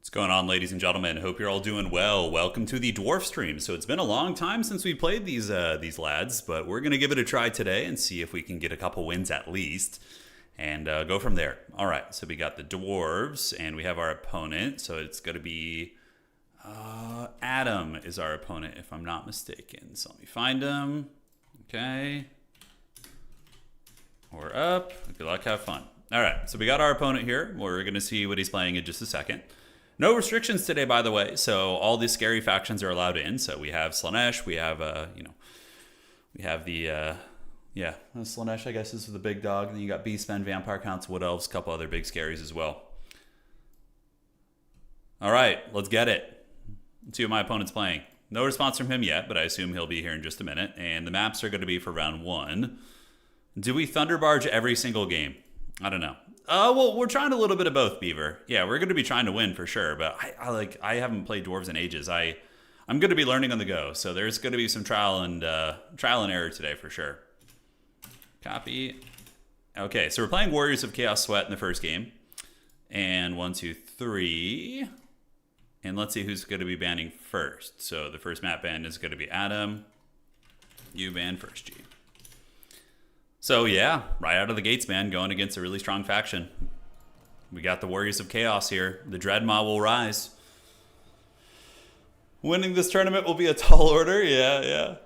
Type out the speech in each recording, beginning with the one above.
What's going on, ladies and gentlemen? Hope you're all doing well. Welcome to the dwarf stream. So it's been a long time since we played these lads, but we're gonna give it a try today and see if we can get a couple wins at least, and go from there. All right. So we got the dwarves, and we have our opponent. So it's gonna be Adam is our opponent, if I'm not mistaken. So let me find him. Okay. We're up. Good luck. Have fun. All right. So we got our opponent here. We're gonna see what he's playing in just a second. No restrictions today, by the way. So all these scary factions are allowed in. So we have Slaanesh. We have, we have the, Slaanesh, I guess, is the big dog. And then you got Beastmen, Vampire Counts, Wood Elves, a couple other big scaries as well. All right, let's get it. Let's see what my opponent's playing. No response from him yet, but I assume he'll be here in just a minute. And the maps are going to be for round one. Do we Thunderbarge every single game? I don't know. Well, we're trying a little bit of both, Beaver. Yeah, we're going to be trying to win for sure, but I haven't played dwarves in ages. I'm going to be learning on the go, so there's going to be some trial and error today for sure. Copy. Okay, so we're playing Warriors of Chaos Sweat in the first game, and 1, 2, 3, and let's see who's going to be banning first. So the first map ban is going to be Adam. You ban first, G. So yeah, right out of the gates, man, going against a really strong faction. We got the Warriors of Chaos here. The Dreadmaw will rise. Winning this tournament will be a tall order. Yeah.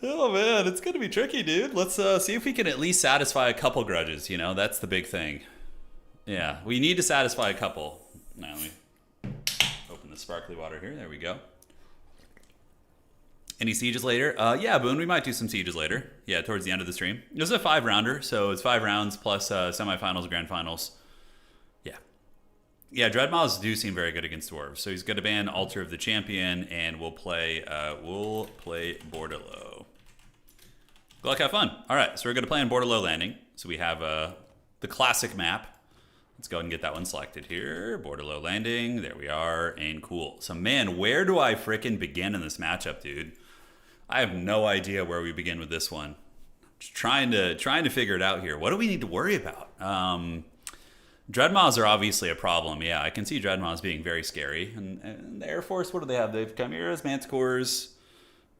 Oh man, it's gonna be tricky, dude. Let's see if we can at least satisfy a couple grudges. You know, that's the big thing. Yeah, we need to satisfy a couple. Now let me open the sparkly water here. There we go. Any sieges later? Yeah, Boone, we might do some sieges later. Yeah, towards the end of the stream. This is a 5-rounder, so it's 5 rounds plus semifinals, grand finals. Yeah. Yeah, Dreadmaws do seem very good against dwarves. So he's going to ban Altar of the Champion, and we'll play Bordello. Good luck, have fun. All right, so we're going to play in Bordello Landing. So we have the classic map. Let's go ahead and get that one selected here. Bordello Landing, there we are, and cool. So man, where do I frickin' begin in this matchup, dude? I have no idea where we begin with this one. Just trying to figure it out here. What do we need to worry about? Dreadmaws are obviously a problem. Yeah, I can see Dreadmaws being very scary. And the Air Force, what do they have? They have Chimeras, Manticores,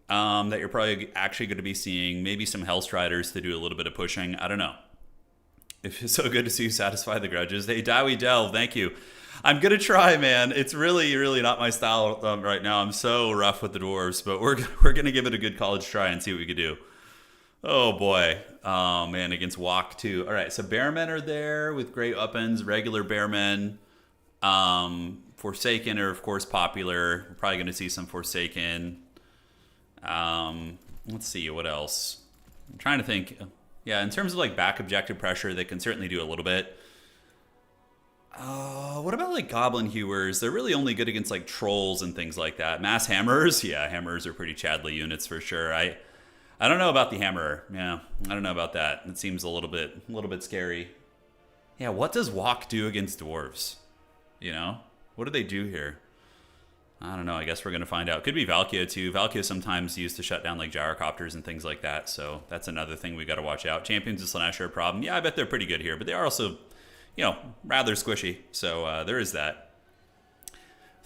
that you're probably actually going to be seeing. Maybe some Hellstriders to do a little bit of pushing. I don't know. It's so good to see you satisfy the grudges. Hey, Dowie Delve, thank you. I'm going to try, man. It's really not my style right now. I'm so rough with the dwarves, but we're going to give it a good college try and see what we can do. Oh, boy. Oh, man, against Walk, too. All right, so Bearmen are there with great weapons, regular Bearmen. Forsaken are, of course, popular. We're probably going to see some Forsaken. Let's see, what else? I'm trying to think. Yeah, in terms of like back objective pressure, they can certainly do a little bit. What about like Goblin Hewers? They're really only good against like trolls and things like that. Mass Hammerers? Yeah, Hammers are pretty Chadley units for sure. I don't know about the Hammerer. Yeah, I don't know about that. It seems a little bit scary. Yeah, what does Walk do against dwarves? You know? What do they do here? I don't know. I guess we're going to find out. Could be Valkia, too. Valkia sometimes used to shut down, like, gyrocopters and things like that. So that's another thing we got to watch out. Champions of Slaanesh are a problem. Yeah, I bet they're pretty good here. But they are also, rather squishy. So there is that.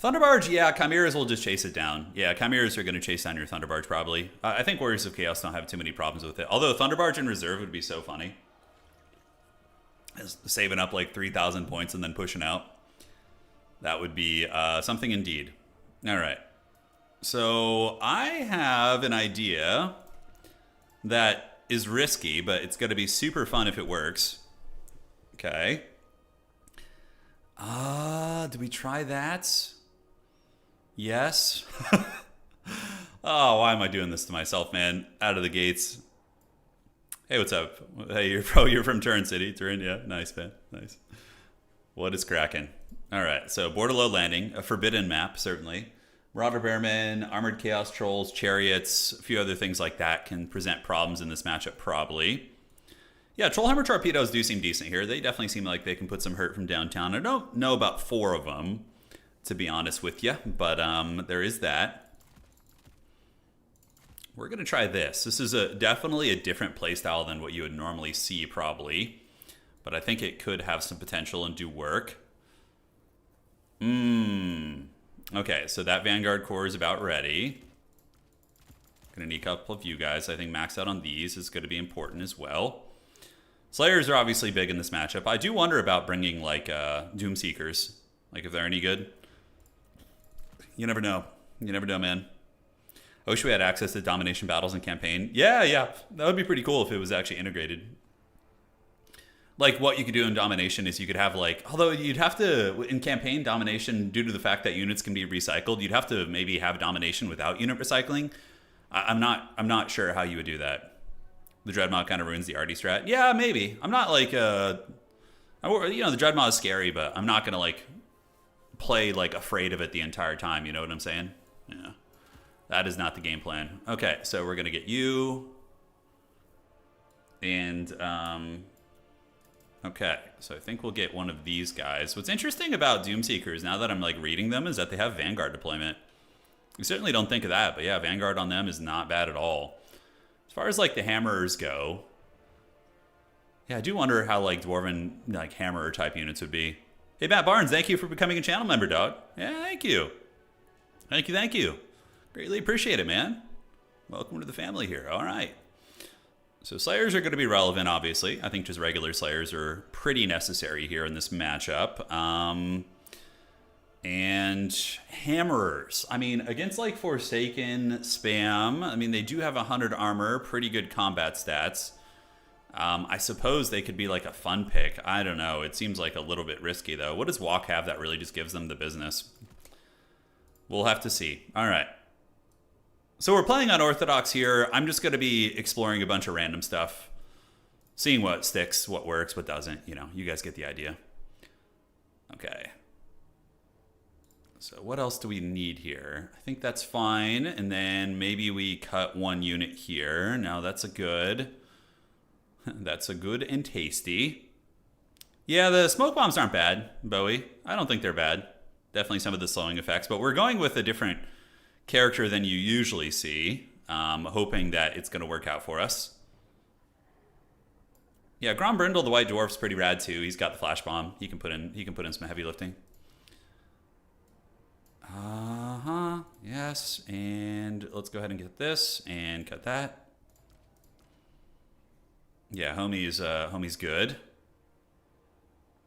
Thunderbarge, yeah, Chimeras will just chase it down. Yeah, Chimeras are going to chase down your Thunderbarge, probably. I think Warriors of Chaos don't have too many problems with it. Although Thunderbarge in reserve would be so funny. Saving up, like, 3,000 points and then pushing out. That would be something indeed. All right, so I have an idea that is risky, but it's going to be super fun if it works. Okay. Do we try that? Yes. Oh, why am I doing this to myself, man? Out of the gates. Hey, what's up? Hey, you're from Turin City. Turin, yeah, nice, man, nice. What is cracking? All right, so Bordello Landing, a forbidden map, certainly. Marauder Bearmen, Armored Chaos Trolls, Chariots, a few other things like that can present problems in this matchup, probably. Yeah, Trollhammer Torpedoes do seem decent here. They definitely seem like they can put some hurt from downtown. I don't know about 4 of them, to be honest with you, but there is that. We're going to try this. This is definitely a different playstyle than what you would normally see, probably. But I think it could have some potential and do work. Okay, so that Vanguard core is about ready. Gonna need a couple of you guys. I think max out on these is going to be important as well. Slayers are obviously big in this matchup. I do wonder about bringing like Doomseekers, like if they're any good. You never know. You never know, man. I wish we had access to domination battles in campaign. Yeah, that would be pretty cool if it was actually integrated. Like what you could do in domination is you could have like, although you'd have to in campaign domination due to the fact that units can be recycled, you'd have to maybe have domination without unit recycling. I'm not sure how you would do that. The Dreadmod kind of ruins the arty strat. Yeah, maybe. I'm not like the Dreadmod is scary, but I'm not gonna like play like afraid of it the entire time. You know what I'm saying? Yeah, that is not the game plan. Okay, so we're gonna get you, and okay, so I think we'll get one of these guys. What's interesting about Doomseekers now that I'm like reading them is that they have Vanguard deployment. We certainly don't think of that, but yeah, Vanguard on them is not bad at all. As far as like the hammerers go, yeah, I do wonder how like dwarven like hammerer type units would be. Hey Matt Barnes, thank you for becoming a channel member, dog. Yeah, thank you. Thank you. Greatly appreciate it, man. Welcome to the family here. All right. So Slayers are going to be relevant, obviously. I think just regular Slayers are pretty necessary here in this matchup. And Hammerers. I mean, against like Forsaken spam, I mean, they do have 100 armor, pretty good combat stats. I suppose they could be like a fun pick. I don't know. It seems like a little bit risky, though. What does Walk have that really just gives them the business? We'll have to see. All right. So we're playing Unorthodox here. I'm just going to be exploring a bunch of random stuff. Seeing what sticks, what works, what doesn't. You know, you guys get the idea. Okay. So what else do we need here? I think that's fine. And then maybe we cut one unit here. Now that's a good. That's a good and tasty. Yeah, the smoke bombs aren't bad, Bowie. I don't think they're bad. Definitely some of the slowing effects. But we're going with a different character than you usually see. Hoping that it's going to work out for us. Yeah, Grombrindle, the White Dwarf's pretty rad too. He's got the flash bomb. He can put in some heavy lifting. Yes, and let's go ahead and get this and cut that. Yeah, homie's good.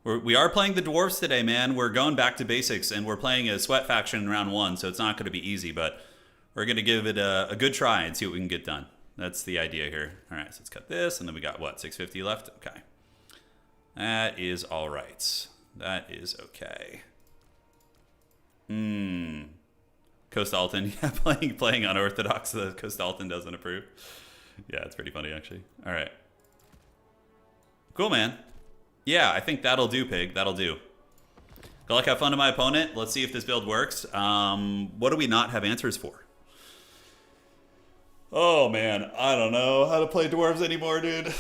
We are playing the dwarves today, man. We're going back to basics, and we're playing a sweat faction in round 1, so it's not going to be easy, but we're going to give it a good try and see what we can get done. That's the idea here. All right, so let's cut this, and then we got, what, 650 left? Okay. That is all right. That is okay. Coast Alton, yeah, playing Unorthodox, the Coast Alton doesn't approve. Yeah, it's pretty funny, actually. All right. Cool, man. Yeah, I think that'll do, Pig. That'll do. Go like have fun to my opponent. Let's see if this build works. What do we not have answers for? Oh, man. I don't know how to play dwarves anymore, dude.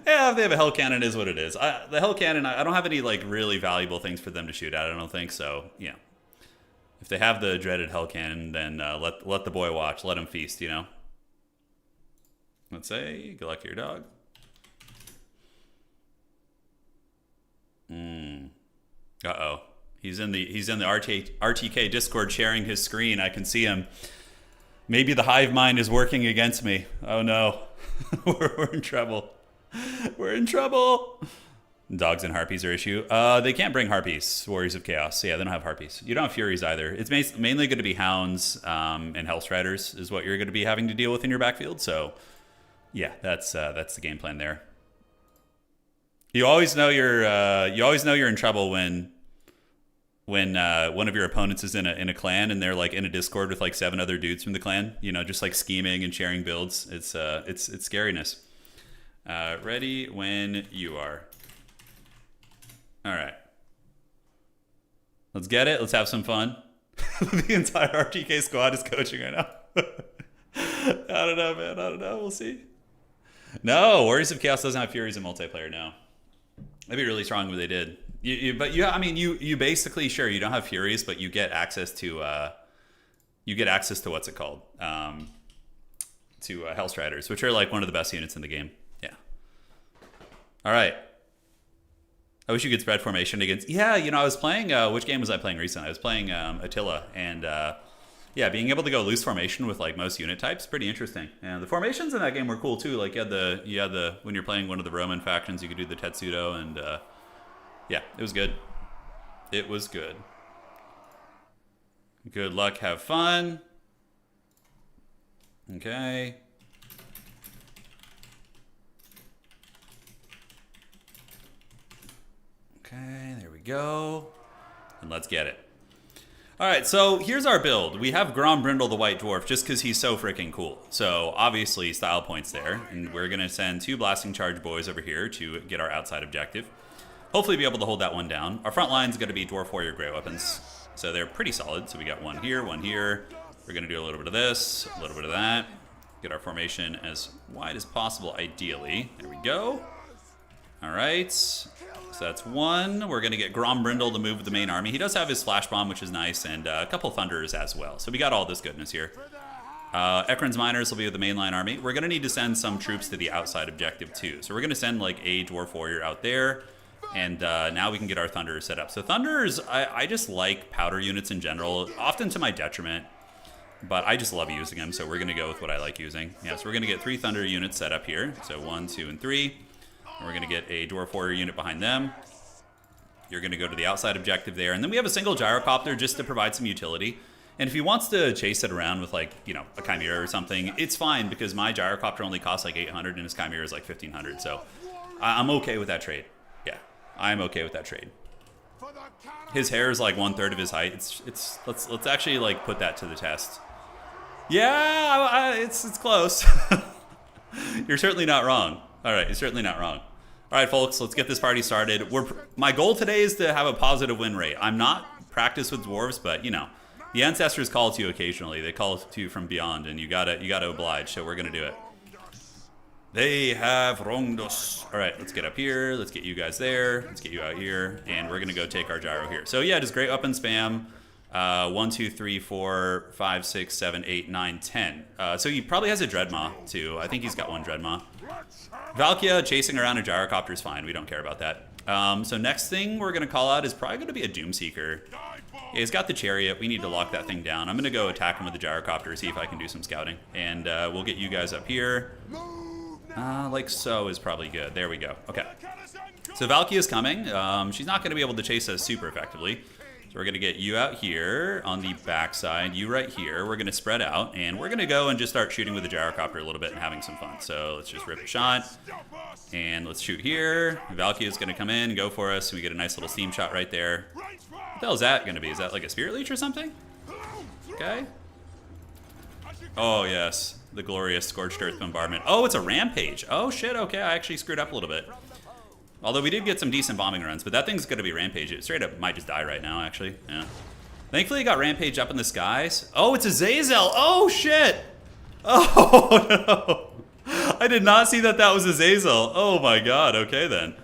Yeah, if they have a Hell Cannon, is what it is. The Hell Cannon, I don't have any like really valuable things for them to shoot at, I don't think. So, yeah. If they have the dreaded Hell Cannon, then let the boy watch. Let him feast, you know? Let's say, good luck to your dog. Uh-oh. He's in the RTK Discord sharing his screen. I can see him. Maybe the hive mind is working against me. Oh no. We're in trouble. We're in trouble. Dogs and harpies are issue. They can't bring harpies. Warriors of Chaos. Yeah, they don't have harpies. You don't have furies either. It's mainly going to be hounds and Hellstriders is what you're going to be having to deal with in your backfield. So, yeah, that's the game plan there. You always know you're in trouble when one of your opponents is in a clan and they're like in a Discord with like 7 other dudes from the clan. You know, just like scheming and sharing builds. It's scariness. Ready when you are. All right. Let's get it. Let's have some fun. The entire RTK squad is coaching right now. I don't know, man. I don't know. We'll see. No, Warriors of Chaos doesn't have Furies in multiplayer now. That'd be really strong if they did. You basically, sure, you don't have Furies, but you get access to what's it called? To Hellstriders, which are like one of the best units in the game. Yeah. All right. I wish you could spread formation against... Yeah, you know, I was playing... which game was I playing recently? I was playing Attila, and yeah, being able to go loose formation with like most unit types, pretty interesting. And the formations in that game were cool too. Like you had the when you're playing one of the Roman factions, you could do the Tetsudo, and yeah, it was good. It was good. Good luck, have fun. Okay. Okay, there we go. And let's get it. All right, so here's our build. We have Grombrindle the White Dwarf just because he's so freaking cool. So obviously style points there. And we're going to send 2 Blasting Charge boys over here to get our outside objective. Hopefully be able to hold that one down. Our front line is going to be Dwarf Warrior Grey Weapons. So they're pretty solid. So we got one here, one here. We're going to do a little bit of this, a little bit of that. Get our formation as wide as possible, ideally. There we go. All right. So that's one. We're going to get Grombrindle to move with the main army. He does have his Flash Bomb, which is nice, and a couple Thunderers as well. So we got all this goodness here. Ekron's Miners will be with the mainline army. We're going to need to send some troops to the outside objective too. So we're going to send like a Dwarf Warrior out there. And now we can get our Thunderers set up. So Thunderers, I just like powder units in general, often to my detriment. But I just love using them, so we're going to go with what I like using. Yeah, so we're going to get 3 Thunder units set up here. So 1, 2, and 3. And we're going to get a Dwarf Warrior unit behind them. You're going to go to the outside objective there. And then we have a single Gyrocopter just to provide some utility. And if he wants to chase it around with, like, you know, a Chimera or something, it's fine because my Gyrocopter only costs like 800 and his Chimera is like 1500. So I'm okay with that trade. Yeah, I'm okay with that trade. His hair is like 1/3 of his height. Let's actually like put that to the test. Yeah, it's close. You're certainly not wrong. All right, you're certainly not wrong. All right, folks, let's get this party started. My goal today is to have a positive win rate. I'm not practiced with dwarves, but you know, the ancestors call to you occasionally. They call to you from beyond, and you gotta oblige. So we're gonna do it. They have wronged us. All right, let's get up here. Let's get you guys there. Let's get you out here, and we're gonna go take our gyro here. So yeah, just great weapon spam. 1, 2, 3, 4, 5, 6, 7, 8, 9, 10. So he probably has a Dreadmaw too. I think he's got one Dreadmaw. Valkia chasing around a Gyrocopter is fine. We don't care about that. So next thing we're going to call out is probably going to be a Doomseeker. Yeah, he's got the Chariot. We need to lock that thing down. I'm going to go attack him with the Gyrocopter, see if I can do some scouting. And we'll get you guys up here. Like so is probably good. There we go. Okay. So Valkia is coming. She's not going to be able to chase us super effectively. So we're going to get you out here on the backside, you right here. We're going to spread out, and we're going to go and just start shooting with the Gyrocopter a little bit and having some fun. So let's just rip a shot, and let's shoot here. Valkia is going to come in and go for us, and we get a nice little steam shot right there. What the hell is that going to be? Is that like a Spirit Leech or something? Okay. Oh, yes. The glorious Scorched Earth Bombardment. Oh, it's a Rampage. Oh, shit. Okay, I actually screwed up a little bit. Although we did get some decent bombing runs, but that thing's going to be Rampage. It straight up might just die right now, actually. Yeah. Thankfully, it got Rampage up in the skies. Oh, it's a Zazel. Oh, shit. Oh, no. I did not see that that was a Zazel. Oh, my God. Okay, then.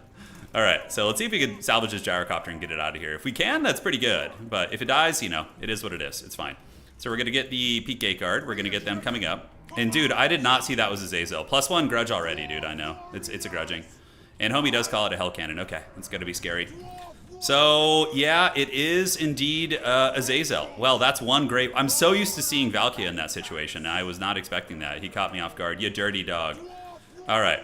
All right, so let's see if we can salvage this Gyrocopter and get it out of here. If we can, that's pretty good. But if it dies, you know, it is what it is. It's fine. So we're going to get the Peak Gate Guard. We're going to get them coming up. And, dude, I did not see that was a Zazel. +1 Grudge already, dude. I know. It's a grudging. And homie does call it a Hell Cannon. Okay, it's going to be scary. So, yeah, it is indeed a Zazel. Well, that's one great... I'm so used to seeing Valkia in that situation. I was not expecting that. He caught me off guard. You dirty dog. All right.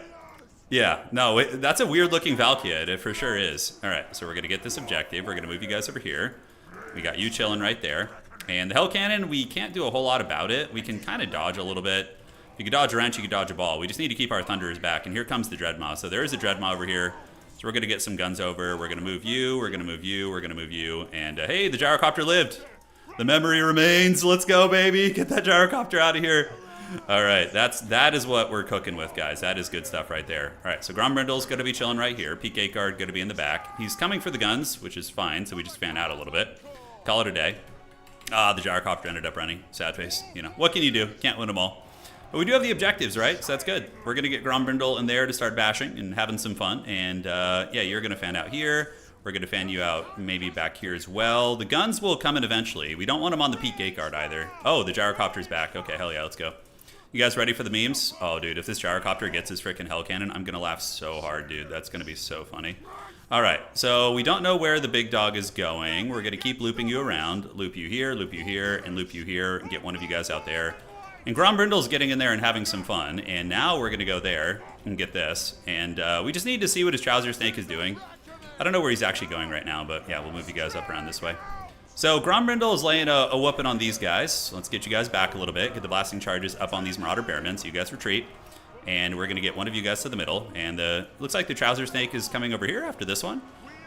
Yeah, no, that's a weird-looking Valkia. It for sure is. All right, so we're going to get this objective. We're going to move you guys over here. We got you chilling right there. And the Hell Cannon, we can't do a whole lot about it. We can kind of dodge a little bit. If you can dodge a wrench, you can dodge a ball. We just need to keep our Thunderers back. And here comes the Dreadmaw. So there is a Dreadmaw over here. So we're going to get some guns over. We're going to move you. We're going to move you. We're going to move you. And hey, the Gyrocopter lived. The memory remains. Let's go, baby. Get that Gyrocopter out of here. All right. That is what we're cooking with, guys. That is good stuff right there. All right. So Grombrindle's going to be chilling right here. Peak Gate Guard going to be in the back. He's coming for the guns, which is fine. So we just fan out a little bit. Call it a day. The Gyrocopter ended up running. Sad face. You know, what can you do? Can't win them all. But we do have the objectives, right? So that's good. We're going to get Grombrindle in there to start bashing and having some fun. And yeah, you're going to fan out here. We're going to fan you out maybe back here as well. The guns will come in eventually. We don't want them on the Peak Gate Guard either. Oh, the Gyrocopter's back. Okay, hell yeah, let's go. You guys ready for the memes? Oh, dude, if this Gyrocopter gets his freaking Hell Cannon, I'm going to laugh so hard, dude. That's going to be so funny. All right, so we don't know where the big dog is going. We're going to keep looping you around. Loop you here, and loop you here, and get one of you guys out there. And Grombrindle's getting in there and having some fun. And now we're going to go there and get this. And we just need to see what his trouser snake is doing. I don't know where he's actually going right now, but yeah, we'll move you guys up around this way. So Grombrindle is laying a whooping on these guys. So let's get you guys back a little bit. Get the blasting charges up on these Marauder Bearmen. So you guys retreat. And we're going to get one of you guys to the middle. And looks like the trouser snake is coming over here after this one.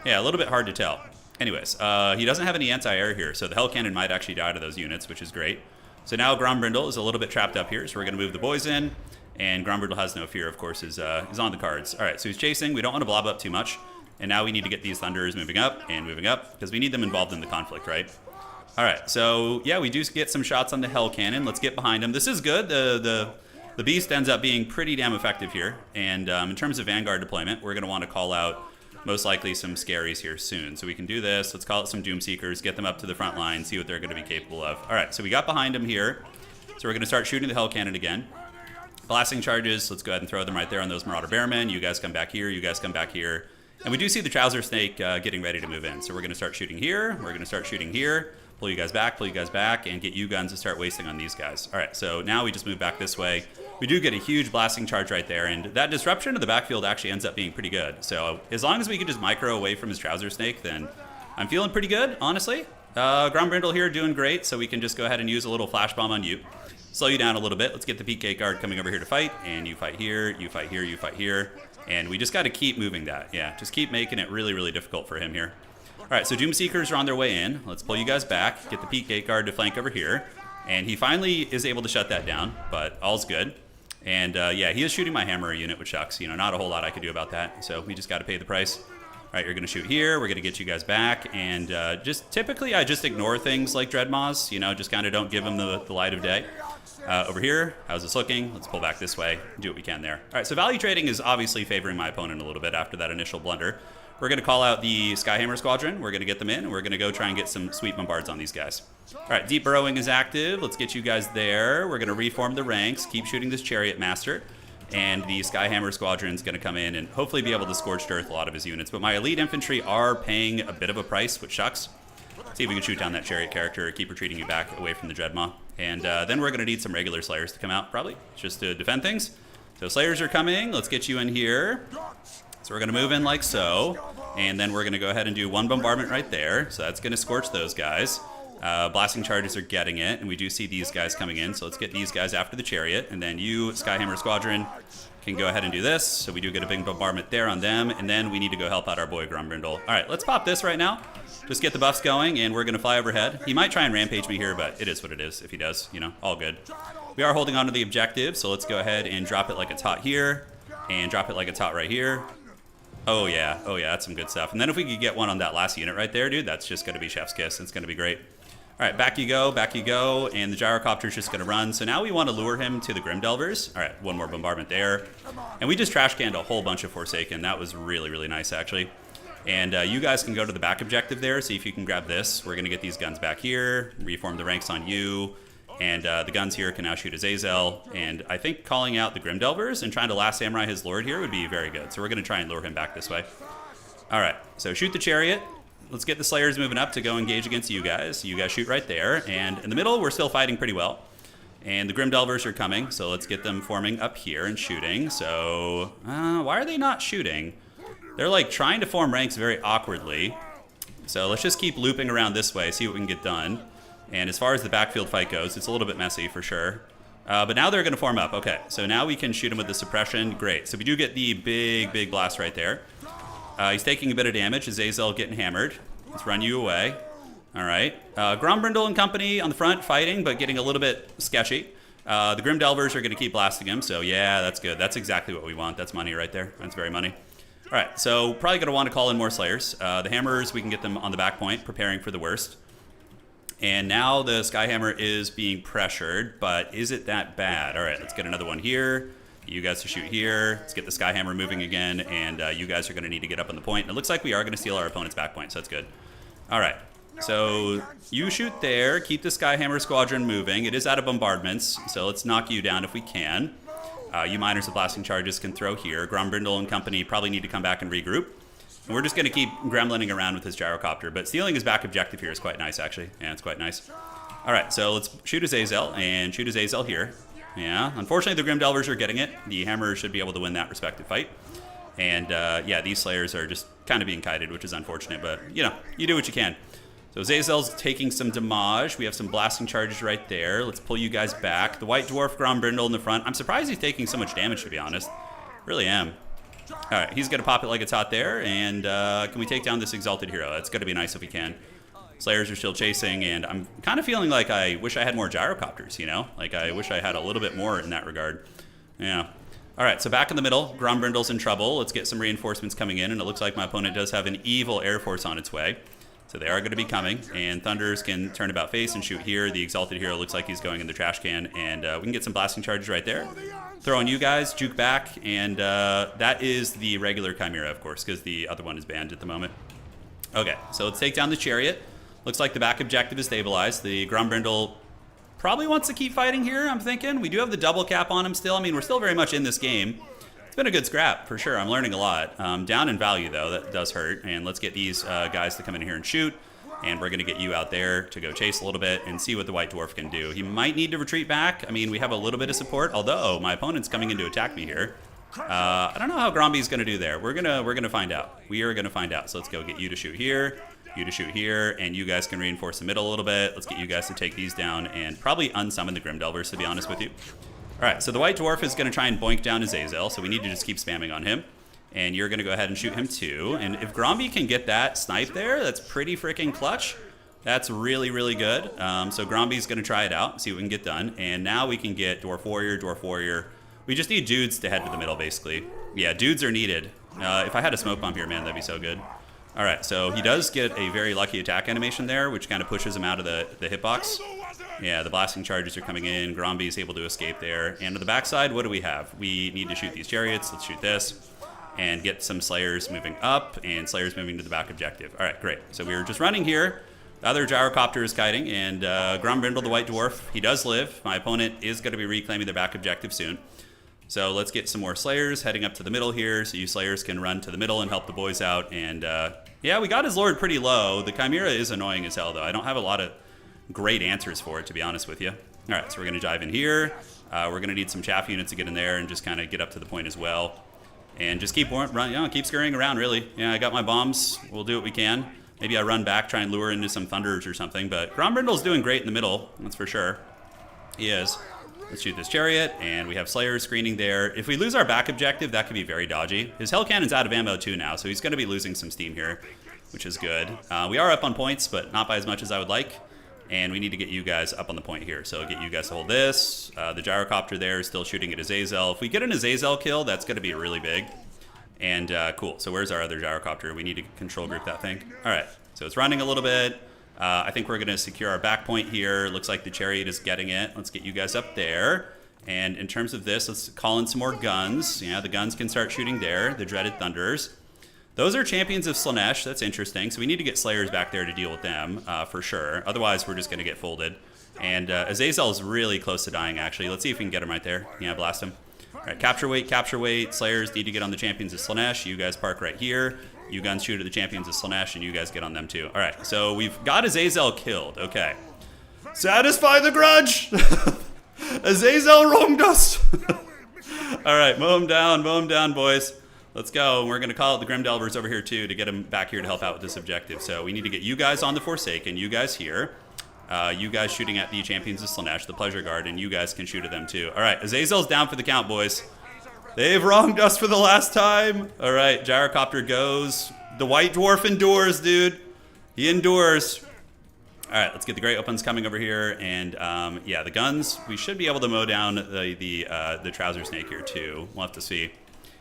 Yeah, a little bit hard to tell. Anyways, he doesn't have any anti-air here, so the Hell Cannon might actually die to those units, which is great. So now Grombrindle is a little bit trapped up here, so we're going to move the boys in. And Grombrindle has no fear, of course, is on the cards. All right, so he's chasing. We don't want to blob up too much. And now we need to get these Thunders moving up, because we need them involved in the conflict, right? All right, so yeah, we do get some shots on the Hell Cannon. Let's get behind him. This is good. The Beast ends up being pretty damn effective here. And in terms of Vanguard deployment, we're going to want to call out most likely some Scaries here soon. So we can do this. Let's call it some Doomseekers, get them up to the front line, see what they're going to be capable of. All right, so we got behind him here. So we're going to start shooting the Hell Cannon again. Blasting charges, let's go ahead and throw them right there on those Marauder Bearmen. You guys come back here, you guys come back here. And we do see the Trouser Snake getting ready to move in. So we're going to start shooting here, we're going to start shooting here. Pull you guys back, and get you guns to start wasting on these guys. All right, so now we just move back this way. We do get a huge blasting charge right there, and that disruption of the backfield actually ends up being pretty good. So as long as we can just micro away from his Trouser Snake, then I'm feeling pretty good, honestly. Grombrindle here doing great, so we can just go ahead and use a little flash bomb on you. Slow you down a little bit. Let's get the PK guard coming over here to fight, and you fight here, you fight here, you fight here. And we just got to keep moving that. Yeah, just keep making it really, really difficult for him here. All right, so Doomseekers are on their way in. Let's pull you guys back, get the Peak Gate Guard to flank over here. And he finally is able to shut that down, but all's good. And yeah, he is shooting my Hammerer unit, which sucks. You know, not a whole lot I could do about that. So we just got to pay the price. All right, you're going to shoot here. We're going to get you guys back. And just typically, I just ignore things like Dreadmaws. You know, just kind of don't give them the light of day. Over here, how's this looking? Let's pull back this way, do what we can there. All right, so value trading is obviously favoring my opponent a little bit after that initial blunder. We're going to call out the Skyhammer Squadron. We're going to get them in, and we're going to go try and get some sweet bombards on these guys. All right, Deep Burrowing is active. Let's get you guys there. We're going to reform the ranks, keep shooting this Chariot Master, and the Skyhammer Squadron is going to come in and hopefully be able to Scorched Earth a lot of his units. But my Elite Infantry are paying a bit of a price, which sucks. See if we can shoot down that Chariot character, keep retreating you back away from the Dreadmaw. And then we're going to need some regular Slayers to come out, probably, just to defend things. So Slayers are coming. Let's get you in here. So we're going to move in like so, and then we're going to go ahead and do one bombardment right there. So that's going to scorch those guys. Blasting charges are getting it, and we do see these guys coming in. So let's get these guys after the Chariot, and then you, Skyhammer Squadron, can go ahead and do this. So we do get a big bombardment there on them, and then we need to go help out our boy Grombrindle. All right, let's pop this right now. Just get the buffs going, and we're going to fly overhead. He might try and rampage me here, but it is what it is if he does, you know, all good. We are holding on to the objective, so let's go ahead and drop it like it's hot here, and drop it like it's hot right here. Oh yeah, that's some good stuff. And then if we could get one on that last unit right there, dude, that's just going to be chef's kiss. It's going to be great. All right, back you go, and the Gyrocopter's just going to run. So now we want to lure him to the Grim Delvers. All right, one more bombardment there. And we just trash canned a whole bunch of Forsaken. That was really, really nice, actually. And you guys can go to the back objective there, see if you can grab this. We're going to get these guns back here, reform the ranks on you. And the guns here can now shoot Azazel. And I think calling out the Grim Delvers and trying to Last Samurai his lord here would be very good. So we're going to try and lure him back this way. All right, so shoot the Chariot. Let's get the Slayers moving up to go engage against you guys. You guys shoot right there. And in the middle, we're still fighting pretty well. And the Grim Delvers are coming, so let's get them forming up here and shooting. So why are they not shooting? They're like trying to form ranks very awkwardly. So let's just keep looping around this way, see what we can get done. And as far as the backfield fight goes, it's a little bit messy for sure. But now they're going to form up. Okay, so now we can shoot him with the suppression. Great. So we do get the big blast right there. He's taking a bit of damage. Azazel getting hammered. Let's run you away. All right. Grombrindle and company on the front fighting, but getting a little bit sketchy. The Grim Delvers are going to keep blasting him. So yeah, that's good. That's exactly what we want. That's money right there. That's very money. All right, so probably going to want to call in more Slayers. The Hammerers, we can get them on the back point, preparing for the worst. And now the Skyhammer is being pressured, but is it that bad? All right, let's get another one here. You guys to shoot here. Let's get the Skyhammer moving again, and you guys are going to need to get up on the point. And it looks like we are going to steal our opponent's back point, so that's good. All right, so you shoot there. Keep the Skyhammer Squadron moving. It is out of bombardments, so let's knock you down if we can. You miners with blasting charges can throw here. Grombrindle and company probably need to come back and regroup. And we're just going to keep gremlining around with his gyrocopter. But stealing his back objective here is quite nice, actually. Yeah, it's quite nice. All right, so let's shoot his Azazel and shoot his Azazel here. Yeah, unfortunately, the Grim Delvers are getting it. The Hammerers should be able to win that respective fight. And, yeah, these Slayers are just kind of being kited, which is unfortunate. But, you know, you do what you can. So Azazel's taking some damage. We have some blasting charges right there. Let's pull you guys back. The White Dwarf, Grombrindle in the front. I'm surprised he's taking so much damage, to be honest. Really am. All right, he's going to pop it like it's hot there. And can we take down this Exalted Hero? That's going to be nice if we can. Slayers are still chasing, and I'm kind of feeling like I wish I had more gyrocopters, you know? Like, I wish I had a little bit more in that regard. Yeah. All right, so back in the middle, Grombrindle's in trouble. Let's get some reinforcements coming in, and it looks like my opponent does have an evil Air Force on its way. So they are going to be coming, and Thunders can turn about face and shoot here. The Exalted Hero looks like he's going in the trash can, and we can get some blasting charges right there. Throw on you guys, juke back, and that is the regular Chimera, of course, because the other one is banned at the moment. Okay, so let's take down the Chariot. Looks like the back objective is stabilized. The Grombrindle probably wants to keep fighting here, I'm thinking. We do have the double cap on him still. I mean, we're still very much in this game. It's been a good scrap, for sure. I'm learning a lot. Down in value, though. That does hurt. And let's get these guys to come in here and shoot. And we're going to get you out there to go chase a little bit and see what the White Dwarf can do. He might need to retreat back. I mean, we have a little bit of support, although my opponent's coming in to attack me here. I don't know how Gromby's going to do there. We're gonna find out. We are going to find out. So let's go get you to shoot here. You to shoot here, and you guys can reinforce the middle a little bit. Let's get you guys to take these down and probably unsummon the Grim Delvers, to be honest with you. All right, so the White Dwarf is going to try and boink down his Azazel, so we need to just keep spamming on him. And you're going to go ahead and shoot him too. And if Gromby can get that snipe there, that's pretty freaking clutch. That's really, really good. So Gromby's going to try it out, see what we can get done. And now we can get Dwarf Warrior, Dwarf Warrior. We just need dudes to head to the middle, basically. Yeah, dudes are needed. If I had a smoke bomb here, man, that'd be so good. All right, so he does get a very lucky attack animation there, which kind of pushes him out of the hitbox. Yeah, the blasting charges are coming in. Gromby is able to escape there. And on the backside, what do we have? We need to shoot these chariots. Let's shoot this and get some Slayers moving up and Slayers moving to the back objective. All right, great. So we were just running here. The other gyrocopter is kiting, and Grombrindle, the White Dwarf, he does live. My opponent is going to be reclaiming their back objective soon. So let's get some more Slayers heading up to the middle here, so you Slayers can run to the middle and help the boys out. And yeah, we got his Lord pretty low. The Chimera is annoying as hell, though. I don't have a lot of great answers for it, to be honest with you. All right, so we're going to dive in here. We're going to need some chaff units to get in there and just kind of get up to the point as well. And just keep keep scurrying around, really. Yeah, I got my bombs. We'll do what we can. Maybe I run back, try and lure into some Thunders or something. But Grombrindle's doing great in the middle, that's for sure. He is. Let's shoot this Chariot, and we have Slayer screening there. If we lose our back objective, that could be very dodgy. His Hell Cannon's out of ammo too now, so he's going to be losing some steam here, which is good. We are up on points, but not by as much as I would like. And we need to get you guys up on the point here. So get you guys to hold this. The gyrocopter there is still shooting at Azazel. If we get an Azazel kill, that's going to be really big. And cool. So where's our other gyrocopter? We need to control group that thing. All right. So it's running a little bit. I think we're going to secure our back point here. Looks like the Chariot is getting it. Let's get you guys up there. And in terms of this, let's call in some more guns. Yeah, the guns can start shooting there. The dreaded Thunders. Those are champions of Slaanesh. That's interesting. So we need to get Slayers back there to deal with them, for sure. Otherwise, we're just going to get folded. And Azazel is really close to dying, actually. Let's see if we can get him right there. Yeah, blast him. All right, capture weight, capture weight. Slayers need to get on the champions of Slaanesh. You guys park right here. You guns shoot at the champions of Slaanesh, and you guys get on them too. All right, so we've got Azazel killed. Okay. Satisfy the grudge! Azazel wronged us! All right, mow him down, boys. Let's go. We're going to call out the Grim Delvers over here, too, to get them back here to help out with this objective. So we need to get you guys on the Forsaken, you guys here. You guys shooting at the champions of Slaanesh, the Pleasure Guard, and you guys can shoot at them, too. All right, Azazel's down for the count, boys. They've wronged us for the last time. All right, gyrocopter goes. The White Dwarf endures, dude. He endures. All right, let's get the Great Weapons coming over here. And, yeah, the guns. We should be able to mow down the Trouser Snake here, too. We'll have to see.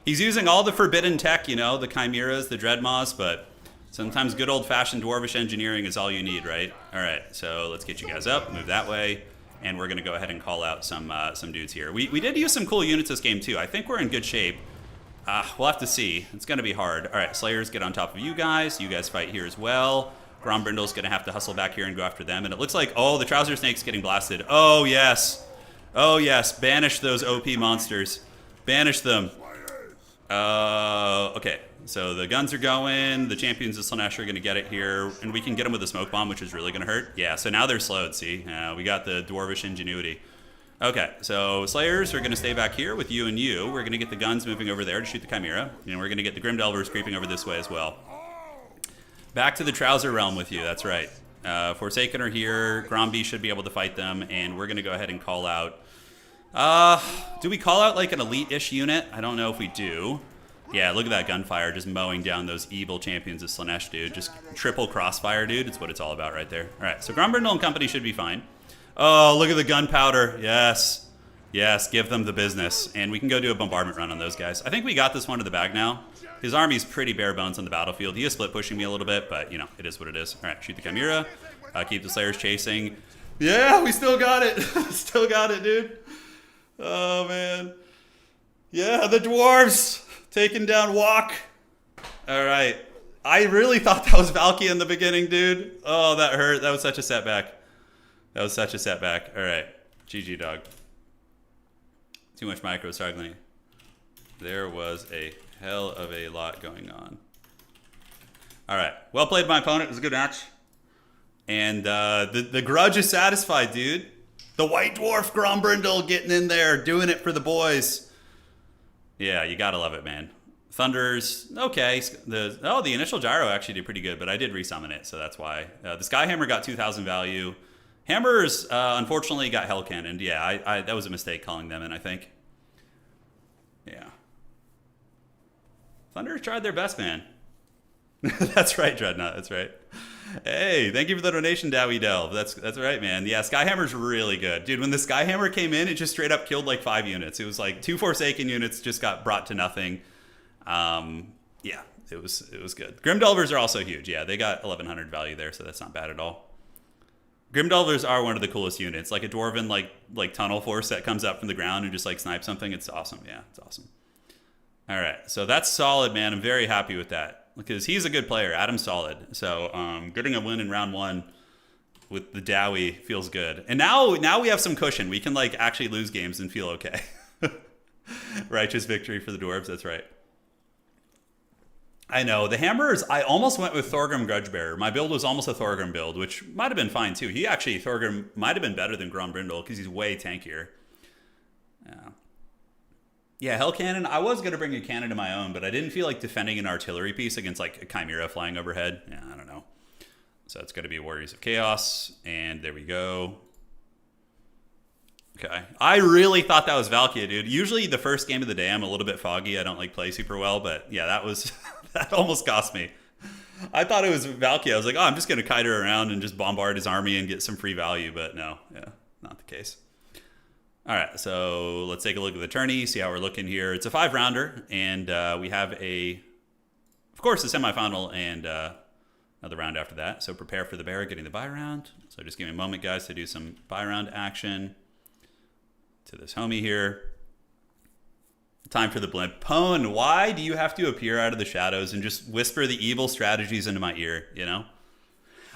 He's using all the forbidden tech, you know, the Chimeras, the Dreadmaws, but sometimes good old-fashioned Dwarvish engineering is all you need, right? All right, so let's get you guys up, move that way, and we're going to go ahead and call out some dudes here. We did use some cool units this game, too. I think we're in good shape. We'll have to see. It's going to be hard. All right, Slayers get on top of you guys. You guys fight here as well. Grombrindle's going to have to hustle back here and go after them. And it looks like, oh, the Trouser Snake's getting blasted. Oh, yes. Oh, yes. Banish those OP monsters. Banish them. Okay. So the guns are going. The champions of Slaanesh are going to get it here. And we can get them with a smoke bomb, which is really going to hurt. Yeah, so now they're slowed, see? We got the dwarvish ingenuity. Okay, so Slayers are going to stay back here with you and you. We're going to get the guns moving over there to shoot the Chimera. And we're going to get the Grim Delvers creeping over this way as well. Back to the Trouser Realm with you, that's right. Forsaken are here. Gromby should be able to fight them. And we're going to go ahead and call out... do we call out like an elite-ish unit? I don't know if we do. Yeah, look at that gunfire just mowing down those evil champions of Slaanesh, dude. Just triple crossfire, dude. It's what it's all about right there. All right, so Grombrindle and company should be fine. Oh, look at the gunpowder. Yes. Yes, give them the business. And we can go do a bombardment run on those guys. I think we got this one to the bag now. His army's pretty bare bones on the battlefield. He is split pushing me a little bit, but, you know, it is what it is. All right, shoot the Chimera. Keep the Slayers chasing. Yeah, we still got it. Still got it, dude. Oh, man. Yeah, the dwarves taking down Walk. All right. I really thought that was Valky in the beginning, dude. Oh, that hurt. That was such a setback. That was such a setback. All right. GG, dog. Too much micro struggling. There was a hell of a lot going on. All right. Well played, my opponent. It was a good match. And the grudge is satisfied, dude. The White Dwarf Grombrindle getting in there, doing it for the boys. Yeah, you gotta love it, man. Thunders, okay. The initial gyro actually did pretty good, but I did resummon it, so that's why. The Skyhammer got 2,000 value. Hammers, unfortunately, got Hell Cannoned. Yeah, that was a mistake calling them in, I think. Yeah. Thunders tried their best, man. That's right, Dreadnought, that's right. Hey, thank you for the donation, Dowie Delve. That's right, man. Yeah, Skyhammer's really good. Dude, when the Skyhammer came in, it just straight up killed like 5 units. It was like 2 Forsaken units just got brought to nothing. Yeah, it was good. Grim Delvers are also huge. Yeah, they got 1,100 value there, so that's not bad at all. Grim Delvers are one of the coolest units. Like a Dwarven like tunnel force that comes up from the ground and just like snipes something. It's awesome. Yeah, it's awesome. All right, so that's solid, man. I'm very happy with that. Because he's a good player. Adam's solid. So getting a win in round 1 with the Dowie feels good. And now we have some cushion. We can like actually lose games and feel okay. Righteous victory for the dwarves. That's right. I know. The Hammers, I almost went with Thorgrim Grudgebearer. My build was almost a Thorgrim build, which might have been fine too. Thorgrim might have been better than Grombrindle because he's way tankier. Yeah. Yeah, Hell Cannon. I was going to bring a cannon of my own, but I didn't feel like defending an artillery piece against like a Chimera flying overhead. Yeah, I don't know. So it's going to be Warriors of Chaos, and there we go. Okay. I really thought that was Valkia, dude. Usually the first game of the day, I'm a little bit foggy. I don't like play super well, but yeah, that was that almost cost me. I thought it was Valkia. I was like, oh, I'm just going to kite her around and just bombard his army and get some free value, but no, yeah, not the case. All right, so let's take a look at the tourney, see how we're looking here. It's a 5-rounder, and we have of course, a semifinal and another round after that. So prepare for the bear getting the buy round. So just give me a moment, guys, to do some buy round action to this homie here. Time for the blimp. Pwn, why do you have to appear out of the shadows and just whisper the evil strategies into my ear, you know?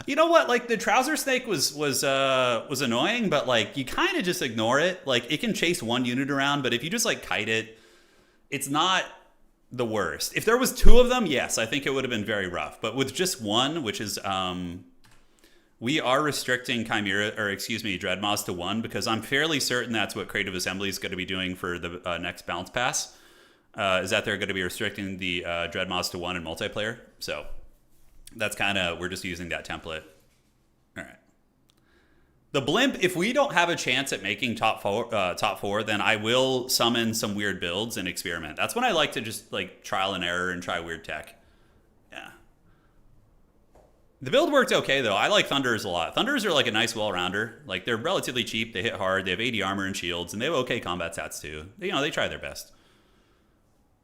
You know what? Like the trouser snake was annoying, but like you kind of just ignore it. Like it can chase one unit around, but if you just like kite it, it's not the worst. If there was 2 of them, yes, I think it would have been very rough. But with just one, which is we are restricting Dreadmaws to 1 because I'm fairly certain that's what Creative Assembly is going to be doing for the next bounce pass. Is that they're going to be restricting the Dreadmaws to 1 in multiplayer. So that's kind of, we're just using that template. All right. The blimp, if we don't have a chance at making top four, then I will summon some weird builds and experiment. That's when I like to just like trial and error and try weird tech. Yeah. The build worked okay though. I like Thunders a lot. Thunders are like a nice well-rounder. Like they're relatively cheap. They hit hard. They have 80 armor and shields, and they have okay combat stats too. They try their best.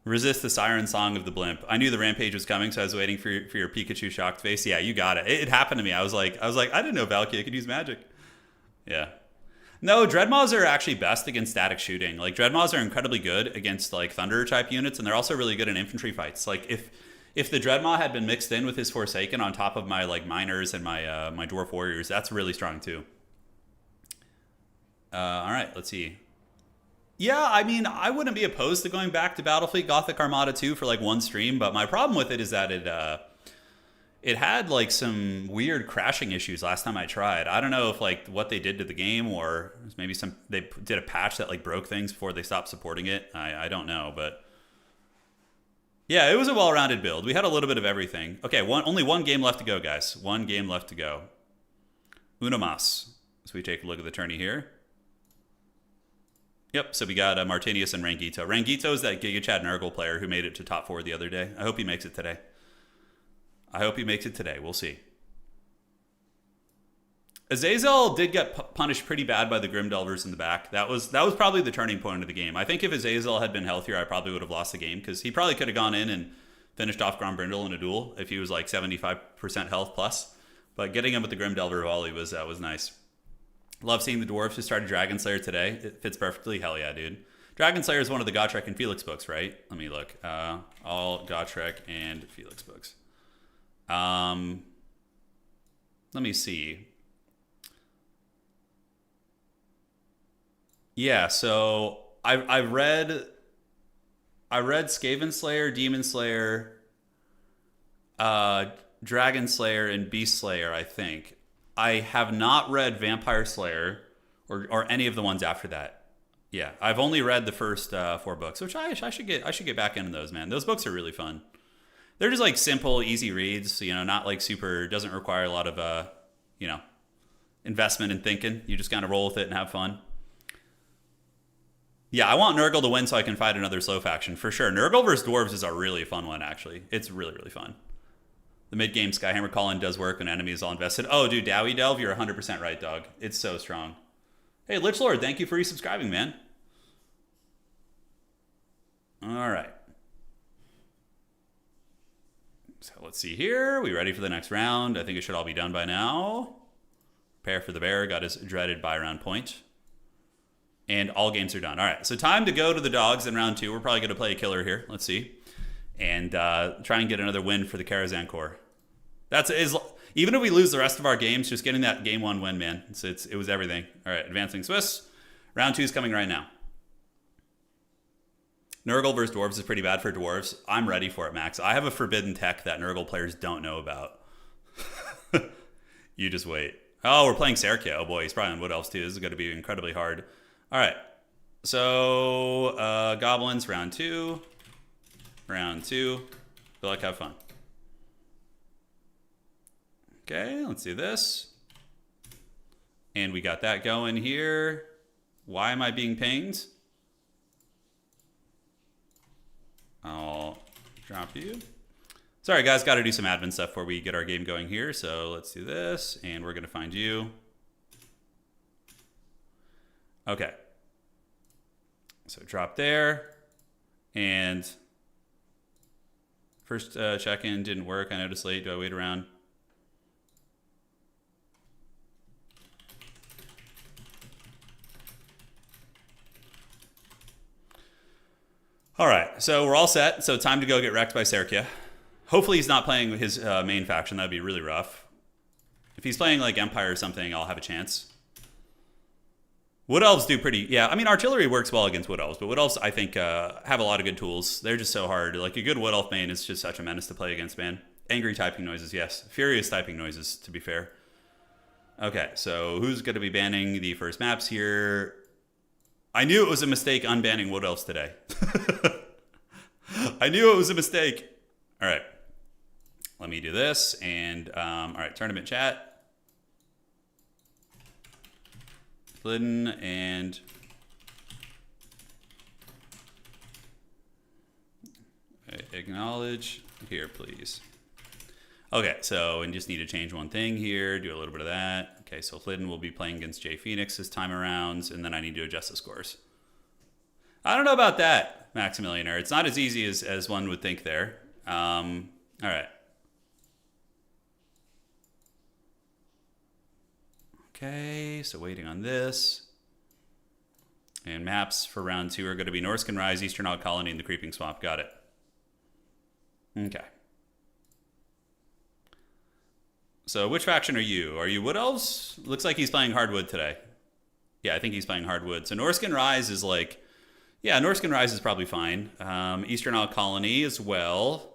Resist the siren song of the blimp. I knew the rampage was coming, so I was waiting for your Pikachu shocked face. Yeah, you got it. It happened to me. I was like, I didn't know Valkyrie could use magic. Yeah. No, Dreadmaws are actually best against static shooting. Like Dreadmaws are incredibly good against like Thunder type units, and they're also really good in infantry fights. Like if the Dreadmaw had been mixed in with his Forsaken on top of my like miners and my my Dwarf Warriors, that's really strong too. All right, let's see. Yeah, I mean, I wouldn't be opposed to going back to Battlefleet Gothic Armada 2 for like one stream, but my problem with it is that it had like some weird crashing issues last time I tried. I don't know if like what they did to the game or maybe they did a patch that like broke things before they stopped supporting it. I don't know, but yeah, it was a well-rounded build. We had a little bit of everything. Okay, only one game left to go, guys. One game left to go. Uno mas. So we take a look at the tourney here. Yep, so we got Martinius and Rangito. Rangito is that Giga Chad Nurgle player who made it to top 4 the other day. I hope he makes it today. We'll see. Azazel did get punished pretty bad by the Grim Delvers in the back. That was probably the turning point of the game. I think if Azazel had been healthier, I probably would have lost the game because he probably could have gone in and finished off Grombrindle in a duel if he was like 75% health plus. But getting him with the Grim Delver volley was nice. Love seeing the dwarves who started Dragon Slayer today. It fits perfectly. Hell yeah, dude. Dragon Slayer is one of the Gotrek and Felix books, right? Let me look. All Gotrek and Felix books. Let me see. Yeah, so I read Skaven Slayer, Demon Slayer, Dragon Slayer, and Beast Slayer, I think. I have not read Vampire Slayer or any of the ones after that. Yeah, I've only read the first 4 books, which I should get back into those, man. Those books are really fun. They're just like simple, easy reads, not like super, doesn't require a lot of investment in thinking. You just kind of roll with it and have fun. Yeah, I want Nurgle to win so I can fight another slow faction for sure. Nurgle versus Dwarves is a really fun one, actually. It's really, really fun. The mid-game Skyhammer call-in does work when enemy is all invested. Oh, dude, Dowie Delve, you're 100% right, dog. It's so strong. Hey, Lich Lord, thank you for resubscribing, man. All right. So let's see here. We ready for the next round? I think it should all be done by now. Prepare for the bear. Got his dreaded buy-round point. And all games are done. All right, so time to go to the dogs in round 2. We're probably going to play a killer here. Let's see. And try and get another win for the Karazhan Corps. Even if we lose the rest of our games, just getting that game 1 win, man. It was everything. All right, advancing Swiss. Round 2 is coming right now. Nurgle versus Dwarves is pretty bad for Dwarves. I'm ready for it, Max. I have a forbidden tech that Nurgle players don't know about. You just wait. Oh, we're playing Serkia. Oh boy, he's probably on Wood Elves too. This is going to be incredibly hard. All right. So, Goblins, round 2. Round 2. Feel like have fun. Okay, let's do this. And we got that going here. Why am I being pinged? I'll drop you. Sorry, guys, got to do some admin stuff before we get our game going here. So let's do this, and we're going to find you. Okay. So drop there. And first check-in didn't work. I noticed late. Do I wait around? All right, so we're all set. So time to go get wrecked by Serkia. Hopefully he's not playing his main faction. That'd be really rough. If he's playing like Empire or something, I'll have a chance. Wood Elves do pretty... Yeah, I mean, artillery works well against Wood Elves, but Wood Elves, I think, have a lot of good tools. They're just so hard. Like, a good Wood Elf main is just such a menace to play against, man. Angry typing noises, yes. Furious typing noises, to be fair. Okay, so who's going to be banning the first maps here? I knew it was a mistake unbanning Wood Elves today. I knew it was a mistake. All right. Let me do this. And, all right, tournament chat. Glidden and acknowledge here, please. Okay, so and just need to change one thing here, do a little bit of that. Okay, so Flidden will be playing against Jay Phoenix this time around, and then I need to adjust the scores. I don't know about that, Maximilianer. It's not as easy as one would think there. All right. Okay, so waiting on this. And maps for round 2 are going to be Norscan Rise, Eastern Odd Colony, and the Creeping Swamp. Got it. Okay. So which faction are you? Are you Wood Elves? Looks like he's playing Hardwood today. Yeah, I think he's playing Hardwood. So Norscan Rise is like Yeah, Norscan Rise is probably fine. Eastern Isle Colony as well.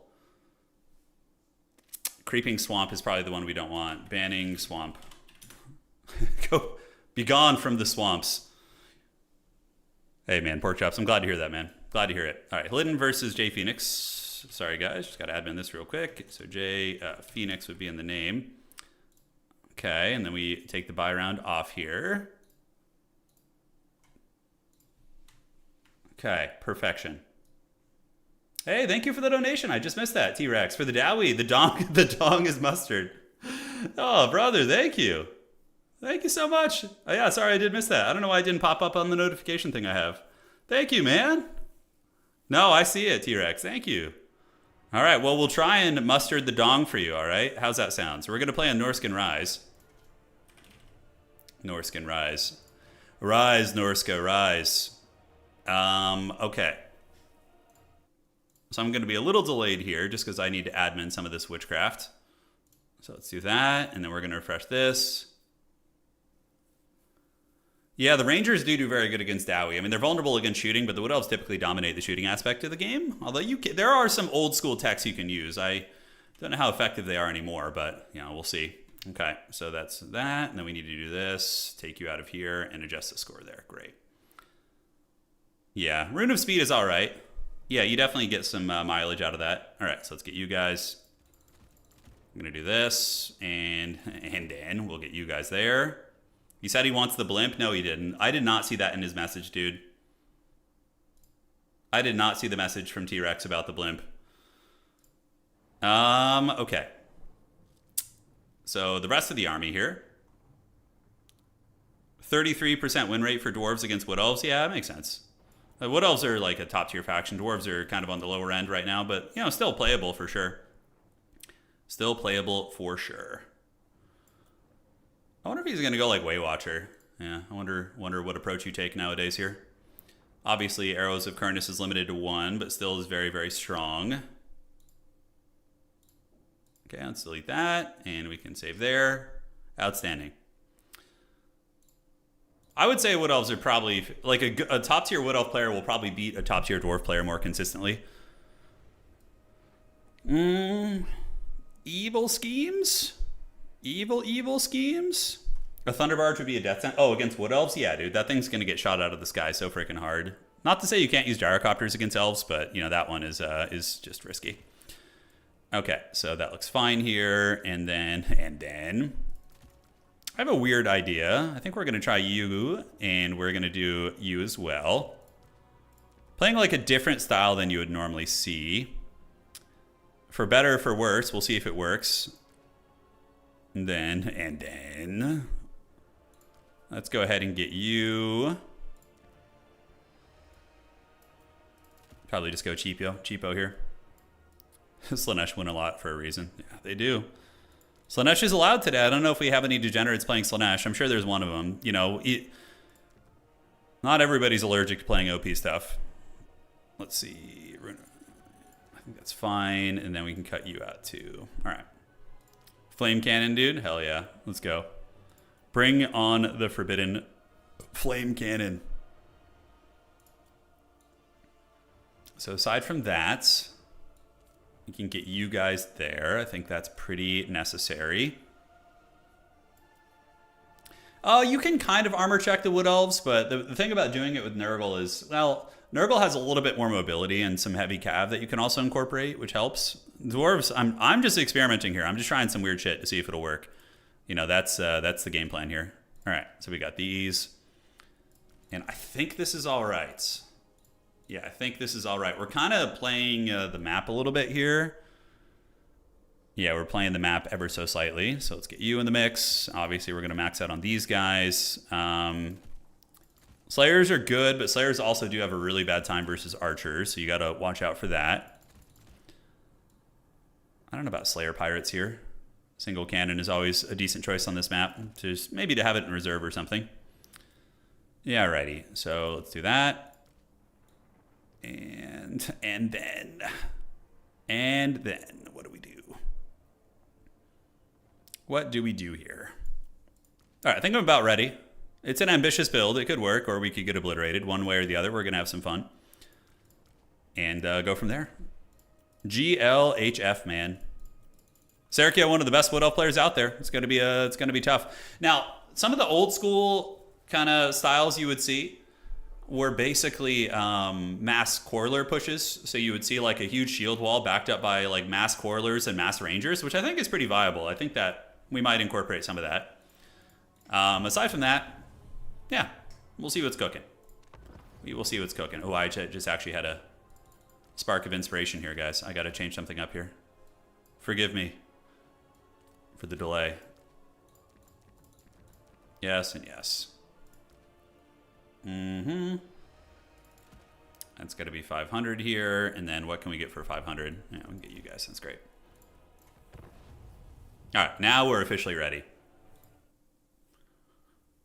Creeping Swamp is probably the one we don't want. Banning Swamp. Go, be gone from the swamps. Hey man, pork chops. I'm glad to hear that, man. Glad to hear it. All right, Hidden versus J Phoenix. Sorry guys, just got to admin this real quick. So J Phoenix would be in the name. Okay, and then we take the buy round off here. Okay, perfection. Hey, thank you for the donation. I just missed that, T-Rex. For the Dowie, the dong is mustard. Oh, brother, thank you. Thank you so much. Oh, yeah, sorry, I did miss that. I don't know why it didn't pop up on the notification thing I have. Thank you, man. No, I see it, T-Rex. Thank you. All right, well, we'll try and mustard the dong for you, all right? How's that sound? So we're going to play on Norscan Rise. Norscan Rise. Rise, Norska, rise. Okay. So I'm going to be a little delayed here just because I need to admin some of this witchcraft. So let's do that, and then we're going to refresh this. Yeah, the Rangers do very good against Dowie. I mean, they're vulnerable against shooting, but the Wood Elves typically dominate the shooting aspect of the game. Although there are some old school techs you can use. I don't know how effective they are anymore, but you know, we'll see. Okay, so that's that, and then we need to do this, take you out of here, and adjust the score there. Great. Yeah, Rune of Speed is all right. Yeah, you definitely get some mileage out of that. All right, so let's get you guys. I'm going to do this, and then we'll get you guys there. He said he wants the blimp. No, he didn't. I did not see that in his message, dude. I did not see the message from T-Rex about the blimp. Okay. So the rest of the army here. 33% win rate for dwarves against wood elves. Yeah, that makes sense. Wood elves are like a top tier faction. Dwarves are kind of on the lower end right now, but you know, still playable for sure. Still playable for sure. I wonder if he's going to go like Waywatcher. Yeah, I wonder what approach you take nowadays here. Obviously, Arrows of Kurnus is limited to 1, but still is very, very strong. Okay, let's delete that, and we can save there. Outstanding. I would say Wood Elves are probably, like a top tier Wood Elf player will probably beat a top tier Dwarf player more consistently. Evil schemes? Evil schemes? A Thunderbarge would be a death sentence. Oh, against Wood Elves? Yeah, dude, that thing's going to get shot out of the sky so freaking hard. Not to say you can't use gyrocopters against elves, but you know, that one is just risky. Okay, so that looks fine here, and then I have a weird idea. I think we're going to try you, and we're going to do you as well. Playing like a different style than you would normally see. For better or for worse, we'll see if it works. And then let's go ahead and get you. Probably just go cheapo here. Slanesh win a lot for a reason. Yeah, they do. Slanesh is allowed today. I don't know if we have any degenerates playing Slanesh. I'm sure there's one of them. You know, not everybody's allergic to playing OP stuff. Let's see. I think that's fine. And then we can cut you out too. All right. Flame cannon, dude. Hell yeah. Let's go. Bring on the forbidden flame cannon. So aside from that, we can get you guys there. I think that's pretty necessary. You can kind of armor check the Wood Elves, but the thing about doing it with Nurgle is, well, Nurgle has a little bit more mobility and some heavy cav that you can also incorporate, which helps. Dwarves, I'm just experimenting here. I'm just trying some weird shit to see if it'll work. You know, that's the game plan here. All right, so we got these. And I think this is all right. Yeah, I think this is all right. We're kind of playing the map a little bit here. Yeah, we're playing the map ever so slightly. So let's get you in the mix. Obviously, we're going to max out on these guys. Slayers are good, but Slayers also do have a really bad time versus Archers, so you got to watch out for that. I don't know about Slayer Pirates here. Single cannon is always a decent choice on this map. Just maybe to have it in reserve or something. Yeah, alrighty. So let's do that. And then what do we do? What do we do here? All right, I think I'm about ready. It's an ambitious build. It could work, or we could get obliterated. One way or the other, we're going to have some fun. And go from there. GLHF, man. Sergio, one of the best Wood Elf players out there. It's going to be tough. Now, some of the old school kind of styles you would see were basically mass Quarreler pushes. So you would see like a huge shield wall backed up by like mass Quarrelers and mass Rangers, which I think is pretty viable. I think that we might incorporate some of that. Aside from that, yeah, we'll see what's cooking. We will see what's cooking. Oh, I just actually had a spark of inspiration here, guys. I got to change something up here. Forgive me for the delay. Yes and yes. That's got to be 500 here. And then what can we get for 500? Yeah, we can get you guys. That's great. All right, now we're officially ready.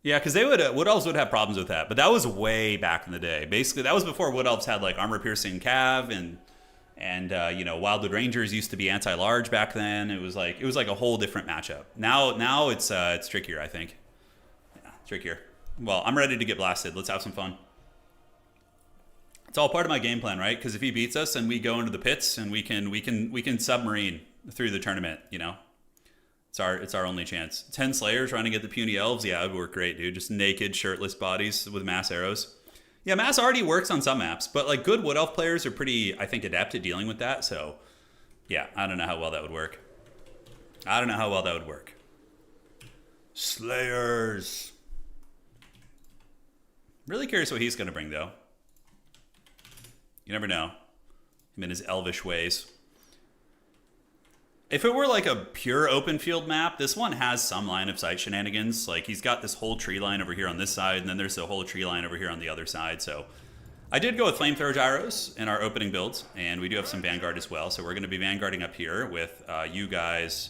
Yeah, because Wood Elves would have problems with that, but that was way back in the day. Basically, that was before Wood Elves had like armor-piercing cav and you know, Wildwood Rangers used to be anti-large back then. It was like a whole different matchup. Now it's trickier, I think. Yeah, trickier. Well, I'm ready to get blasted. Let's have some fun. It's all part of my game plan, right? Because if he beats us, and we go into the pits, and we can submarine through the tournament. You know, it's our only chance. 10 Slayers trying to get the puny elves. Yeah, it would work great, dude. Just naked, shirtless bodies with mass arrows. Yeah, mass already works on some maps, but like good Wood Elf players are pretty, I think, adept at dealing with that. So, yeah, I don't know how well that would work. Slayers. Really curious what he's going to bring, though. You never know. Him in his elvish ways. If it were like a pure open field map, this one has some line of sight shenanigans. Like he's got this whole tree line over here on this side, and then there's a whole tree line over here on the other side. So I did go with flamethrower gyros in our opening builds, and we do have some Vanguard as well. So we're going to be Vanguarding up here with you guys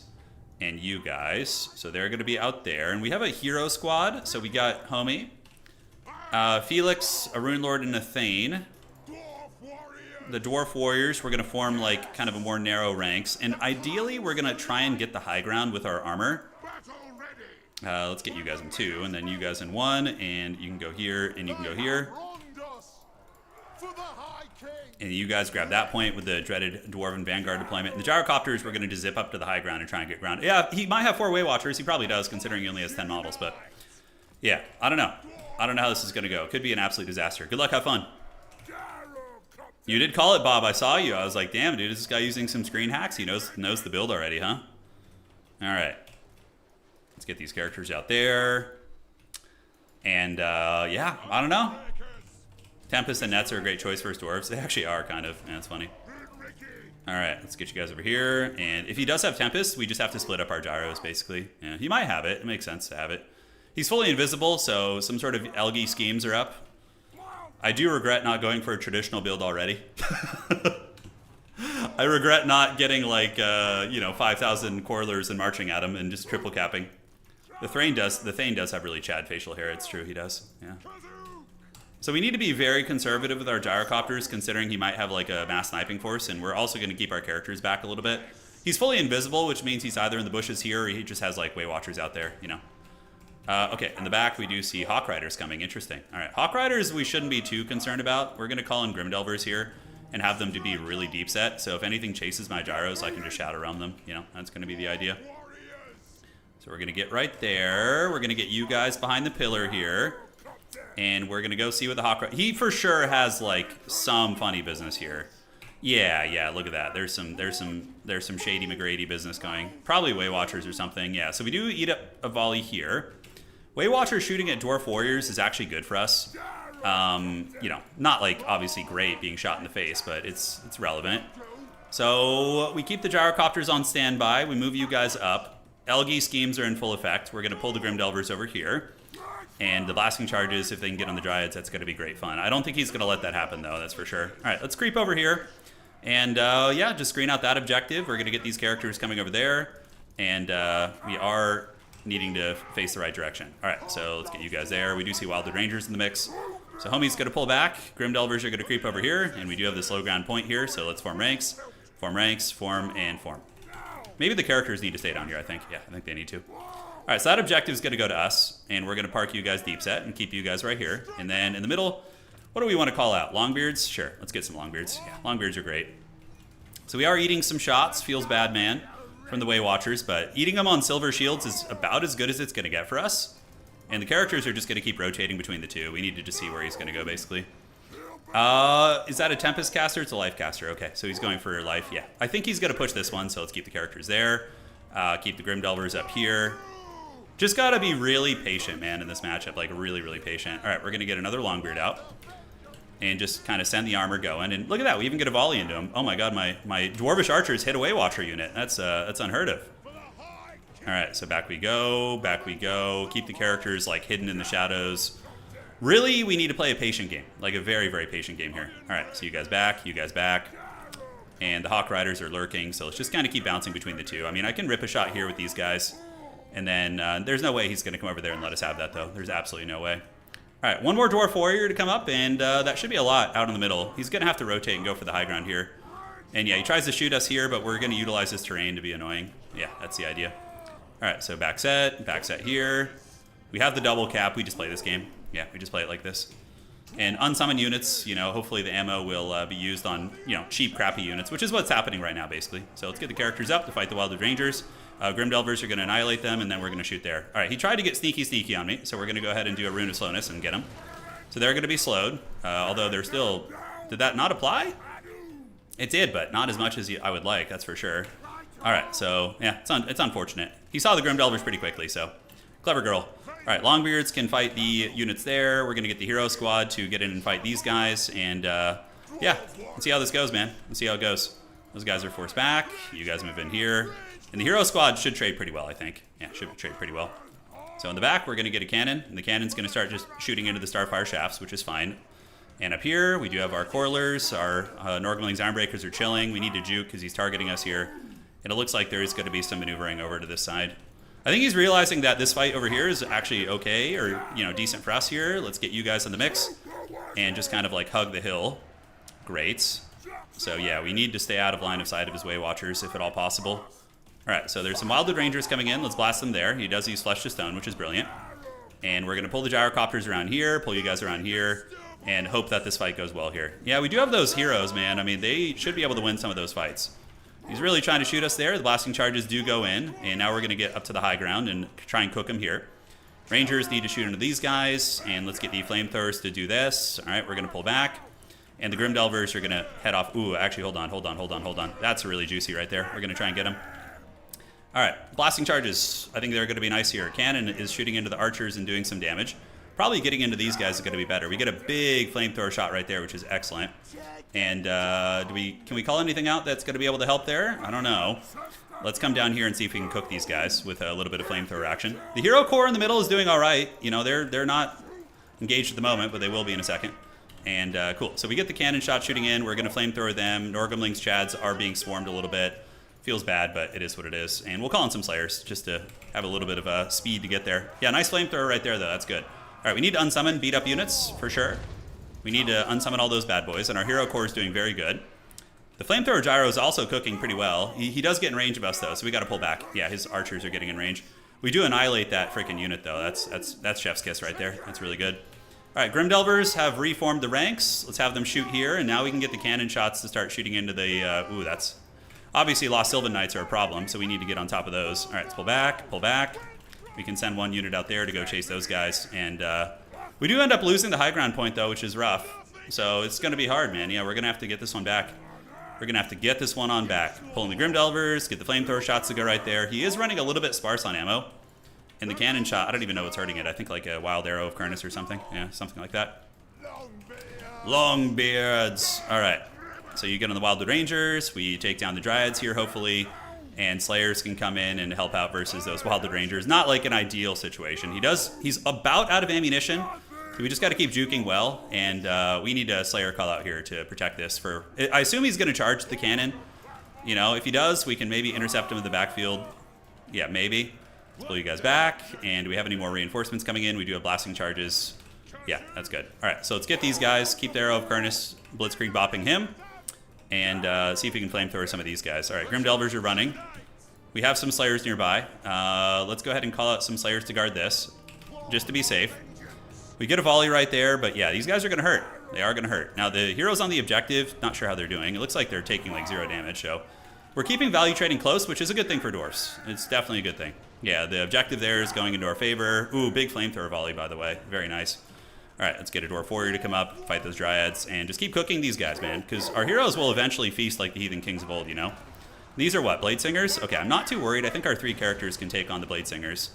and you guys. So they're going to be out there. And we have a hero squad. So we got Homie, Felix, a Rune Lord, and a Thane. The Dwarf Warriors, we're going to form like kind of a more narrow ranks. And ideally, we're going to try and get the high ground with our armor. Let's get you guys in 2, and then you guys in 1, and you can go here, and you can go here. And you guys grab that point with the dreaded Dwarven Vanguard deployment. And the Gyrocopters, we're going to just zip up to the high ground and try and get ground. Yeah, he might have 4 Way Watchers. He probably does, considering he only has 10 models. But yeah, I don't know. I don't know how this is going to go. Could be an absolute disaster. Good luck, have fun. You did call it, Bob. I saw you. I was like, damn, dude, is this guy using some screen hacks? He knows the build already, huh? All right. Let's get these characters out there. And, yeah, I don't know. Tempest and Nets are a great choice for his dwarves. They actually are, kind of. Yeah, it's funny. All right, let's get you guys over here. And if he does have Tempest, we just have to split up our gyros, basically. Yeah, he might have it. It makes sense to have it. He's fully invisible, so some sort of Elgy schemes are up. I do regret not going for a traditional build already. I regret not getting like, 5,000 Quarrelers and marching at him and just triple capping. The Thane does have really Chad facial hair. It's true, he does. Yeah. So we need to be very conservative with our Gyrocopters, considering he might have like a mass sniping force, and we're also going to keep our characters back a little bit. He's fully invisible, which means he's either in the bushes here or he just has like Way Watchers out there, you know. Okay, in the back we do see Hawk Riders coming. Interesting. All right, Hawk Riders we shouldn't be too concerned about. We're going to call in Grimdelvers here and have them to be really deep set. So if anything chases my gyros, I can just shout around them. You know, that's going to be the idea. So we're going to get right there. We're going to get you guys behind the pillar here. And we're going to go see what the Hawk Rider... He for sure has, like, some funny business here. Yeah, look at that. There's some shady McGrady business going. Probably Way Watchers or something. Yeah, so we do eat up a volley here. Way Watcher shooting at Dwarf Warriors is actually good for us. Not like obviously great being shot in the face, but it's relevant. So we keep the Gyrocopters on standby. We move you guys up. Elgy schemes are in full effect. We're going to pull the Grimdelvers over here. And the blasting charges, if they can get on the Dryads, that's going to be great fun. I don't think he's going to let that happen, though, that's for sure. All right, let's creep over here. And, just screen out that objective. We're going to get these characters coming over there. And we are needing to face the right direction. All right, so let's get you guys there. We do see Wildwood Rangers in the mix. So Homie's going to pull back. Grimdelvers are going to creep over here. And we do have this low ground point here, so let's form ranks. Form ranks, form, and form. Maybe the characters need to stay down here, I think. Yeah, I think they need to. All right, so that objective is going to go to us, and we're going to park you guys deep set and keep you guys right here. And then in the middle, what do we want to call out? Longbeards? Sure, let's get some longbeards. Yeah, longbeards are great. So we are eating some shots. Feels bad, man, from the Way Watchers, but eating them on silver shields is about as good as it's going to get for us. And the characters are just going to keep rotating between the two. We need to just see where he's going to go, basically. Is that a Tempest caster? It's a life caster. Okay, so he's going for life. Yeah, I think he's going to push this one, so let's keep the characters there. Keep the Grim Delvers up here. Just got to be really patient, man, in this matchup. Like, really, really patient. All right, we're going to get another Longbeard out. And just kind of send the armor going. And look at that, we even get a volley into him. Oh my god, my Dwarvish archers hit a Way Watcher unit. That's unheard of. All right, so back we go, back we go. Keep the characters, like, hidden in the shadows. Really, we need to play a patient game. Like, a very, very patient game here. All right, so you guys back, you guys back. And the Hawk Riders are lurking, so let's just kind of keep bouncing between the two. I mean, I can rip a shot here with these guys. And then there's no way he's going to come over there and let us have that, though. There's absolutely no way. All right, one more Dwarf Warrior to come up, and that should be a lot out in the middle. He's going to have to rotate and go for the high ground here. And yeah, he tries to shoot us here, but we're going to utilize this terrain to be annoying. Yeah, that's the idea. All right, so back set here. We have the double cap. We just play this game. Yeah, we just play it like this. And unsummon units, you know, hopefully the ammo will be used on, you know, cheap, crappy units, which is what's happening right now, basically. So let's get the characters up to fight the Wildwood Rangers. Grim Delvers are going to annihilate them, and then we're going to shoot there. All right, he tried to get sneaky on me, so we're going to go ahead and do a Rune of Slowness and get him. So they're going to be slowed, although they're still... Did that not apply? It did, but not as much as I would like, that's for sure. All right, so, yeah, it's unfortunate. He saw the Grim Delvers pretty quickly, so... Clever girl. All right, Longbeards can fight the units there. We're going to get the Hero Squad to get in and fight these guys, and, yeah, let's see how this goes, man. Let's see how it goes. Those guys are forced back. You guys move in here. And the Hero Squad should trade pretty well, I think. Yeah, should trade pretty well. So in the back, we're going to get a cannon, and the cannon's going to start just shooting into the Starfire shafts, which is fine. And up here, we do have our Corlers. Our Norgling's Ironbreakers are chilling. We need to juke because he's targeting us here. And it looks like there is going to be some maneuvering over to this side. I think he's realizing that this fight over here is actually okay, or, you know, decent for us here. Let's get you guys in the mix and just kind of, like, hug the hill. Great. So, yeah, we need to stay out of line of sight of his Way Watchers, if at all possible. All right, so there's some Wildwood Rangers coming in. Let's blast them there. He does use Flesh to Stone, which is brilliant. And we're going to pull the Gyrocopters around here, pull you guys around here, and hope that this fight goes well here. Yeah, we do have those heroes, man. I mean, they should be able to win some of those fights. He's really trying to shoot us there. The blasting charges do go in, and now we're going to get up to the high ground and try and cook him here. Rangers need to shoot into these guys, and let's get the Flamethrowers to do this. All right, we're going to pull back. And the Grim Delvers are going to head off. Ooh, actually, hold on. That's really juicy right there. We're going to try and get him. All right, blasting charges. I think they're going to be nice here. Cannon is shooting into the archers and doing some damage. Probably getting into these guys is going to be better. We get a big flamethrower shot right there, which is excellent. And can we call anything out that's going to be able to help there? I don't know. Let's come down here and see if we can cook these guys with a little bit of flamethrower action. The Hero Corps in the middle is doing all right. You know, they're not engaged at the moment, but they will be in a second. And cool. So we get the cannon shot shooting in. We're going to flamethrower them. Norgumling's Chads are being swarmed a little bit. Feels bad, but it is what it is. And we'll call in some Slayers just to have a little bit of speed to get there. Yeah, nice flamethrower right there, though. That's good. All right, we need to unsummon, beat up units for sure. We need to unsummon all those bad boys, and our Hero Corps is doing very good. The Flamethrower Gyro is also cooking pretty well. He does get in range of us, though, so we got to pull back. Yeah, his archers are getting in range. We do annihilate that freaking unit, though. That's Chef's Kiss right there. That's really good. All right, Grim Delvers have reformed the ranks. Let's have them shoot here, and now we can get the cannon shots to start shooting into the... ooh, that's... Obviously, Lost Sylvan Knights are a problem, so we need to get on top of those. All right, let's pull back, pull back. We can send one unit out there to go chase those guys. And we do end up losing the high ground point, though, which is rough. So it's going to be hard, man. Yeah, we're going to have to get this one back. We're going to have to get this one on back. Pulling the Grim Delvers, get the flamethrower shots to go right there. He is running a little bit sparse on ammo. And the cannon shot, I don't even know what's hurting it. I think like a Wild Arrow of Kurnus or something. Yeah, something like that. Longbeards. All right. So you get on the Wildwood Rangers. We take down the Dryads here, hopefully. And Slayers can come in and help out versus those Wildwood Rangers. Not like an ideal situation. He's about out of ammunition. So we just got to keep juking well. And we need a Slayer call out here to protect this. I assume he's going to charge the cannon. You know, if he does, we can maybe intercept him in the backfield. Yeah, maybe. Let's pull you guys back. And do we have any more reinforcements coming in? We do have blasting charges. Yeah, that's good. All right, so let's get these guys. Keep the Arrow of Kurnus, Blitzkrieg bopping him. And see if we can flamethrower some of these guys. All right, Grim Delvers are running. We have some Slayers nearby. Let's go ahead and call out some Slayers to guard this, just to be safe. We get a volley right there, but yeah, these guys are going to hurt. They are going to hurt. Now, the heroes on the objective, not sure how they're doing. It looks like they're taking like 0 damage, so we're keeping value trading close, which is a good thing for dwarfs. It's definitely a good thing. Yeah, the objective there is going into our favor. Ooh, big flamethrower volley, by the way. Very nice. All right, let's get a dwarf warrior to come up, fight those dryads, and just keep cooking these guys, man, because our heroes will eventually feast like the heathen kings of old, you know? These are what, blade singers? Okay, I'm not too worried. I think our 3 characters can take on the blade singers.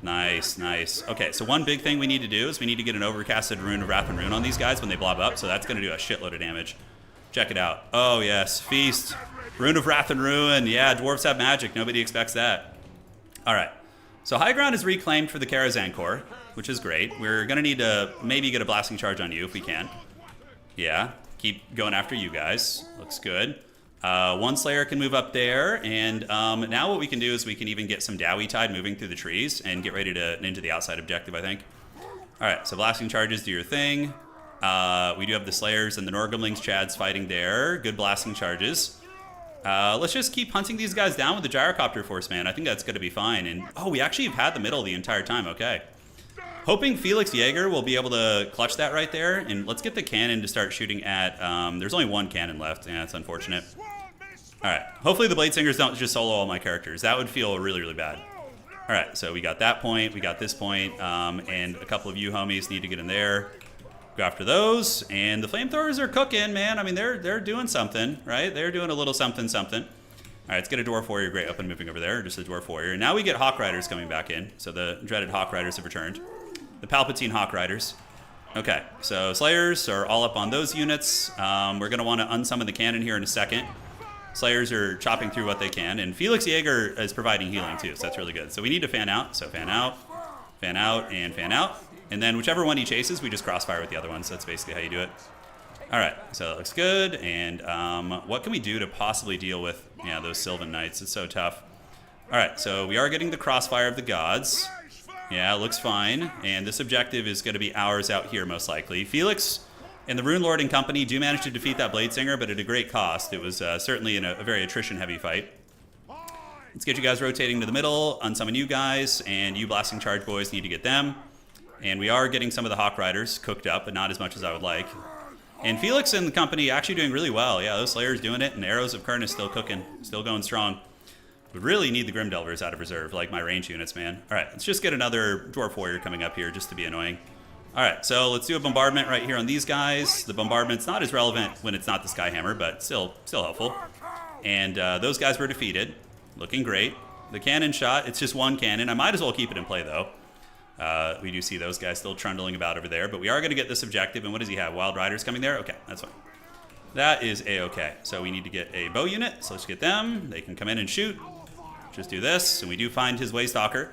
Nice, nice. Okay, so one big thing we need to do is we need to get an overcasted Rune of Wrath and Rune on these guys when they blob up, so that's going to do a shitload of damage. Check it out. Oh, yes, feast. Rune of Wrath and Ruin. Yeah, dwarves have magic. Nobody expects that. All right. So high ground is reclaimed for the Karazhan Corps, which is great. We're going to need to maybe get a blasting charge on you if we can. Yeah, keep going after you guys. Looks good. One Slayer can move up there, and now what we can do is we can even get some Dowie Tide moving through the trees and get ready to into the outside objective, I think. All right, so blasting charges do your thing. We do have the Slayers and the Norgumlings Chads fighting there. Good blasting charges. Let's just keep hunting these guys down with the gyrocopter force, man. I think that's going to be fine. And oh, we actually have had the middle the entire time. Okay. Hoping Felix Jaeger will be able to clutch that right there. And let's get the cannon to start shooting at... there's only 1 cannon left. Yeah, that's unfortunate. All right. Hopefully the Blade Singers don't just solo all my characters. That would feel really, really bad. All right. So we got that point. We got this point. And a couple of you homies need to get in there. Go after those. And the flamethrowers are cooking, man. I mean, they're doing something, right? They're doing a little something, something. All right, let's get a Dwarf Warrior. Great, up and moving over there. Just a Dwarf Warrior. And now we get Hawk Riders coming back in. So the dreaded Hawk Riders have returned. The Palpatine Hawk Riders. Okay, so Slayers are all up on those units. We're going to want to unsummon the cannon here in a second. Slayers are chopping through what they can. And Felix Jaeger is providing healing too, so that's really good. So we need to fan out. So fan out, and fan out. And then whichever one he chases, we just crossfire with the other one. So that's basically how you do it. All right, so that looks good. And what can we do to possibly deal with those Sylvan Knights? It's so tough. All right, so we are getting the crossfire of the gods. Yeah, it looks fine. And this objective is going to be ours out here, most likely. Felix and the Rune Lord and company do manage to defeat that Blade Singer, but at a great cost. It was certainly in a very attrition-heavy fight. Let's get you guys rotating to the middle, unsummon you guys, and you blasting charge boys need to get them. And we are getting some of the Hawk Riders cooked up, but not as much as I would like. And Felix and the company actually doing really well. Yeah, those Slayers doing it, and Arrows of Kern is still cooking, still going strong. We really need the Grim Delvers out of reserve, like my range units, man. All right, let's just get another Dwarf Warrior coming up here just to be annoying. All right, so let's do a bombardment right here on these guys. The bombardment's not as relevant when it's not the Skyhammer, but still helpful. And those guys were defeated. Looking great. The cannon shot, it's just 1 cannon. I might as well keep it in play, though. We do see those guys still trundling about over there, but we are going to get this objective. And what does he have? Wild Riders coming there? Okay, that's fine. That is A-okay. So we need to get a bow unit, so let's get them. They can come in and shoot. Just do this, and we do find his Waystalker.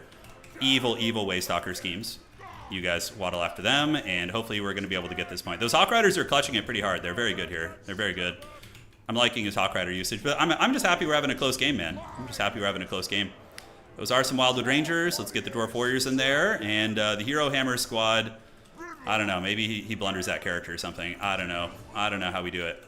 Evil, evil Waystalker schemes. You guys waddle after them, and hopefully we're going to be able to get this point. Those Hawk Riders are clutching it pretty hard. They're very good here. They're very good. I'm liking his Hawk Rider usage, but I'm just happy we're having a close game, man. I'm just happy we're having a close game. Those are some Wildwood Rangers. Let's get the Dwarf Warriors in there, and the Hero Hammer squad. I don't know. Maybe he blunders that character or something. I don't know. I don't know how we do it.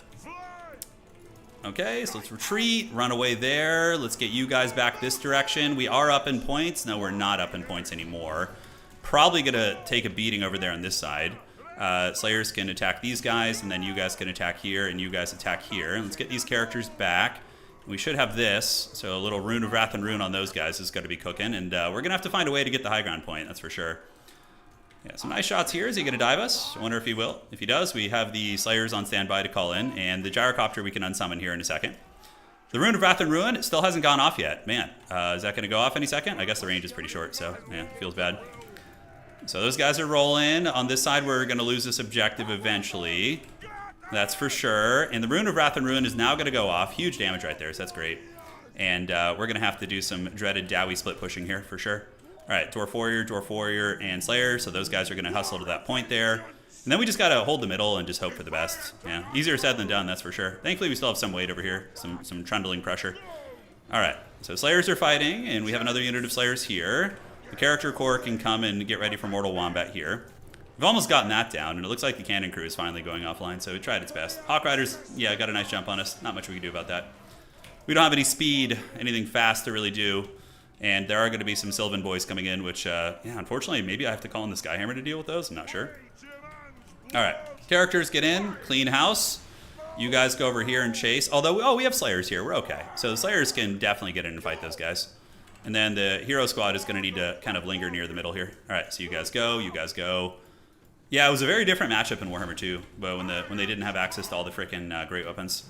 Okay, so let's retreat, run away there. Let's get you guys back this direction. We are up in points. No, we're not up in points anymore. Probably going to take a beating over there on this side. Slayers can attack these guys, and then you guys can attack here, and you guys attack here. And let's get these characters back. We should have this, so a little Rune of Wrath and Rune on those guys is going to be cooking. And we're going to have to find a way to get the high ground point, that's for sure. Yeah, some nice shots here. Is he going to dive us? I wonder if he will. If he does, we have the Slayers on standby to call in, and the Gyrocopter we can unsummon here in a second. The Rune of Wrath and Ruin, it still hasn't gone off yet. Man, is that going to go off any second? I guess the range is pretty short, so yeah, feels bad. So those guys are rolling. On this side, we're going to lose this objective eventually. That's for sure. And the Rune of Wrath and Ruin is now going to go off. Huge damage right there, so that's great. And we're going to have to do some dreaded Dowie split pushing here for sure. All right, Dwarf Warrior, and Slayer. So those guys are going to hustle to that point there. And then we just got to hold the middle and just hope for the best. Yeah, easier said than done, that's for sure. Thankfully, we still have some weight over here, some trundling pressure. All right, so Slayers are fighting, and we have another unit of Slayers here. The Character Corps can come and get ready for Mortal Wombat here. We've almost gotten that down, and it looks like the Cannon Crew is finally going offline, so it tried its best. Hawk Riders, yeah, got a nice jump on us. Not much we can do about that. we don't have any speed, anything fast to really do. And there are going to be some Sylvan boys coming in, which, yeah, unfortunately, maybe I have to call in the Skyhammer to deal with those. I'm not sure. All right. Characters get in. Clean house. You guys go over here and chase. Although, oh, we have Slayers here. We're okay. So the Slayers can definitely get in and fight those guys. And then the Hero Squad is going to need to kind of linger near the middle here. All right, so you guys go. You guys go. Yeah, it was a very different matchup in Warhammer 2, but when they didn't have access to all the frickin' great weapons.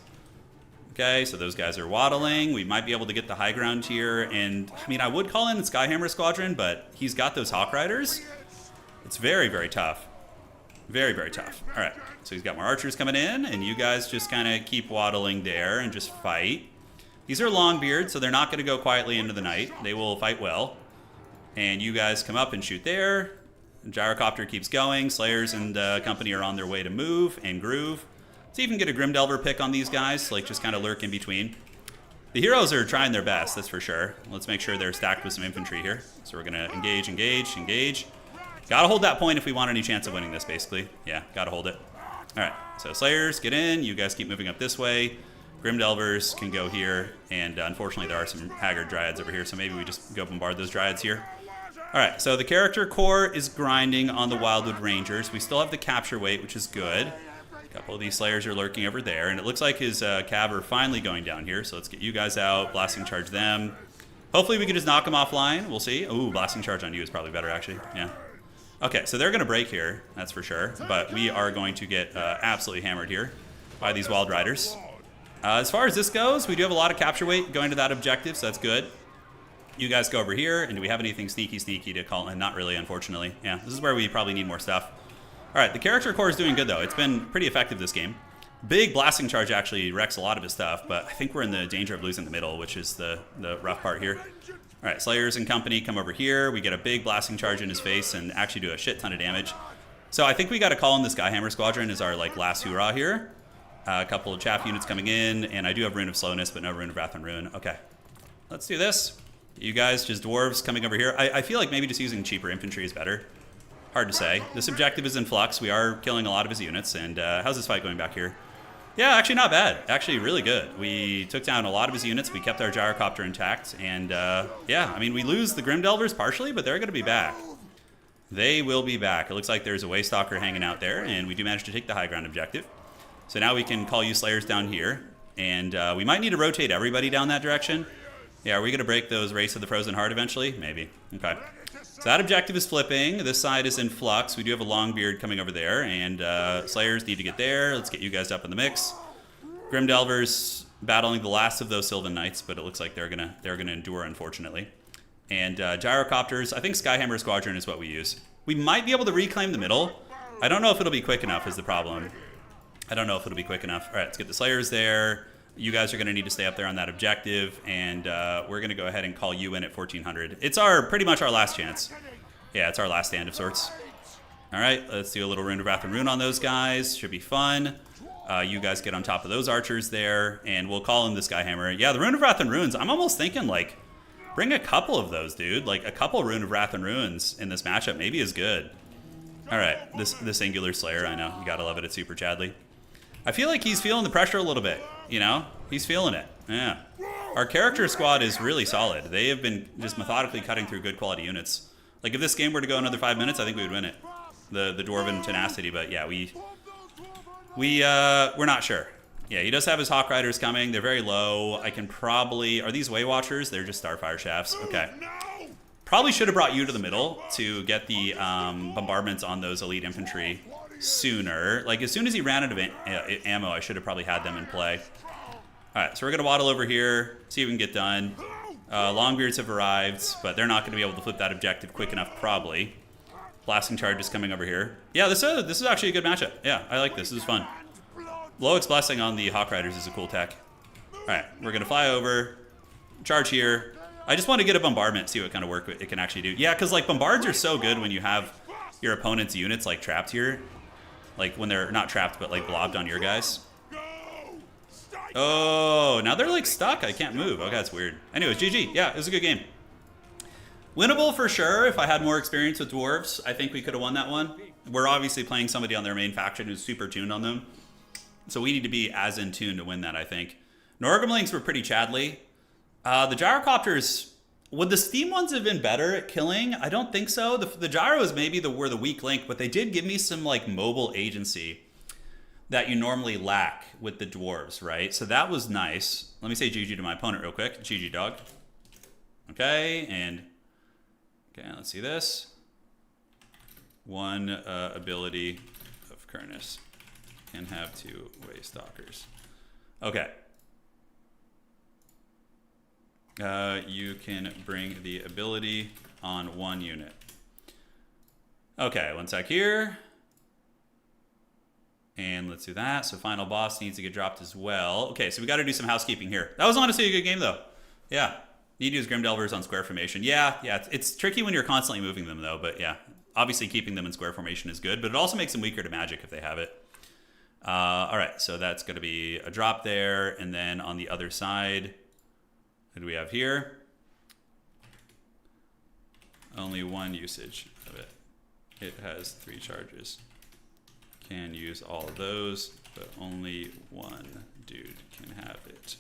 Okay, so those guys are waddling. We might be able to get the high ground here. And, I mean, I would call in the Skyhammer Squadron, but he's got those Hawk Riders. It's very, very tough. Very, very tough. All right, so he's got more archers coming in, and you guys just kind of keep waddling there and just fight. These are Longbeard, so they're not going to go quietly into the night. They will fight well. And you guys come up and shoot there. Gyrocopter keeps going. Slayers and company are on their way to move and groove. Let's even get a Grimdelver pick on these guys, like just kind of lurk in between. The heroes are trying their best, that's for sure. Let's make sure they're stacked with some infantry here. So we're going to engage, engage, engage. Got to hold that point if we want any chance of winning this, basically. Yeah, got to hold it. All right, so Slayers, get in. You guys keep moving up this way. Grimdelvers can go here. And unfortunately, there are some Haggard Dryads over here, so maybe we just go bombard those Dryads here. All right, so the character core is grinding on the Wildwood Rangers. We still have the capture weight, which is good. A couple of these Slayers are lurking over there, and it looks like his cav are finally going down here. So let's get you guys out, blasting charge them. Hopefully we can just knock them offline. We'll see. Ooh, blasting charge on you is probably better, actually. Yeah. Okay, so they're going to break here, that's for sure. But we are going to get absolutely hammered here by these Wild Riders. As far as this goes, we do have a lot of capture weight going to that objective, so that's good. You guys go over here, and do we have anything sneaky to call in? Not really, unfortunately. Yeah, this is where we probably need more stuff. All right, the character core is doing good, though. It's been pretty effective this game. Big blasting charge actually wrecks a lot of his stuff, but I think we're in the danger of losing the middle, which is the rough part here. All right, Slayers and company come over here. We get a big blasting charge in his face and actually do a shit ton of damage. So I think we got to call in the Skyhammer Squadron as our last hurrah here. A couple of chaff units coming in, and I do have Rune of Slowness, but no Rune of Wrath and Ruin. Okay, let's do this. You guys, just dwarves coming over here. I feel like maybe just using cheaper infantry is better. Hard to say. This objective is in flux. We are killing a lot of his units. And how's this fight going back here? Yeah, actually not bad. Actually really good. We took down a lot of his units. We kept our gyrocopter intact. And yeah, I mean, we lose the Grimdelvers partially, but they're going to be back. They will be back. It looks like there's a Waystalker hanging out there. And we do manage to take the high ground objective. So now we can call you Slayers down here. And we might need to rotate everybody down that direction. Yeah, are we going to break those Race of the Frozen Heart eventually? Maybe. Okay. So that objective is flipping. This side is in flux. We do have a Longbeard coming over there, and Slayers need to get there. Let's get you guys up in the mix. Grimdelvers battling the last of those Sylvan Knights, but it looks like they're gonna endure, unfortunately. And Gyrocopters, I think Skyhammer Squadron is what we use. We might be able to reclaim the middle. I don't know if it'll be quick enough is the problem. I don't know if it'll be quick enough. All right, let's get the Slayers there. You guys are going to need to stay up there on that objective, and we're going to go ahead and call you in at 1400. It's pretty much our last chance. Yeah, it's our last stand of sorts. All right, let's do a little Rune of Wrath and Ruin on those guys. Should be fun. You guys get on top of those archers there, and we'll call in the Skyhammer. Yeah, the Rune of Wrath and Ruins, I'm almost thinking, like, bring a couple of those, dude. Like, a couple Rune of Wrath and Ruins in this matchup maybe is good. All right, this Angular Slayer, I know. You got to love it. It's super Chadley. I feel like he's feeling the pressure a little bit, you know? He's feeling it, yeah. Our character squad is really solid. They have been just methodically cutting through good quality units. Like, if this game were to go another 5 minutes, I think we would win it. The Dwarven tenacity, but yeah, we're not sure. Yeah, he does have his Hawk Riders coming. They're very low. I can probably... Are these Way Watchers? They're just Starfire Shafts. Okay. Probably should have brought you to the middle to get the bombardments on those elite infantry sooner. Like, as soon as he ran out of ammo, I should have probably had them in play. All right, so we're going to waddle over here, see what we can get done. Longbeards have arrived, but they're not going to be able to flip that objective quick enough, probably. Blasting charge is coming over here. Yeah, this is actually a good matchup. Yeah, I like this. This is fun. Loic's Blessing on the Hawk Riders is a cool tech. All right, we're going to fly over, charge here. I just want to get a bombardment, see what kind of work it can actually do. Yeah, because, like, bombards are so good when you have your opponent's units, like, trapped here. Like, when they're not trapped, but, like, blobbed on your guys. Oh, now they're, like, stuck. I can't move. Okay, that's weird. Anyways, GG. Yeah, it was a good game. Winnable for sure. If I had more experience with dwarves, I think we could have won that one. We're obviously playing somebody on their main faction who's super tuned on them. So we need to be as in tune to win that, I think. Norgamlings were pretty chadly. The gyrocopters, would the steam ones have been better at killing? I don't think so. The gyros maybe were the weak link, but they did give me some like mobile agency that you normally lack with the dwarves, right? So that was nice. Let me say GG to my opponent real quick. GG, dog. Okay, and okay, let's see this. One ability of Kurnus can have 2 way stalkers. Okay. You can bring the ability on 1 unit. Okay, 1 sec here. And let's do that. So final boss needs to get dropped as well. Okay, so we got to do some housekeeping here. That was honestly a good game, though. Yeah. Need to use Grimdelvers on square formation. Yeah, it's tricky when you're constantly moving them, though. But yeah, obviously keeping them in square formation is good. But it also makes them weaker to magic if they have it. All right, so that's going to be a drop there. And then on the other side, what do we have here? Only 1 usage of it. It has 3 charges. Can use all of those, but only 1 dude can have it.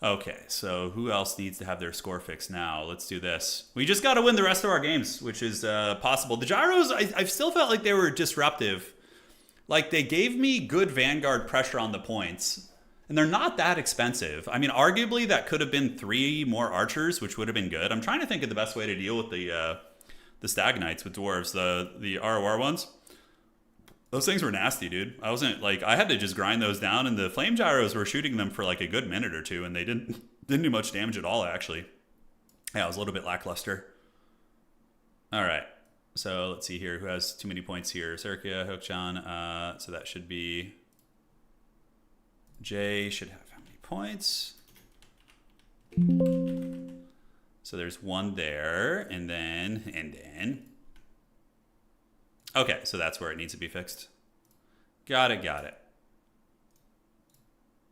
Okay, so who else needs to have their score fixed now? Let's do this. We just got to win the rest of our games, which is possible. The gyros, I still felt like they were disruptive. Like, they gave me good Vanguard pressure on the points, and they're not that expensive. I mean, arguably, that could have been 3 more archers, which would have been good. I'm trying to think of the best way to deal with the Stag Knights with dwarves, the ROR ones. Those things were nasty, dude. I wasn't like, I had to just grind those down, and the flame gyros were shooting them for like a good minute or 2, and they didn't do much damage at all, actually. Yeah, it was a little bit lackluster. All right, so let's see here. Who has too many points here? Serkia, Hookchan. So that should be Jay. Should have how many points? So there's 1 there, and then. Okay, so that's where it needs to be fixed. Got it.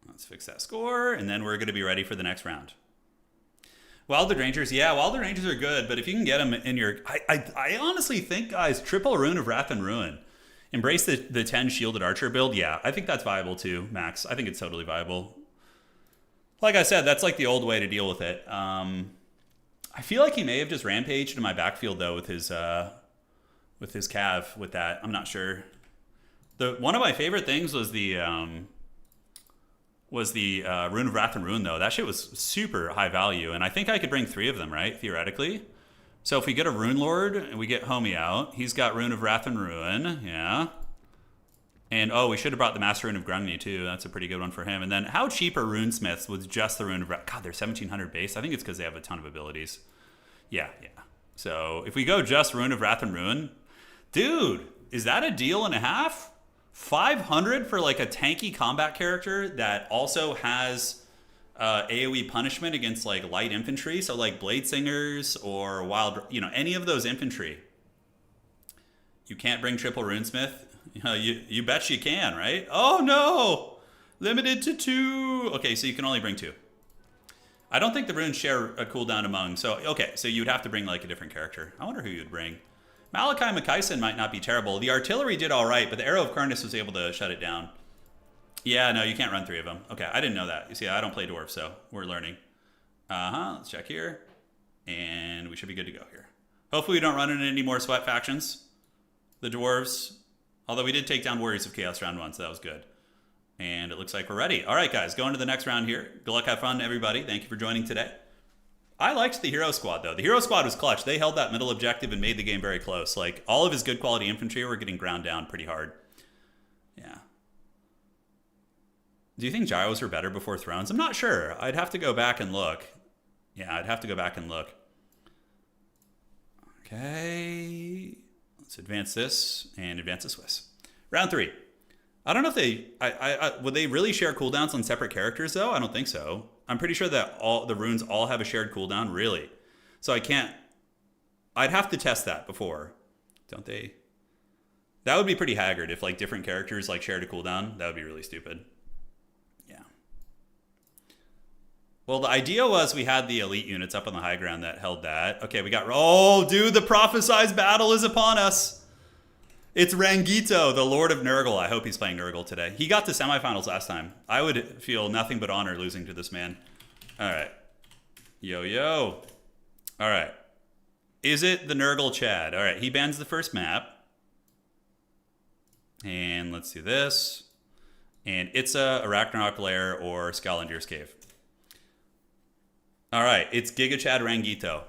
Let's fix that score, and then we're going to be ready for the next round. Wilded Rangers, yeah, Wilded Rangers are good, but if you can get them in your... I honestly think, guys, triple Rune of Wrath and Ruin. Embrace the 10 Shielded Archer build. Yeah, I think that's viable too, Max. I think it's totally viable. Like I said, that's like the old way to deal with it. I feel like he may have just rampaged in my backfield, though, with his Cav with that. I'm not sure. One of my favorite things was the Rune of Wrath and Ruin, though. That shit was super high value, and I think I could bring 3 of them, right? Theoretically. So if we get a Rune Lord and we get Homie out, he's got Rune of Wrath and Ruin, yeah. And oh, we should have brought the Master Rune of Grungni too. That's a pretty good one for him. And then how cheap are Runesmiths with just the Rune of Wrath? God, they're 1,700 base. I think it's because they have a ton of abilities. Yeah. So if we go just Rune of Wrath and Ruin, dude, is that a deal and a half? 500 for like a tanky combat character that also has AoE punishment against like light infantry. So like Blade Singers or Wild, any of those infantry. You can't bring triple Runesmith. You bet you can, right? Oh no, limited to 2. Okay, so you can only bring 2. I don't think the runes share a cooldown among. So okay, so you'd have to bring like a different character. I wonder who you'd bring. Malachi Makaisen might not be terrible. The artillery did all right, but the Arrow of Kurnus was able to shut it down. Yeah, no, you can't run 3 of them. Okay, I didn't know that. You see, I don't play dwarf, so we're learning. Let's check here. And we should be good to go here. Hopefully we don't run into any more sweat factions. The dwarves. Although we did take down Warriors of Chaos round 1, so that was good. And it looks like we're ready. All right, guys, going to the next round here. Good luck, have fun, everybody. Thank you for joining today. I liked the Hero Squad, though. The Hero Squad was clutch. They held that middle objective and made the game very close. Like, all of his good quality infantry were getting ground down pretty hard. Yeah. Do you think gyros were better before Thrones? I'm not sure. I'd have to go back and look. Yeah, I'd have to go back and look. Okay. Let's advance this and advance the Swiss. Round 3. I don't know if they... would they really share cooldowns on separate characters, though? I don't think so. I'm pretty sure that all the runes all have a shared cooldown, really. So I can't... I'd have to test that before. Don't they? That would be pretty haggard if like different characters like shared a cooldown. That would be really stupid. Yeah. Well, the idea was we had the elite units up on the high ground that held that. Okay, we got... Oh, dude, the prophesized battle is upon us. It's Rangito, the Lord of Nurgle. I hope he's playing Nurgle today. He got to semifinals last time. I would feel nothing but honor losing to this man. All right. Yo, yo. All right. Is it the Nurgle Chad? All right, he bans the first map. And let's do this. And it's a Arachnarok Lair or Scalendir's Cave. All right, it's Giga Chad Rangito.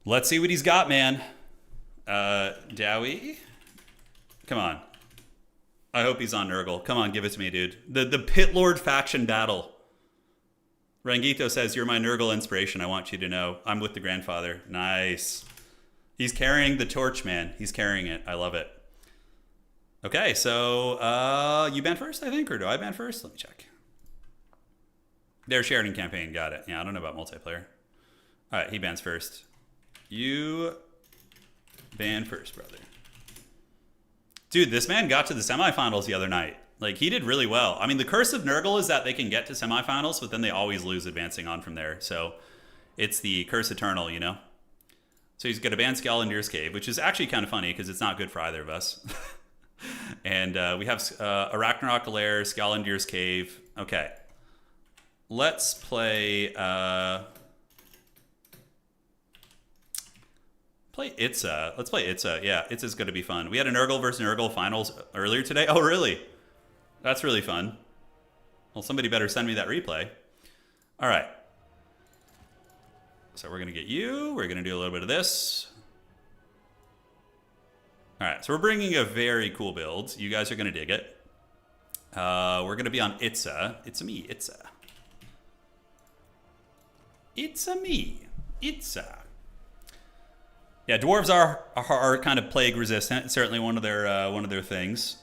Let's see what he's got, man. Dowie? Come on. I hope he's on Nurgle. Come on, give it to me, dude. The Pit Lord faction battle. Rangito says, you're my Nurgle inspiration. I want you to know. I'm with the grandfather. Nice. He's carrying the torch, man. He's carrying it. I love it. Okay, so you ban first, I think, or do I ban first? Let me check. Their Sheridan campaign. Got it. Yeah, I don't know about multiplayer. All right, he bans first. You ban first, brother. Dude, this man got to the semifinals the other night. Like, he did really well. I mean, the curse of Nurgle is that they can get to semifinals, but then they always lose advancing on from there. So it's the curse eternal, you know? So he's going to ban Scalendir's Cave, which is actually kind of funny because it's not good for either of us. And we have Arachnarok Lair, Scalendir's Cave. Okay. Let's play... Play Itza. Let's play Itza. Yeah, Itza's going to be fun. We had a Nurgle versus Nurgle finals earlier today. Oh, really? That's really fun. Well, somebody better send me that replay. All right. So we're going to get you. We're going to do a little bit of this. All right. So we're bringing a very cool build. You guys are going to dig it. We're going to be on Itza. It's me, Itza. It's me, Itza. Yeah, dwarves are kind of plague resistant. It's certainly one of their things.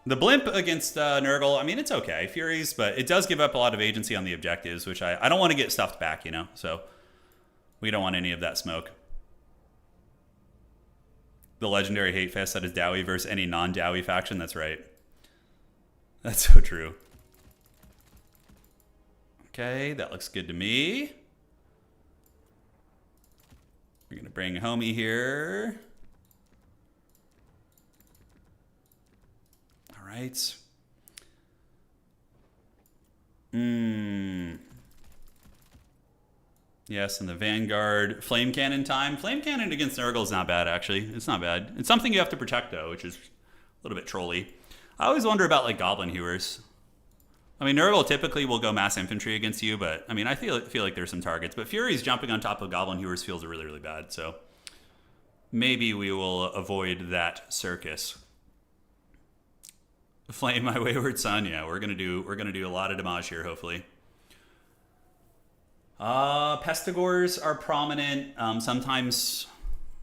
The blimp against Nurgle, I mean, it's okay, Furies, but it does give up a lot of agency on the objectives, which I don't want to get stuffed back, you know. So we don't want any of that smoke. The legendary hate fest that is Dowie versus any non-Dowie faction. That's right. That's so true. Okay, that looks good to me. We're going to bring homie here. All right. Yes, and the Vanguard. Flame Cannon time. Flame Cannon against Nurgle is not bad, actually. It's not bad. It's something you have to protect, though, which is a little bit trolly. I always wonder about, like, Goblin Hewers. I mean, Nurgle typically will go mass infantry against you, but I mean, I feel like there's some targets. But Furies jumping on top of Goblin Hewers feels really, really bad. So maybe we will avoid that circus. Flame my wayward son. Yeah, we're gonna do a lot of damage here, hopefully. Pestigors are prominent. Sometimes,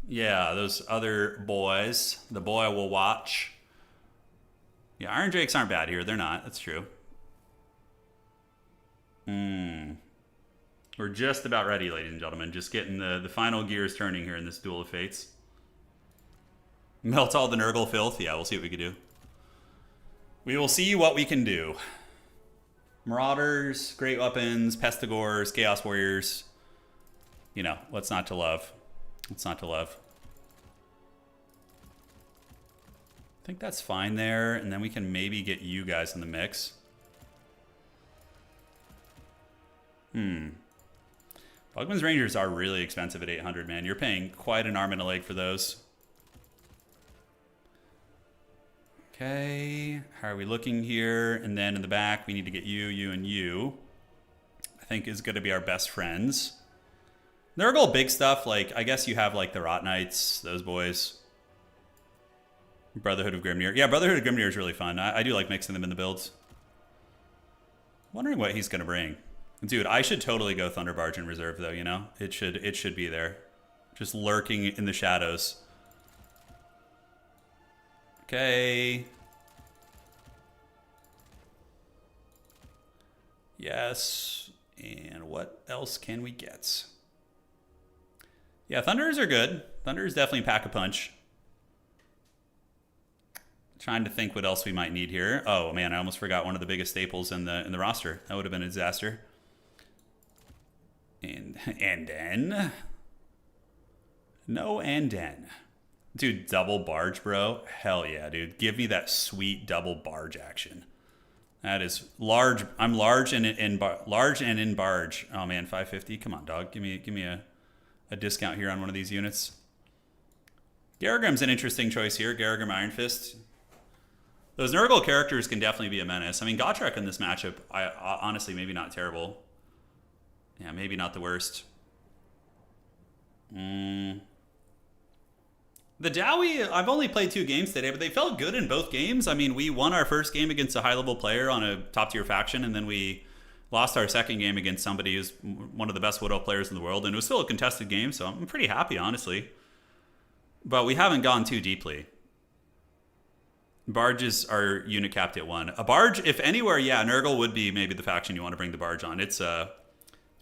yeah, those other boys. The boy will watch. Yeah, Iron Drakes aren't bad here. They're not. That's true. We're just about ready, ladies and gentlemen. Just getting the final gears turning here in this Duel of Fates. Melt all the Nurgle filth. Yeah, we'll see what we can do. We will see what we can do. Marauders, Great Weapons, Pestigors, Chaos Warriors. You know, what's not to love? What's not to love? I think that's fine there. And then we can maybe get you guys in the mix. Bugman's Rangers are really expensive at 800, man. You're paying quite an arm and a leg for those. Okay, how are we looking here? And then in the back, we need to get you, and you. I think is going to be our best friends. Nurgle big stuff, like, I guess you have, like, the Rot Knights, those boys. Brotherhood of Grimnir. Yeah, Brotherhood of Grimnir is really fun. I do like mixing them in the builds. Wondering what he's going to bring. Dude, I should totally go Thunderbarge in reserve, though, you know? It should be there. Just lurking in the shadows. Okay. Yes. And what else can we get? Yeah, Thunderers are good. Thunderers definitely pack a punch. Trying to think what else we might need here. Oh, man, I almost forgot one of the biggest staples in the roster. That would have been a disaster. And then... No, and then. Dude, double barge, bro. Hell yeah, dude. Give me that sweet double barge action. That is large. I'm large and in barge. Oh man, 550. Come on, dog. Give me a discount here on one of these units. Garrigram's an interesting choice here. Garrigram Iron Fist. Those Nurgle characters can definitely be a menace. I mean, Gotrek in this matchup, I honestly, maybe not terrible. Yeah, maybe not the worst. The Dowie, I've only played 2 games today, but they felt good in both games. I mean, we won our first game against a high-level player on a top-tier faction, and then we lost our second game against somebody who's one of the best Wood Elf players in the world, and it was still a contested game, so I'm pretty happy, honestly. But we haven't gone too deeply. Barges are unit capped at 1. A barge, if anywhere, yeah, Nurgle would be maybe the faction you want to bring the barge on. It's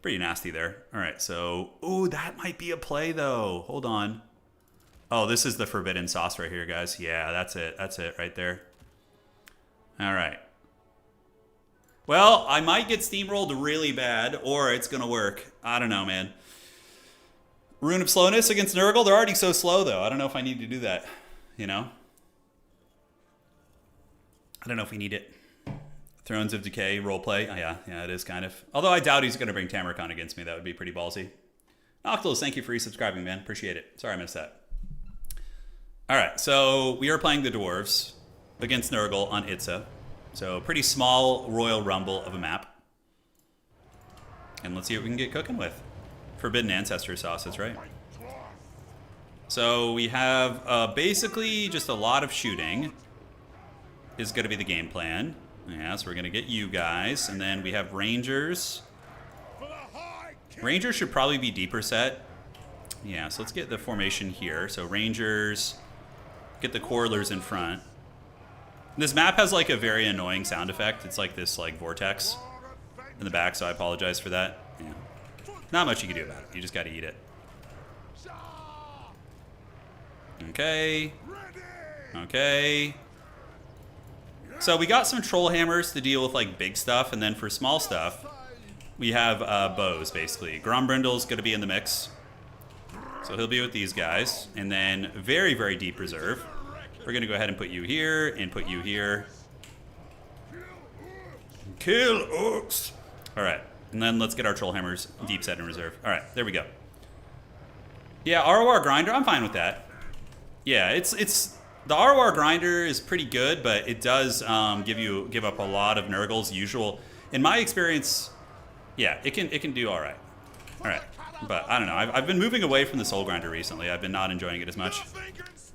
pretty nasty there. All right, so... Ooh, that might be a play, though. Hold on. Oh, this is the forbidden sauce right here, guys. Yeah, that's it. That's it right there. All right. Well, I might get steamrolled really bad, or it's going to work. I don't know, man. Rune of Slowness against Nurgle. They're already so slow, though. I don't know if I need to do that, you know? I don't know if we need it. Thrones of Decay, roleplay. Oh, yeah, it is kind of. Although I doubt he's going to bring Tamarcon against me. That would be pretty ballsy. Noctilus, thank you for resubscribing, man. Appreciate it. Sorry I missed that. All right, so we are playing the Dwarves against Nurgle on Itza. So pretty small Royal Rumble of a map. And let's see what we can get cooking with. Forbidden Ancestor sauce, that's right. So we have basically just a lot of shooting is going to be the game plan. Yeah, so we're going to get you guys. And then we have Rangers. Rangers should probably be deeper set. Yeah, so let's get the formation here. So Rangers, get the Quarrelers in front. This map has like a very annoying sound effect. It's like this like vortex in the back, so I apologize for that. Yeah. Not much you can do about it. You just got to eat it. Okay. Okay. So we got some troll hammers to deal with like big stuff, and then for small stuff, we have bows basically. Grombrindle's going to be in the mix. So he'll be with these guys. And then very, very deep reserve. We're going to go ahead and put you here and put you here. Kill Orcs. All right. And then let's get our troll hammers deep set in reserve. All right. There we go. Yeah, ROR Grinder. I'm fine with that. Yeah, it's the ROR Grinder is pretty good, but it does give up a lot of Nurgle's usual. In my experience, yeah, it can do all right. All right. But I don't know. I've been moving away from the Soul Grinder recently. I've been not enjoying it as much.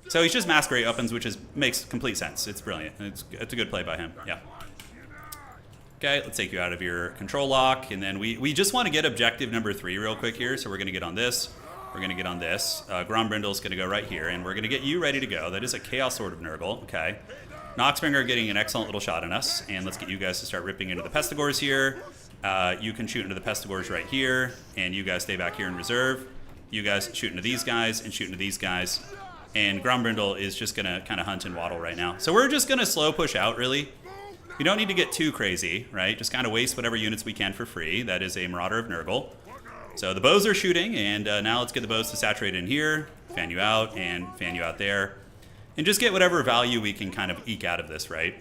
So he's just Masquerade Weapons, which makes complete sense. It's brilliant. It's a good play by him. Yeah. Okay, let's take you out of your control lock. And then we just want to get objective number 3 real quick here. So we're going to get on this. We're going to get on this. Grombrindle's going to go right here. And we're going to get you ready to go. That is a Chaos Sword of Nurgle. Okay. Noxbringer getting an excellent little shot on us. And let's get you guys to start ripping into the Pestigors here. You can shoot into the Pestigors right here, and you guys stay back here in reserve. You guys shoot into these guys and shoot into these guys. And Grombrindle is just going to kind of hunt and waddle right now. So we're just going to slow push out, really. You don't need to get too crazy, right? Just kind of waste whatever units we can for free. That is a Marauder of Nurgle. So the bows are shooting, and now let's get the bows to saturate in here, fan you out, and fan you out there. And just get whatever value we can kind of eke out of this, right?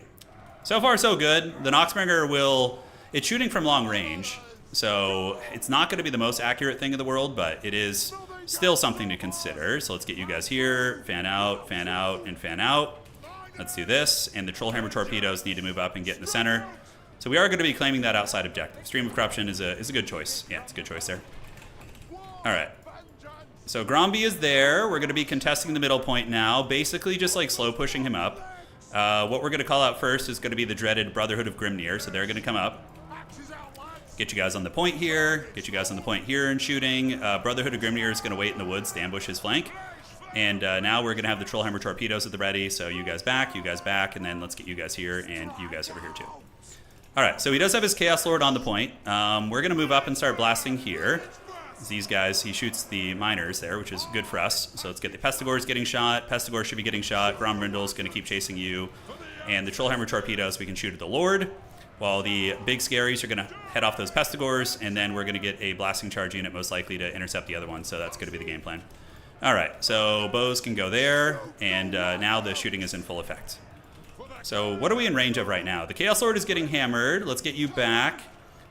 So far, so good. The Noxbringer will... It's shooting from long range, so it's not going to be the most accurate thing in the world, but it is still something to consider. So let's get you guys here, fan out, and fan out. Let's do this, and the Trollhammer Torpedoes need to move up and get in the center. So we are going to be claiming that outside objective. Stream of Corruption is a good choice. Yeah, it's a good choice there. All right. So Gromby is there. We're going to be contesting the middle point now, basically just like slow pushing him up. What we're going to call out first is going to be the dreaded Brotherhood of Grimnir, so they're going to come up. Get you guys on the point here. Get you guys on the point here and shooting. Brotherhood of Grimnir is going to wait in the woods to ambush his flank. And now we're going to have the Trollhammer Torpedoes at the ready. So you guys back, and then let's get you guys here and you guys over here too. All right, so he does have his Chaos Lord on the point. We're going to move up and start blasting here. These guys, he shoots the miners there, which is good for us. So let's get the Pestigors getting shot. Pestigors should be getting shot. Grombrindle's going to keep chasing you. And the Trollhammer Torpedoes, we can shoot at the Lord. While the big scaries are going to head off those Pestigors, and then we're going to get a blasting charge unit most likely to intercept the other one, so that's going to be the game plan. All right, so bows can go there, and now the shooting is in full effect. So what are we in range of right now? The Chaos Lord is getting hammered. Let's get you back.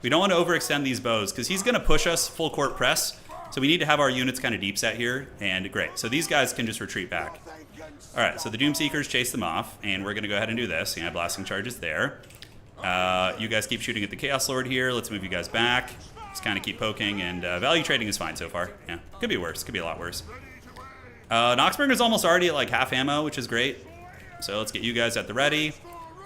We don't want to overextend these bows because he's going to push us full court press. So we need to have our units kind of deep set here, and great. So these guys can just retreat back. All right, so the Doomseekers chase them off, and we're going to go ahead and do this. Yeah, blasting charges there. You guys keep shooting at the Chaos Lord here. Let's move you guys back. Just kind of keep poking, and value trading is fine so far. Yeah, could be worse. Could be a lot worse. Noxburger's almost already at like half ammo, which is great. So let's get you guys at the ready.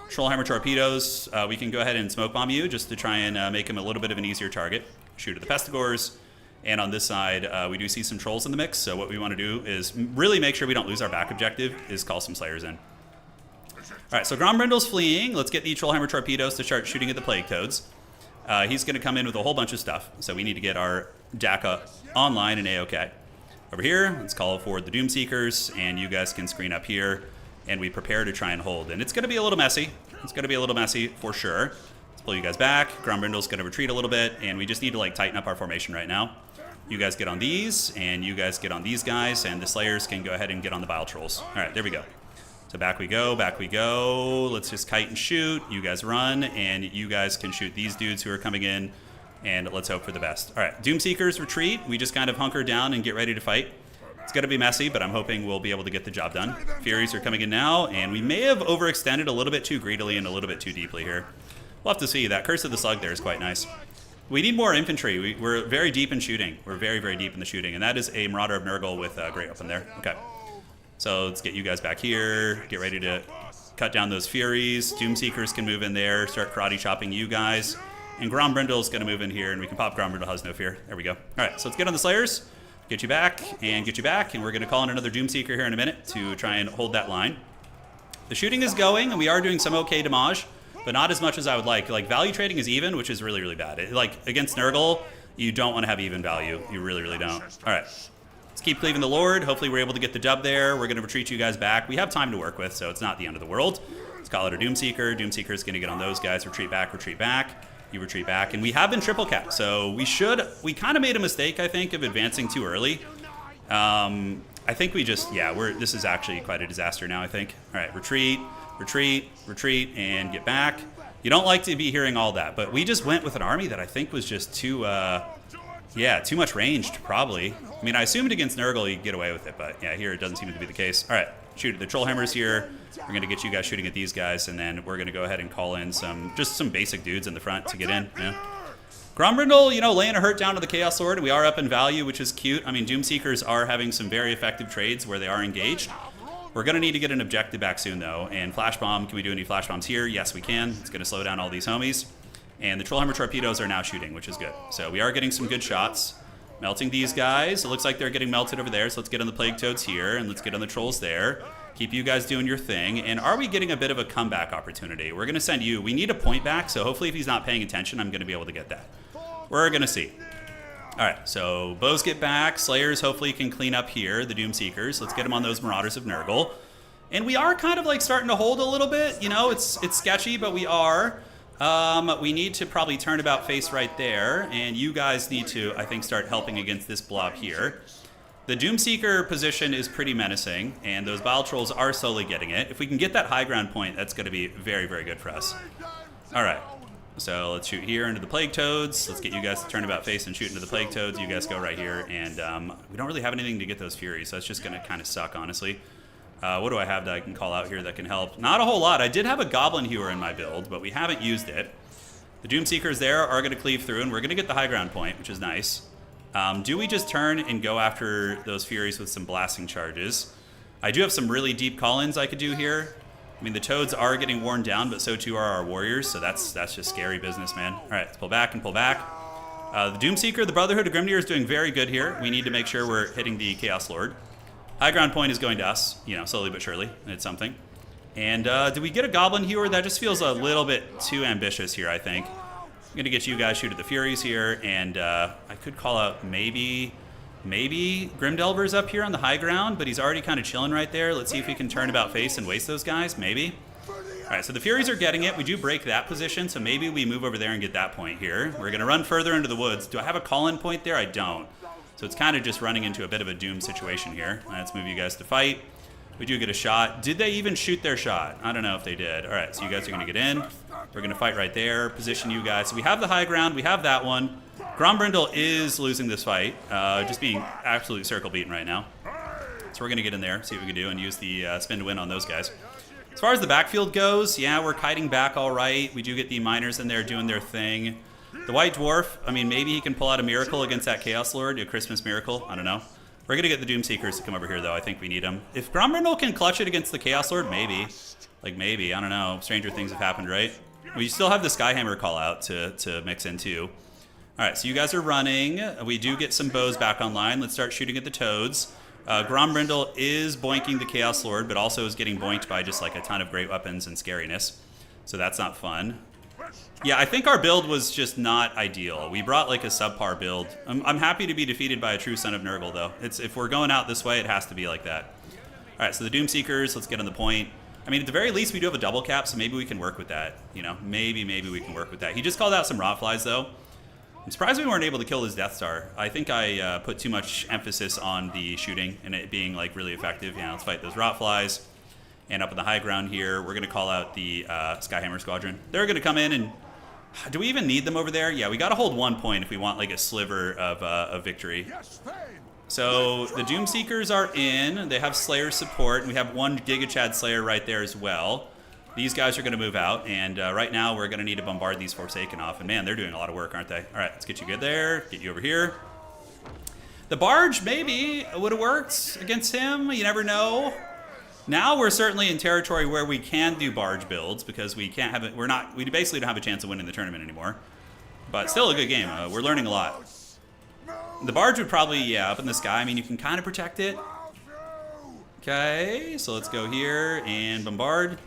Trollhammer torpedoes, we can go ahead and smoke bomb you just to try and make him a little bit of an easier target. Shoot at the Pestigors. And on this side, we do see some trolls in the mix. So what we want to do is really make sure we don't lose our back objective, is call some Slayers in. All right, so Grombrindle's fleeing. Let's get the Trollhammer torpedoes to start shooting at the Plague Toads. He's going to come in with a whole bunch of stuff. So we need to get our DACA online and A-OK. Over here, let's call for the Doomseekers, and you guys can screen up here. And we prepare to try and hold. And it's going to be a little messy. It's going to be a little messy for sure. Let's pull you guys back. Grombrindle's going to retreat a little bit, and we just need to like tighten up our formation right now. You guys get on these, and you guys get on these guys, and the Slayers can go ahead and get on the Bile Trolls. All right, there we go. So back we go, back we go. Let's just kite and shoot. You guys run, and you guys can shoot these dudes who are coming in, and let's hope for the best. All right, Doomseekers retreat. We just kind of hunker down and get ready to fight. It's going to be messy, but I'm hoping we'll be able to get the job done. Furies are coming in now, and we may have overextended a little bit too greedily and a little bit too deeply here. We'll have to see. That Curse of the Slug there is quite nice. We need more infantry. We're very deep in shooting. We're very, very deep in the shooting, and that is a Marauder of Nurgle with Great Weapon there. Okay. So let's get you guys back here. Get ready to cut down those Furies. Doomseekers can move in there, start karate chopping you guys. And Grombrindle's going to move in here, and we can pop Grombrindle, has no fear. There we go. All right, so let's get on the Slayers. Get you back, and we're going to call in another Doomseeker here in a minute to try and hold that line. The shooting is going, and we are doing some okay damage, but not as much as I would like. Like, value trading is even, which is really, really bad. Like, against Nurgle, you don't want to have even value. You really, really don't. All right. Let's keep cleaving the Lord. Hopefully we're able to get the dub there. We're going to retreat you guys back. We have time to work with, so it's not the end of the world. Let's call it a Doomseeker. Doomseeker's going to get on those guys. Retreat back, retreat back. You retreat back, and we have been triple capped, so we kind of made a mistake, I think, of advancing too early. I think we just, this is actually quite a disaster now, I think. All right, retreat, retreat, retreat, and get back. You don't like to be hearing all that, but we just went with an army that I think was just too much ranged, probably. I mean, I assumed against Nurgle you'd get away with it, but yeah, here it doesn't seem to be the case. All right, shoot, the Trollhammer's here. We're going to get you guys shooting at these guys, and then we're going to go ahead and call in some basic dudes in the front to get in. Yeah. Grombrindle, laying a hurt down to the Chaos Lord. We are up in value, which is cute. I mean, Doomseekers are having some very effective trades where they are engaged. We're going to need to get an objective back soon, though. And Flash Bomb, can we do any Flash Bombs here? Yes, we can. It's going to slow down all these homies. And the Trollhammer torpedoes are now shooting, which is good. So we are getting some good shots. Melting these guys. It looks like they're getting melted over there, so let's get on the Plague Toads here, and let's get on the Trolls there. Keep you guys doing your thing. And are we getting a bit of a comeback opportunity? We're going to send you. We need a point back, so hopefully if he's not paying attention, I'm going to be able to get that. We're going to see. All right, so bows get back. Slayers hopefully can clean up here, the Doomseekers. Let's get them on those Marauders of Nurgle. And we are kind of like starting to hold a little bit. It's sketchy, but we are. We need to probably turn about face right there, and you guys need to, I think, start helping against this blob here. The Doomseeker position is pretty menacing, and those Bile Trolls are slowly getting it. If we can get that high ground point, that's going to be very, very good for us. All right, so let's shoot here into the Plague Toads. Let's get you guys to turn about face and shoot into the Plague Toads. You guys go right here, and we don't really have anything to get those Furies, so that's just going to kind of suck, honestly. What do I have that I can call out here that can help? Not a whole lot. I did have a Goblin Hewer in my build, but we haven't used it. The Doomseekers there are going to cleave through, and we're going to get the high ground point, which is nice. Do we just turn and go after those Furies with some blasting charges? I do have some really deep call-ins I could do here. I mean, the Toads are getting worn down, but so too are our Warriors, so that's just scary business, man. All right, let's pull back and pull back. The Doomseeker, the Brotherhood of Grimnir, is doing very good here. We need to make sure we're hitting the Chaos Lord. High ground point is going to us, slowly but surely. It's something. And do we get a Goblin Hewer? That just feels a little bit too ambitious here, I think. I'm going to get you guys shoot at the Furies here, and I could call out maybe Grimdelver's up here on the high ground, but he's already kind of chilling right there. Let's see if we can turn about face and waste those guys, maybe. All right, so the Furies are getting it. We do break that position, so maybe we move over there and get that point here. We're going to run further into the woods. Do I have a call-in point there? I don't. So it's kind of just running into a bit of a doom situation here. Let's move you guys to fight. We do get a shot. Did they even shoot their shot? I don't know if they did. All right, so you guys are going to get in. We're going to fight right there. Position you guys. So we have the high ground. We have that one. Grombrindle is losing this fight. Just being absolutely circle beaten right now. So we're going to get in there, see what we can do, and use the spin to win on those guys. As far as the backfield goes, yeah, we're kiting back all right. We do get the miners in there doing their thing. The White Dwarf, I mean, maybe he can pull out a miracle against that Chaos Lord, a Christmas miracle. I don't know. We're going to get the Doom Seekers to come over here, though. I think we need them. If Grombrindle can clutch it against the Chaos Lord, maybe. Like, maybe. I don't know. Stranger things have happened, right? We still have the Skyhammer call out to mix in, too. All right, so you guys are running. We do get some bows back online. Let's start shooting at the toads. Grombrindle is boinking the Chaos Lord, but also is getting boinked by just like a ton of great weapons and scariness. So that's not fun. Yeah, I think our build was just not ideal. We brought like a subpar build. I'm happy to be defeated by a true son of Nurgle, though. If we're going out this way, it has to be like that. All right, so the Doom Seekers, let's get on the point. I mean, at the very least, we do have a double cap, so maybe we can work with that. You know, maybe we can work with that. He just called out some Rotflies, though. I'm surprised we weren't able to kill his Death Star. I think I put too much emphasis on the shooting and it being like really effective. Yeah, let's fight those Rotflies. And up in the high ground here, we're going to call out the Skyhammer Squadron. They're going to come in and... Do we even need them over there? Yeah, we got to hold 1 point if we want like a sliver of victory. So the Doom Seekers are in. They have Slayer support. And we have 1 Giga Chad Slayer right there as well. These guys are going to move out, and right now we're going to need to bombard these Forsaken off. And man, they're doing a lot of work, aren't they? All right, let's get you good there. Get you over here. The Barge maybe would have worked against him. You never know. Now we're certainly in territory where we can do Barge builds because we can't have it. We basically don't have a chance of winning the tournament anymore. But still a good game. We're learning a lot. The Barge would probably, yeah, up in the sky. I mean, you can kind of protect it. Okay, so let's go here and bombard.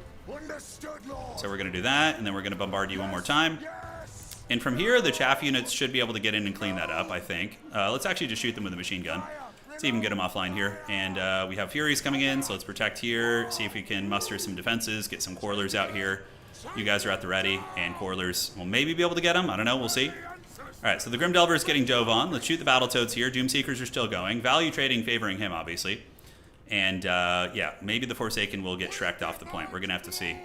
So we're going to do that, and then we're going to bombard you one more time. And from here, the chaff units should be able to get in and clean that up, I think. Let's actually just shoot them with a machine gun. Let's even get them offline here. And we have Furies coming in, so let's protect here, see if we can muster some defenses, get some Quarlers out here. You guys are at the ready, and Quarlers will maybe be able to get them. I don't know, we'll see. All right, so the Grim Delver is getting dove on. Let's shoot the Battletoads here. Doom Seekers are still going. Value trading favoring him, obviously. And, yeah, maybe the Forsaken will get Shrek'd off the point. We're going to have to see.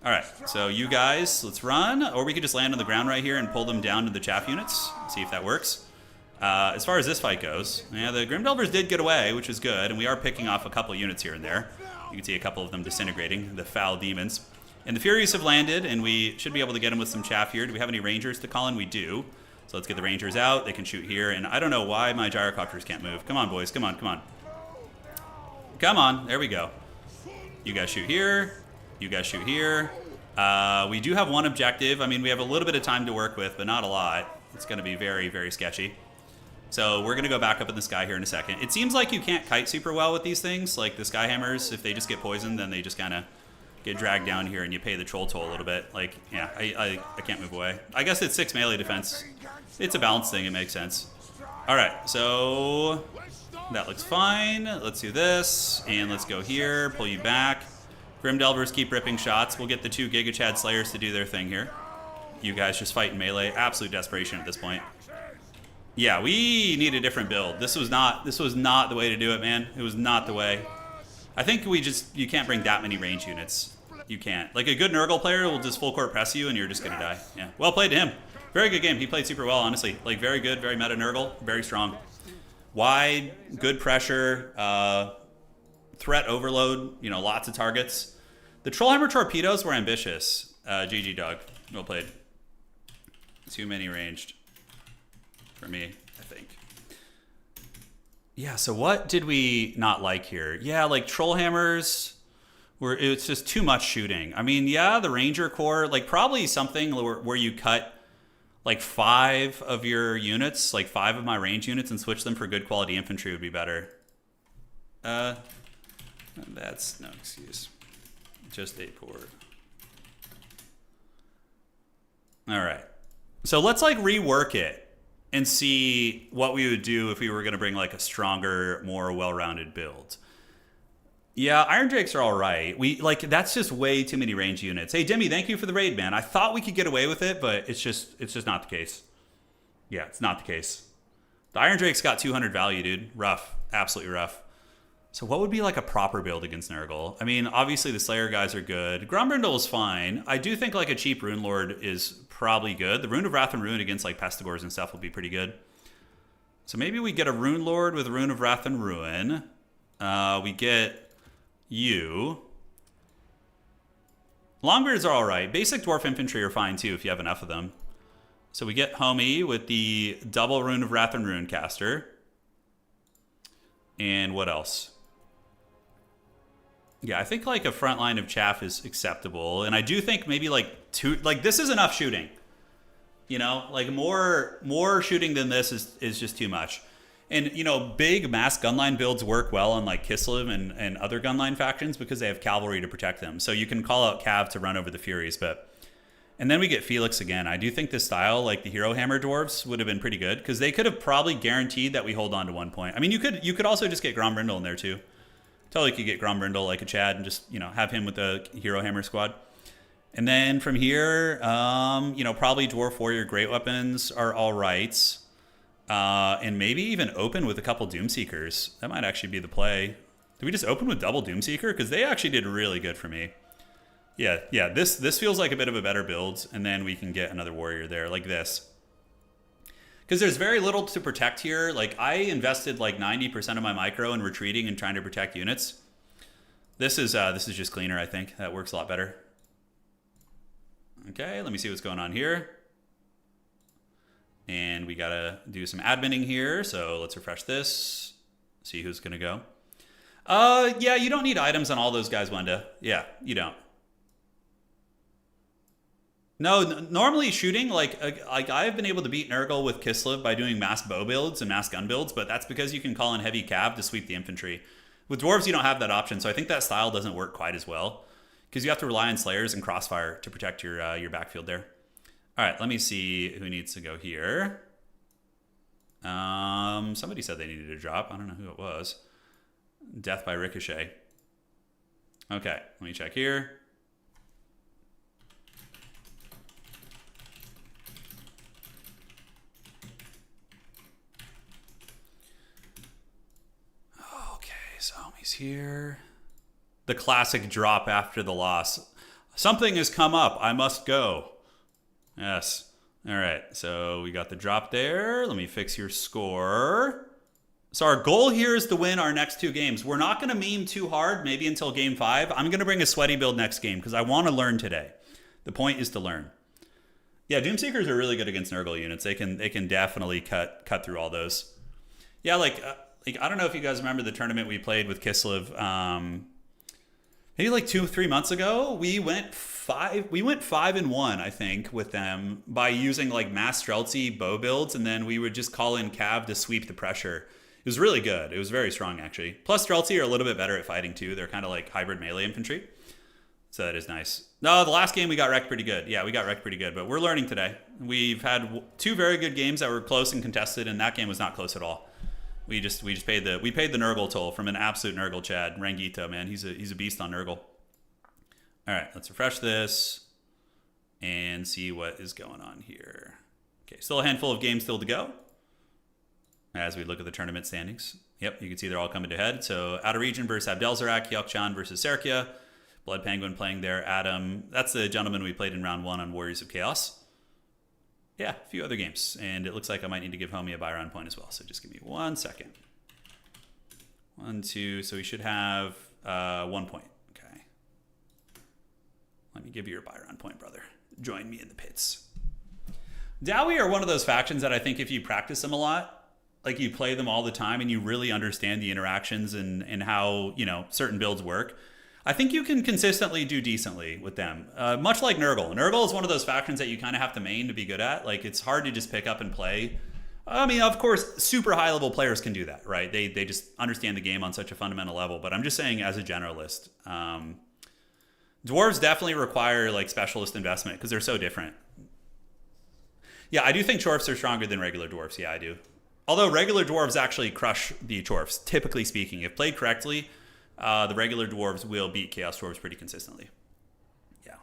All right, so you guys, let's run. Or we could just land on the ground right here and pull them down to the chaff units. See if that works. As far as this fight goes, yeah, the Grim Delvers did get away, which is good. And we are picking off a couple units here and there. You can see a couple of them disintegrating, the foul demons. And the Furies have landed, and we should be able to get them with some chaff here. Do we have any Rangers to call in? We do. So let's get the Rangers out. They can shoot here. And I don't know why my gyrocopters can't move. Come on, boys. Come on, come on. Come on, there we go. You guys shoot here. You guys shoot here. We do have 1 objective. I mean, we have a little bit of time to work with, but not a lot. It's going to be very, very sketchy. So we're going to go back up in the sky here in a second. It seems like you can't kite super well with these things. Like the Skyhammers, if they just get poisoned, then they just kind of get dragged down here and you pay the troll toll a little bit. Like, yeah, I can't move away. I guess it's 6 melee defense. It's a balance thing. It makes sense. All right, so... That looks fine. Let's do this, and let's go here, pull you back. Grim Delvers keep ripping shots. We'll get the 2 Giga Chad Slayers to do their thing here. You guys just fight in melee. Absolute desperation at this point. Yeah, we need a different build. This was not the way to do it, man. It was not the way. I think you can't bring that many range units. You can't. Like a good Nurgle player will just full court press you, and you're just gonna die. Yeah, well played to him. Very good game. He played super well, honestly. Like very good, very meta Nurgle, very strong. Wide, good pressure, threat overload, you know, lots of targets. The Trollhammer torpedoes were ambitious. GG, Doug. Well played. Too many ranged for me, I think. Yeah, so what did we not like here? Yeah, like Trollhammers, it's just too much shooting. I mean, yeah, the Ranger Corps, like probably something where you cut like 5 of your units, like 5 of my range units, and switch them for good quality infantry would be better. That's no excuse. Just a port. All right. So let's like rework it and see what we would do if we were going to bring like a stronger, more well-rounded build. Yeah, Iron Drakes are all right. That's just way too many range units. Hey, Demi, thank you for the raid, man. I thought we could get away with it, but it's just not the case. Yeah, it's not the case. The Iron Drake's got 200 value, dude. Rough. Absolutely rough. So what would be like a proper build against Nurgle? I mean, obviously the Slayer guys are good. Grombrindle is fine. I do think like a cheap Rune Lord is probably good. The Rune of Wrath and Ruin against like Pestigors and stuff will be pretty good. So maybe we get a Rune Lord with Rune of Wrath and Ruin. We get you. Longbeards are alright. Basic Dwarf Infantry are fine too if you have enough of them. So we get Homie with the double Rune of Wrath and Ruin caster. And what else? Yeah, I think like a front line of chaff is acceptable. And I do think maybe like this is enough shooting. You know, like more shooting than this is just too much. And, you know, big mass gunline builds work well on like Kislev and other gunline factions because they have cavalry to protect them. So you can call out Cav to run over the Furies, and then we get Felix again. I do think this style, like the Hero Hammer Dwarves, would have been pretty good because they could have probably guaranteed that we hold on to 1 point. I mean, you could also just get Grombrindle in there too. Totally could get Grombrindle like a Chad and just, you know, have him with the Hero Hammer squad. And then from here, you know, probably Dwarf Warrior Great Weapons are all right. And maybe even open with a couple Doomseekers. That might actually be the play. Did we just open with double Doomseeker? Because they actually did really good for me. Yeah, this feels like a bit of a better build. And then we can get another Warrior there, like this. Because there's very little to protect here. Like, I invested like 90% of my micro in retreating and trying to protect units. This is just cleaner, I think. That works a lot better. Okay, let me see what's going on here. And we gotta do some adminning here, so let's refresh this. See who's gonna go. Yeah, you don't need items on all those guys, Wenda. Yeah, you don't. No, normally shooting, like I've been able to beat Nurgle with Kislev by doing mass bow builds and mass gun builds, but that's because you can call in heavy cav to sweep the infantry. With Dwarves, you don't have that option, so I think that style doesn't work quite as well because you have to rely on Slayers and Crossfire to protect your backfield there. All right, let me see who needs to go here. Somebody said they needed a drop. I don't know who it was. Death by Ricochet. Okay, let me check here. Okay, so he's here. The classic drop after the loss. Something has come up. I must go. Yes. All right. So we got the drop there. Let me fix your score. So our goal here is to win our next 2 games. We're not going to meme too hard, maybe until game 5. I'm going to bring a sweaty build next game because I want to learn today. The point is to learn. Yeah, Doomseekers are really good against Nurgle units. They can definitely cut through all those. Yeah, like I don't know if you guys remember the tournament we played with Kislev. Maybe like 2-3 months ago, we went 5-1, I think, with them by using like mass Streltsy bow builds, and then we would just call in Cav to sweep the pressure. It was really good. It was very strong, actually. Plus, Streltsy are a little bit better at fighting, too. They're kind of like hybrid melee infantry. So that is nice. No, the last game we got wrecked pretty good. Yeah, we got wrecked pretty good, but we're learning today. We've had 2 very good games that were close and contested, and that game was not close at all. We paid the Nurgle toll from an absolute Nurgle Chad. Rangito, man. He's a beast on Nurgle. All right, let's refresh this and see what is going on here. Okay, still a handful of games still to go as we look at the tournament standings. Yep, you can see they're all coming to head. So Outer Region versus Abdelzarak, Hyokchan versus Serkia, Blood Penguin playing there, Adam. That's the gentleman we played in round 1 on Warriors of Chaos. Yeah, a few other games. And it looks like I might need to give Homie a Byron point as well. So just give me 1 second. 1, 2. So we should have 1 point. Okay. Let me give you your Byron point, brother. Join me in the pits. Dowie are one of those factions that I think if you practice them a lot, like you play them all the time and you really understand the interactions and how, you know, certain builds work, I think you can consistently do decently with them. Much like Nurgle. Nurgle is one of those factions that you kind of have to main to be good at. Like, it's hard to just pick up and play. I mean, of course, super high-level players can do that, right? They just understand the game on such a fundamental level. But I'm just saying, as a generalist, dwarves definitely require, like, specialist investment because they're so different. Yeah, I do think Chorfs are stronger than regular dwarves. Yeah, I do. Although regular dwarves actually crush the Chorfs, typically speaking. If played correctly, the regular dwarves will beat Chaos Dwarves pretty consistently. Yeah.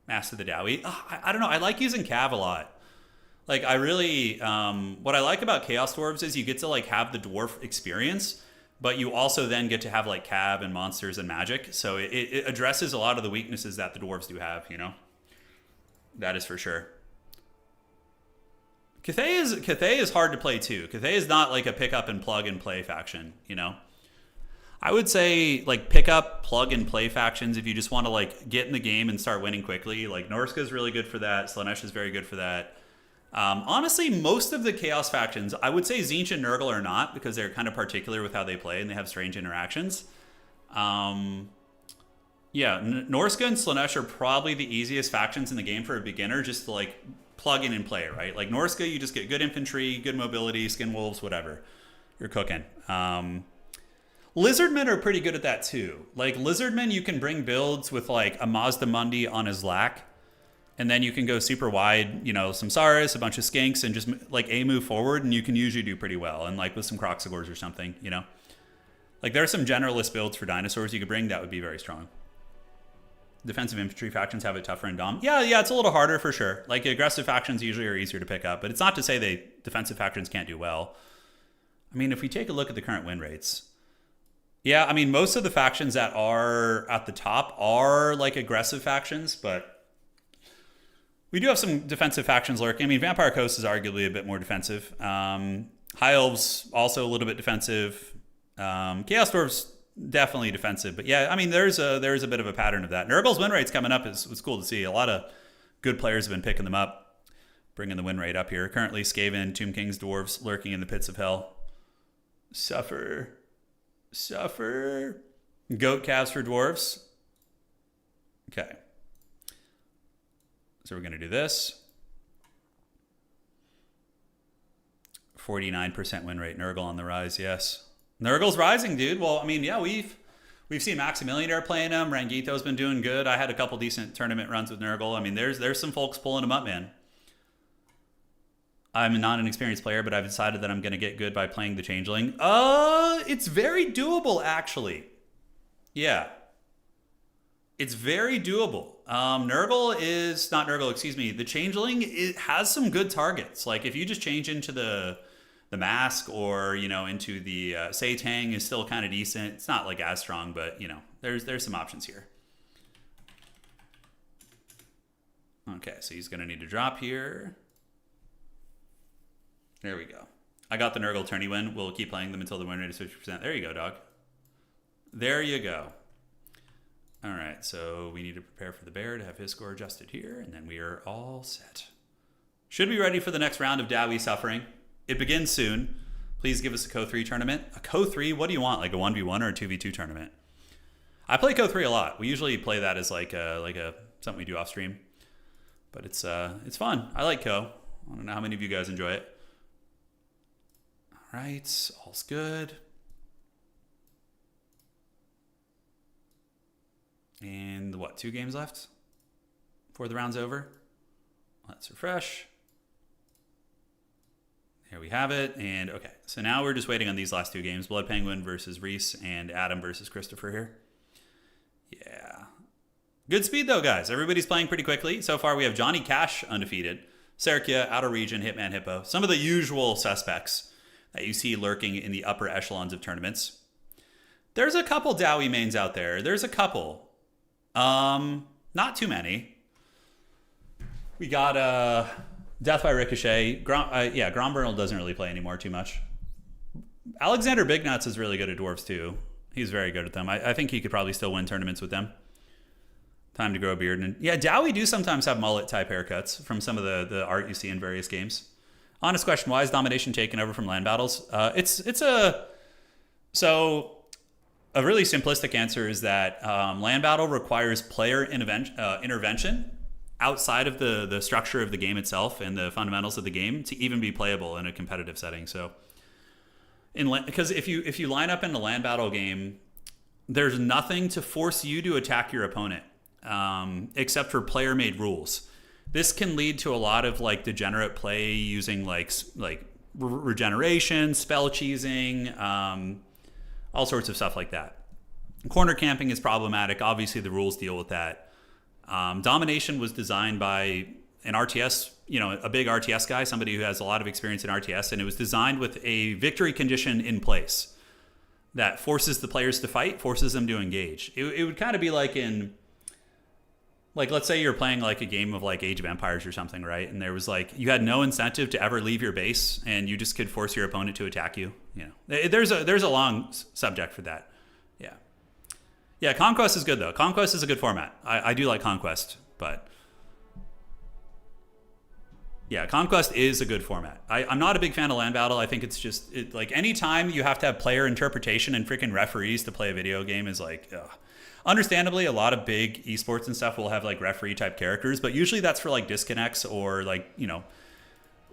Master the Dowie. I don't know. I like using Cav a lot. Like I really, what I like about Chaos Dwarves is you get to like have the dwarf experience, but you also then get to have like cab and monsters and magic. So it addresses a lot of the weaknesses that the dwarves do have, you know? That is for sure. Cathay is hard to play too. Cathay is not like a pick up and plug and play faction, you know? I would say like pick up, plug and play factions if you just want to like get in the game and start winning quickly. Like Norska is really good for that. Slaanesh is very good for that. Honestly, most of the Chaos factions, I would say Tzeentch and Nurgle are not because they're kind of particular with how they play and they have strange interactions. Yeah, Norska and Slaanesh are probably the easiest factions in the game for a beginner just to like plug in and play, right? Like Norska, you just get good infantry, good mobility, skin wolves, whatever. You're cooking. Lizardmen are pretty good at that too. Like Lizardmen, you can bring builds with like a Mazda Mundi on his lack. And then you can go super wide, you know, some Saris, a bunch of Skinks, and just like move forward, and you can usually do pretty well. And like with some Croxagors or something, you know. Like there are some generalist builds for dinosaurs you could bring that would be very strong. Defensive infantry factions have it tougher in Dom. Yeah, it's a little harder for sure. Like aggressive factions usually are easier to pick up, but it's not to say defensive factions can't do well. I mean, if we take a look at the current win rates, yeah, I mean, most of the factions that are at the top are like aggressive factions, but we do have some defensive factions lurking. I mean, Vampire Coast is arguably a bit more defensive. High Elves also a little bit defensive. Chaos Dwarves definitely defensive. But yeah, I mean, there's a bit of a pattern of that. Nurgle's win rates coming up was cool to see. A lot of good players have been picking them up, bringing the win rate up here. Currently, Skaven, Tomb King's Dwarves lurking in the pits of hell. Suffer. Goat calves for Dwarves. Okay. So we're going to do this. 49% win rate. Nurgle on the rise, yes. Nurgle's rising, dude. Well, I mean, yeah, we've seen Maximilianaire playing him. Rangito's been doing good. I had a couple decent tournament runs with Nurgle. I mean, there's some folks pulling him up, man. I'm not an experienced player, but I've decided that I'm going to get good by playing the Changeling. It's very doable, actually. Yeah. It's very doable. The Changeling, it has some good targets. Like if you just change into the Mask or, you know, into the Satang is still kind of decent. It's not like as strong, but you know, there's some options here. Okay, so he's going to need to drop here. There we go. I got the Nurgle tourney win. We'll keep playing them until the win rate is 50%. There you go, dog. There you go. All right, so we need to prepare for the bear to have his score adjusted here, and then we are all set. Should be ready for the next round of Dowie Suffering. It begins soon. Please give us a Co-3 tournament. A Co-3? What do you want, like a 1v1 or a 2v2 tournament? I play Co-3 a lot. We usually play that as like a something we do off stream. But it's fun. I like Co. I don't know how many of you guys enjoy it. All right, all's good. And what, 2 games left before the round's over? Let's refresh. There we have it. And okay, so now we're just waiting on these last 2 games. Blood Penguin versus Reese and Adam versus Christopher here. Yeah. Good speed though, guys. Everybody's playing pretty quickly. So far we have Johnny Cash undefeated, Serkia, Outer Region, Hitman Hippo. Some of the usual suspects that you see lurking in the upper echelons of tournaments. There's a couple Dowie mains out there. There's a couple. Not too many. We got Death by Ricochet. Grombernal doesn't really play anymore too much. Alexander Bignuts is really good at dwarves too. He's very good at them. I think he could probably still win tournaments with them. Time to grow a beard. And yeah, Dowie do sometimes have mullet type haircuts from some of the art you see in various games. Honest question, why is domination taken over from land battles? A really simplistic answer is that land battle requires player intervention outside of the structure of the game itself and the fundamentals of the game to even be playable in a competitive setting. So, because if you line up in a land battle game, there's nothing to force you to attack your opponent except for player-made rules. This can lead to a lot of like degenerate play using like regeneration, spell cheesing. All sorts of stuff like that. Corner camping is problematic. Obviously, the rules deal with that. Domination was designed by an RTS, you know, a big RTS guy, somebody who has a lot of experience in RTS, and it was designed with a victory condition in place that forces the players to fight, forces them to engage. It would kind of be like in, like, let's say you're playing like a game of like Age of Empires or something, right? And there was like, you had no incentive to ever leave your base, and you just could force your opponent to attack you. You know, there's a long subject for that. Yeah. Yeah, Conquest is good though. Conquest is a good format. I do like Conquest, but yeah, Conquest is a good format. I'm not a big fan of Land Battle. I think it's just, like, anytime you have to have player interpretation and freaking referees to play a video game is like, ugh. Understandably, a lot of big esports and stuff will have like referee type characters, but usually that's for like disconnects or like, you know,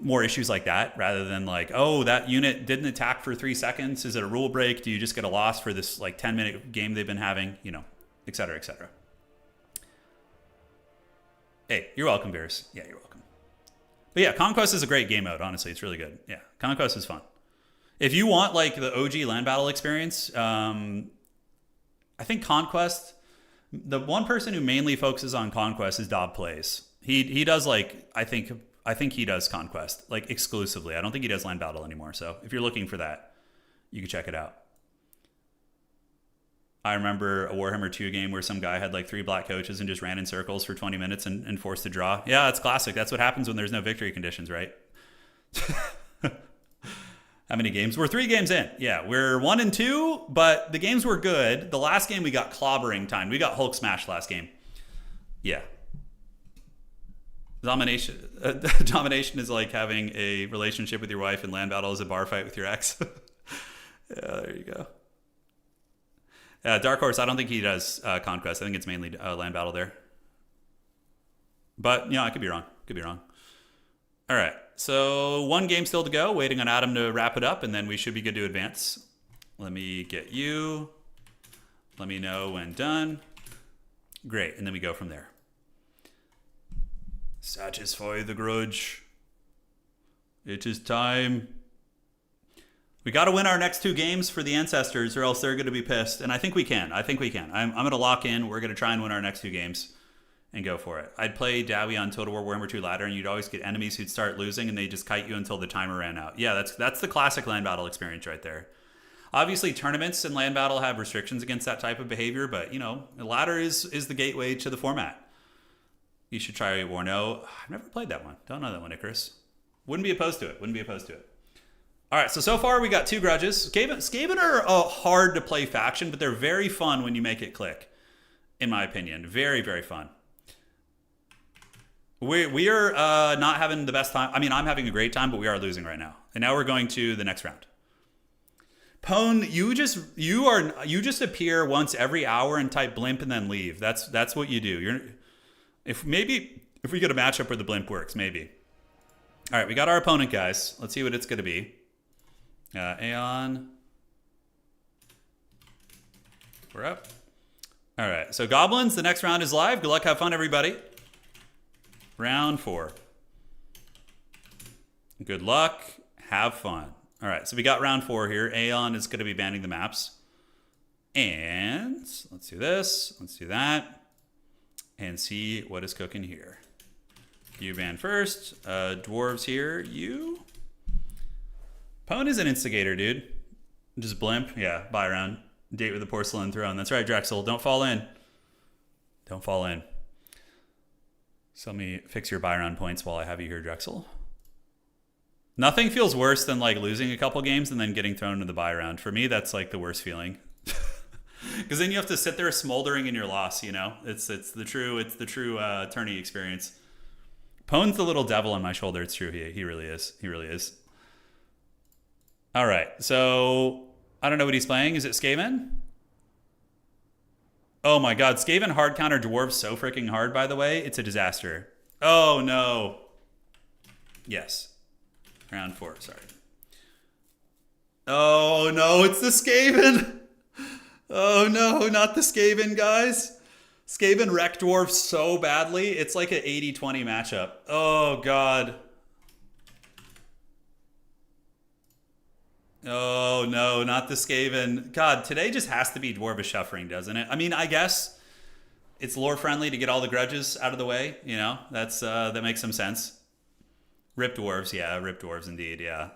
more issues like that, rather than like, oh, that unit didn't attack for 3 seconds. Is it a rule break? Do you just get a loss for this like 10-minute game they've been having? You know, et cetera, et cetera. Hey, you're welcome, Bears. Yeah, you're welcome. But yeah, Conquest is a great game mode. Honestly, it's really good. Yeah, Conquest is fun. If you want like the OG Land Battle experience, I think Conquest, the one person who mainly focuses on Conquest is Dob Plays. He does like, I think he does Conquest like exclusively. I don't think he does Land Battle anymore. So if you're looking for that, you can check it out. I remember a Warhammer 2 game where some guy had like 3 black coaches and just ran in circles for 20 minutes and forced a draw. Yeah, it's classic. That's what happens when there's no victory conditions, right? How many games? We're 3 games in. Yeah, we're 1 and 2, but the games were good. The last game we got clobbering time. We got Hulk smashed last game. Yeah. Domination is like having a relationship with your wife, and Land Battle is a bar fight with your ex. Yeah, there you go. Dark Horse, I don't think he does Conquest. I think it's mainly Land Battle there. But, you know, I could be wrong. Could be wrong. All right. So 1 game still to go. Waiting on Adam to wrap it up, and then we should be good to advance. Let me get you. Let me know when done. Great. And then we go from there. Satisfy the grudge. It is time. We got to win our next 2 games for the Ancestors, or else they're going to be pissed. And I think we can. I'm going to lock in. We're going to try and win our next 2 games and go for it. I'd play Dowie on Total War Warhammer 2 ladder, and you'd always get enemies who'd start losing, and they just kite you until the timer ran out. Yeah, that's the classic Land Battle experience right there. Obviously, tournaments in Land Battle have restrictions against that type of behavior, but, you know, the ladder is the gateway to the format. You should try Warno. I've never played that one. Don't know that one, Icarus. Wouldn't be opposed to it. All right, so far we got 2 grudges. Skaven are a hard to play faction, but they're very fun when you make it click, in my opinion. Very, very fun. We are not having the best time. I mean, I'm having a great time, but we are losing right now. And now we're going to the next round. Pwn, you just appear once every hour and type blimp and then leave. That's what you do. If we get a matchup where the blimp works, maybe. All right, we got our opponent, guys. Let's see what it's going to be. Aeon. We're up. All right, so Goblins, the next round is live. Good luck, have fun, everybody. Round 4. Good luck, have fun. All right, so we got round 4 here. Aeon is going to be banning the maps. And let's do this, let's do that, and see what is cooking here. You ban first. Dwarves here, you. Pwn is an instigator, dude. Just blimp. Yeah, buy around. Date with the porcelain throne. That's right, Drexel. Don't fall in. Don't fall in. So let me fix your buy round points while I have you here, Drexel. Nothing feels worse than like losing a couple games and then getting thrown into the buy round. For me, that's like the worst feeling. Because then you have to sit there smoldering in your loss, you know? It's the true tourney experience. Pwn's the little devil on my shoulder. It's true. He really is. He really is. All right. So I don't know what he's playing. Is it Skaven? Oh my God. Skaven hard counter dwarves so freaking hard, by the way. It's a disaster. Oh no. Yes. Round 4. Sorry. Oh no. It's the Skaven. Oh no. Not the Skaven, guys. Skaven wrecked dwarves so badly. It's like an 80-20 matchup. Oh God. Oh no, not the Skaven. God, today just has to be Dwarvish Shuffling, doesn't it? I mean, I guess it's lore friendly to get all the grudges out of the way. You know, that's that makes some sense. Rip dwarves, yeah, rip dwarves indeed, yeah.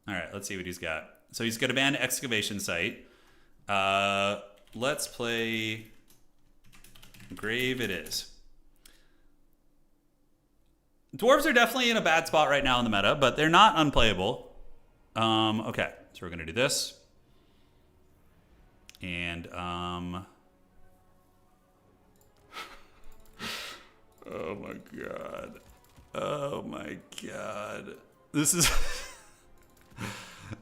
All right, let's see what he's got. So he's going to ban excavation site. Let's play grave it is. Dwarves are definitely in a bad spot right now in the meta, but they're not unplayable. Okay, so we're going to do this. And, oh my God. Oh my God. This is,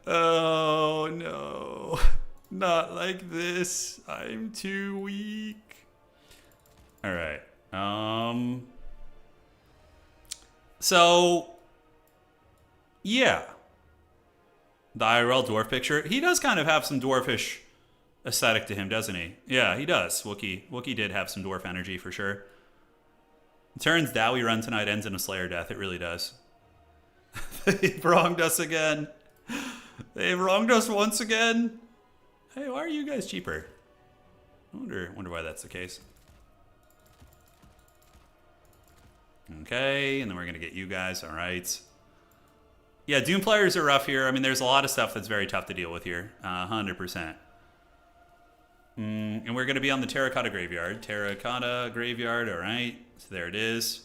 oh no, not like this. I'm too weak. All right. So, yeah. The IRL dwarf picture. He does kind of have some dwarfish aesthetic to him, doesn't he? Yeah, he does. Wookie did have some dwarf energy for sure. Turin's Dowie run tonight ends in a Slayer death. It really does. They've wronged us again. They've wronged us once again. Hey, why are you guys cheaper? I wonder why that's the case. Okay, and then we're going to get you guys. All right. Yeah, Doom players are rough here. I mean, there's a lot of stuff that's very tough to deal with here. 100%. And we're going to be on the Terracotta Graveyard. Terracotta Graveyard, all right. So there it is.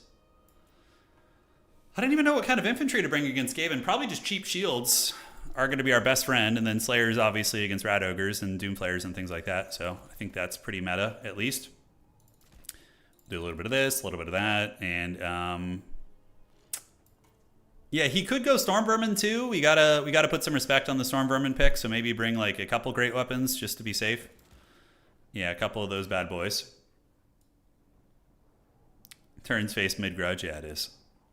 I don't even know what kind of infantry to bring against Skaven. Probably just cheap shields are going to be our best friend. And then Slayers, obviously, against Rat Ogres and Doom players and things like that. So I think that's pretty meta, at least. Do a little bit of this, a little bit of that. And, yeah, he could go Storm Vermin, too. We gotta put some respect on the Storm Vermin pick. So maybe bring, like, a couple great weapons just to be safe. Yeah, a couple of those bad boys. Turns face mid grudge. Yeah, it is.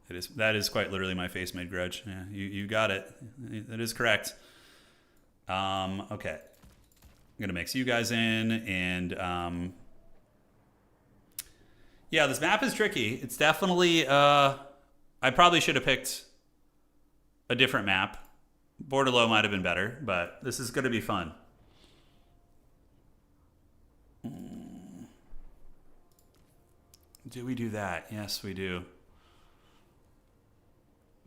It is. That is quite literally my face mid grudge. Yeah, you got it. That is correct. Okay. I'm gonna mix you guys in, and yeah, this map is tricky. It's definitely. I probably should have picked a different map. Borderlow might have been better, but this is gonna be fun. Do we do that? Yes, we do.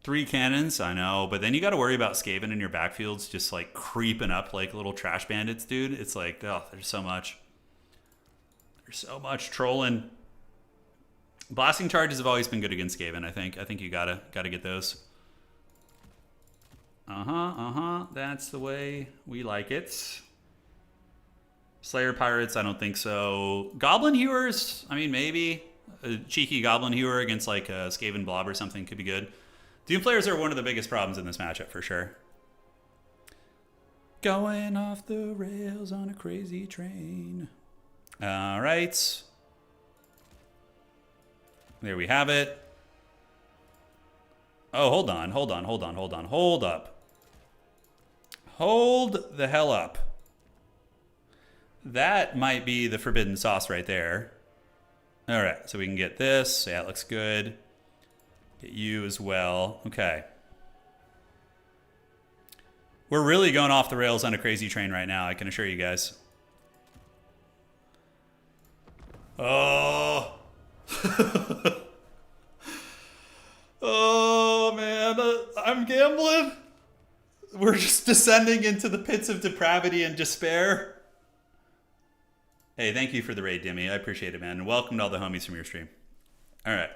3 cannons, I know, but then you got to worry about Skaven in your backfields just like creeping up like little trash bandits, dude. It's like, oh, there's so much. There's so much trolling. Blasting charges have always been good against Skaven, I think. I think you gotta get those. That's the way we like it. Slayer Pirates, I don't think so. Goblin Hewers, I mean, maybe. A cheeky Goblin Hewer against like a Skaven Blob or something could be good. Doom players are one of the biggest problems in this matchup for sure. Going off the rails on a crazy train. All right. There we have it. Oh, hold on. Hold up. Hold the hell up. That might be the forbidden sauce right there. All right, so we can get this. Yeah, it looks good. Get you as well. Okay. We're really going off the rails on a crazy train right now, I can assure you guys. Oh. Oh, man. I'm gambling. We're just descending into the pits of depravity and despair. Hey, thank you for the raid, Dimmy. I appreciate it, man. And welcome to all the homies from your stream. All right.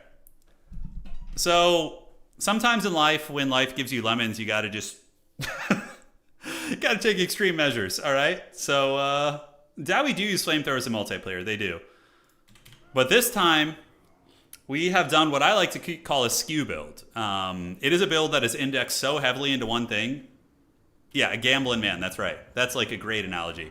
So, sometimes in life, when life gives you lemons, you got to just... you got to take extreme measures, all right? So, Dowie do use flamethrowers in multiplayer. They do. But this time, we have done what I like to call a skew build. It is a build that is indexed so heavily into one thing. Yeah, a gambling man. That's right. That's like a great analogy.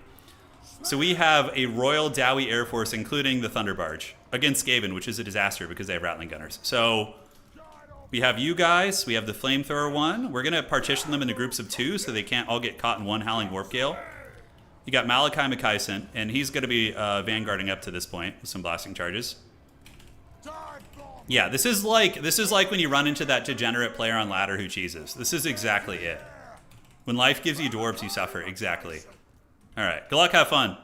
So we have a Royal Dowie Air Force, including the Thunder Barge, against Skaven, which is a disaster because they have Rattling Gunners. So we have you guys. We have the Flamethrower one. We're going to partition them into groups of 2 so they can't all get caught in one Howling Warp Gale. You got Malachi McKyson, and he's going to be vanguarding up to this point with some blasting charges. Yeah, this is like when you run into that degenerate player on ladder who cheeses. This is exactly it. When life gives you dwarves, you suffer. Exactly. All right. Good luck. Have fun.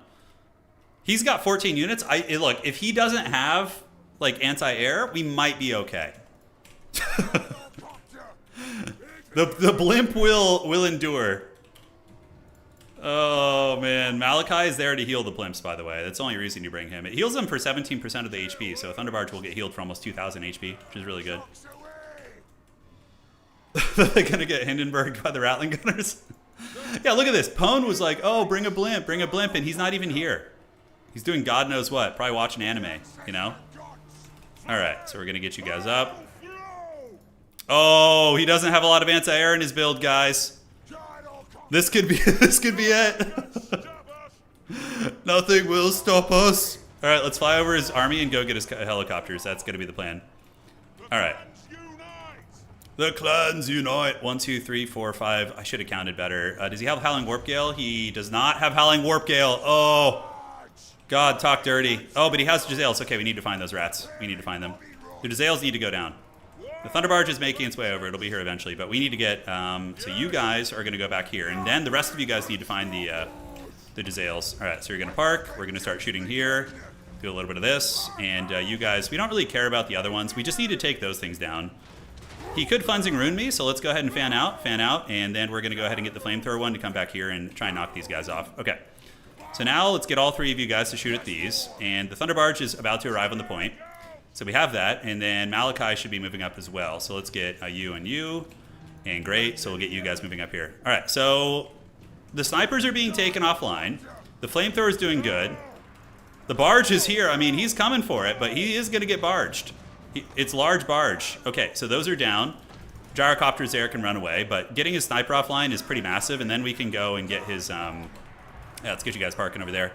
He's got 14 units. Look, if he doesn't have like anti-air, we might be okay. the blimp will endure. Oh man, Malachi is there to heal the blimps, by the way. That's the only reason you bring him. It heals them for 17% of the HP, so Thunderbarge will get healed for almost 2,000 HP, which is really good. They're gonna get Hindenburged by the Rattling Gunners. Yeah, look at this. Pone was like, oh, bring a blimp, and he's not even here. He's doing God knows what, probably watching anime, you know? All right, so we're gonna get you guys up. Oh, he doesn't have a lot of anti-air in his build, guys. This could be it. Nothing will stop us. All right, let's fly over his army and go get his helicopters. That's gonna be the plan. All right. The clans unite. 1, 2, 3, 4, 5. I should have counted better. Does he have Howling Warp Gale? He does not have Howling Warp Gale. Oh, God, talk dirty. Oh, but he has Jezzails. Okay, we need to find those rats. We need to find them. The Jezzails need to go down. The Thunderbarge is making its way over. It'll be here eventually, but we need to get. So you guys are going to go back here, and then the rest of you guys need to find the Jezzails. All right, so you're going to park. We're going to start shooting here. Do a little bit of this, and you guys. We don't really care about the other ones. We just need to take those things down. He could Cleansing Rune me, so let's go ahead and fan out, and then we're going to go ahead and get the Flamethrower one to come back here and try and knock these guys off. Okay. So now let's get all three of you guys to shoot at these, and the Thunderbarge is about to arrive on the point. So we have that, and then Malachi should be moving up as well. So let's get you and you, and great. So we'll get you guys moving up here. All right, so the snipers are being taken offline. The Flamethrower is doing good. The barge is here. I mean, he's coming for it, but he is going to get barged. It's large barge. Okay, so those are down. Gyrocopters there can run away, but getting his sniper offline is pretty massive, and then we can go and get his... yeah, let's get you guys parking over there.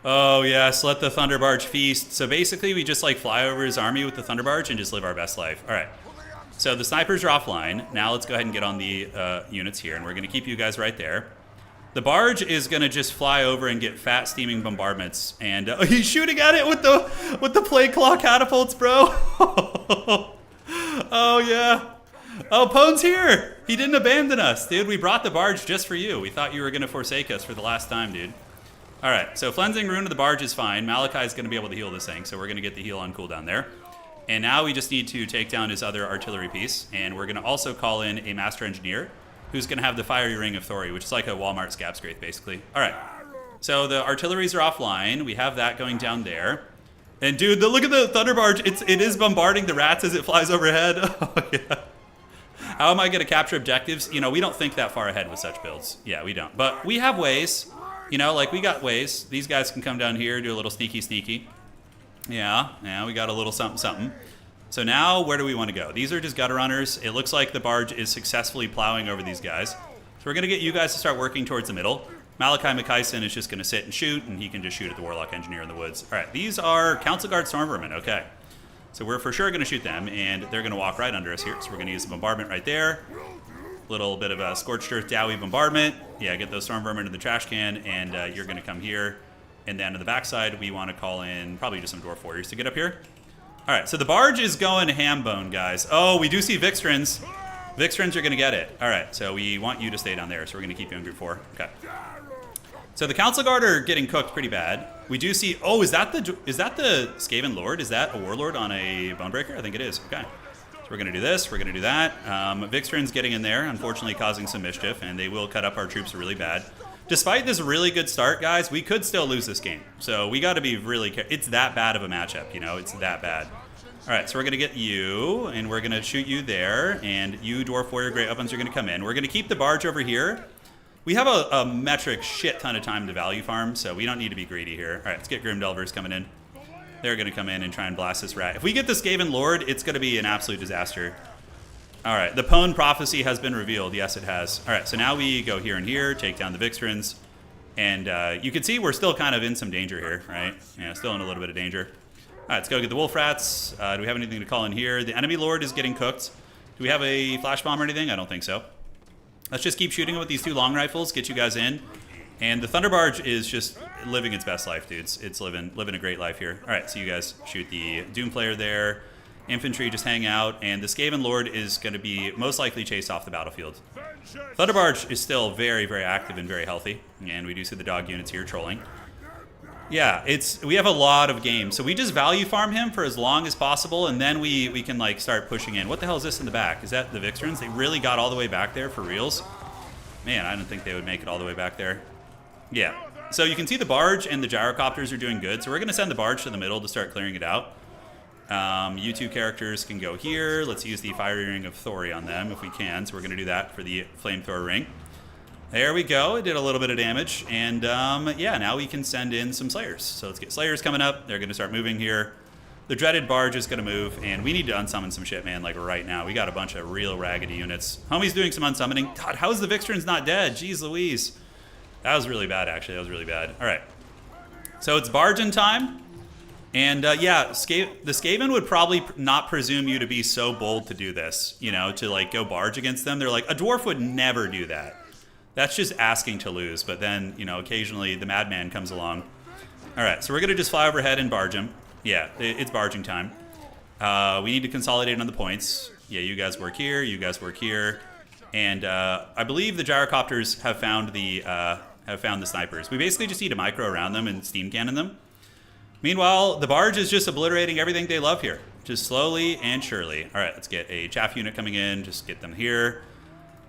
Oh, yes, let the Thunderbarge feast. So basically, we just like fly over his army with the Thunderbarge and just live our best life. All right, so the snipers are offline. Now let's go ahead and get on the units here, and we're going to keep you guys right there. The barge is going to just fly over and get fat steaming bombardments, and he's shooting at it with the plate claw catapults, bro. Oh, yeah. Oh, Pone's here. He didn't abandon us, dude. We brought the barge just for you. We thought you were going to forsake us for the last time, dude. All right, so Cleansing Rune of the barge is fine. Malachi is going to be able to heal this thing, so we're going to get the heal on cooldown there. And now we just need to take down his other artillery piece, and we're going to also call in a Master Engineer who's going to have the Fiery Ring of Thori, which is like a Walmart scab scrape, basically. All right, so the artilleries are offline. We have that going down there. And dude, look at the Thunderbarge. It is bombarding the rats as it flies overhead. Oh, yeah. How am I going to capture objectives? You know, we don't think that far ahead with such builds. Yeah, we don't. But we have ways. You know, like we got ways. These guys can come down here, do a little sneaky. Yeah, we got a little something. So now, where do we want to go? These are just gutter runners. It looks like the barge is successfully plowing over these guys. So we're going to get you guys to start working towards the middle. Malachi McKyson is just going to sit and shoot, and he can just shoot at the Warlock Engineer in the woods. All right, these are Council Guard Stormvermin. Okay. So we're for sure going to shoot them, and they're going to walk right under us here. So we're going to use a bombardment right there. Little bit of a Scorched Earth Dowie bombardment. Yeah, get those Stormvermin into the trash can, and you're going to come here. And then on the backside, we want to call in probably just some Dwarf Warriors to get up here. All right, so the barge is going ham bone, guys. Oh, we do see Vixtrans. Vixtrans are going to get it. All right, so we want you to stay down there, so we're going to keep you in group 4. Okay. So the Council Guard are getting cooked pretty bad. We do see... Oh, is that the Skaven Lord? Is that a Warlord on a Bonebreaker? I think it is. Okay. So we're going to do this. We're going to do that. Vixtran's getting in there, unfortunately causing some mischief, and they will cut up our troops really bad. Despite this really good start, guys, we could still lose this game. So we got to be really careful. It's that bad of a matchup, you know? It's that bad. All right, so we're going to get you, and we're going to shoot you there, and you, Dwarf Warrior Great Weapons, are going to come in. We're going to keep the barge over here. We have a metric shit ton of time to value farm, so we don't need to be greedy here. All right, let's get Grim Delvers coming in. They're going to come in and try and blast this rat. If we get the Skaven Lord, it's going to be an absolute disaster. All right, the Pone prophecy has been revealed. Yes, it has. All right, so now we go here and here, take down the Vixtrans. And you can see we're still kind of in some danger here, right? Yeah, still in a little bit of danger. All right, let's go get the Wolf Rats. Do we have anything to call in here? The enemy Lord is getting cooked. Do we have a flash bomb or anything? I don't think so. Let's just keep shooting with these 2 long rifles, get you guys in. And the Thunderbarge is just living its best life, dudes. It's living a great life here. All right, so you guys shoot the Doom Player there. Infantry just hang out, and the Skaven Lord is going to be most likely chased off the battlefield. Thunderbarge is still very, very active and very healthy, and we do see the dog units here trolling. Yeah, we have a lot of games, so we just value farm him for as long as possible, and then we can like start pushing in. What the hell is this in the back? Is that the Vixrans? They really got all the way back there for reals? Man, I didn't think they would make it all the way back there. Yeah, so you can see the barge and the gyrocopters are doing good, so we're going to send the barge to the middle to start clearing it out. You two characters can go here. Let's use the Fiery Ring of Thori on them if we can, so we're going to do that for the Flamethrower Ring. There we go. It did a little bit of damage. And yeah, now we can send in some Slayers. So let's get Slayers coming up. They're going to start moving here. The Dreaded Barge is going to move. And we need to unsummon some shit, man, like right now. We got a bunch of real raggedy units. Homie's doing some unsummoning. God, how is the Vixtrans not dead? Jeez Louise. That was really bad, actually. That was really bad. All right. So it's Bargain time. And yeah, the Skaven would probably not presume you to be so bold to do this, you know, to like go barge against them. They're like, a dwarf would never do that. That's just asking to lose, but then, you know, occasionally the madman comes along. All right, so we're going to just fly overhead and barge him. Yeah, it's barging time. We need to consolidate on the points. Yeah, you guys work here, you guys work here. And I believe the gyrocopters have found the snipers. We basically just need to micro around them and steam cannon them. Meanwhile, the barge is just obliterating everything they love here, just slowly and surely. All right, let's get a chaff unit coming in, just get them here.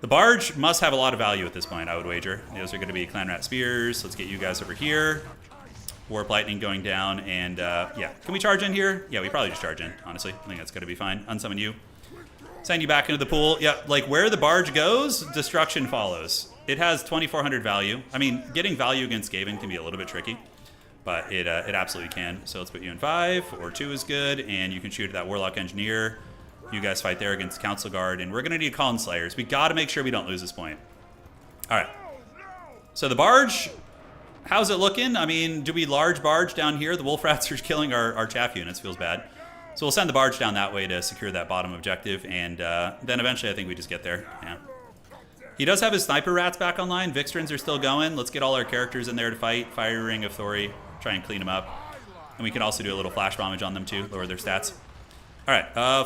The barge must have a lot of value at this point, I would wager. Those are going to be Clan Rat Spears. Let's get you guys over here. Warp Lightning going down, and yeah. Can we charge in here? Yeah, we probably just charge in, honestly. I think that's going to be fine. Unsummon you. Send you back into the pool. Yeah, like where the barge goes, destruction follows. It has 2,400 value. I mean, getting value against Skaven can be a little bit tricky, but it absolutely can. So let's put you in 5, or 2 is good, and you can shoot at that Warlock Engineer. You guys fight there against Council Guard, and we're going to need Colin Slayers. We got to make sure we don't lose this point. All right. So the barge, how's it looking? I mean, do we large barge down here? The Wolf Rats are killing our chaff units. Feels bad. So we'll send the barge down that way to secure that bottom objective, and then eventually I think we just get there. Yeah. He does have his Sniper Rats back online. Vixtrans are still going. Let's get all our characters in there to fight. Fiery Ring of Thori. Try and clean them up. And we can also do a little flash bombage on them too, lower their stats. All right,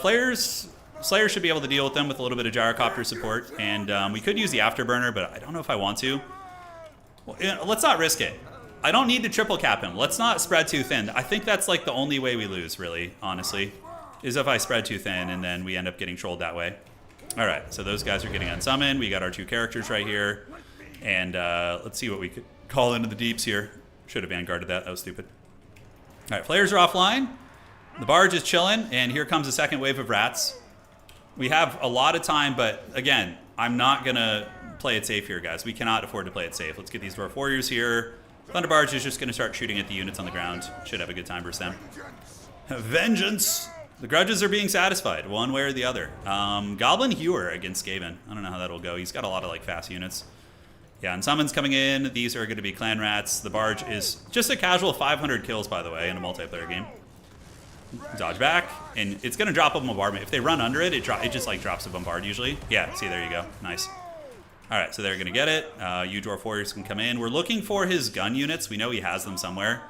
Slayers should be able to deal with them with a little bit of gyrocopter support, and we could use the Afterburner, but I don't know if I want to. Well, let's not risk it. I don't need to triple cap him. Let's not spread too thin. I think that's like the only way we lose, really, honestly, is if I spread too thin and then we end up getting trolled that way. All right, so those guys are getting unsummoned. We got our 2 characters right here, and let's see what we could call into the deeps here. Should have vanguarded that. That was stupid. All right, Flayers are offline. The barge is chilling, and here comes a second wave of rats. We have a lot of time, but again, I'm not going to play it safe here, guys. We cannot afford to play it safe. Let's get these Dwarf Warriors here. Thunderbarge is just going to start shooting at the units on the ground. Should have a good time versus them. Vengeance! The grudges are being satisfied, one way or the other. Goblin Hewer against Skaven. I don't know how that'll go. He's got a lot of like fast units. Yeah, and summons coming in. These are going to be Clan Rats. The barge is just a casual 500 kills, by the way, in a multiplayer game. Dodge back, and it's going to drop a bombardment. If they run under it, it just like drops a bombard usually. Yeah, see, there you go. Nice. All right, so they're going to get it. You Dwarf Warriors can come in. We're looking for his gun units. We know he has them somewhere.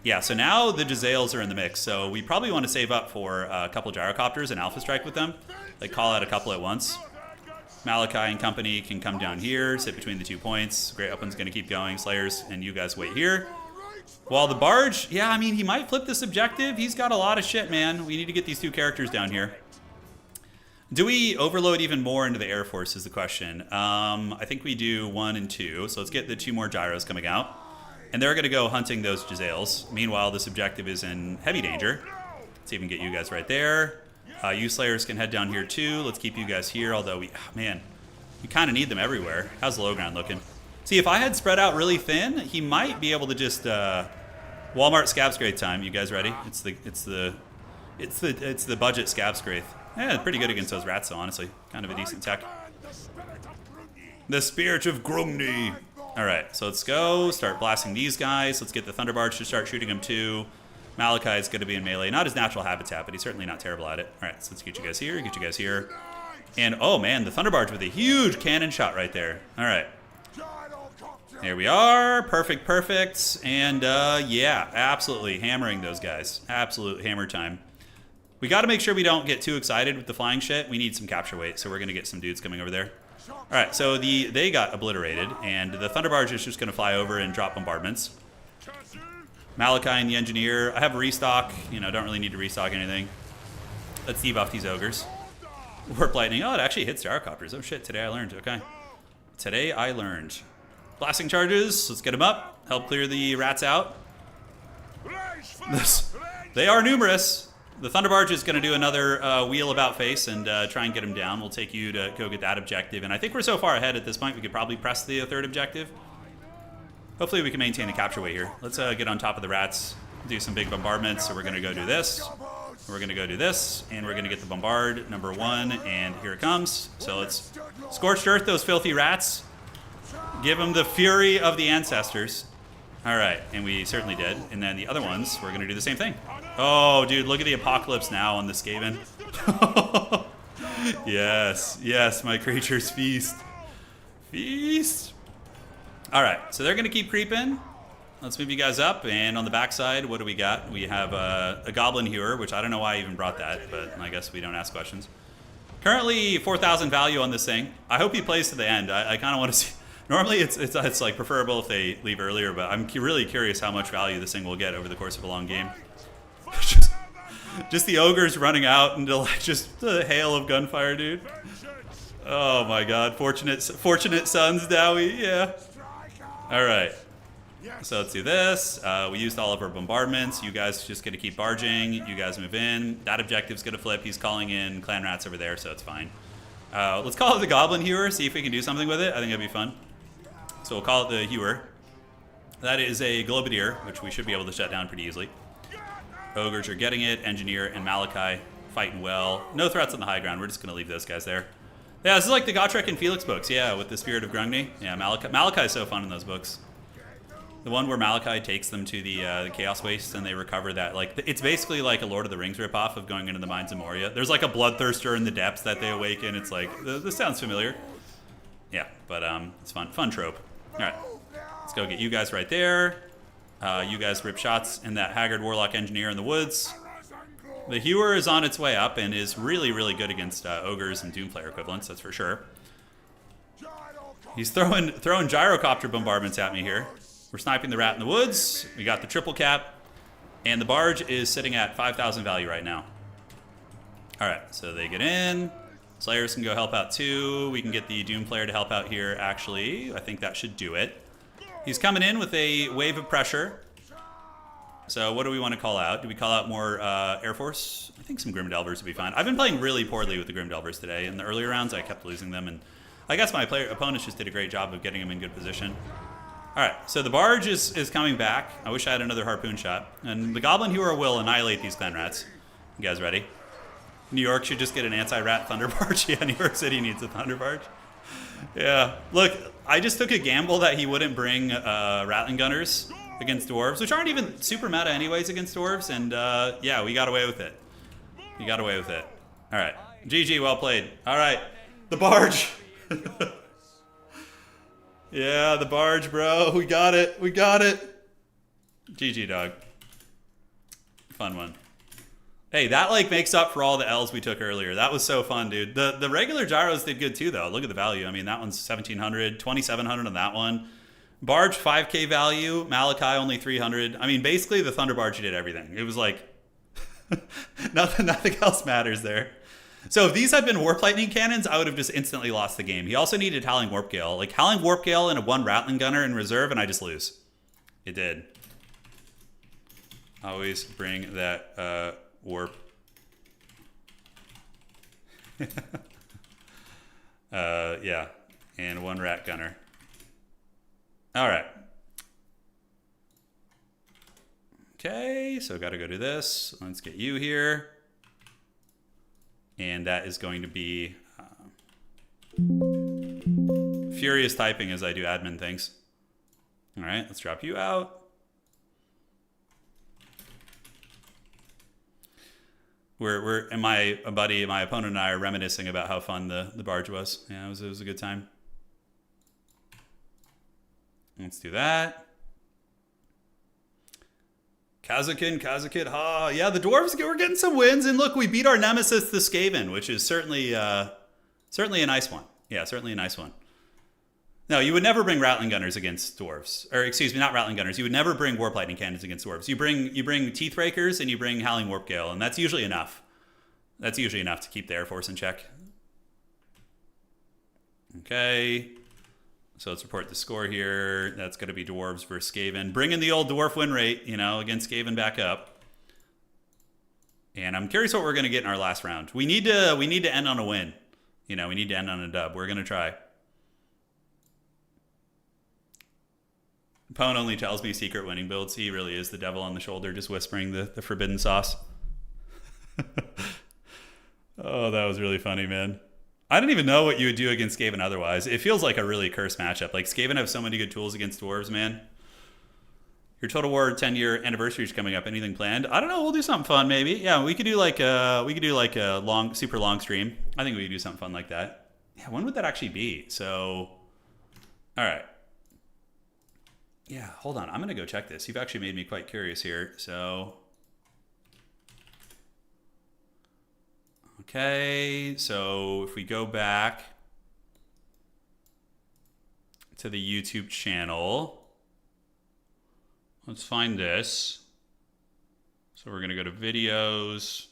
Yeah, so now the Jezzails are in the mix, so we probably want to save up for a couple gyrocopters and Alpha Strike with them. Like, call out a couple at once. Malachi and company can come down here, sit between the 2 points. Great Weapon's going to keep going. Slayers, and you guys wait here. While the barge, yeah, I mean, he might flip this objective. He's got a lot of shit, man. We need to get these 2 characters down here. Do we overload even more into the Air Force is the question. I think we do 1 and 2. So let's get the 2 more gyros coming out. And they're going to go hunting those Jezzails. Meanwhile, this objective is in heavy danger. Let's even get you guys right there. You Slayers can head down here too. Let's keep you guys here, although we kind of need them everywhere. How's the low ground looking? See, if I had spread out really thin, he might be able to just Walmart Scab Scrape time. You guys ready? It's the budget Scab Scrape. Yeah, pretty good against those rats, though, honestly. Kind of a decent tech. The Spirit of Grungni. All right, so let's go. Start blasting these guys. Let's get the Thunderbarge to start shooting them too. Malachi is going to be in melee. Not his natural habitat, but he's certainly not terrible at it. All right, so let's get you guys here, get you guys here. And, oh, man, the Thunderbarge with a huge cannon shot right there. All right. There we are. Perfect, perfect. And, yeah, absolutely hammering those guys. Absolute hammer time. We got to make sure we don't get too excited with the flying shit. We need some capture weight, so we're going to get some dudes coming over there. All right, so they got obliterated, and the Thunderbarge is just going to fly over and drop bombardments. Malachi and the engineer. I have a restock. You know, don't really need to restock anything. Let's debuff these ogres. Warp lightning. Oh, it actually hits gyrocopters. Oh shit, today I learned. Okay. Today I learned. Blasting charges. Let's get them up. Help clear the rats out. They are numerous. The Thunderbarge is going to do another wheel about face and try and get him down. We'll take you to go get that objective. And I think we're so far ahead at this point, we could probably press the third objective. Hopefully we can maintain the capture weight here. Let's get on top of the rats, do some big bombardments. So we're going to go do this. We're going to go do this. And we're going to get the bombard, number 1. And here it comes. So let's scorched earth those filthy rats. Give them the fury of the ancestors. All right, and we certainly did. And then the other ones, we're going to do the same thing. Oh, dude, look at the apocalypse now on the Skaven. Yes, yes, my creatures feast. Feast. All right, so they're going to keep creeping. Let's move you guys up. And on the backside, what do we got? We have a Goblin Hewer, which I don't know why I even brought that, but I guess we don't ask questions. Currently, 4,000 value on this thing. I hope he plays to the end. I kind of want to see... Normally, it's like preferable if they leave earlier, but I'm really curious how much value this thing will get over the course of a long game. just the ogres running out into like just the hail of gunfire, dude. Oh my god, fortunate sons, Dowie, yeah. All right, so let's do this. We used all of our bombardments. You guys just gonna keep barging. You guys move in. That objective's gonna flip. He's calling in clan rats over there, so it's fine. Let's call it the Goblin Hewer, see if we can do something with it. I think that'd be fun. So we'll call it the Hewer. That is a Globadier, which we should be able to shut down pretty easily. Ogres are getting it. Engineer and Malachi fighting well. No threats on the high ground. We're just going to leave those guys there. Yeah, this is like the Gotrek and Felix books. Yeah, with the Spirit of Grungni. Yeah, Malachi is so fun in those books. The one where Malachi takes them to the Chaos Waste and they recover that. Like, it's basically like a Lord of the Rings ripoff of going into the Mines of Moria. There's like a bloodthirster in the depths that they awaken. It's like, this sounds familiar. Yeah, but it's fun. Fun trope. All right, let's go get you guys right there. You guys rip shots in that Haggard Warlock Engineer in the woods. The Hewer is on its way up and is really, really good against ogres and Doomflayer equivalents, that's for sure. He's throwing gyrocopter bombardments at me here. We're sniping the rat in the woods. We got the triple cap. And the barge is sitting at 5,000 value right now. All right, so they get in. Slayers can go help out too. We can get the Doomflayer to help out here, actually. I think that should do it. He's coming in with a wave of pressure. So what do we want to call out? Do we call out more Air Force? I think some Grim Delvers would be fine. I've been playing really poorly with the Grim Delvers today. In the earlier rounds, I kept losing them. And I guess my opponents just did a great job of getting them in good position. All right, so the barge is coming back. I wish I had another harpoon shot. And the Goblin Hewer will annihilate these clan rats. You guys ready? New York should just get an anti-rat thunder barge. Yeah, New York City needs a thunder barge. Yeah, look, I just took a gamble that he wouldn't bring Rattling Gunners against dwarves, which aren't even super meta anyways against dwarves. And yeah, we got away with it. We got away with it. All right, GG, well played. All right, the barge. Yeah, the barge, bro. We got it. We got it. GG, dog. Fun one. Hey, that like makes up for all the L's we took earlier. That was so fun, dude. The regular gyros did good too, though. Look at the value. I mean, that one's 1,700, 2,700 on that one. Barge 5K value. Malachi only 300. I mean, basically the Thunder Barge did everything. It was like nothing else matters there. So if these had been Warp Lightning Cannons, I would have just instantly lost the game. He also needed Howling Warp Gale. Like, Howling Warp Gale and a 1 Rattling Gunner in reserve, and I just lose. It did. Always bring that warp. Yeah, and 1 Rat Gunner. All right. Okay, so got to go do this. Let's get you here. And that is going to be furious typing as I do admin things. All right, let's drop you out. And my opponent and I are reminiscing about how fun the barge was. Yeah, it was a good time. Let's do that. Kazakid, ha. Yeah, the dwarves, we're getting some wins. And look, we beat our nemesis, the Skaven, which is certainly a nice one. Yeah, certainly a nice one. No, you would never bring Rattling Gunners against dwarves. Or excuse me, not Rattling Gunners. You would never bring Warp Lightning Cannons against dwarves. You bring Teeth Rakers and you bring Howling Warp Gale, and that's usually enough. That's usually enough to keep the Air Force in check. Okay. So let's report the score here. That's going to be Dwarves versus Skaven. Bring in the old Dwarf win rate, you know, against Skaven back up. And I'm curious what we're going to get in our last round. We need to end on a win. You know, we need to end on a dub. We're going to try. Pone only tells me secret winning builds. He really is the devil on the shoulder, just whispering the forbidden sauce. Oh, that was really funny, man. I don't even know what you would do against Skaven otherwise. It feels like a really cursed matchup. Like, Skaven have so many good tools against dwarves, man. Your Total War 10-year anniversary is coming up. Anything planned? I don't know. We'll do something fun, maybe. Yeah, we could do like a super long stream. I think we could do something fun like that. Yeah, when would that actually be? So, all right. Yeah, hold on. I'm gonna go check this. You've actually made me quite curious here. So. Okay, so if we go back to the YouTube channel, let's find this. So we're going to go to videos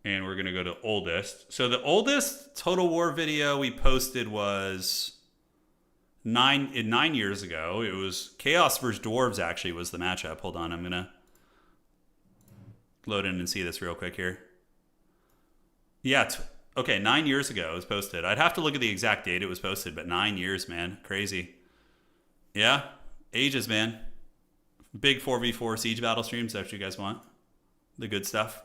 and we're going to go to oldest. So the oldest Total War video we posted was 9 years ago. It was Chaos versus Dwarves actually was the matchup. Hold on, I'm going to load in and see this real quick here. Yeah, okay, 9 years ago it was posted. I'd have to look at the exact date it was posted, but 9 years, man. Crazy. Yeah, ages, man. Big 4v4 siege battle streams, that's what you guys want. The good stuff.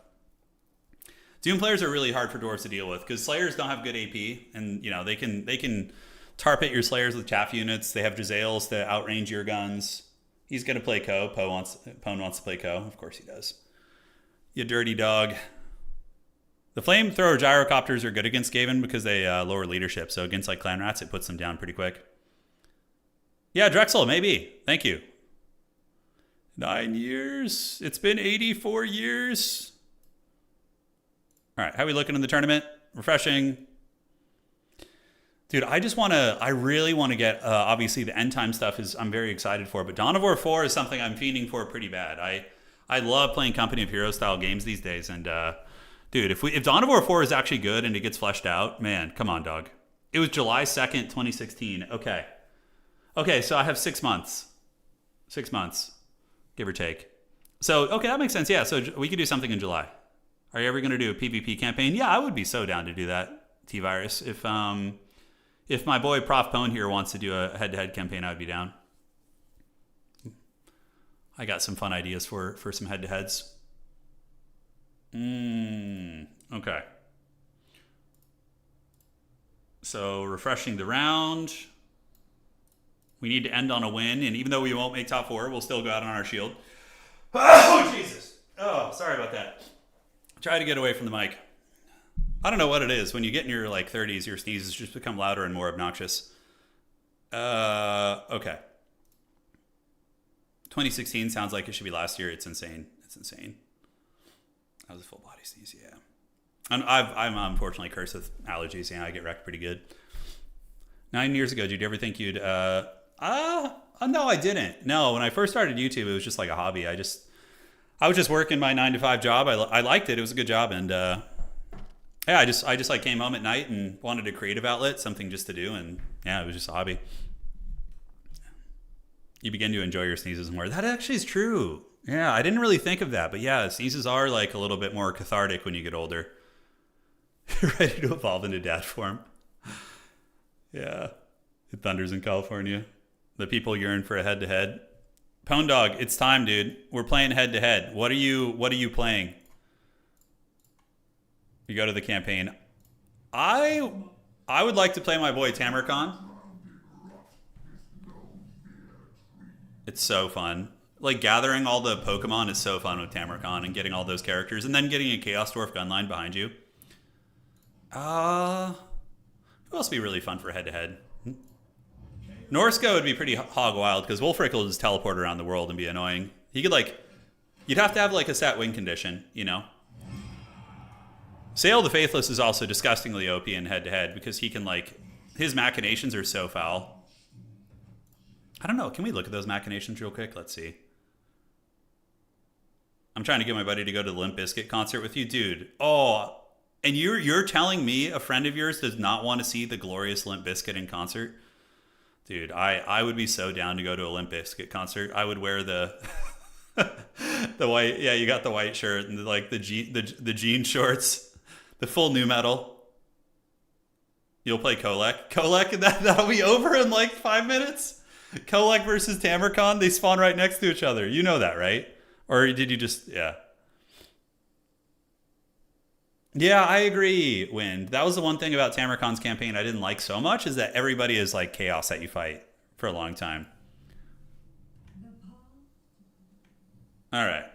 Doom players are really hard for dwarves to deal with because Slayers don't have good AP, and you know they can tarp hit your Slayers with chaff units. They have Jezzails to outrange your guns. He's gonna play Co. Pone wants to play Co. Of course he does. You dirty dog. The flamethrower gyrocopters are good against Skaven because they lower leadership. So against like clan rats, it puts them down pretty quick. Yeah, Drexel, maybe. Thank you. 9 years. It's been 84 years. All right, how are we looking in the tournament? Refreshing. Dude, I really want to get, obviously the end time stuff I'm very excited for, but Dawn of War 4 is something I'm fiending for pretty bad. I love playing Company of Heroes style games these days, and dude, if Dawn of War 4 is actually good and it gets fleshed out, man, come on, dog. It was July 2nd, 2016. Okay. Okay, so I have 6 months. 6 months, give or take. So, okay, that makes sense. Yeah, so we could do something in July. Are you ever going to do a PvP campaign? Yeah, I would be so down to do that, T-Virus. If my boy Prof Pone here wants to do a head-to-head campaign, I would be down. I got some fun ideas for some head-to-heads. Okay. So refreshing the round. We need to end on a win, and even though we won't make top 4, we'll still go out on our shield. Oh, Jesus. Oh, sorry about that. Try to get away from the mic. I don't know what it is. When you get in your like 30s, your sneezes just become louder and more obnoxious. Okay. 2016 sounds like it should be last year. It's insane. It's insane. That was a full body sneeze, yeah. And I'm unfortunately cursed with allergies. Yeah, I get wrecked pretty good. 9 years ago, did you ever think you'd... no, I didn't. No, when I first started YouTube, it was just like a hobby. I was just working my 9-to-5 job. I liked it. It was a good job. And yeah, I just like came home at night and wanted a creative outlet, something just to do. And yeah, it was just a hobby. You begin to enjoy your sneezes more. That actually is true. Yeah, I didn't really think of that. But yeah, sneezes are like a little bit more cathartic when you get older. You're ready to evolve into dad form. Yeah, it thunders in California. The people yearn for a head-to-head. Pone Dog, it's time, dude. We're playing head-to-head. What are you playing? You go to the campaign. I would like to play my boy Tamarcon. It's so fun. Like, gathering all the Pokemon is so fun with Tamarcon and getting all those characters and then getting a Chaos Dwarf gunline behind you. Who else would be really fun for head-to-head? Norsko would be pretty hog wild because Wolfric will just teleport around the world and be annoying. He could you'd have to have like a set win condition, you know? Sail the Faithless is also disgustingly OP in head-to-head because he can his machinations are so foul. I don't know. Can we look at those machinations real quick? Let's see. I'm trying to get my buddy to go to the Limp Bizkit concert with you, dude. Oh, and you're telling me a friend of yours does not want to see the glorious Limp Bizkit in concert? Dude, I would be so down to go to a Limp Bizkit concert. I would wear the the white, yeah, you got the white shirt and like the jean shorts, the full nu metal. You'll play Kolek, and that'll be over in like 5 minutes. Kolek versus Tamarcon, they spawn right next to each other. You know that, right? Or did you just, yeah. Yeah, I agree, Wind. That was the one thing about Tamarcon's campaign I didn't like so much, is that everybody is like chaos that you fight for a long time. All right.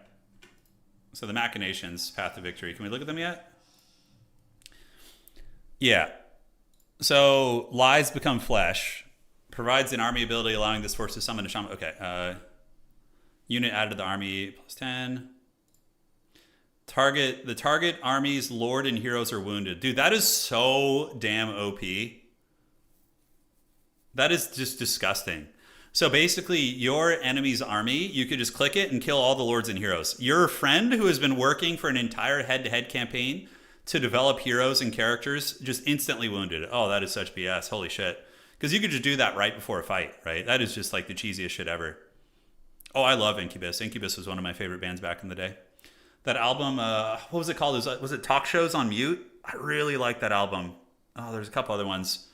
So the machinations, path to victory. Can we look at them yet? Yeah. So lies become flesh. Provides an army ability allowing this force to summon a shaman. Okay. Unit added to the army plus 10. The target army's lord and heroes are wounded. Dude, that is so damn OP. That is just disgusting. So basically, your enemy's army, you could just click it and kill all the lords and heroes. Your friend who has been working for an entire head-to-head campaign to develop heroes and characters just instantly wounded. Oh, that is such BS. Holy shit. Because you could just do that right before a fight, right? That is just like the cheesiest shit ever. Oh, I love Incubus. Incubus was one of my favorite bands back in the day. That album, what was it called? Was it Talk Shows on Mute? I really like that album. Oh, there's a couple other ones.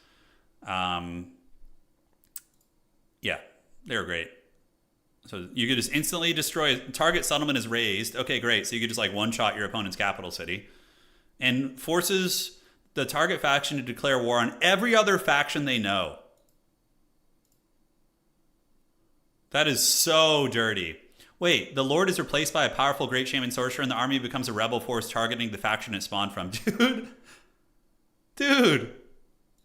Yeah, they were great. So you could just instantly destroy. Target settlement is raised. Okay, great. So you could just like one-shot your opponent's capital city. And forces the target faction to declare war on every other faction they know. That is so dirty. Wait, the Lord is replaced by a powerful Great Shaman Sorcerer and the army becomes a rebel force targeting the faction it spawned from. Dude,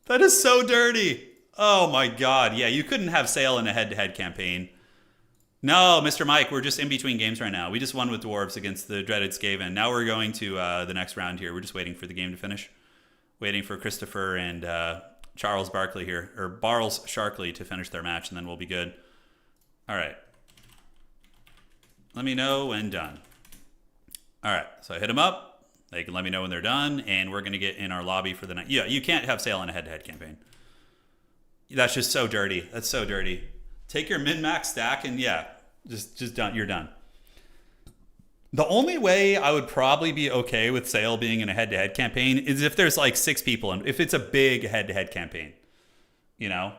that is so dirty. Oh my God. Yeah, you couldn't have Sail in a head-to-head campaign. No, Mr. Mike, we're just in between games right now. We just won with Dwarves against the dreaded Skaven. Now we're going to the next round here. We're just waiting for the game to finish. Waiting for Christopher and Charles Barkley here, or Barles Sharkley to finish their match, and then we'll be good. All right. Let me know when done. All right, so I hit them up. They can let me know when they're done, and we're going to get in our lobby for the night. Yeah, you can't have Sail in a head-to-head campaign. That's just so dirty. That's so dirty. Take your min-max stack, and yeah, just done. You're done. The only way I would probably be okay with Sail being in a head-to-head campaign is if there's like 6 people, and if it's a big head-to-head campaign, you know?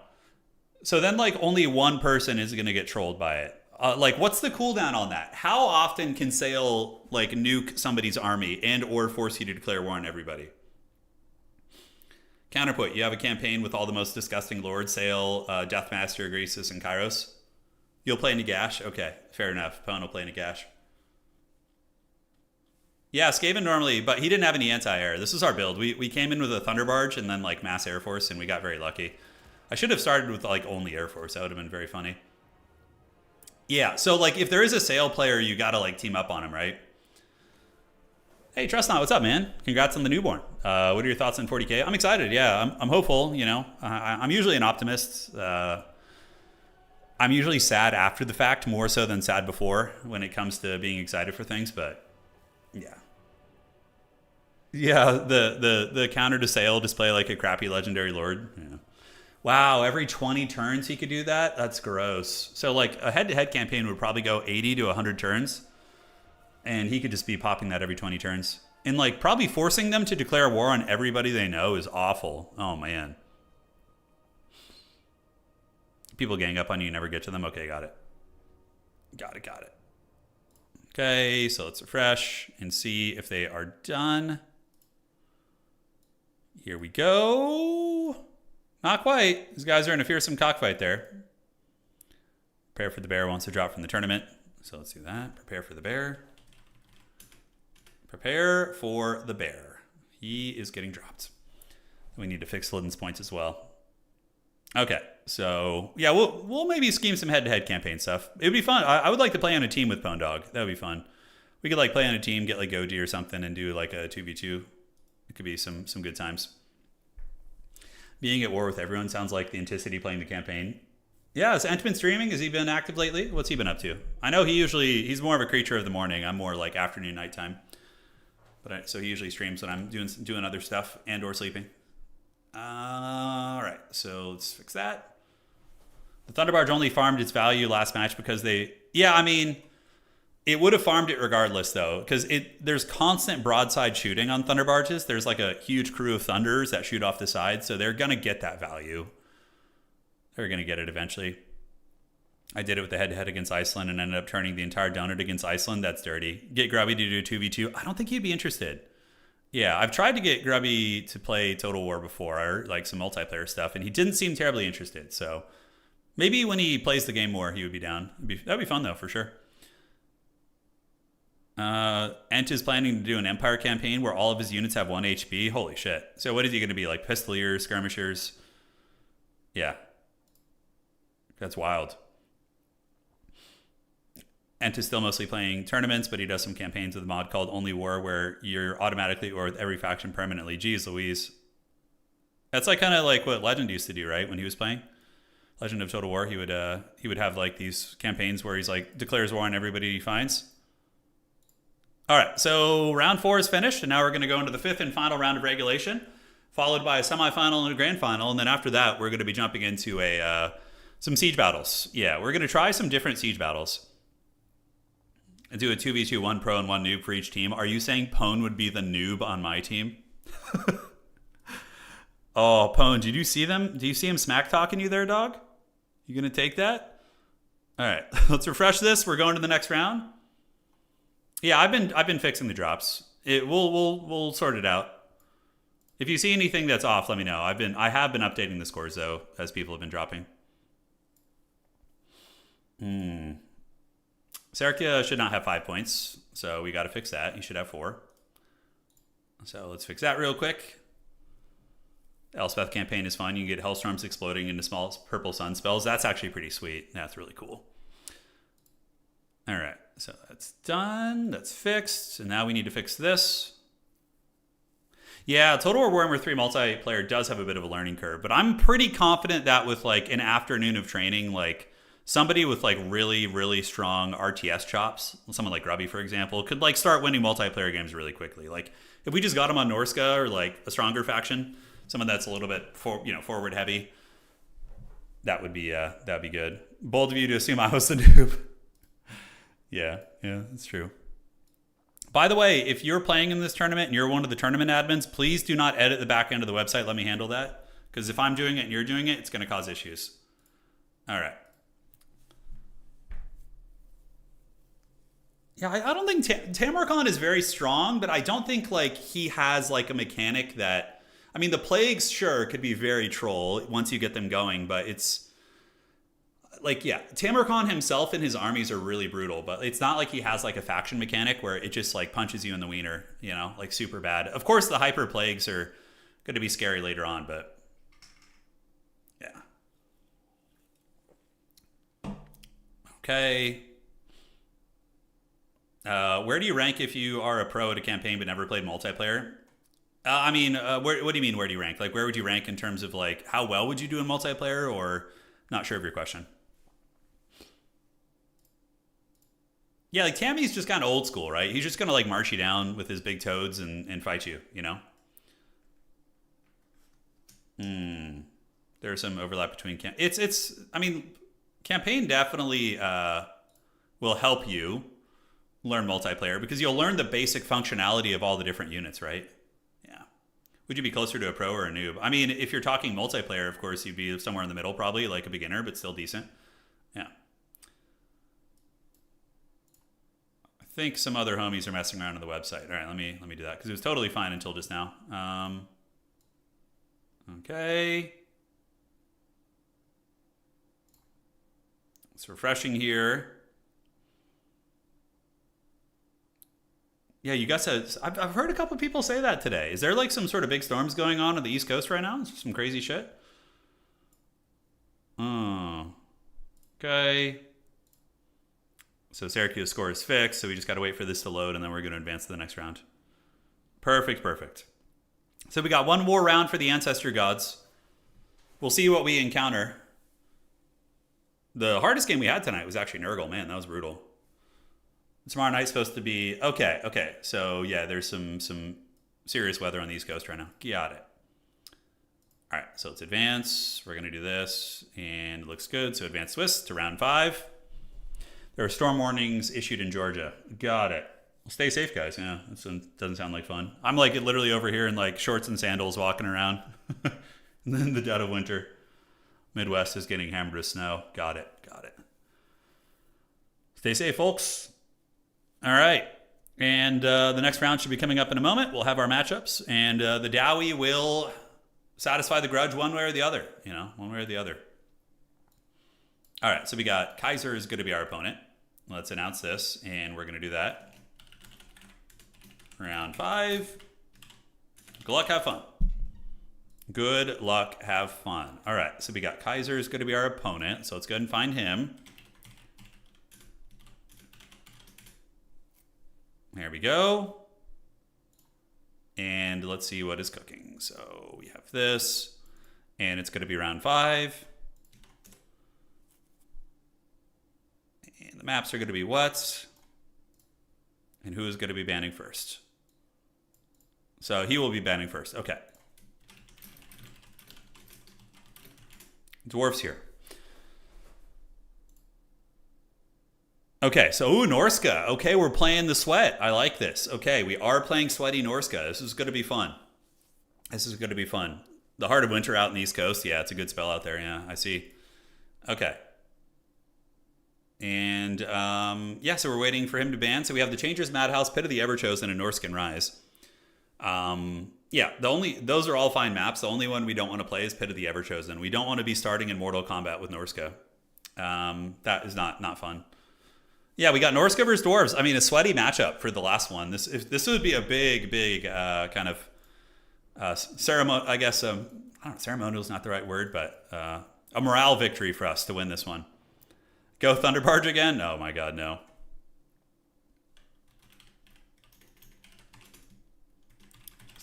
So then like only one person is going to get trolled by it. Like, what's the cooldown on that? How often can Sail like nuke somebody's army and or force you to declare war on everybody? Counterpoint, you have a campaign with all the most disgusting lords, Sail, Deathmaster, Greasus, and Kairos. You'll play Nagash? Okay, fair enough. Pwn will play Nagash. Yeah, Skaven normally, but he didn't have any anti-air. This is our build. We came in with a Thunder Barge and then like mass Air Force, and we got very lucky. I should have started with like only Air Force. That would have been very funny. Yeah, so like if there is a Sail player, you gotta like team up on him, right? Hey, Trustnot, what's up, man? Congrats on the newborn. What are your thoughts on 40K? I'm excited. Yeah, I'm hopeful. You know, I'm usually an optimist. I'm usually sad after the fact more so than sad before when it comes to being excited for things. But yeah, the counter to Sail, display like a crappy legendary lord. Yeah. Wow, every 20 turns he could do that? That's gross. So like a head-to-head campaign would probably go 80 to 100 turns. And he could just be popping that every 20 turns. And like probably forcing them to declare war on everybody they know is awful. Oh man. People gang up on you, never get to them. Okay, got it. Got it. Okay, so let's refresh and see if they are done. Here we go. Not quite. These guys are in a fearsome cockfight there. Prepare for the bear wants to drop from the tournament. So let's do that. Prepare for the bear. Prepare for the bear. He is getting dropped. We need to fix Lidden's points as well. Okay, so yeah, we'll maybe scheme some head-to-head campaign stuff. It would be fun. I would like to play on a team with Pwn Dog. That would be fun. We could like play on a team, get like Goji or something, and do like a 2v2. It could be some good times. Being at war with everyone sounds like the Anticity playing the campaign. Yeah, has Ent been streaming? Has he been active lately? What's he been up to? I know he's more of a creature of the morning. I'm more like afternoon, nighttime. So he usually streams when I'm doing other stuff and or sleeping. All right, so let's fix that. The Thunderbarge only farmed its value last match because yeah, I mean, it would have farmed it regardless though, because there's constant broadside shooting on Thunderbarges. There's like a huge crew of Thunders that shoot off the side, so they're gonna get that value. They're gonna get it eventually. I did it with the head-to-head against Iceland and ended up turning the entire donut against Iceland. That's dirty. Get Grubby to do 2v2. I don't think he'd be interested. Yeah, I've tried to get Grubby to play Total War before, or like some multiplayer stuff, and he didn't seem terribly interested. So maybe when he plays the game more, he would be down. That'd be fun though, for sure. Ent is planning to do an Empire campaign where all of his units have 1 HP. Holy shit. So what is he going to be, like Pistoliers, Skirmishers? Yeah. That's wild. Ent is still mostly playing tournaments, but he does some campaigns with a mod called Only War where you're automatically or with every faction permanently. Jeez Louise. That's like kind of like what Legend used to do, right? When he was playing Legend of Total War, he would have like these campaigns where he's like declares war on everybody he finds. All right, so round 4 is finished, and now we're going to go into the 5th and final round of regulation, followed by a semifinal and a grand final, and then after that, we're going to be jumping into some siege battles. Yeah, we're going to try some different siege battles. And do a 2v2, 1 pro and 1 noob for each team. Are you saying Pone would be the noob on my team? Oh, Pone, did you see them? Do you see him smack talking you there, dog? You going to take that? All right, let's refresh this. We're going to the next round. Yeah, I've been fixing the drops. We'll sort it out. If you see anything that's off, let me know. I have been updating the scores though as people have been dropping. Serkia should not have 5 points, so we got to fix that. He should have 4. So let's fix that real quick. Elspeth campaign is fun. You can get Hellstorms exploding into small purple sun spells. That's actually pretty sweet. That's really cool. All right. So that's done. That's fixed. And now we need to fix this. Yeah, Total War Warhammer 3 multiplayer does have a bit of a learning curve, but I'm pretty confident that with like an afternoon of training, like somebody with like really, really strong RTS chops, someone like Grubby, for example, could like start winning multiplayer games really quickly. Like if we just got him on Norska or like a stronger faction, someone that's a little bit forward heavy, that'd be good. Bold of you to assume I was the noob. Yeah, that's true. By the way, if you're playing in this tournament and you're one of the tournament admins, please do not edit the back end of the website. Let me handle that. Because if I'm doing it and you're doing it, it's going to cause issues. All right. Yeah, I don't think Tamarkon is very strong, but I don't think like he has like a mechanic that... I mean, the plagues, sure, could be very troll once you get them going, but it's... Like, yeah, Tamarkon himself and his armies are really brutal, but it's not like he has like a faction mechanic where it just like punches you in the wiener, like super bad. Of course, the hyper plagues are going to be scary later on, but yeah. Okay. Where do you rank if you are a pro at a campaign but never played multiplayer? What do you mean, where do you rank? Like, where would you rank in terms of like how well would you do in multiplayer, or not sure of your question? Yeah, like Tammy's just kind of old school, right? He's just going to like march you down with his big toads and fight you, There's some overlap between campaign definitely will help you learn multiplayer because you'll learn the basic functionality of all the different units, right? Yeah. Would you be closer to a pro or a noob? I mean, if you're talking multiplayer, of course, you'd be somewhere in the middle, probably like a beginner, but still decent. Yeah. I think some other homies are messing around on the website. All right, let me do that because it was totally fine until just now. Okay. It's refreshing here. Yeah, you guys have... I've heard a couple of people say that today. Is there like some sort of big storms going on the East Coast right now? Some crazy shit? Oh. Okay. So Syracuse score is fixed, so we just got to wait for this to load, and then we're going to advance to the next round. Perfect. So we got one more round for the Ancestor Gods. We'll see what we encounter. The hardest game we had tonight was actually Nurgle. Man, that was brutal. Tomorrow night's supposed to be... Okay. So, yeah, there's some serious weather on the East Coast right now. Got it. All right, so let's advance. We're going to do this, and it looks good. So advance Swiss to round 5. There are storm warnings issued in Georgia. Got it. Well, stay safe, guys. Yeah, this doesn't sound like fun. I'm like literally over here in like shorts and sandals walking around. And then the dead of winter. Midwest is getting hammered with snow. Got it. Stay safe, folks. All right. And the next round should be coming up in a moment. We'll have our matchups. And the Dowie will satisfy the grudge one way or the other. One way or the other. All right. So we got Kaiser is going to be our opponent. Let's announce this. And we're going to do that. Round 5. Good luck. Have fun. Good luck. Have fun. All right. So we got Kaiser is going to be our opponent. So let's go ahead and find him. There we go. And let's see what is cooking. So we have this, and it's going to be round 5. And the maps are going to be what? And who is going to be banning first? So he will be banning first. Okay. Dwarfs here. Okay, so Norska. Okay, we're playing the sweat. I like this. Okay, we are playing sweaty Norska. This is going to be fun. The Heart of Winter out in the East Coast. Yeah, it's a good spell out there. Yeah, I see. Okay. And yeah, so we're waiting for him to ban. So we have the Changers, Madhouse, Pit of the Everchosen, and Norscan Rise. Yeah, those are all fine maps. The only one we don't want to play is Pit of the Everchosen. We don't want to be starting in Mortal Kombat with Norska. That is not fun. Yeah, we got Norska versus Dwarves. I mean, a sweaty matchup for the last one. This would be a big kind of ceremony. I guess I don't know, ceremonial is not the right word, but a morale victory for us to win this one. Go Thunderbarge again? Oh my God, no.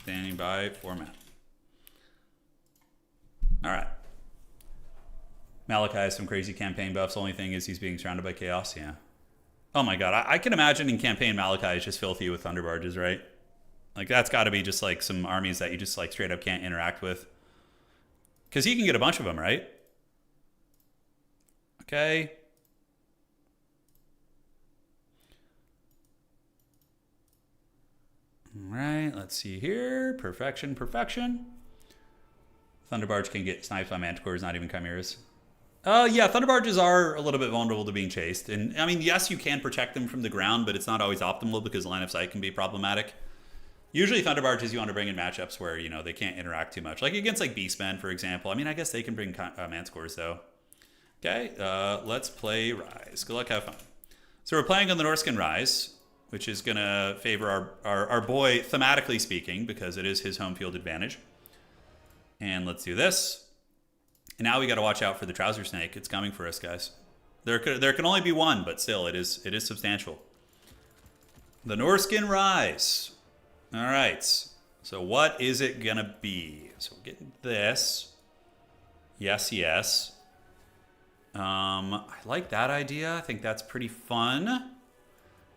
Standing by format. All right. Malachi has some crazy campaign buffs. Only thing is he's being surrounded by chaos. Yeah. Oh my God. I can imagine in campaign Malachi is just filthy with Thunderbarges, right? Like that's got to be just like some armies that you just like straight up can't interact with. Because he can get a bunch of them, right? Okay. All right, let's see here. Perfection. Thunderbarge can get sniped by Manticores, not even Chimeras. Yeah, Thunderbarges are a little bit vulnerable to being chased. And, I mean, yes, you can protect them from the ground, but it's not always optimal because line of sight can be problematic. Usually Thunderbarges you want to bring in matchups where, they can't interact too much. Like against, like, Beastmen, for example. I mean, I guess they can bring Manticores, though. Okay, let's play Rise. Good luck, have fun. So we're playing on the Norscan Rise, which is going to favor our boy, thematically speaking, because it is his home field advantage. And let's do this. And now we got to watch out for the Trouser Snake. It's coming for us, guys. There can only be one, but still, it is substantial. The Norscan Rise. All right. So what is it going to be? So we're getting this. Yes. I like that idea. I think that's pretty fun.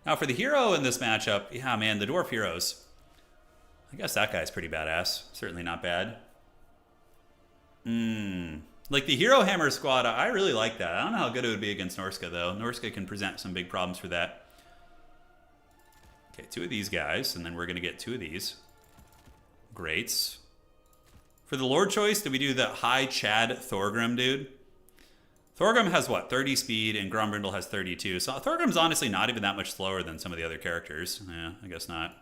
Now for the hero in this matchup, yeah, man, the Dwarf heroes. I guess that guy's pretty badass. Certainly not bad. Like the Hero Hammer squad, I really like that. I don't know how good it would be against Norska, though. Norska can present some big problems for that. Okay, 2 of these guys, and then we're going to get 2 of these. Greats. For the Lord choice, do we do the high Chad Thorgrim dude? Thorgrim has, what, 30 speed, and Grombrindle has 32. So Thorgrim's honestly not even that much slower than some of the other characters. Yeah, I guess not.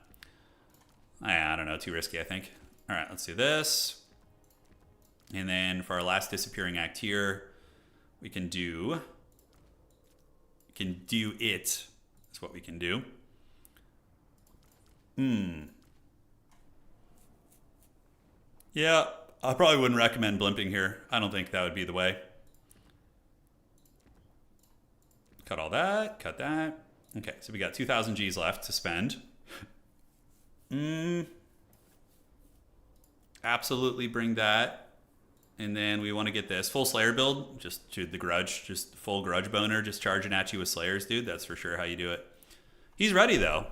I don't know, too risky, I think. All right, let's do this. And then for our last disappearing act here, we can do it. That's what we can do. Yeah, I probably wouldn't recommend blimping here. I don't think that would be the way. Cut all that, cut that. Okay, so we got 2,000 Gs left to spend. Absolutely bring that. And then we want to get this full Slayer build, just to the Grudge, just full Grudge boner, just charging at you with Slayers, dude. That's for sure how you do it. He's ready, though.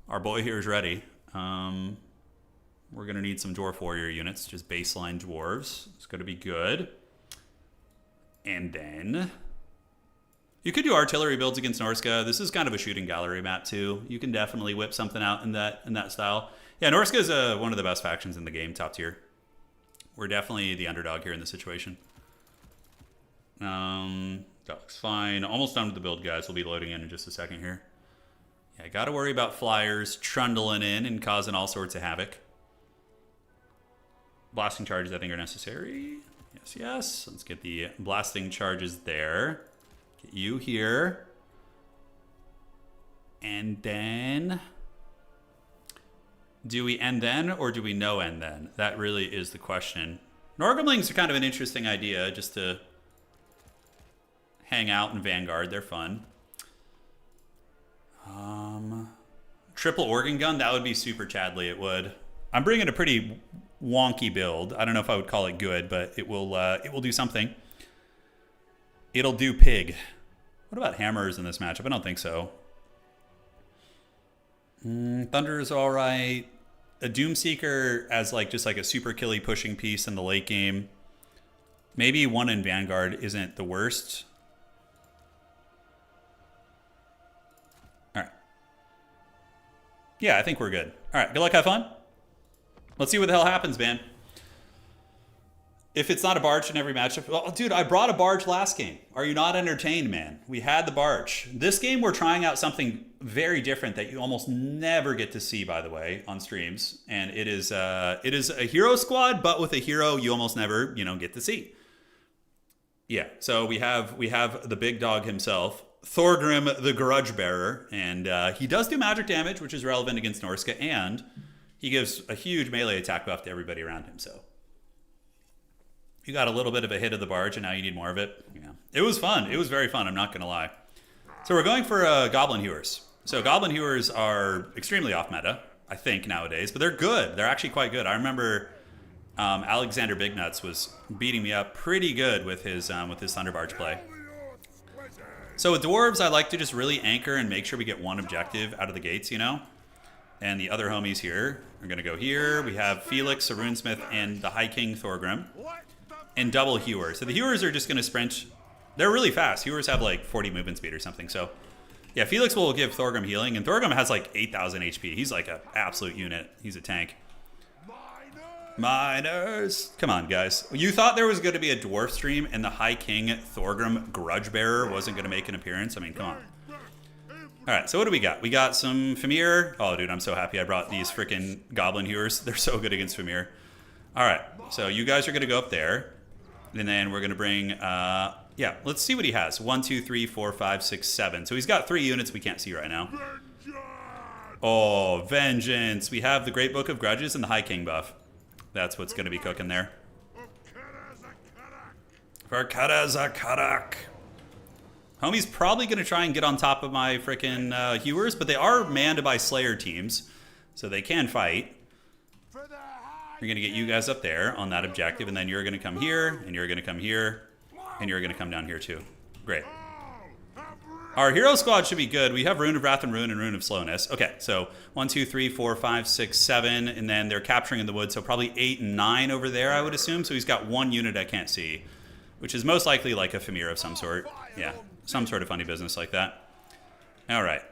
Our boy here is ready. We're going to need some Dwarf Warrior units, just baseline Dwarves. It's going to be good. And then you could do artillery builds against Norska. This is kind of a shooting gallery map, too. You can definitely whip something out in that style. Yeah, Norska is one of the best factions in the game, top tier. We're definitely the underdog here in this situation. That looks fine. Almost done with the build, guys. We'll be loading in just a second here. Yeah, got to worry about flyers trundling in and causing all sorts of havoc. Blasting charges, I think, are necessary. Yes, yes. Let's get the blasting charges there. Get you here. And then... do we end then, or do we no end then? That really is the question. Norgrimlings are kind of an interesting idea, just to hang out in Vanguard. They're fun. Triple organ gun, that would be super Chadley. It would. I'm bringing a pretty wonky build. I don't know if I would call it good, but it will do something. It'll do pig. What about hammers in this matchup? I don't think so. Thunder is all right. A Doomseeker as just like a super killy pushing piece in the late game. Maybe one in Vanguard isn't the worst. All right. Yeah, I think we're good. All right, good luck, have fun. Let's see what the hell happens, man. If it's not a barge in every matchup... well, dude, I brought a barge last game. Are you not entertained, man? We had the barge. This game, we're trying out something very different that you almost never get to see, by the way, on streams. And it is a hero squad, but with a hero you almost never, get to see. Yeah, so we have the big dog himself, Thorgrim the Grudge Bearer. And he does do magic damage, which is relevant against Norska. And he gives a huge melee attack buff to everybody around him, so... you got a little bit of a hit of the barge, and now you need more of it. Yeah, it was fun. It was very fun. I'm not going to lie. So we're going for Goblin Hewers. So Goblin Hewers are extremely off meta, I think, nowadays. But they're good. They're actually quite good. I remember Alexander Bignuts was beating me up pretty good with his Thunder Barge play. So with Dwarves, I like to just really anchor and make sure we get one objective out of the gates, And the other homies here are going to go here. We have Felix, a Runesmith, and the High King Thorgrim. And double Hewers. So the Hewers are just going to sprint. They're really fast. Hewers have 40 movement speed or something. So yeah, Felix will give Thorgrim healing. And Thorgrim has 8,000 HP. He's an absolute unit. He's a tank. Miners. Come on, guys. You thought there was going to be a dwarf stream and the High King Thorgrim Grudge Bearer wasn't going to make an appearance? I mean, come on. All right, so what do we got? We got some Famir. Oh, dude, I'm so happy I brought these freaking Goblin Hewers. They're so good against Famir. All right, so you guys are going to go up there. And then we're going to bring, yeah, let's see what he has. 1, 2, 3, 4, 5, 6, 7. So he's got 3 units we can't see right now. Oh, Vengeance. We have the Great Book of Grudges and the High King buff. That's what's going to be cooking there. For Karazakarak. Homie's probably going to try and get on top of my frickin' Hewers, but they are manned by Slayer teams, so they can fight. We're going to get you guys up there on that objective, and then you're going to come here, and you're going to come here, and you're going to come down here too. Great. Our hero squad should be good. We have Rune of Wrath and Rune of Slowness. Okay, so 1, 2, 3, 4, 5, 6, 7, and then they're capturing in the wood, so probably 8 and 9 over there, I would assume. So he's got 1 unit I can't see, which is most likely like a Famir of some sort. Yeah, some sort of funny business like that. All right.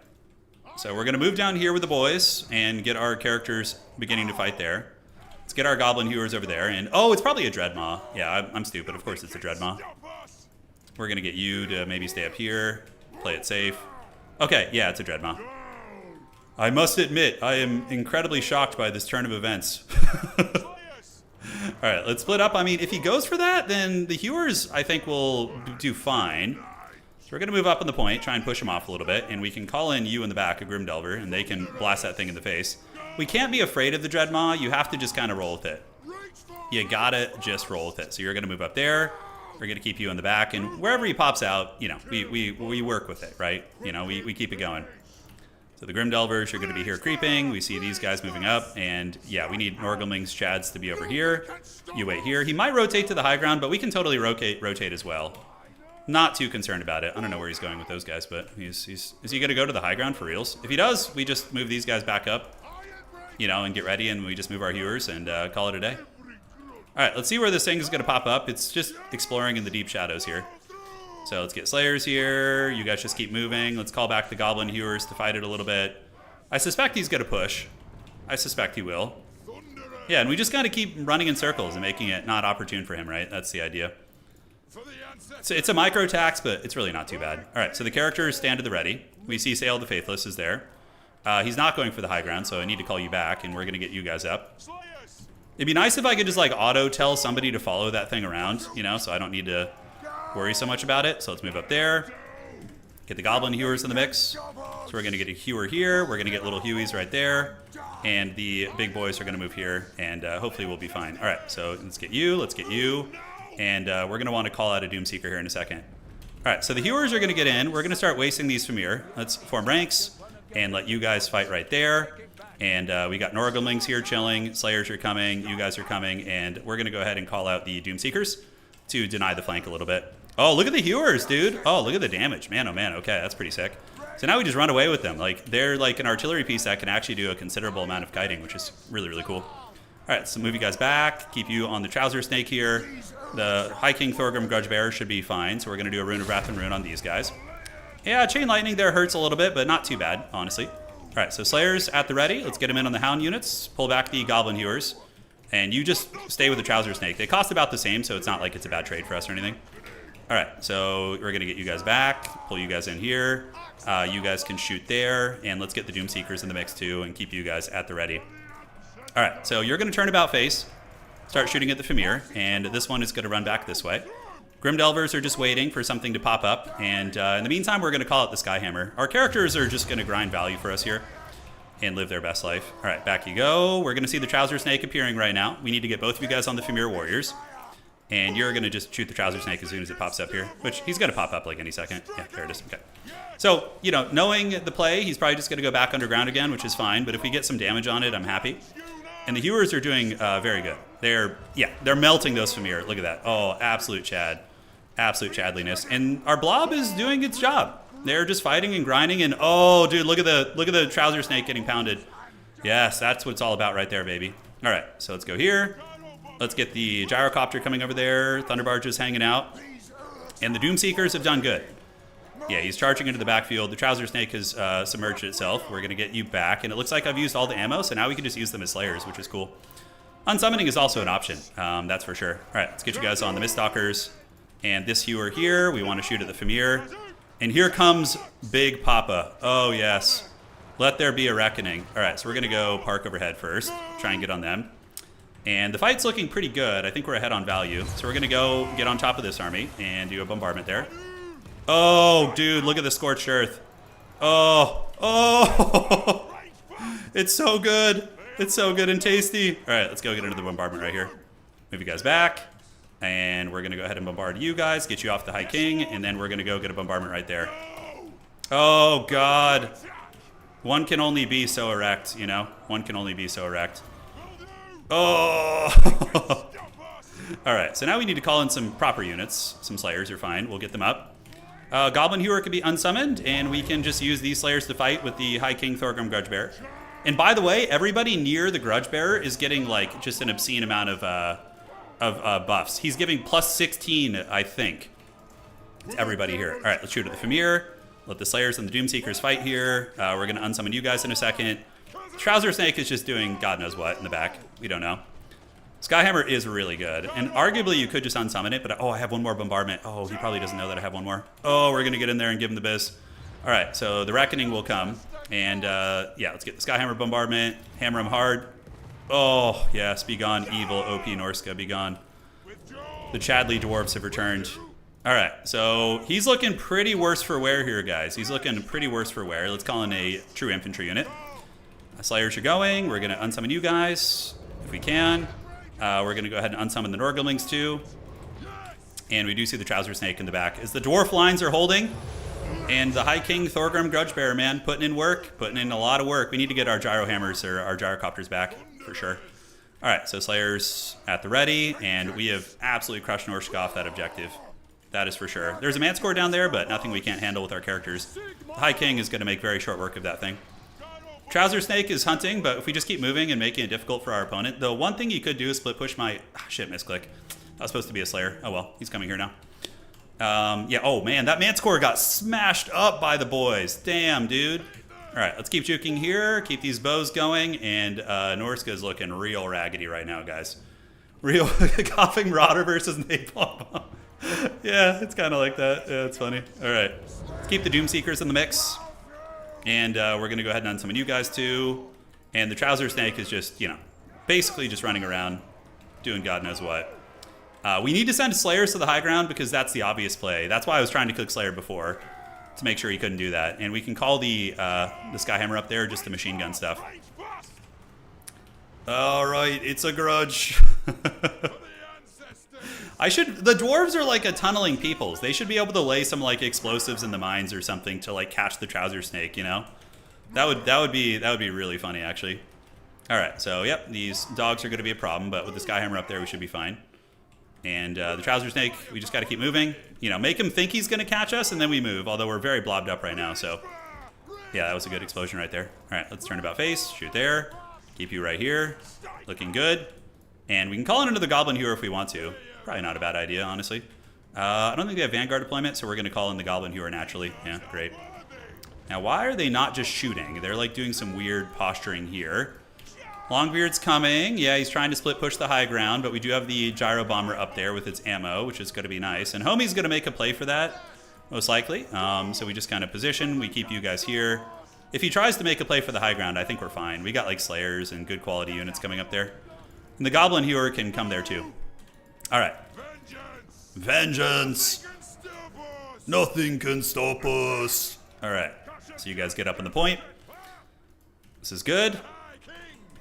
So we're going to move down here with the boys and get our characters beginning to fight there. Let's get our Goblin Hewers over there. And oh, it's probably a Dreadmaw. Yeah, I'm stupid. Of course it's a Dreadmaw. We're going to get you to maybe stay up here. Play it safe. Okay, yeah, it's a Dreadmaw. I must admit, I am incredibly shocked by this turn of events. All right, let's split up. I mean, if he goes for that, then the Hewers, I think, will do fine. So we're going to move up on the point, try and push him off a little bit, and we can call in you in the back, a Grimdelver, and they can blast that thing in the face. We can't be afraid of the Dreadmaw. You have to just kind of roll with it. You gotta just roll with it. So you're going to move up there. We're going to keep you in the back, and wherever he pops out, you know, we work with it, right? You know, we keep it going. So the Grim Delvers are going to be here creeping. We see these guys moving up. And yeah, we need Norgelming's Chads to be over here. You wait here. He might rotate to the high ground, but we can totally rotate as well. Not too concerned about it. I don't know where he's going with those guys, but is he going to go to the high ground for reals? If he does, we just move these guys back up, you know, and get ready, and we just move our hewers and call it a day. All right, let's see where this thing is going to pop up. It's just exploring in the deep shadows here. So let's get Slayers here. You guys just keep moving. Let's call back the Goblin Hewers to fight it a little bit. I suspect he's going to push. I suspect he will. Yeah, and we just got to keep running in circles and making it not opportune for him, right? That's the idea. So it's a micro tax, but it's really not too bad. All right, so the characters stand to the ready. We see Sail the Faithless is there. He's not going for the high ground, so I need to call you back, and we're going to get you guys up. It'd be nice if I could just like auto tell somebody to follow that thing around, you know, so I don't need to worry so much about it. So let's move up there. Get the Goblin Hewers in the mix. So we're going to get a Hewer here. We're going to get little Hueys right there. And the big boys are going to move here, and hopefully we'll be fine. All right, so let's get you. And we're going to want to call out a Doomseeker here in a second. All right, so the Hewers are going to get in. We're going to start wasting these Famir. Let's form ranks and let you guys fight right there. And we got Norgelmings here chilling. Slayers are coming. You guys are coming. And we're going to go ahead and call out the Doomseekers to deny the flank a little bit. Oh, look at the Hewers, dude. Oh, look at the damage. Man, oh man. Okay, that's pretty sick. So now we just run away with them. Like, they're like an artillery piece that can actually do a considerable amount of kiting, which is really, really cool. All right, so move you guys back. Keep you on the Trouser Snake here. The High King Thorgrim Grudge Bearer should be fine. So we're going to do a Rune of Wrath and Rune on these guys. Yeah, Chain Lightning there hurts a little bit, but not too bad, honestly. All right, so Slayers at the ready. Let's get him in on the Hound units. Pull back the Goblin Hewers. And you just stay with the Trouser Snake. They cost about the same, so it's not like it's a bad trade for us or anything. All right, so we're going to get you guys back. Pull you guys in here. You guys can shoot there. And let's get the Doomseekers in the mix, too, and keep you guys at the ready. All right, so you're going to turn about face. Start shooting at the Famir. And this one is going to run back this way. Grim Delvers are just waiting for something to pop up. And in the meantime, we're going to call it the Skyhammer. Our characters are just going to grind value for us here and live their best life. All right, back you go. We're going to see the Trouser Snake appearing right now. We need to get both of you guys on the Famir Warriors. And you're going to just shoot the Trouser Snake as soon as it pops up here, which he's going to pop up like any second. Yeah, there it is. Okay. So, you know, knowing the play, he's probably just going to go back underground again, which is fine. But if we get some damage on it, I'm happy. And the Hewers are doing very good. They're melting those Famir. Look at that. Oh, absolute Chad. Absolute Chadliness. And our Blob is doing its job. They're just fighting and grinding. And oh, dude, look at the Trouser Snake getting pounded. Yes, that's what it's all about right there, baby. All right, so let's go here. Let's get the Gyrocopter coming over there. Thunderbarge is hanging out. And the Doomseekers have done good. Yeah, he's charging into the backfield. The Trouser Snake has submerged itself. We're going to get you back. And it looks like I've used all the ammo, so now we can just use them as Slayers, which is cool. Unsummoning is also an option, that's for sure. All right, let's get you guys on the Miststalkers. And this Hewer here, we want to shoot at the Famir. And here comes Big Papa. Oh, yes. Let there be a reckoning. All right, so we're going to go park overhead first. Try and get on them. And the fight's looking pretty good. I think we're ahead on value. So we're going to go get on top of this army and do a bombardment there. Oh, dude, look at the Scorched Earth. Oh. It's so good. It's so good and tasty. All right, let's go get into the bombardment right here. Move you guys back. And we're going to go ahead and bombard you guys, get you off the High King, and then we're going to go get a bombardment right there. Oh, God. One can only be so erect, you know? One can only be so erect. Oh! All right, so now we need to call in some proper units. Some Slayers are fine. We'll get them up. Goblin Hewer could be unsummoned, and we can just use these Slayers to fight with the High King Thorgrim Grudge Bearer. And by the way, everybody near the Grudge Bearer is getting, like, just an obscene amount of buffs. He's giving plus 16, I think. It's everybody here. All right, let's shoot at the Famir. Let the Slayers and the Doomseekers fight here. We're going to unsummon you guys in a second. Trouser Snake is just doing God knows what in the back. We don't know. Skyhammer is really good. And arguably you could just unsummon it, but oh, I have one more bombardment. Oh, he probably doesn't know that I have one more. Oh, we're going to get in there and give him the biz. All right, so the Reckoning will come. And yeah, let's get the Skyhammer bombardment. Hammer him hard. Oh, yes, be gone, evil OP Norska, be gone. The Chadley dwarves have returned. All right, so he's looking pretty worse for wear here, guys. He's looking pretty worse for wear. Let's call in a true infantry unit. Slayers are going. We're going to unsummon you guys if we can. We're going to go ahead and unsummon the Norgelmings too. And we do see the Trouser Snake in the back. As the dwarf lines are holding, And the High King Thorgrim Grudgebearer, man, putting in work, putting in a lot of work. We need to get our gyro hammers or our gyrocopters back, for sure. All right, so Slayers at the ready, and we have absolutely crushed Norshka off that objective. That is for sure. There's a Manticore down there, but nothing we can't handle with our characters. The High King is going to make very short work of that thing. Trouser Snake is hunting, but if we just keep moving and making it difficult for our opponent, the one thing you could do is split push my... shit, misclick. That was supposed to be a Slayer. Oh well, he's coming here now. Yeah, oh man, that Manticore got smashed up by the boys. Damn, dude. All right, let's keep juking here, keep these bows going, and Norska is looking real raggedy right now, guys. Real Coughing Marauder versus Napalm Bomb. Yeah, it's kind of like that. Yeah, it's funny. All right, let's keep the Doomseekers in the mix, and we're going to go ahead and unsummon you guys too. And the Trouser Snake is just, you know, basically just running around, doing God knows what. We need to send Slayers to the high ground because that's the obvious play. That's why I was trying to click Slayer before, to make sure he couldn't do that. And we can call the Skyhammer up there, just the machine gun stuff. All right, it's a grudge. The dwarves are like a tunneling peoples. They should be able to lay some like explosives in the mines or something to like catch the Trouser Snake, you know? That would be really funny, actually. All right, so yep, these dogs are going to be a problem, but with the Skyhammer up there, we should be fine. And the Trouser Snake, we just got to keep moving. You know, make him think he's going to catch us, and then we move. Although we're very blobbed up right now, so... Yeah, that was a good explosion right there. All right, let's turn about face. Shoot there. Keep you right here. Looking good. And we can call in another Goblin Hewer if we want to. Probably not a bad idea, honestly. I don't think we have Vanguard deployment, so we're going to call in the Goblin Hewer naturally. Yeah, great. Now, why are they not just shooting? They're, like, doing some weird posturing here. Longbeard's coming. Yeah, he's trying to split push the high ground, but we do have the Gyro Bomber up there with its ammo, which is going to be nice. And Homie's going to make a play for that, most likely. So we just kind of position. We keep you guys here. If he tries to make a play for the high ground, I think we're fine. We got, like, Slayers and good quality units coming up there. And the Goblin Hewer can come there, too. All right. Vengeance! Nothing can stop us. All right. So you guys get up on the point. This is good.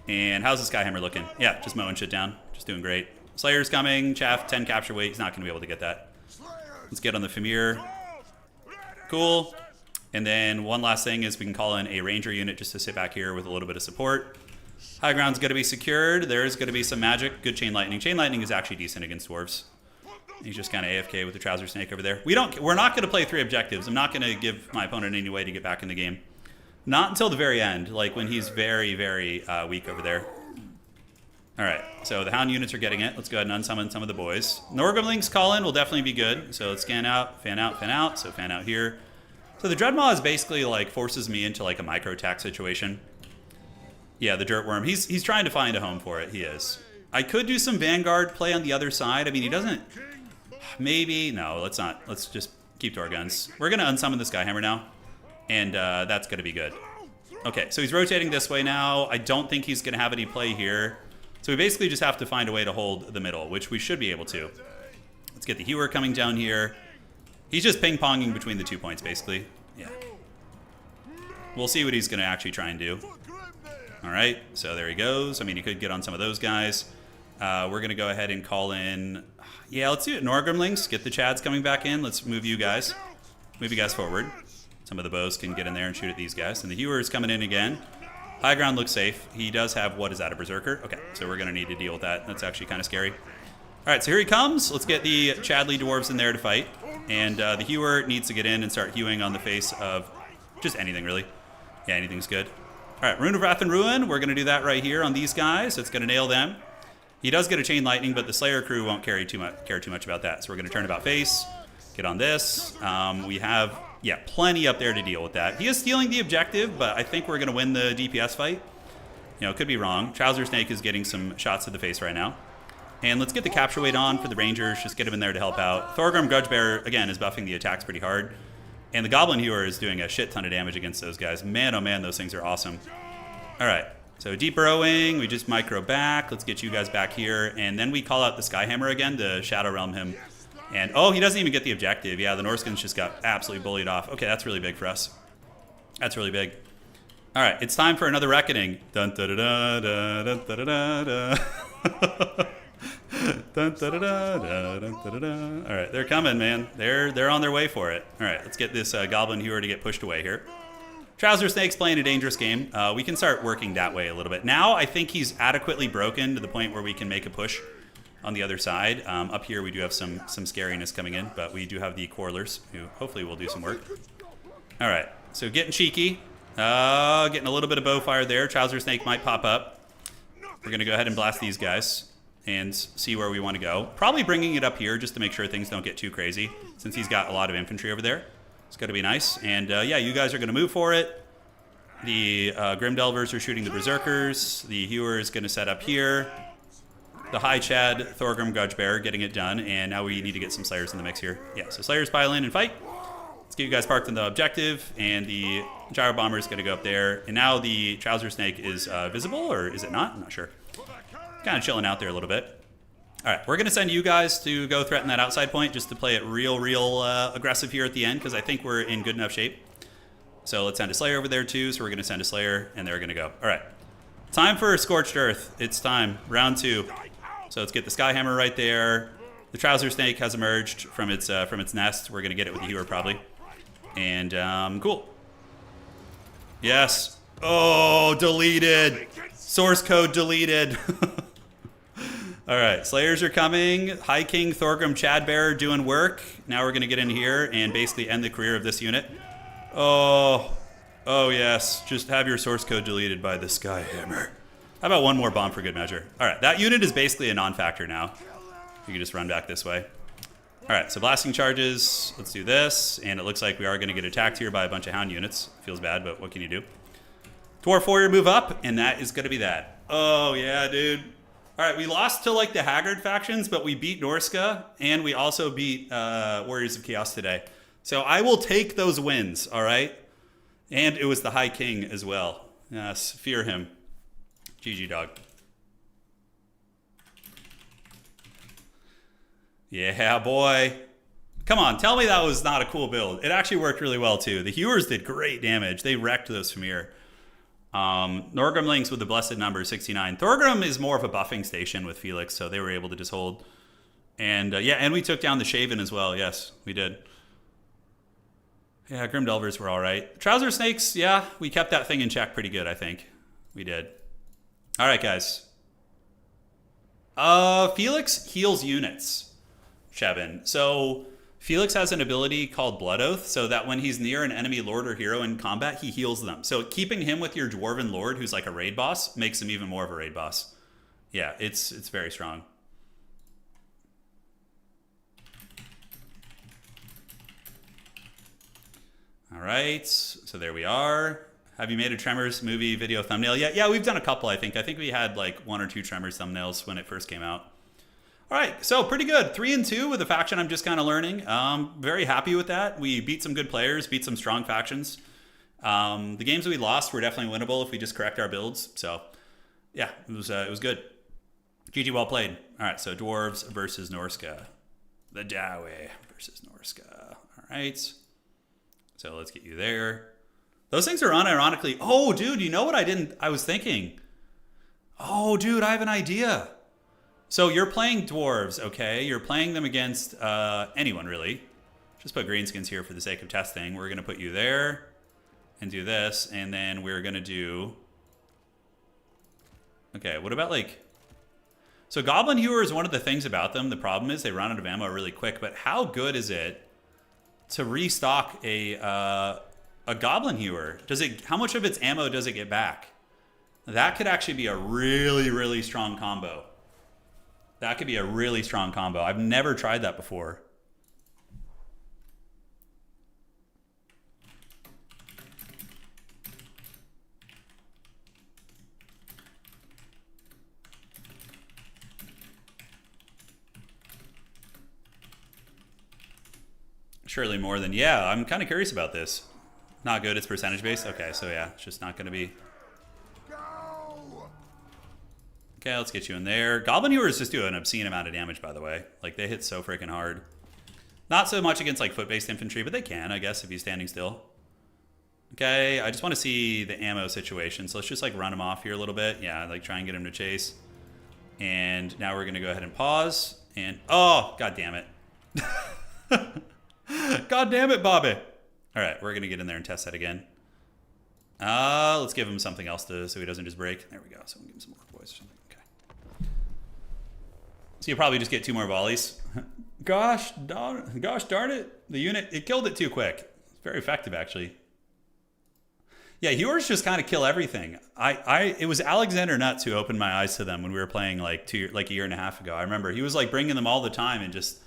And how's the Skyhammer looking? Yeah, just mowing shit down. Just doing great. Slayer's coming. Chaff, 10 capture weight. He's not going to be able to get that. Let's get on the Famir. Cool. And then one last thing is we can call in a Ranger unit just to sit back here with a little bit of support. High ground's going to be secured. There is going to be some magic. Good Chain Lightning. Chain Lightning is actually decent against dwarves. He's just kind of AFK with the Trouser Snake over there. We're not going to play 3 objectives. I'm not going to give my opponent any way to get back in the game. Not until the very end, like when he's very, very weak over there. All right, so the Hound units are getting it. Let's go ahead and unsummon some of the boys. Norgrimling's call-in will definitely be good. So let's scan out, fan out, fan out. So fan out here. So the Dreadmaw is basically like forces me into like a micro-attack situation. Yeah, the Dirtworm. He's trying to find a home for it. He is. I could do some Vanguard play on the other side. I mean, he doesn't... Maybe... No, let's not. Let's just keep to our guns. We're going to unsummon this Skyhammer now. And that's going to be good. Okay, so he's rotating this way now. I don't think he's going to have any play here. So we basically just have to find a way to hold the middle, which we should be able to. Let's get the Hewer coming down here. He's just ping-ponging between the 2 points, basically. Yeah. We'll see what he's going to actually try and do. All right, so there he goes. I mean, he could get on some of those guys. We're going to go ahead and call in... Yeah, let's do it. Norgrimlings, get the Chads coming back in. Let's move you guys. Move you guys forward. Some of the bows can get in there and shoot at these guys. And the Hewer is coming in again. High ground looks safe. He does have, what is that, a Berserker? Okay, so we're going to need to deal with that. That's actually kind of scary. All right, so here he comes. Let's get the Chadley Dwarves in there to fight. And the Hewer needs to get in and start hewing on the face of just anything, really. Yeah, anything's good. All right, Rune of Wrath and Ruin. We're going to do that right here on these guys. It's going to nail them. He does get a Chain Lightning, but the Slayer crew won't care too much about that. So we're going to turn about face, get on this. We have... Yeah, plenty up there to deal with that. He is stealing the objective, but I think we're going to win the DPS fight. You know, could be wrong. Trouser Snake is getting some shots to the face right now. And let's get the capture weight on for the Rangers. Just get him in there to help out. Thorgrim Grudgebearer, again, is buffing the attacks pretty hard. And the Goblin Hewer is doing a shit ton of damage against those guys. Man, oh man, those things are awesome. All right, so deep burrowing. We just micro back. Let's get you guys back here. And then we call out the Skyhammer again to Shadow Realm him. And, oh, he doesn't even get the objective. Yeah, the Norskins just got absolutely bullied off. Okay, that's really big for us. That's really big. All right, it's time for another reckoning. Dun, da, da, da, da, da, da, da, da. Dun, da, da, da, da, dun, da, da, da. All right, they're coming, man. They're on their way for it. All right, let's get this Goblin Hewer to get pushed away here. Trouser Snake's playing a dangerous game. We can start working that way a little bit. Now I think he's adequately broken to the point where we can make a push on the other side. Up here we do have some scariness coming in, but we do have the Quarlers, who hopefully will do some work. All right, so getting cheeky. Getting a little bit of bow fire there. Trouser Snake might pop up. We're going to go ahead and blast these guys and see where we want to go. Probably bringing it up here just to make sure things don't get too crazy, since he's got a lot of infantry over there. It's going to be nice. And yeah, you guys are going to move for it. The Grim Delvers are shooting the Berserkers. The Hewer is going to set up here. The High Chad, Thorgrim, Grudge Bearer getting it done. And now we need to get some Slayers in the mix here. Yeah, so Slayers pile in and fight. Let's get you guys parked on the objective. And the Gyro Bomber is going to go up there. And now the Trouser Snake is visible, or is it not? I'm not sure. Kind of chilling out there a little bit. All right, we're going to send you guys to go threaten that outside point just to play it real aggressive here at the end, because I think we're in good enough shape. So let's send a Slayer over there too. So we're going to send a Slayer, and they're going to go. All right, time for Scorched Earth. It's time, round 2. So let's get the Skyhammer right there. The Trouser Snake has emerged from its nest. We're going to get it with the Hewer probably. And cool. Yes. Oh, deleted. Source code deleted. All right, Slayers are coming. High King, Thorgrim, Chad Bearer doing work. Now we're going to get in here and basically end the career of this unit. Oh yes. Just have your source code deleted by the Skyhammer. How about one more bomb for good measure? All right, that unit is basically a non-factor now. You can just run back this way. All right, so blasting charges. Let's do this. And it looks like we are going to get attacked here by a bunch of Hound units. Feels bad, but what can you do? Dwarf Warrior move up, and that is going to be that. Oh, yeah, dude. All right, we lost to like the Haggard factions, but we beat Norska, and we also beat Warriors of Chaos today. So I will take those wins, all right? And it was the High King as well. Yes, fear him. GG, dog. Yeah, boy. Come on, tell me that was not a cool build. It actually worked really well, too. The Hewers did great damage. They wrecked those Famir. Norgrim links with the blessed number 69. Thorgrim is more of a buffing station with Felix, so they were able to just hold. And yeah, and we took down the Shaven as well. Yes, we did. Yeah, Grim Delvers were all right. Trouser Snakes, yeah, we kept that thing in check pretty good, I think. We did. All right, guys. Felix heals units, Shevin. So Felix has an ability called Blood Oath, so that when he's near an enemy lord or hero in combat, he heals them. So keeping him with your Dwarven Lord, who's like a raid boss, makes him even more of a raid boss. Yeah, it's very strong. All right, so there we are. Have you made a Tremors movie video thumbnail yet? Yeah, we've done a couple, I think. I think we had like 1 or 2 Tremors thumbnails when it first came out. All right, so pretty good. 3-2 with a faction I'm just kind of learning. Very happy with that. We beat some good players, beat some strong factions. The games that we lost were definitely winnable if we just correct our builds. So yeah, it was good. GG, well played. All right, so Dwarves versus Norska. The Dawe versus Norska. All right. So let's get you there. Those things are unironically... Oh, dude, you know what I was thinking? Oh, dude, I have an idea. So you're playing Dwarves, okay? You're playing them against anyone, really. Just put greenskins here for the sake of testing. We're going to put you there and do this. And then we're going to do... Okay, what about like... So Goblin Hewer is one of the things about them. The problem is they run out of ammo really quick. But how good is it to restock a Goblin Hewer? How much of its ammo does it get back? That could actually be a really, really strong combo. That could be a really strong combo. I've never tried that before. Surely more than... Yeah, I'm kind of curious about this. Not good, it's percentage based. Okay, so yeah, it's just not going to be... Okay, let's get you in there. Goblin Hewers just do an obscene amount of damage, by the way. Like, they hit so freaking hard. Not so much against, like, foot-based infantry, but they can, I guess, if he's standing still. Okay, I just want to see the ammo situation. So let's just, like, run him off here a little bit. Yeah, like, try and get him to chase. And now we're going to go ahead and pause. And, oh, god damn it. God damn it, Bobby. All right, we're going to get in there and test that again. Let's give him something else so he doesn't just break. There we go. So we'll give him some more boys or something. Okay. So you'll probably just get 2 more volleys. Gosh darn it. The unit, it killed it too quick. It's very effective, actually. Yeah, Hewers just kind of kill everything. It was Alexander Nuts who opened my eyes to them when we were playing like a year and a half ago. I remember he was like bringing them all the time, and just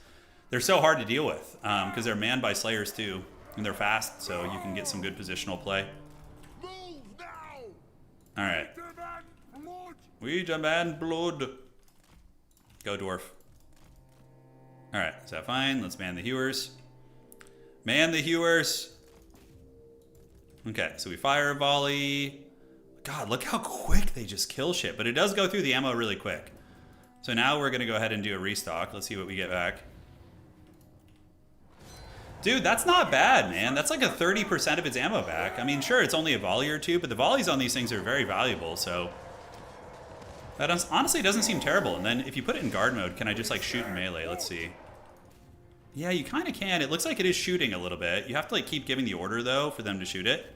they're so hard to deal with because they're manned by Slayers too, and they're fast, so you can get some good positional play. All right, we demand blood. Go dwarf. All right, is that fine? Let's man the Hewers. Man the Hewers. Okay, so we fire a volley. God, look how quick they just kill shit. But it does go through the ammo really quick. So now we're going to go ahead and do a restock. Let's see what we get back. Dude, that's not bad, man. That's like a 30% of its ammo back. I mean, sure, it's only a volley or two, but the volleys on these things are very valuable, so... That honestly doesn't seem terrible. And then if you put it in guard mode, can I just like shoot in melee? Let's see. Yeah, you kind of can. It looks like it is shooting a little bit. You have to like keep giving the order though for them to shoot it.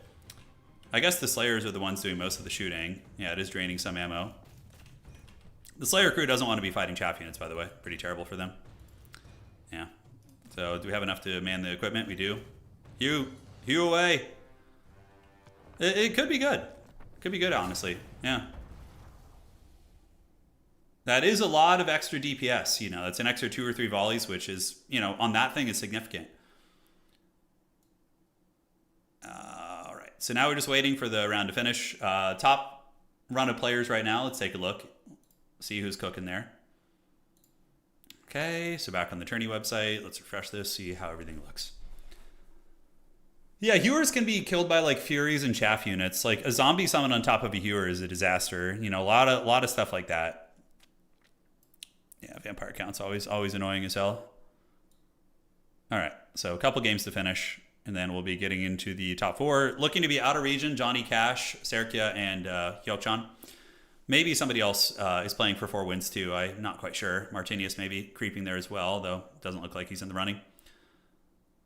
I guess the Slayers are the ones doing most of the shooting. Yeah, it is draining some ammo. The Slayer crew doesn't want to be fighting chaff units, by the way. Pretty terrible for them. Yeah. So do we have enough to man the equipment? We do. Hew away. It could be good. Could be good, honestly. Yeah. That is a lot of extra DPS, you know, that's an extra 2 or 3 volleys, which is, you know, on that thing is significant. All right, so now we're just waiting for the round to finish. Top run of players right now, let's take a look, see who's cooking there. Okay, so back on the tourney website, let's refresh this, see how everything looks. Yeah, Hewers can be killed by like Furies and chaff units. Like a zombie summon on top of a Hewer is a disaster. You know, a lot of stuff like that. Yeah, vampire count's always annoying as hell. All right, so a couple games to finish, and then we'll be getting into the top 4. Looking to be out of region, Johnny Cash, Serkia, and Hyokchan. Maybe somebody else is playing for 4 wins too. I'm not quite sure. Martinius maybe creeping there as well, though doesn't look like he's in the running.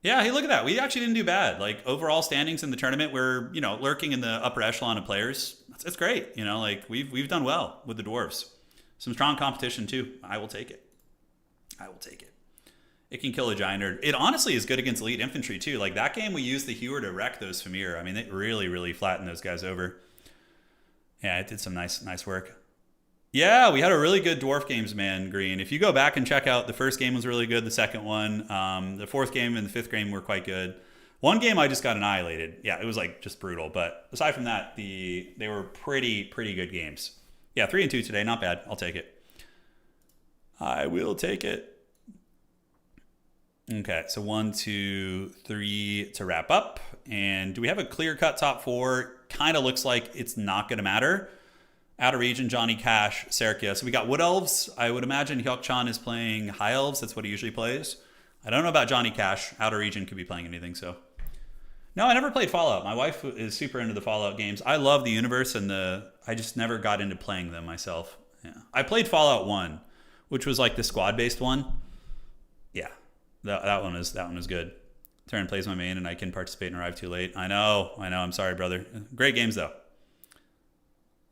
Yeah, hey, look at that. We actually didn't do bad. Like overall standings in the tournament, we're lurking in the upper echelon of players. It's great. You know, like we've done well with the dwarves. Some strong competition too. I will take it. I will take it. It can kill a giant nerd. It honestly is good against elite infantry too. Like that game, we used the Hewer to wreck those Famir. I mean, it really flattened those guys over. Yeah, it did some nice work. Yeah, we had a really good dwarf games, man, Green. If you go back and check out, the first game was really good. The second one, the 4th game and the 5th game were quite good. One game I just got annihilated. Yeah, it was like just brutal. But aside from that, they were pretty good games. Yeah, 3 and 2 today. Not bad. I'll take it. I will take it. Okay, so 1, 2, 3 to wrap up. And do we have a clear-cut top 4? Kind of looks like it's not going to matter. Out of region, Johnny Cash, Serkia. So we got Wood Elves. I would imagine Hyokchan is playing High Elves. That's what he usually plays. I don't know about Johnny Cash. Out of region could be playing anything, so... No, I never played Fallout. My wife is super into the Fallout games. I love the universe, and I just never got into playing them myself. Yeah, I played Fallout 1, which was like the squad-based one. Yeah, that one is good. Turin plays my main, and I can participate and arrive too late. I know. I'm sorry, brother. Great games, though.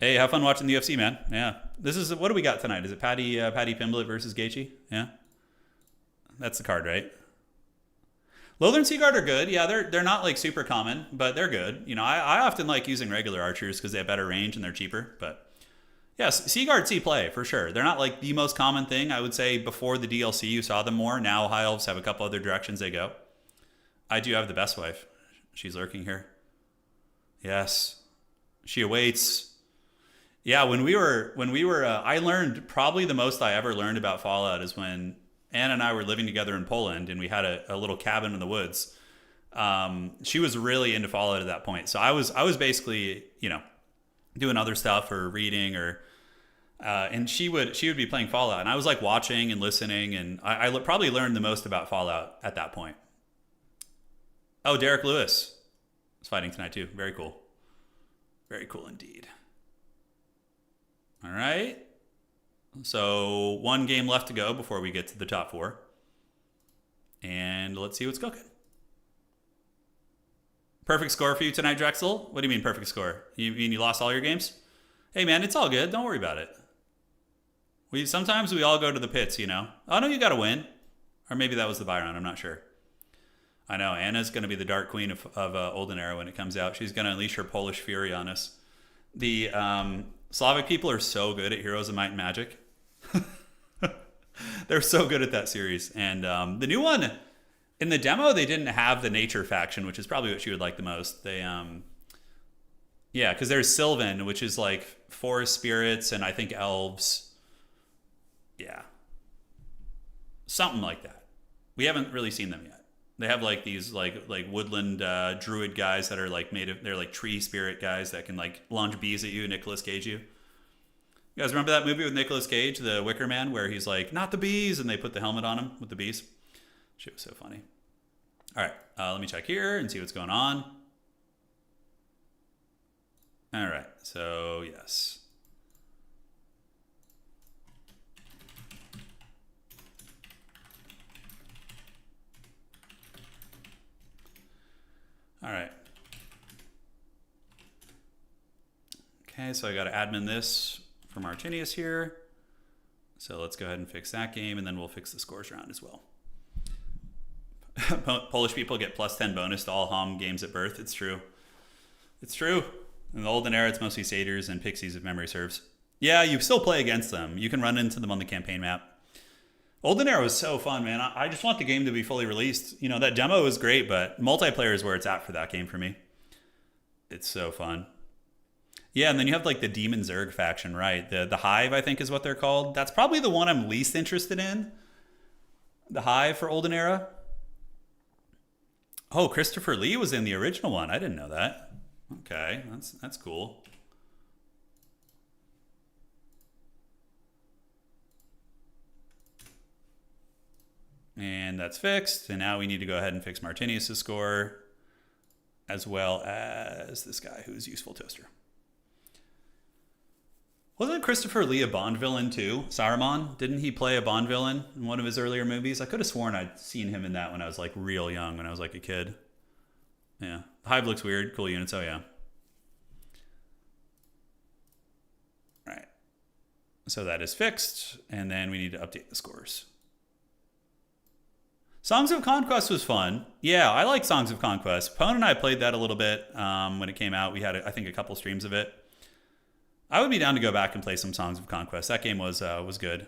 Hey, have fun watching the UFC, man. Yeah. This is, what do we got tonight? Is it Paddy Pimblett versus Gaethje? Yeah. That's the card, right? Lothern Seaguard are good. Yeah, they're not like super common, but they're good. You know, I often like using regular archers because they have better range and they're cheaper. But yes, Seaguard see play for sure. They're not like the most common thing. I would say before the DLC you saw them more. Now High Elves have a couple other directions they go. I do have the best wife. She's lurking here. Yes, she awaits. Yeah, when we were, I learned probably the most I ever learned about Fallout is when Anna and I were living together in Poland, and we had a little cabin in the woods. She was really into Fallout at that point, so I was basically doing other stuff or reading and she would be playing Fallout, and I was like watching and listening, and I probably learned the most about Fallout at that point. Oh, Derek Lewis is fighting tonight too. Very cool. Very cool indeed. All right. So 1 game left to go before we get to the top 4. And let's see what's cooking. Perfect score for you tonight, Drexel? What do you mean perfect score? You mean you lost all your games? Hey man, it's all good. Don't worry about it. Sometimes we all go to the pits, you know. Oh no, you got to win. Or maybe that was the Byron. I'm not sure. I know Anna's going to be the Dark Queen of Olden Era when it comes out. She's going to unleash her Polish fury on us. The Slavic people are so good at Heroes of Might and Magic. They're so good at that series. And the new one, in the demo, they didn't have the nature faction, which is probably what she would like the most. They, yeah, because there's Sylvan, which is like forest spirits and I think elves. Yeah. Something like that. We haven't really seen them yet. They have like these like woodland druid guys that are like they're like tree spirit guys that can like launch bees at you, Nicolas Cage you. You guys remember that movie with Nicolas Cage, The Wicker Man, where he's like, not the bees, and they put the helmet on him with the bees? Shit was so funny. All right, let me check here and see what's going on. All right, so yes. All right. Okay, so I got to admin this for Martinius here. So let's go ahead and fix that game, and then we'll fix the scores round as well. Polish people get plus 10 bonus to all HOM games at birth. It's true. It's true. In the olden era, it's mostly satyrs and pixies if memory serves. Yeah, you still play against them. You can run into them on the campaign map. Olden Era was so fun, man. I just want the game to be fully released. You know, that demo was great, but multiplayer is where it's at for that game for me. It's so fun. Yeah, and then you have like the Demon Zerg faction, right? The Hive, I think is what they're called. That's probably the one I'm least interested in. The Hive for Olden Era. Oh, Christopher Lee was in the original one. I didn't know that. Okay, that's cool. And that's fixed. And now we need to go ahead and fix Martinius' score, as well as this guy who's Useful Toaster. Wasn't Christopher Lee a Bond villain too? Saruman? Didn't he play a Bond villain in one of his earlier movies? I could have sworn I'd seen him in that when I was like real young, when I was like a kid. Yeah. The Hive looks weird. Cool units. Oh yeah. Right. So that is fixed. And then we need to update the scores. Songs of Conquest was fun. Yeah, I like Songs of Conquest. Pone and I played that a little bit when it came out. We had, I think, a couple streams of it. I would be down to go back and play some Songs of Conquest. That game was good.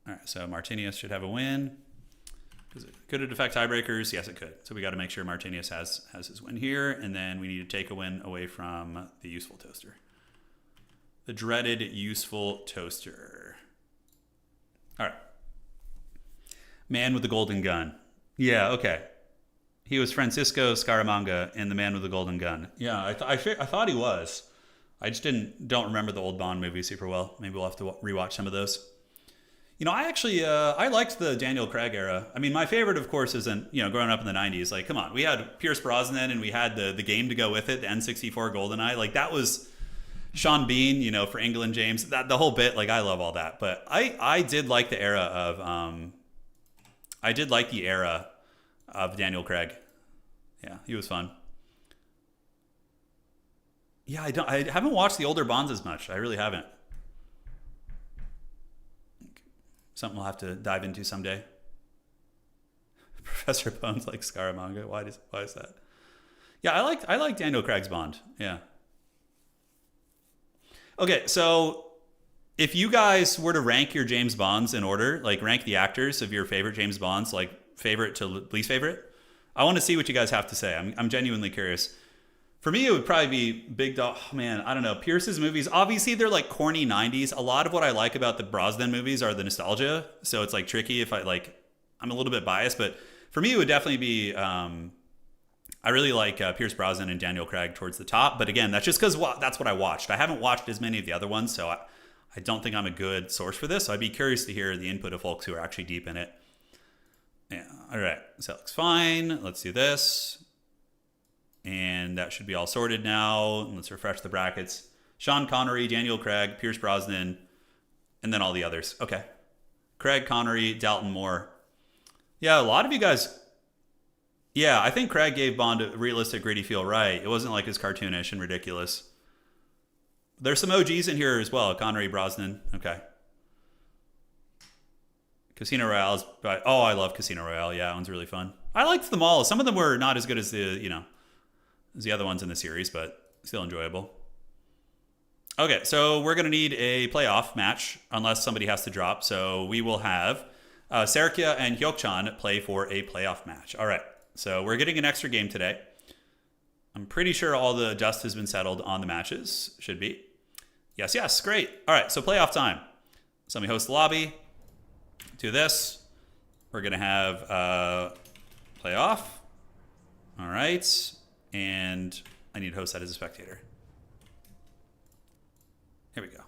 All right, so Martinius should have a win. Could it affect tiebreakers? Yes, it could. So we got to make sure Martinius has his win here, and then we need to take a win away from the Useful Toaster. The dreaded Useful Toaster. All right. Man with the Golden Gun. Yeah, okay. He was Francisco Scaramanga in The Man with the Golden Gun. Yeah, I thought he was. I just don't remember the old Bond movies super well. Maybe we'll have to rewatch some of those. You know, I actually I liked the Daniel Craig era. I mean, my favorite, of course, isn't, you know, growing up in the 90s. Like, come on, we had Pierce Brosnan and we had the game to go with it, the N64 GoldenEye. Like, that was Sean Bean, you know, for England James. That the whole bit, like, I love all that. But I did like the era of Daniel Craig. Yeah, he was fun. Yeah, I haven't watched the older Bonds as much. I really haven't. Something we'll have to dive into someday. Professor Bones like Scaramanga. Why is that? Yeah, I like Daniel Craig's Bond. Yeah. Okay, so if you guys were to rank your James Bonds in order, like rank the actors of your favorite James Bonds, like favorite to least favorite, I want to see what you guys have to say. I'm genuinely curious. For me, it would probably be Big Dog. Oh, man, I don't know. Pierce's movies, obviously, they're like corny 90s. A lot of what I like about the Brosnan movies are the nostalgia. So it's like tricky if I'm a little bit biased. But for me, it would definitely be, I really like Pierce Brosnan and Daniel Craig towards the top. But again, that's just because that's what I watched. I haven't watched as many of the other ones. So I don't think I'm a good source for this. So I'd be curious to hear the input of folks who are actually deep in it. Yeah. All right. So that looks fine. Let's do this. And that should be all sorted now. Let's refresh the brackets. Sean Connery, Daniel Craig, Pierce Brosnan, And then all the others. Okay. Craig, Connery, Dalton, Moore. Yeah, a lot of you guys. Yeah, I think Craig gave Bond a realistic, gritty feel right. It wasn't like as cartoonish and ridiculous. There's some OGs in here as well. Connery, Brosnan. Okay. Casino Royale is. Oh, I love Casino Royale. Yeah, that one's really fun. I liked them all. Some of them were not as good as as the other ones in the series, but still enjoyable. Okay, so we're going to need a playoff match unless somebody has to drop. So we will have Serkia and Hyokchan play for a playoff match. All right, so we're getting an extra game today. I'm pretty sure all the dust has been settled on the matches. Should be. Yes, great. All right, so playoff time. Somebody host the lobby. Do this. We're going to have playoff. All right, and I need to host that as a spectator. Here we go.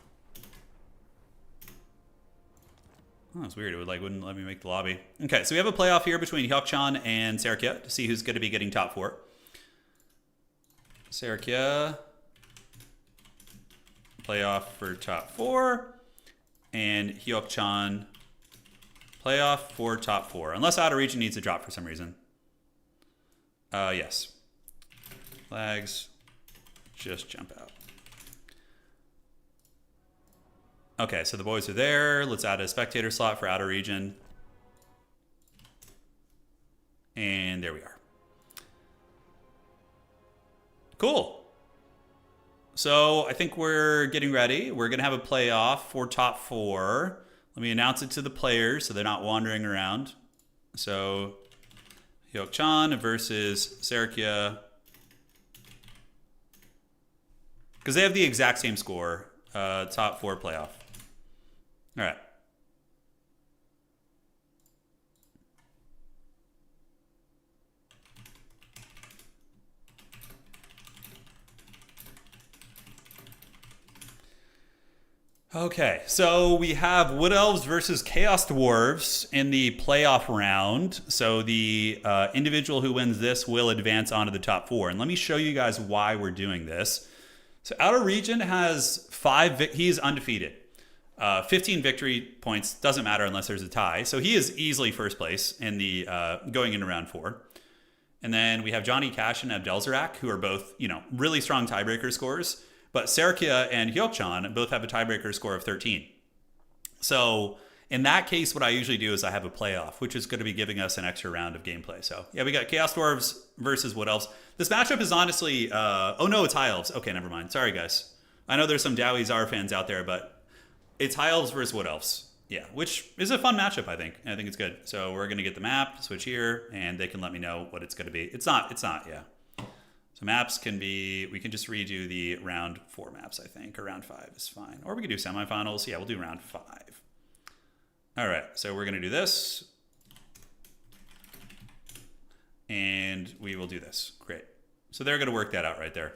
Oh, that's weird. It wouldn't let me make the lobby. Okay, so we have a playoff here between Hyokchan and Serkia to see who's going to be getting top 4. Serkia, playoff for top 4, and Hyokchan, playoff for top 4. Unless Outer Region needs a drop for some reason. Yes. Flags, just jump out. Okay, so the boys are there. Let's add a spectator slot for Outer Region. And there we are. Cool. So I think we're getting ready. We're going to have a playoff for top 4. Let me announce it to the players so they're not wandering around. So Hyokchan versus Serkia. Because they have the exact same score. Top 4 playoff. All right. Okay, so we have Wood Elves versus Chaos Dwarves in the playoff round. So the individual who wins this will advance onto the top 4. And let me show you guys why we're doing this. So Outer Region has 5, he's undefeated. 15 victory points, doesn't matter unless there's a tie. So he is easily first place in the going into round 4. And then we have Johnny Cash and Abdelzerak, who are both, really strong tiebreaker scores. But Serkia and Hyokchan both have a tiebreaker score of 13. So in that case, what I usually do is I have a playoff, which is going to be giving us an extra round of gameplay. So yeah, we got Chaos Dwarves versus Wood Elves. This matchup is honestly, oh no, it's High Elves. Okay, never mind. Sorry, guys. I know there's some DWARF fans out there, but it's High Elves versus Wood Elves. Yeah, which is a fun matchup, I think. I think it's good. So we're going to get the map, switch here, and they can let me know what it's going to be. It's not, yeah. So maps can be, we can just redo the round 4 maps, I think, or round 5 is fine. Or we could do semifinals. Yeah, we'll do round 5. All right, so we're going to do this. And we will do this. Great. So they're going to work that out right there.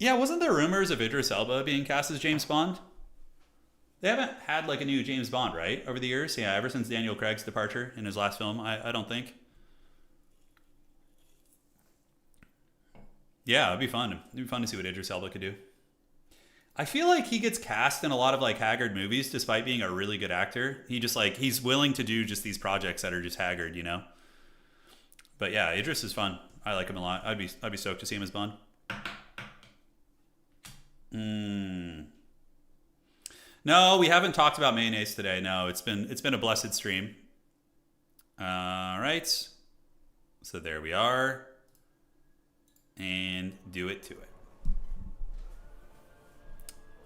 Yeah, wasn't there rumors of Idris Elba being cast as James Bond? They haven't had like a new James Bond, right, over the years? Yeah, ever since Daniel Craig's departure in his last film, I don't think. Yeah, it'd be fun. It'd be fun to see what Idris Elba could do. I feel like he gets cast in a lot of like Haggard movies despite being a really good actor. He's willing to do just these projects that are just Haggard, But yeah, Idris is fun. I like him a lot. I'd be stoked to see him as Bond. No, we haven't talked about mayonnaise today. No, it's been a blessed stream. All right. So there we are. And do it to it.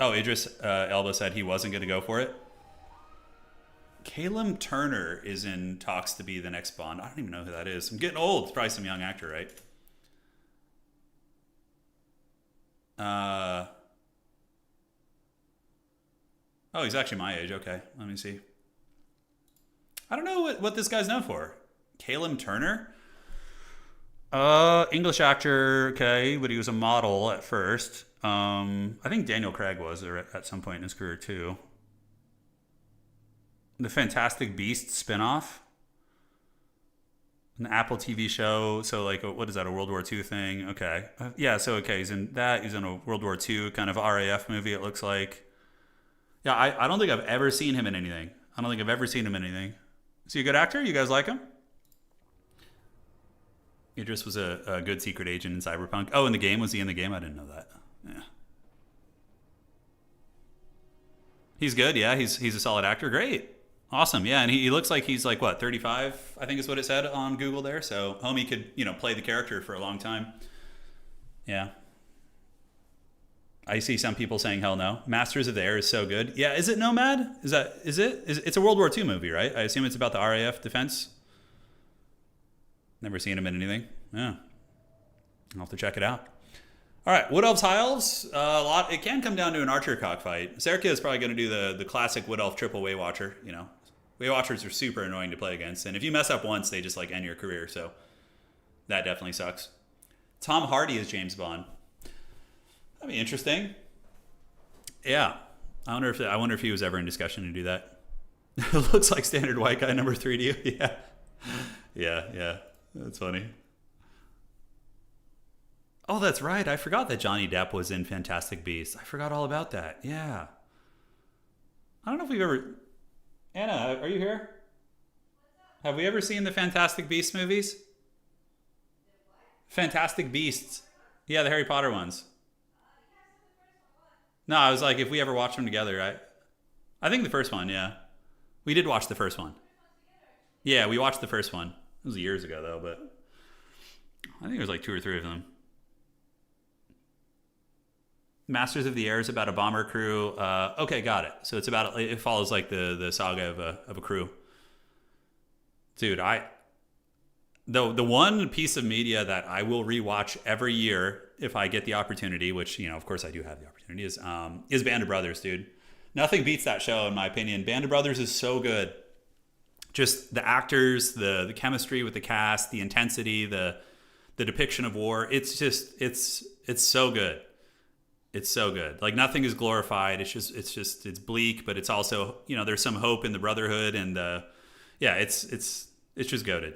Oh, Idris Elba said he wasn't going to go for it. Caleb Turner is in talks to be the next Bond. I don't even know who that is. I'm getting old. It's probably some young actor, right? Oh, he's actually my age. Okay, let me see. I don't know what this guy's known for. Caleb Turner? English actor, okay, but he was a model at first. I think Daniel Craig was at some point in his career too. The Fantastic Beasts spinoff. An Apple TV show. So like, what is that? A World War II thing? Okay. Yeah. So okay, he's in that. He's in a World War II kind of RAF movie. It looks like. Yeah, I don't think I've ever seen him in anything. I don't think I've ever seen him in anything. Is he a good actor? You guys like him? Idris was a good secret agent in Cyberpunk. Oh, in the game? Was he in the game? I didn't know that. Yeah. He's good. Yeah, he's a solid actor. Great. Awesome. Yeah, and he looks like he's like, what, 35, I think is what it said on Google there. So homie could, play the character for a long time. Yeah. I see some people saying hell no. Masters of the Air is so good. Yeah, is it Nomad? Is it? It's a World War II movie, right? I assume it's about the RAF defense. Never seen him in anything. Yeah. I'll have to check it out. All right, Wood Elves, High Elves. A lot. It can come down to an archer cockfight. Serkia is probably going to do the classic Wood Elf triple Way Watcher. Way Watchers are super annoying to play against, and if you mess up once, they just like end your career. So that definitely sucks. Tom Hardy is James Bond. That'd be interesting. Yeah, I wonder if he was ever in discussion to do that. It looks like standard white guy number 3 to you. Yeah. That's funny. Oh, that's right. I forgot that Johnny Depp was in Fantastic Beasts. I forgot all about that. Yeah. I don't know if we've ever... Anna, are you here? Have we ever seen the Fantastic Beasts movies? Fantastic Beasts. Yeah, the Harry Potter ones. No, I was like, if we ever watch them together, right? I think the first one, yeah. We did watch the first one. Yeah, we watched the first one. It was years ago, though, but... I think it was like 2 or 3 of them. Masters of the Air is about a bomber crew. Okay, got it. So it follows like the saga of a crew. Dude, the one piece of media that I will rewatch every year if I get the opportunity, which of course I do have the opportunity, is Band of Brothers, dude. Nothing beats that show in my opinion. Band of Brothers is so good. Just the actors, the chemistry with the cast, the intensity, the depiction of war. It's just it's so good. It's so good. Like nothing is glorified. It's bleak, but it's also, there's some hope in the brotherhood and it's just goated.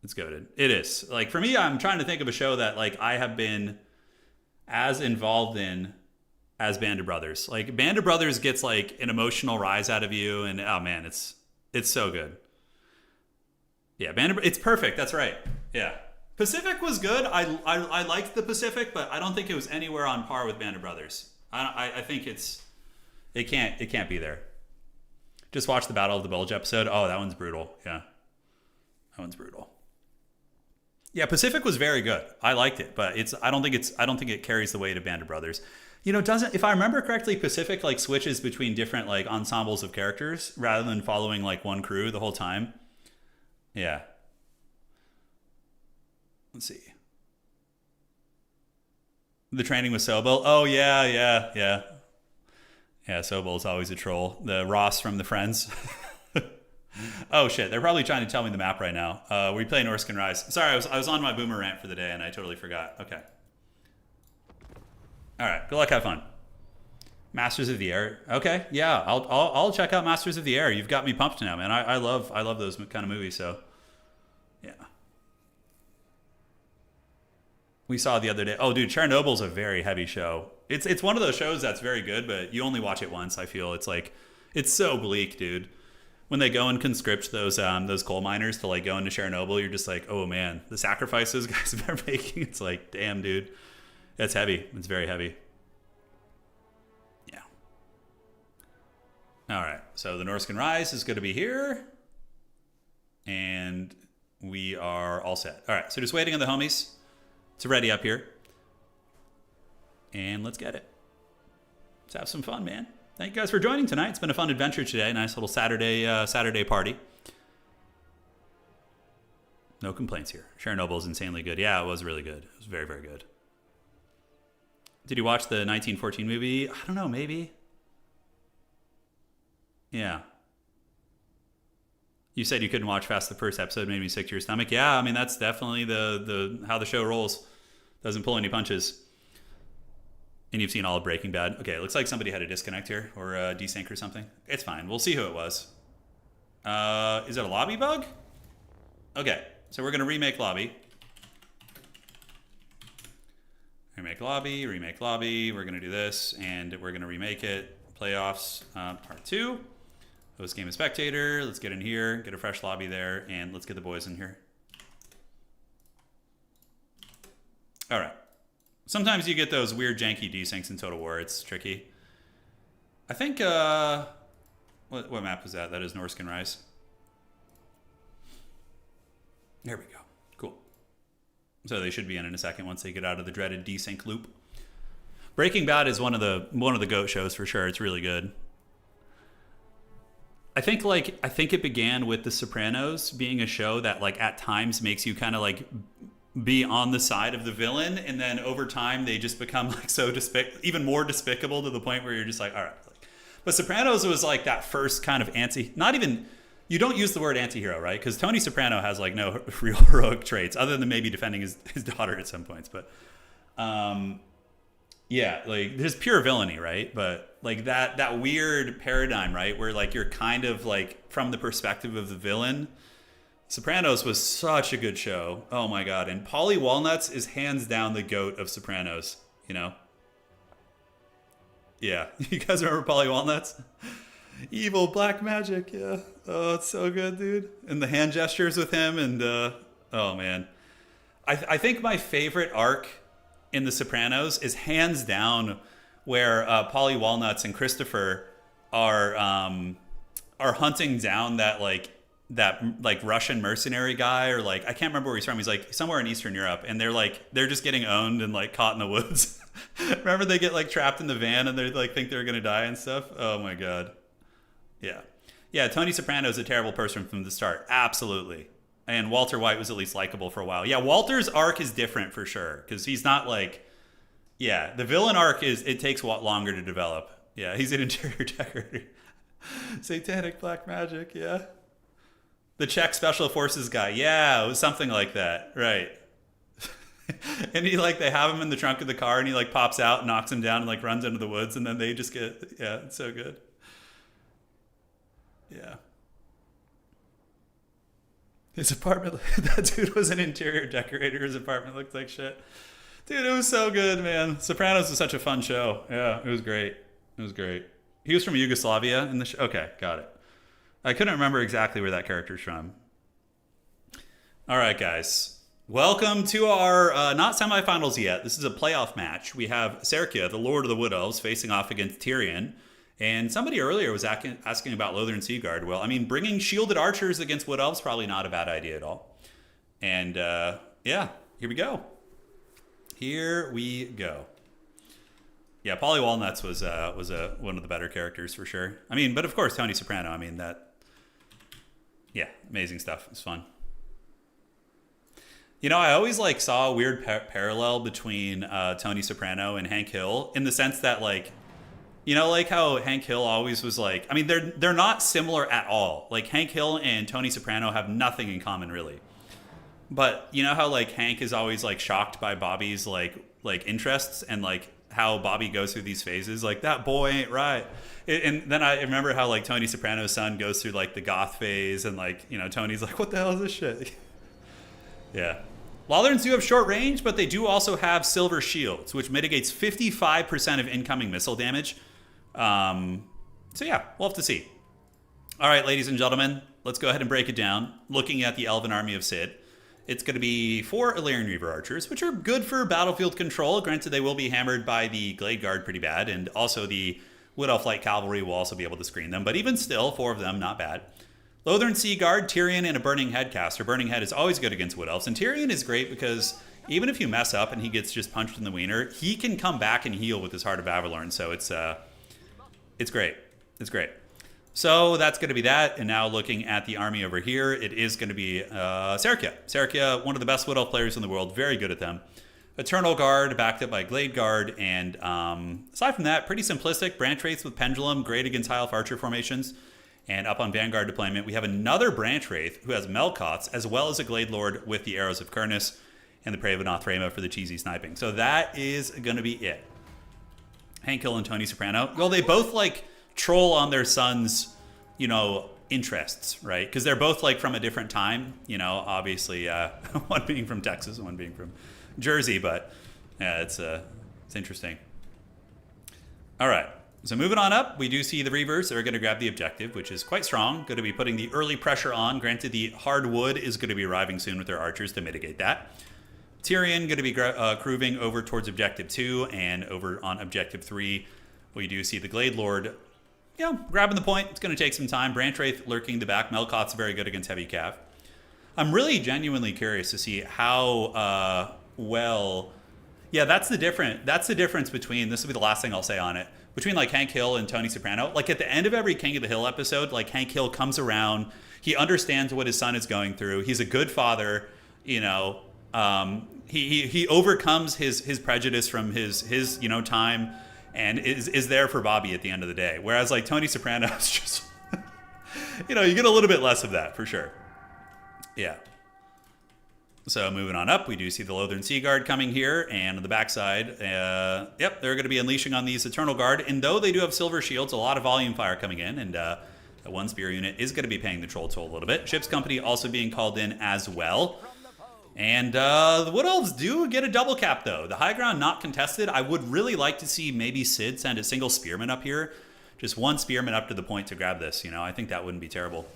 It's goated. It is. Like for me, I'm trying to think of a show that like I have been as involved in as Band of Brothers. Like Band of Brothers gets like an emotional rise out of you and oh man, it's so good. Yeah, it's perfect. That's right. Yeah. Pacific was good. I liked the Pacific, but I don't think it was anywhere on par with Band of Brothers. I think it can't be there. Just watch the Battle of the Bulge episode. Oh, that one's brutal. Yeah, that one's brutal. Yeah, Pacific was very good. I liked it, but I don't think it carries the weight of Band of Brothers. If I remember correctly, Pacific like switches between different like ensembles of characters rather than following like one crew the whole time. Yeah. Let's see. The training with Sobel. Oh, yeah. Yeah, Sobel's always a troll. The Ross from the Friends. Oh, shit. They're probably trying to tell me the map right now. We play Norscan Rise. Sorry, I was on my boomer rant for the day, and I totally forgot. Okay. All right. Good luck. Have fun. Masters of the Air. Okay. Yeah, I'll check out Masters of the Air. You've got me pumped now, man. I love those kind of movies, so... Yeah. We saw the other day. Oh, dude, Chernobyl's a very heavy show. It's one of those shows that's very good, but you only watch it once. I feel it's so bleak, dude. When they go and conscript those coal miners to like go into Chernobyl, you're just like, oh man, the sacrifices guys are making. It's like, damn, dude, that's heavy. It's very heavy. Yeah. All right. So the Norscan Rise is going to be here, and we are all set. All right. So just waiting on the homies. It's ready up here. And let's get it. Let's have some fun, man. Thank you guys for joining tonight. It's been a fun adventure today. Nice little Saturday party. No complaints here. Chernobyl's insanely good. Yeah, it was really good. It was very, very good. Did you watch the 1914 movie? I don't know, maybe. Yeah. You said you couldn't watch fast the first episode, made me sick to your stomach. Yeah, I mean, that's definitely the how the show rolls. Doesn't pull any punches. And you've seen all of Breaking Bad. Okay, it looks like somebody had a disconnect here or a desync or something. It's fine. We'll see who it was. Is it a lobby bug? Okay. So we're going to remake lobby. Remake lobby, remake lobby. We're going to do this, and we're going to remake it. Playoffs, part 2. Host game of spectator. Let's get in here, get a fresh lobby there, and let's get the boys in here. All right. Sometimes you get those weird janky desyncs in Total War. It's tricky. I think, what map is that? That is Norscan Rise. There we go. Cool. So they should be in a second once they get out of the dreaded desync loop. Breaking Bad is one of the GOAT shows for sure. It's really good. I think it began with The Sopranos being a show that like at times makes you kind of like be on the side of the villain, and then over time they just become like so even more despicable to the point where you're just like, all right. But Sopranos was like that first kind of you don't use the word anti-hero, right? Because Tony Soprano has like no real heroic traits other than maybe defending his daughter at some points. But yeah, like there's pure villainy, right? But like that weird paradigm, right? Where like you're kind of like from the perspective of the villain. Sopranos was such a good show. Oh my God. And Paulie Walnuts is hands down the GOAT of Sopranos, you know? Yeah. You guys remember Paulie Walnuts? Evil black magic. Yeah. Oh, it's so good, dude. And the hand gestures with him. And, oh man. I think my favorite arc in The Sopranos is hands down where Paulie Walnuts and Christopher are hunting down that Russian mercenary guy, or like I can't remember where he's from. He's like somewhere in Eastern Europe, and they're just getting owned and like caught in the woods. Remember they get like trapped in the van and they like think they're gonna die and stuff. Oh my God. Yeah. Tony Soprano is a terrible person from the start. Absolutely. And Walter White was at least likable for a while. Yeah, Walter's arc is different for sure because he's not like, yeah, the villain arc it takes a lot longer to develop. Yeah, he's an interior decorator. Satanic black magic. Yeah. The Czech Special Forces guy. Yeah, it was something like that. Right. And they have him in the trunk of the car and he like pops out, knocks him down and like runs into the woods and then they just get, yeah, it's so good. Yeah. His apartment, that dude was an interior decorator. His apartment looked like shit. Dude, it was so good, man. Sopranos was such a fun show. Yeah, it was great. It was great. He was from Yugoslavia in the show. Okay, got it. I couldn't remember exactly where that character's from. All right, guys. Welcome to our, not semifinals yet. This is a playoff match. We have Serkia, the Lord of the Wood Elves, facing off against Tyrion. And somebody earlier was asking about Lothern Seaguard. Well, I mean, bringing shielded archers against Wood Elves probably not a bad idea at all. And yeah, here we go. Here we go. Yeah, Paulie Walnuts was one of the better characters for sure. I mean, but of course, Tony Soprano. I mean, yeah, amazing stuff. It's fun. You know, I always like saw a weird parallel between Tony Soprano and Hank Hill in the sense that like, you know, like how Hank Hill always was like, I mean, they're not similar at all. Like Hank Hill and Tony Soprano have nothing in common really. But you know how like Hank is always like shocked by Bobby's like interests and like how Bobby goes through these phases, like that boy ain't right. And then I remember how like Tony Soprano's son goes through like the goth phase and like, you know, Tony's like, what the hell is this shit? Yeah. Lotherns do have short range, but they do also have silver shields, which mitigates 55% of incoming missile damage. So yeah, we'll have to see. All right, ladies and gentlemen, let's go ahead and break it down. Looking at the Elven Army of Sid. It's going to be 4 Illyrian Reaver Archers, which are good for battlefield control. Granted, they will be hammered by the Glade Guard pretty bad, and also the Wood Elf Light Cavalry will also be able to screen them. But even still, 4 of them, not bad. Lothern Sea Guard, Tyrion, and a Burning Head caster. Burning Head is always good against Wood Elves, and Tyrion is great because even if you mess up and he gets just punched in the wiener, he can come back and heal with his Heart of Avalorn. So it's great. It's great. So that's going to be that. And now looking at the army over here, it is going to be Serkia. Serkia, one of the best Wood Elf players in the world. Very good at them. Eternal Guard, backed up by Glade Guard. And aside from that, pretty simplistic. Branch Wraiths with Pendulum, great against High Elf Archer formations. And up on Vanguard deployment, we have another Branch Wraith who has Melkoths, as well as a Glade Lord with the Arrows of Kurnus and the Prey of Anothrema for the cheesy sniping. So that is going to be it. Hank Hill and Tony Soprano. Well, they both like troll on their sons, you know, interests, right? Because they're both like from a different time, you know, obviously one being from Texas, one being from Jersey, but yeah, it's interesting. All right, so moving on up, we do see the Reavers that are going to grab the objective, which is quite strong. Going to be putting the early pressure on. Granted, the hardwood is going to be arriving soon with their archers to mitigate that. Tyrion going to be grooving over towards objective 2, and over on objective 3, we do see the Glade Lord, you know, grabbing the point. It's going to take some time. Branch Wraith lurking the back. Melkoth's very good against heavy cav. I'm really genuinely curious to see how well. Yeah, that's the difference between, this will be the last thing I'll say on it, between like Hank Hill and Tony Soprano. Like at the end of every King of the Hill episode, like Hank Hill comes around, he understands what his son is going through. He's a good father, you know. He overcomes his prejudice from his you know time, and is there for Bobby at the end of the day. Whereas like Tony Soprano is just you know, you get a little bit less of that for sure. Yeah. So moving on up, we do see the Lothern Sea Guard coming here, and on the backside, yep, they're going to be unleashing on these Eternal Guard. And though they do have silver shields, a lot of volume fire coming in, and that one spear unit is going to be paying the troll toll a little bit. Ship's Company also being called in as well. And the Wood Elves do get a double cap, though. The high ground not contested. I would really like to see maybe Sid send a single spearman up here. Just one spearman up to the point to grab this, you know. I think that wouldn't be terrible.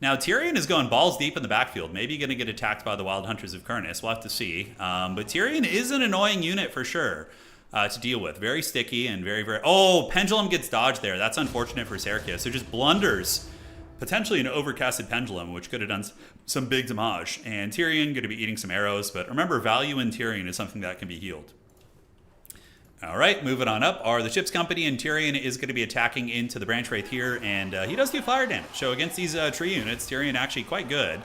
Now, Tyrion is going balls deep in the backfield. Maybe going to get attacked by the Wild Hunters of Kurnus. We'll have to see. But Tyrion is an annoying unit for sure to deal with. Very sticky and very, very... Oh, Pendulum gets dodged there. That's unfortunate for Serkia. So just blunders potentially an overcasted Pendulum, which could have done some big damage. And Tyrion going to be eating some arrows. But remember, value in Tyrion is something that can be healed. All right, moving on up are the Ship's Company, and Tyrion is going to be attacking into the Branch Wraith here, and he does do fire damage. So against these tree units, Tyrion actually quite good.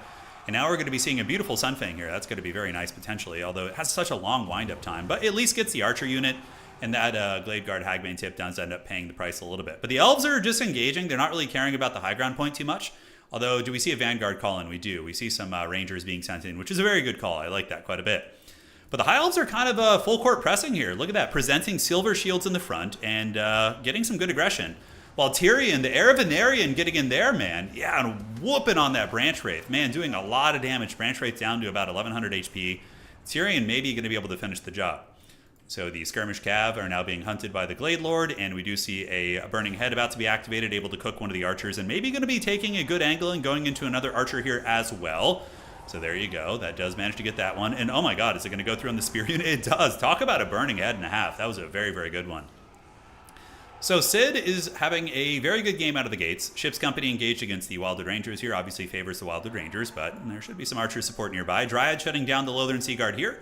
And now we're going to be seeing a beautiful Sunfang here. That's going to be very nice potentially, although it has such a long wind-up time. But at least gets the Archer unit, and that Glade Guard Hagbane tip does end up paying the price a little bit. But the Elves are just engaging. They're not really caring about the high ground point too much. Although, do we see a Vanguard call in? We do. We see some Rangers being sent in, which is a very good call. I like that quite a bit. But the High Elves are kind of full court pressing here. Look at that, presenting silver shields in the front and getting some good aggression. While Tyrion, the Heir of Venarian, getting in there, man. Yeah, and whooping on that Branch Wraith. Man, doing a lot of damage. Branch Wraith down to about 1100 HP. Tyrion maybe going to be able to finish the job. So the Skirmish Cav are now being hunted by the Glade Lord, and we do see a Burning Head about to be activated, able to cook one of the archers, and maybe going to be taking a good angle and going into another archer here as well. So there you go. That does manage to get that one. And oh my god, is it going to go through on the spear unit? It does. Talk about a burning head and a half. That was a very, very good one. So Sid is having a very good game out of the gates. Ship's Company engaged against the Wildwood Rangers here. Obviously favors the Wildwood Rangers, but there should be some archer support nearby. Dryad shutting down the Lothern Sea Guard here.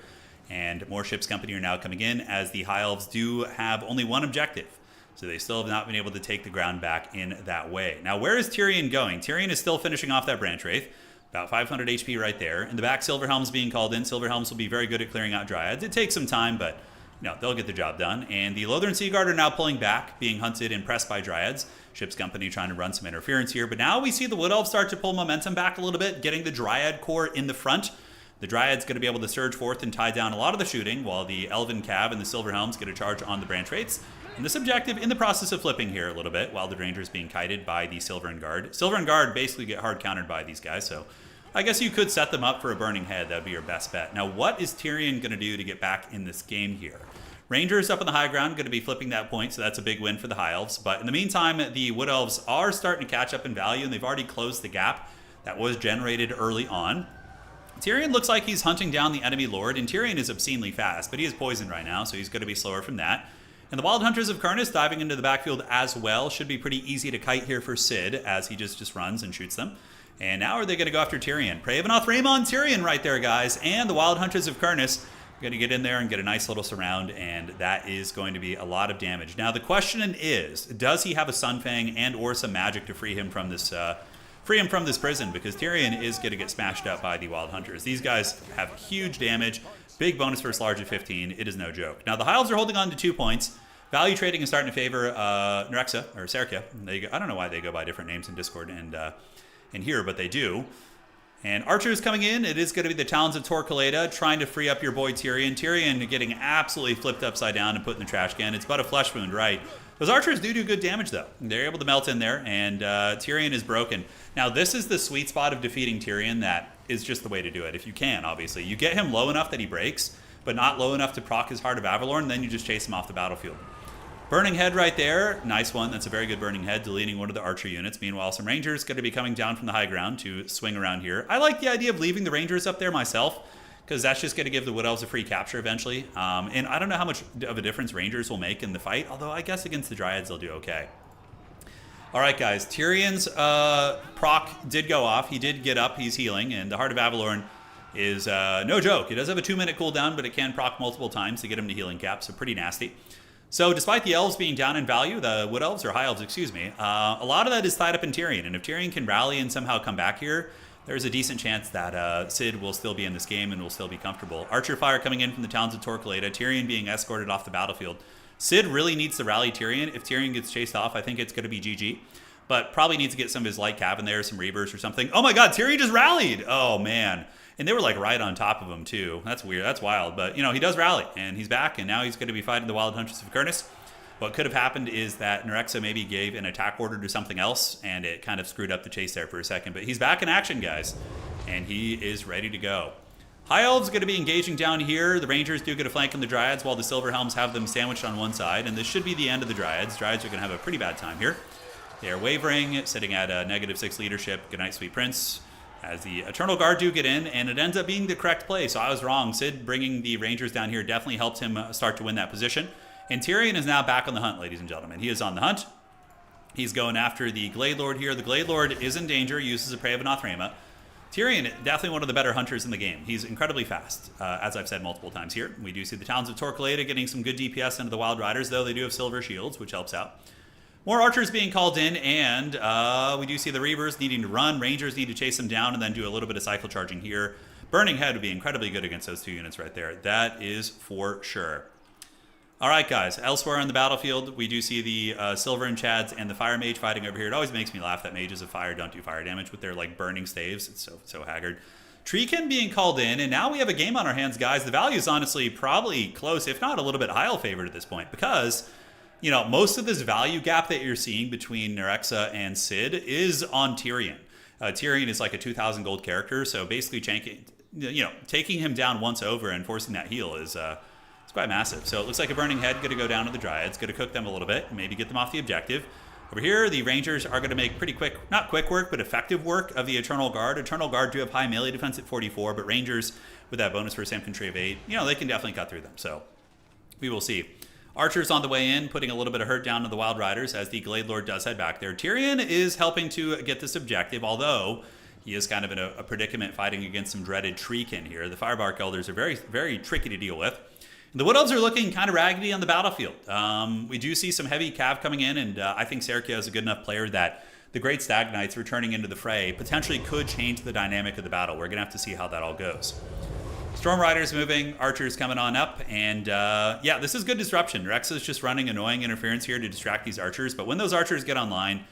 And more Ship's Company are now coming in, as the High Elves do have only one objective. So they still have not been able to take the ground back in that way. Now, where is Tyrion going? Tyrion is still finishing off that Branch Wraith. About 500 HP right there. In the back, Silverhelm's being called in. Silverhelms will be very good at clearing out Dryads. It takes some time, but no, they'll get the job done. And the Lothern Sea Guard are now pulling back, being hunted and pressed by Dryads. Ship's Company trying to run some interference here. But now we see the Wood Elves start to pull momentum back a little bit, getting the Dryad Corps in the front. The Dryad's going to be able to surge forth and tie down a lot of the shooting, while the Elven Cav and the Silverhelms get a charge on the Branch Wraiths. And this objective in the process of flipping here a little bit, while the Rangers being kited by the Silver Guard. Silver Guard basically get hard countered by these guys, so I guess you could set them up for a Burning Head. That would be your best bet. Now, what is Tyrion going to do to get back in this game here? Rangers up on the high ground, going to be flipping that point, so that's a big win for the High Elves. But in the meantime, the Wood Elves are starting to catch up in value, and they've already closed the gap that was generated early on. Tyrion looks like he's hunting down the enemy lord, and Tyrion is obscenely fast, but he is poisoned right now, so he's going to be slower from that. And the Wild Hunters of Kurnus diving into the backfield as well. Should be pretty easy to kite here for Sid, as he just runs and shoots them. And now are they going to go after Tyrion? Pravenoth Raymond Tyrion right there, guys. And the Wild Hunters of Kurnus are going to get in there and get a nice little surround, and that is going to be a lot of damage. Now, the question is, does he have a Sunfang and or some magic to free him from this prison? Because Tyrion is going to get smashed up by the Wild Hunters. These guys have huge damage. Big bonus versus large at 15. It is no joke. Now, the High Elves are holding on to 2 points. Value trading is starting to favor Nerexa, or Serkia. I don't know why they go by different names in Discord and here, but they do. And Archer's coming in. It is going to be the Talons of Torquelada trying to free up your boy Tyrion. Tyrion getting absolutely flipped upside down and put in the trash can. It's but a flesh wound, right? Those archers do good damage, though. They're able to melt in there, and Tyrion is broken. Now, this is the sweet spot of defeating Tyrion that is just the way to do it, if you can, obviously. You get him low enough that he breaks, but not low enough to proc his Heart of Avalorn, and then you just chase him off the battlefield. Burning Head right there. Nice one. That's a very good Burning Head, deleting one of the archer units. Meanwhile, some Rangers going to be coming down from the high ground to swing around here. I like the idea of leaving the Rangers up there myself, because that's just going to give the Wood Elves a free capture eventually. And I don't know how much of a difference Rangers will make in the fight, although I guess against the Dryads they'll do okay. All right, guys. Tyrion's proc did go off. He did get up. He's healing, and the Heart of Avalorn is no joke. It does have a 2-minute cooldown, but it can proc multiple times to get him to healing cap, so pretty nasty. So despite the elves being down in value, the Wood Elves, or High Elves, excuse me, a lot of that is tied up in Tyrion. And if Tyrion can rally and somehow come back here, there's a decent chance that Cid will still be in this game and will still be comfortable. Archer fire coming in from the towns of Torquelada, Tyrion being escorted off the battlefield. Cid really needs to rally Tyrion. If Tyrion gets chased off, I think it's going to be GG. But probably needs to get some of his light cav in there, some Reavers or something. Oh my god, Tyrion just rallied! Oh man. And they were like right on top of him too. That's weird, that's wild. But you know, he does rally, and he's back, and now he's going to be fighting the Wild Hunters of Avernus. What could have happened is that Nerexa maybe gave an attack order to something else, and it kind of screwed up the chase there for a second. But he's back in action, guys, and he is ready to go. High Elves going to be engaging down here. The Rangers do get a flank on the Dryads, while the Silver Helms have them sandwiched on one side, and this should be the end of the Dryads. Dryads are going to have a pretty bad time here. They are wavering, sitting at a -6 leadership. Good night, sweet prince. As the Eternal Guard do get in, and it ends up being the correct play, so I was wrong. Cid bringing the Rangers down here definitely helped him start to win that position. And Tyrion is now back on the hunt, ladies and gentlemen. He is on the hunt. He's going after the Glade Lord here. The Glade Lord is in danger, uses a Prey of Anathrema. Tyrion, definitely one of the better hunters in the game. He's incredibly fast, as I've said multiple times here. We do see the towns of Torquelada getting some good DPS into the Wild Riders, though they do have silver shields, which helps out. More archers being called in, and we do see the Reavers needing to run. Rangers need to chase them down and then do a little bit of cycle charging here. Burning Head would be incredibly good against those two units right there. That is for sure. All right, guys. Elsewhere on the battlefield, we do see the Silver and Chads and the Fire Mage fighting over here. It always makes me laugh that mages of fire don't do fire damage with their like burning staves. It's so haggard. Treekin being called in, and now we have a game on our hands, guys. The value is honestly probably close, if not a little bit high favored at this point, because you know most of this value gap that you're seeing between Nerexa and Cid is on Tyrion. Tyrion is like a 2,000 gold character, so basically taking him down once over and forcing that heal is it's quite massive. So it looks like a Burning Head going to go down to the Dryads, going to cook them a little bit, maybe get them off the objective. Over here, the Rangers are going to make pretty quick, not quick work, but effective work of the Eternal Guard. Eternal Guard do have high melee defense at 44, but Rangers, with that bonus for infantry of 8, you know, they can definitely cut through them. So we will see. Archers on the way in, putting a little bit of hurt down to the Wild Riders as the Glade Lord does head back there. Tyrion is helping to get this objective, although he is kind of in a predicament fighting against some dreaded Treekin here. The Firebark Elders are very, very tricky to deal with. The Wood Elves are looking kind of raggedy on the battlefield. We do see some heavy cav coming in, and I think Sergio is a good enough player that the Great Stag Knights returning into the fray potentially could change the dynamic of the battle. We're going to have to see how that all goes. Storm Riders moving, Archers coming on up, and yeah, this is good disruption. Rex is just running annoying interference here to distract these Archers, but when those Archers get online,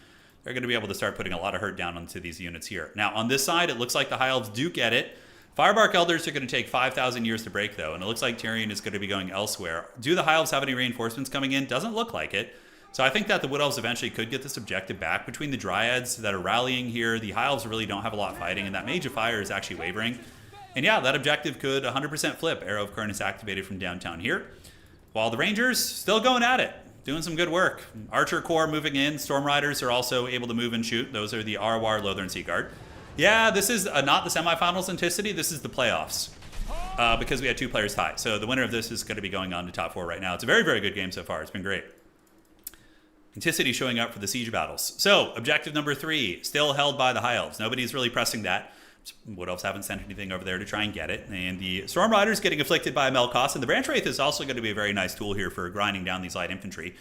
they're going to be able to start putting a lot of hurt down onto these units here. Now, on this side, it looks like the High Elves do get it. Firebark Elders are going to take 5,000 years to break, though, and it looks like Tyrion is going to be going elsewhere. Do the High Elves have any reinforcements coming in? Doesn't look like it. So I think that the Wood Elves eventually could get this objective back. Between the Dryads that are rallying here, the High Elves really don't have a lot fighting, and that Mage of Fire is actually wavering. And yeah, that objective could 100% flip. Arrow of Kernus activated from downtown here. While the Rangers still going at it, doing some good work. Archer Corps moving in. Storm Riders are also able to move and shoot. Those are the Arwar, Lothern Sea Guard. Yeah, this is not the semifinals Anticity. This is the playoffs because we had 2 players tie. So the winner of this is going to be going on to top 4 right now. It's a very, very good game so far. It's been great. Anticity showing up for the siege battles. So objective number 3, still held by the High Elves. Nobody's really pressing that. Wood Elves haven't sent anything over there to try and get it. And the Storm Riders getting afflicted by a Melkoth. And the Branch Wraith is also going to be a very nice tool here for grinding down these light infantry.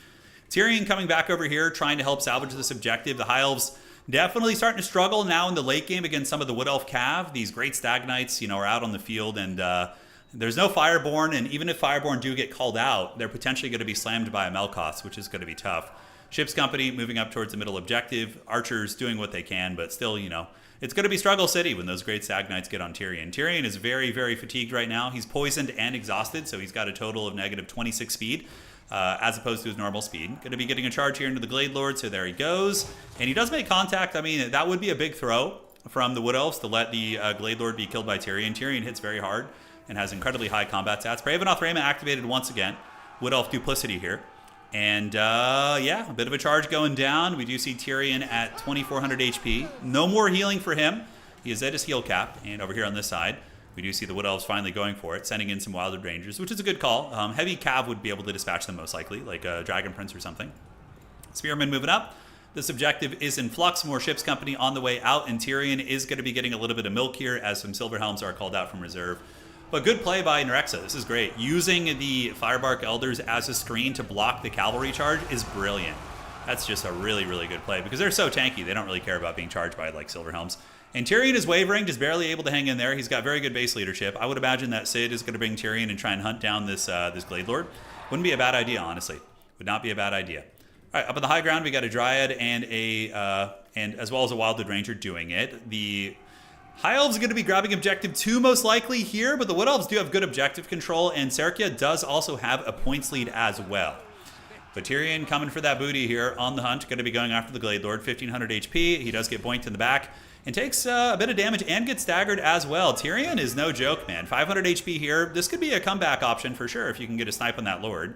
Tyrion coming back over here, trying to help salvage this objective. The High Elves definitely starting to struggle now in the late game against some of the Wood Elf Cav. These Great Stag Knights, you know, are out on the field, and there's no Fireborn. And even if Fireborn do get called out, they're potentially going to be slammed by a Melkoth, which is going to be tough. Ship's Company moving up towards the middle objective. Archers doing what they can, but still, you know, it's going to be struggle city when those Great Stag Knights get on Tyrion. Tyrion is very, very fatigued right now. He's poisoned and exhausted, so he's got a total of -26 speed. as opposed to his normal speed. Going to be getting a charge here into the Glade Lord, so there he goes. And he does make contact. I mean, that would be a big throw from the Wood Elves to let the Glade Lord be killed by Tyrion. Tyrion hits very hard and has incredibly high combat stats. Bravenoth Rayma activated once again. Wood Elf Duplicity here. And yeah, a bit of a charge going down. We do see Tyrion at 2400 HP. No more healing for him. He is at his heal cap. And over here on this side, we do see the Wood Elves finally going for it, sending in some Wildwood Rangers, which is a good call. Heavy Cav would be able to dispatch them most likely, like a Dragon Prince or something. Spearmen moving up. This objective is in flux. More ships company on the way out, and Tyrion is going to be getting a little bit of milk here as some Silver Helms are called out from reserve. But good play by Nerexa. This is great. Using the Firebark Elders as a screen to block the cavalry charge is brilliant. That's just a really, really good play because they're so tanky. They don't really care about being charged by like Silver Helms. And Tyrion is wavering, just barely able to hang in there. He's got very good base leadership. I would imagine that Sid is going to bring Tyrion and try and hunt down this this Glade Lord. Wouldn't be a bad idea, honestly. Would not be a bad idea. All right, up on the high ground, we got a Dryad and as well as a Wildwood Ranger doing it. The High Elves are going to be grabbing objective 2 most likely here, but the Wood Elves do have good objective control, and Serkia does also have a points lead as well. But Tyrion coming for that booty here on the hunt, going to be going after the Glade Lord, 1500 HP. He does get boinked in the back and takes a bit of damage and gets staggered as well. Tyrion is no joke, man. 500 HP here. This could be a comeback option for sure if you can get a snipe on that Lord.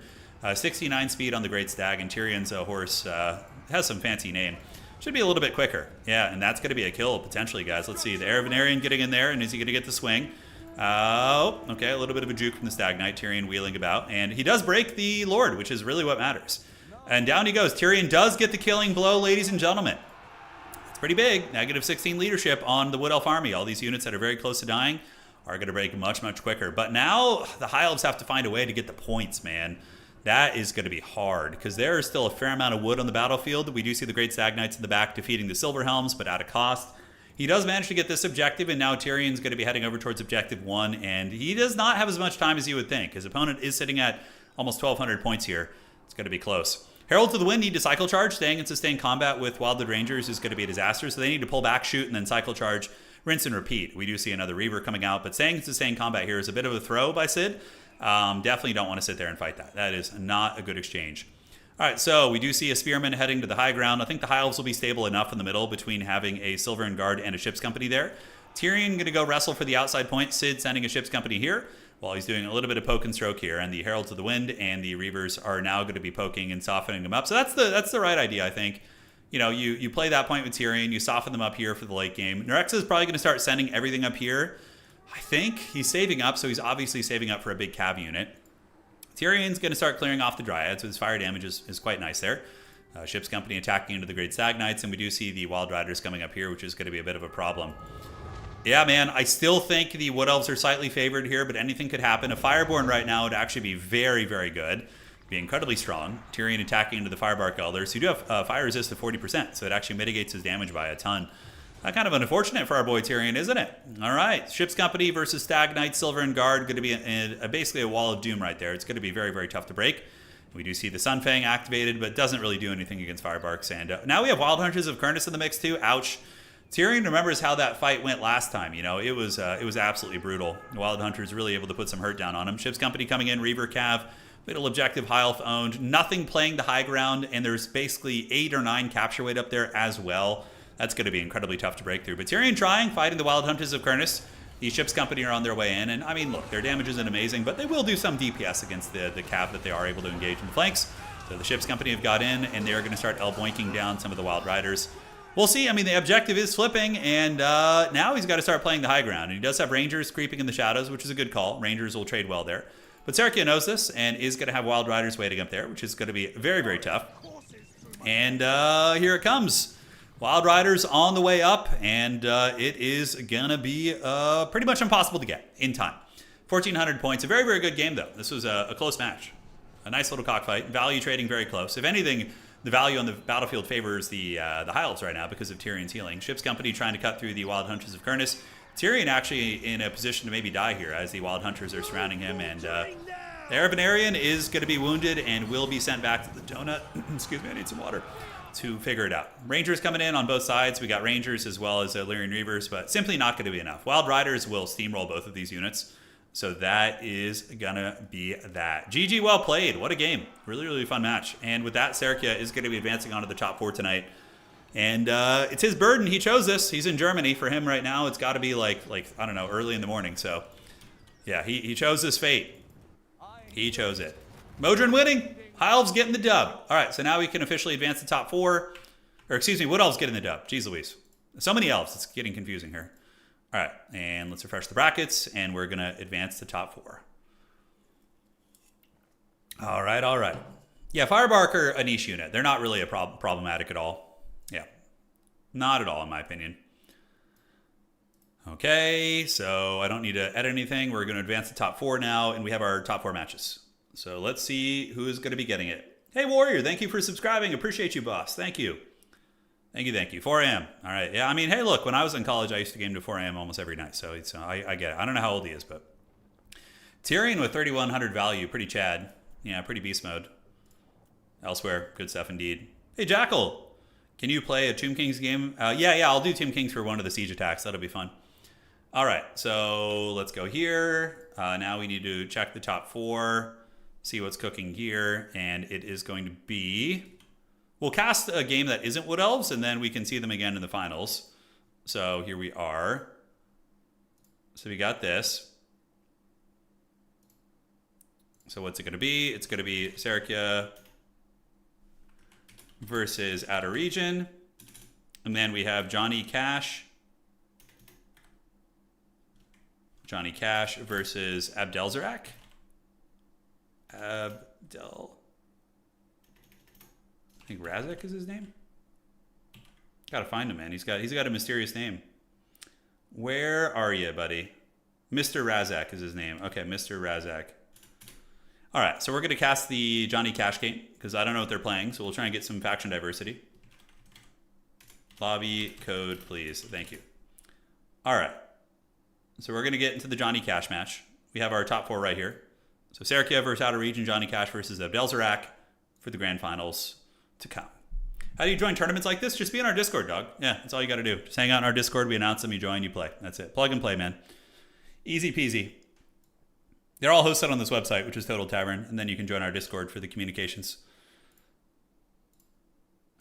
69 speed on the Great Stag, and Tyrion's horse has some fancy name. Should be a little bit quicker. Yeah, and that's going to be a kill potentially, guys. Let's see. The Aravenarian getting in there, and is he going to get the swing? Oh, okay. A little bit of a juke from the Stag Knight. Tyrion wheeling about, and he does break the Lord, which is really what matters. And down he goes. Tyrion does get the killing blow, ladies and gentlemen. It's pretty big. Negative 16 leadership on the Wood Elf army. All these units that are very close to dying are going to break much, much quicker. But now the High Elves have to find a way to get the points, man. That is going to be hard because there is still a fair amount of wood on the battlefield. We do see the Great Stag Knights in the back defeating the Silver Helms, but at a cost. He does manage to get this objective, and now Tyrion's going to be heading over towards objective 1, and he does not have as much time as you would think. His opponent is sitting at almost 1,200 points here. It's going to be close. Heralds of the Wind need to cycle charge. Staying in sustained combat with Wildwood Rangers is going to be a disaster, so they need to pull back, shoot, and then cycle charge, rinse and repeat. We do see another Reaver coming out, but staying in sustained combat here is a bit of a throw by Sid. Definitely don't want to sit there and fight that. That is not a good exchange. All right, so we do see a Spearman heading to the high ground. I think the High Elves will be stable enough in the middle between having a Silvern Guard and a ship's company there. Tyrion going to go wrestle for the outside point. Sid sending a ship's company here while he's doing a little bit of poke and stroke here. And the Heralds of the Wind and the Reavers are now going to be poking and softening them up. So that's the right idea, I think. You know, you play that point with Tyrion. You soften them up here for the late game. Nerexa is probably going to start sending everything up here. I think he's saving up, so he's obviously saving up for a big cav unit. Tyrion's going to start clearing off the Dryads, so his fire damage is quite nice there. Ship's company attacking into the Great Stag Knights, and we do see the Wild Riders coming up here, which is going to be a bit of a problem. Yeah, man, I still think the Wood Elves are slightly favored here, but anything could happen. A Fireborn right now would actually be very, very good. Be incredibly strong. Tyrion attacking into the Firebark Elders, who do have fire resist of 40%, so it actually mitigates his damage by a ton. Kind of unfortunate for our boy Tyrion, isn't it? All right, Ship's Company versus Stag Knight, Silver and Guard, going to be basically a wall of doom right there. It's going to be very, very tough to break. We do see the Sunfang activated, but doesn't really do anything against Firebarks. And now we have Wild Hunters of Kernus in the mix too. Ouch. Tyrion remembers how that fight went last time. You know, it was absolutely brutal. The Wild Hunters really able to put some hurt down on him. Ship's Company coming in, Reaver Cav, middle objective, High Elf owned. Nothing playing the high ground, and there's basically 8 or 9 capture weight up there as well. That's going to be incredibly tough to break through. But Tyrion trying, fighting the Wild Hunters of Kernus. The Ship's Company are on their way in. And, I mean, look, their damage isn't amazing, but they will do some DPS against the cav that they are able to engage in the flanks. So the Ship's Company have got in, and they're going to start elboinking down some of the Wild Riders. We'll see. I mean, the objective is flipping, and now he's got to start playing the high ground. And he does have Rangers creeping in the shadows, which is a good call. Rangers will trade well there. But Serkia knows this and is going to have Wild Riders waiting up there, which is going to be very, very tough. And here it comes. Wild Riders on the way up, and it is going to be pretty much impossible to get in time. 1,400 points. A very, very good game, though. This was a close match. A nice little cockfight. Value trading very close. If anything, the value on the battlefield favors the High Elves right now because of Tyrion's healing. Ship's Company trying to cut through the Wild Hunters of Kernus. Tyrion actually in a position to maybe die here as the Wild Hunters are surrounding him, and the Aravenarian is going to be wounded and will be sent back to the donut. Excuse me, I need some water to figure it out. Rangers coming in on both sides. We got Rangers as well as Illyrian Reavers, but simply not going to be enough. Wild Riders will steamroll both of these units. So that is gonna be that. GG, well played. What a game. Really, really fun match. And with that, Serkia is gonna be advancing onto the top 4 tonight. And it's his burden. He chose this. He's in Germany. For him right now, it's got to be like I don't know, early in the morning. So yeah, he chose this fate. He chose it. Modron winning. High Elves getting the dub. All right, so now we can officially advance the top 4. Or excuse me, Wood Elves getting the dub. Jeez Louise. So many Elves. It's getting confusing here. All right, and let's refresh the brackets, and we're going to advance the top 4. All right, all right. Yeah, Firebark are a niche unit. They're not really a problematic at all. Yeah, not at all in my opinion. Okay, so I don't need to edit anything. We're going to advance the top 4 now, and we have our top 4 matches. So let's see who is going to be getting it. Hey, Warrior, thank you for subscribing. Appreciate you, boss. Thank you. Thank you, thank you. 4 a.m. All right. Yeah, I mean, hey, look, when I was in college, I used to game to 4 a.m. almost every night. So I get it. I don't know how old he is, but Turin with 3,100 value. Pretty Chad. Yeah, pretty beast mode. Elsewhere, good stuff indeed. Hey, Jackal. Can you play a Tomb Kings game? Yeah, I'll do Tomb Kings for one of the siege attacks. That'll be fun. All right, so let's go here. Now we need to check the top 4, see what's cooking here, and it is going to be... We'll cast a game that isn't Wood Elves, and then we can see them again in the finals. So here we are. So we got this. So what's it going to be? It's going to be Serkia versus Outer Region. And then we have Johnny Cash. Johnny Cash versus Abdelzerak. I think Razak is his name. Gotta find him, man. He's got a mysterious name. Where are you, buddy? Mr. Razak is his name. Okay, Mr. Razak. All right, so we're gonna cast the Johnny Cash game because I don't know what they're playing, so we'll try and get some faction diversity. Lobby code, please. Thank you. All right, so we're gonna get into the Johnny Cash match. We have our top 4 right here. So Serkia versus Outer Region, Johnny Cash versus Abdelzerak for the grand finals to come. How do you join tournaments like this? Just be in our Discord, dog. Yeah, that's all you got to do. Just hang out in our Discord. We announce them, you join, you play. That's it. Plug and play, man. Easy peasy. They're all hosted on this website, which is Total Tavern, and then you can join our Discord for the communications.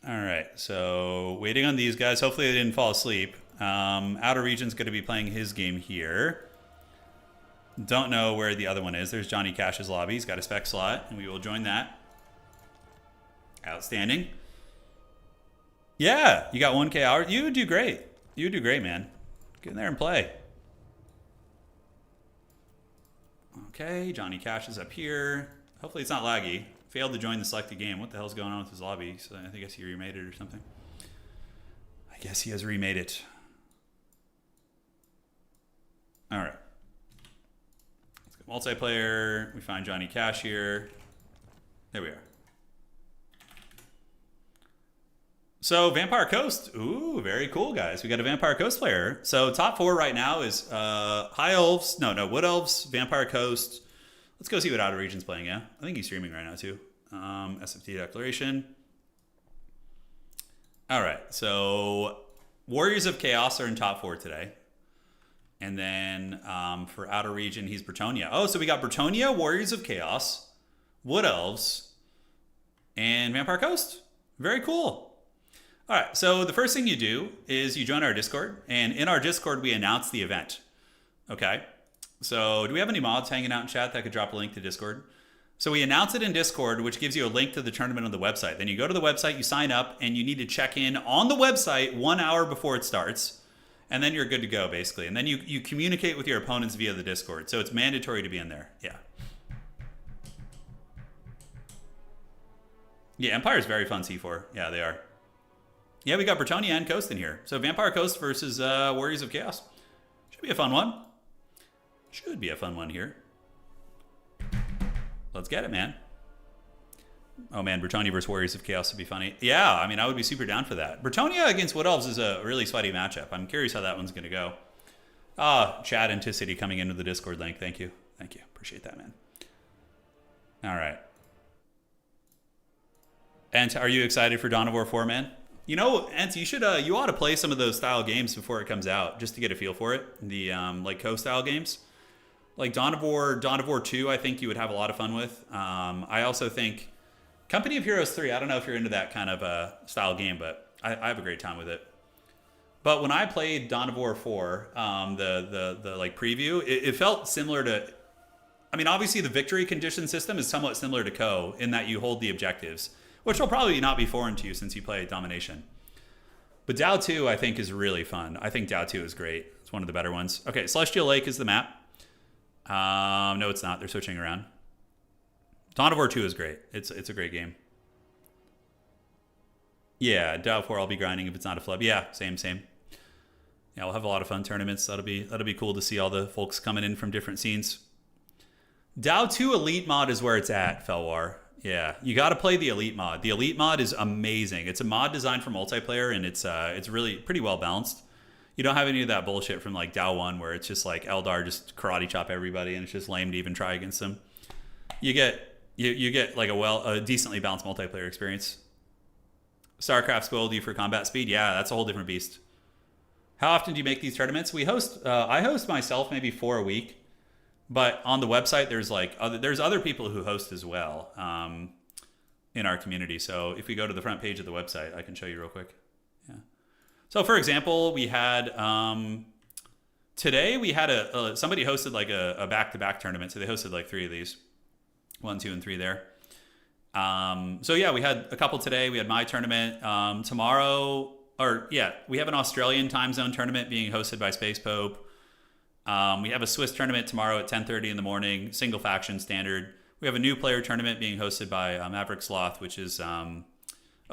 All right, so waiting on these guys. Hopefully they didn't fall asleep. Outer Region's going to be playing his game here. Don't know where the other one is. There's Johnny Cash's lobby. He's got a spec slot, and we will join that. Outstanding. Yeah, you got 1K hours. You would do great. You would do great, man. Get in there and play. Okay, Johnny Cash is up here. Hopefully it's not laggy. Failed to join the selected game. What the hell's going on with his lobby? So I guess he remade it or something. I guess he has remade it. All right. Let's go multiplayer. We find Johnny Cash here. There we are. So Vampire Coast, ooh, very cool, guys. We got a Vampire Coast player. So top 4 right now is High Elves, no, Wood Elves, Vampire Coast. Let's go see what Outer Region's playing, yeah? I think he's streaming right now, too. SFT Declaration. All right, so Warriors of Chaos are in top 4 today. And then for Outer Region, he's Bretonnia. Oh, so we got Bretonnia, Warriors of Chaos, Wood Elves, and Vampire Coast. Very cool. All right, so the first thing you do is you join our Discord, and in our Discord, we announce the event, okay? So do we have any mods hanging out in chat that could drop a link to Discord? So we announce it in Discord, which gives you a link to the tournament on the website. Then you go to the website, you sign up, and you need to check in on the website 1 hour before it starts, and then you're good to go, basically. And then you communicate with your opponents via the Discord, so it's mandatory to be in there, yeah. Yeah, Empire is very fun C4. Yeah, they are. Yeah, we got Bretonnia and Coast in here. So Vampire Coast versus Warriors of Chaos. Should be a fun one. Should be a fun one here. Let's get it, man. Oh, man, Bretonnia versus Warriors of Chaos would be funny. Yeah, I mean, I would be super down for that. Bretonnia against Wood Elves is a really sweaty matchup. I'm curious how that one's going to go. Chad Anticity coming into the Discord link. Thank you. Thank you. Appreciate that, man. All right. And are you excited for Dawn of War 4, man? You know, Ents, you ought to play some of those style games before it comes out, just to get a feel for it. The like Co style games. Like Dawn of War 2, I think you would have a lot of fun with. I also think Company of Heroes 3, I don't know if you're into that kind of style game, but I have a great time with it. But when I played Dawn of War 4, the like preview, it felt similar to, I mean, obviously the victory condition system is somewhat similar to Co in that you hold the objectives, which will probably not be foreign to you since you play Domination. But DAO 2, I think, is really fun. I think DAO 2 is great. It's one of the better ones. Okay, Celestial Lake is the map. No, it's not. They're switching around. Dawn of War 2 is great. It's a great game. Yeah, DAO 4 I'll be grinding if it's not a flub. Yeah, same. Yeah, we'll have a lot of fun tournaments. That'll be cool to see all the folks coming in from different scenes. DAO 2 Elite mod is where it's at, Felwar. Yeah, you got to play the Elite mod. The Elite mod is amazing. It's a mod designed for multiplayer, and it's really pretty well balanced. You don't have any of that bullshit from like DAO 1 where it's just like Eldar just karate chop everybody and it's just lame to even try against them. You get like a decently balanced multiplayer experience. StarCraft spoiled you for combat speed. Yeah, that's a whole different beast. How often do you make these tournaments? I host myself maybe 4 a week. But on the website, there's other people who host as well in our community. So if we go to the front page of the website, I can show you real quick. Yeah. So for example, we had today we had somebody hosted like a back-to-back tournament. So they hosted like 3 of these, 1, 2, and 3 there. So yeah, we had a couple today. We had my tournament tomorrow. We have an Australian time zone tournament being hosted by Space Pope. We have a Swiss tournament tomorrow at 10:30 in the morning, single faction standard. We have a new player tournament being hosted by Maverick Sloth, which is a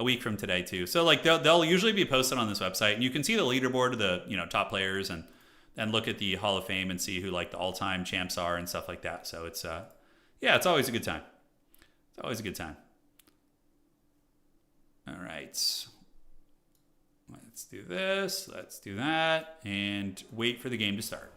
week from today too. So like they'll usually be posted on this website, and you can see the leaderboard of the top players and look at the Hall of Fame and see who like the all-time champs are and stuff like that. So it's it's always a good time. It's always a good time. All right. Let's do this. Let's do that, and wait for the game to start.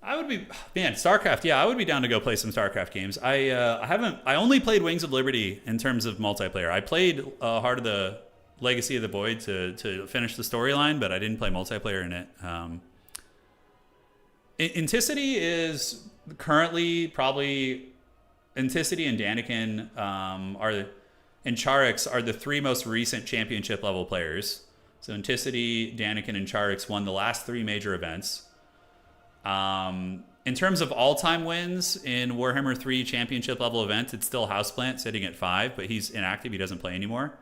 StarCraft. Yeah, I would be down to go play some StarCraft games. I only played Wings of Liberty in terms of multiplayer. I played Heart of the Legacy of the Void to finish the storyline, but I didn't play multiplayer in it. Inticity is currently probably Inticity and Daniken and Charix are the 3 most recent championship level players. So Inticity, Daniken, and Charix won the last 3 major events. In terms of all-time wins in Warhammer 3 championship level events, it's still Houseplant sitting at 5, but he's inactive. He doesn't play anymore.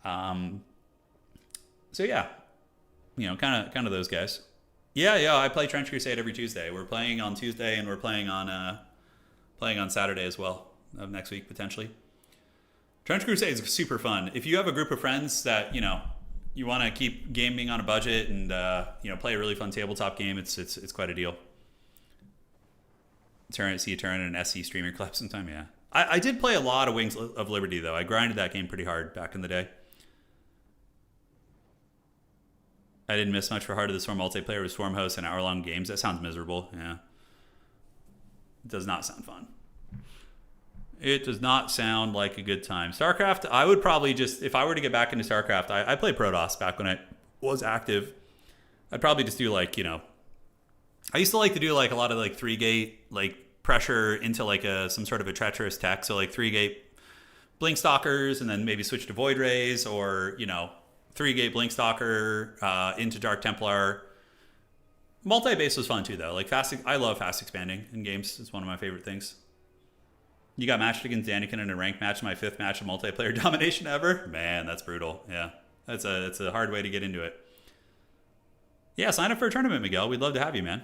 So yeah, kind of those guys. Yeah, I play Trench Crusade every Tuesday. We're playing on Tuesday and we're playing on Saturday as well of next week potentially. Trench Crusade is super fun. If you have a group of friends that you want to keep gaming on a budget and play a really fun tabletop game, it's quite a deal. Turin and an SC streamer club sometime. Yeah, I did play a lot of Wings of Liberty though. I grinded that game pretty hard back in the day. I didn't miss much for Heart of the Swarm multiplayer with Swarm hosts and hour-long games. That sounds miserable. Yeah, it does not sound fun. It does not sound like a good time. StarCraft, I would probably just, if I were to get back into StarCraft, I played Protoss back when it was active. I'd probably just do I used to like to do a lot of 3-gate pressure into some sort of a treacherous tech. So 3-gate Blink Stalkers and then maybe switch to Void Rays or, 3-gate Blink Stalker into Dark Templar. Multi-base was fun too though. I love fast expanding in games. It's one of my favorite things. You got matched against Daniken in a ranked match, my 5th match of multiplayer domination ever. Man, that's brutal. Yeah, that's a hard way to get into it. Yeah, sign up for a tournament, Miguel. We'd love to have you, man.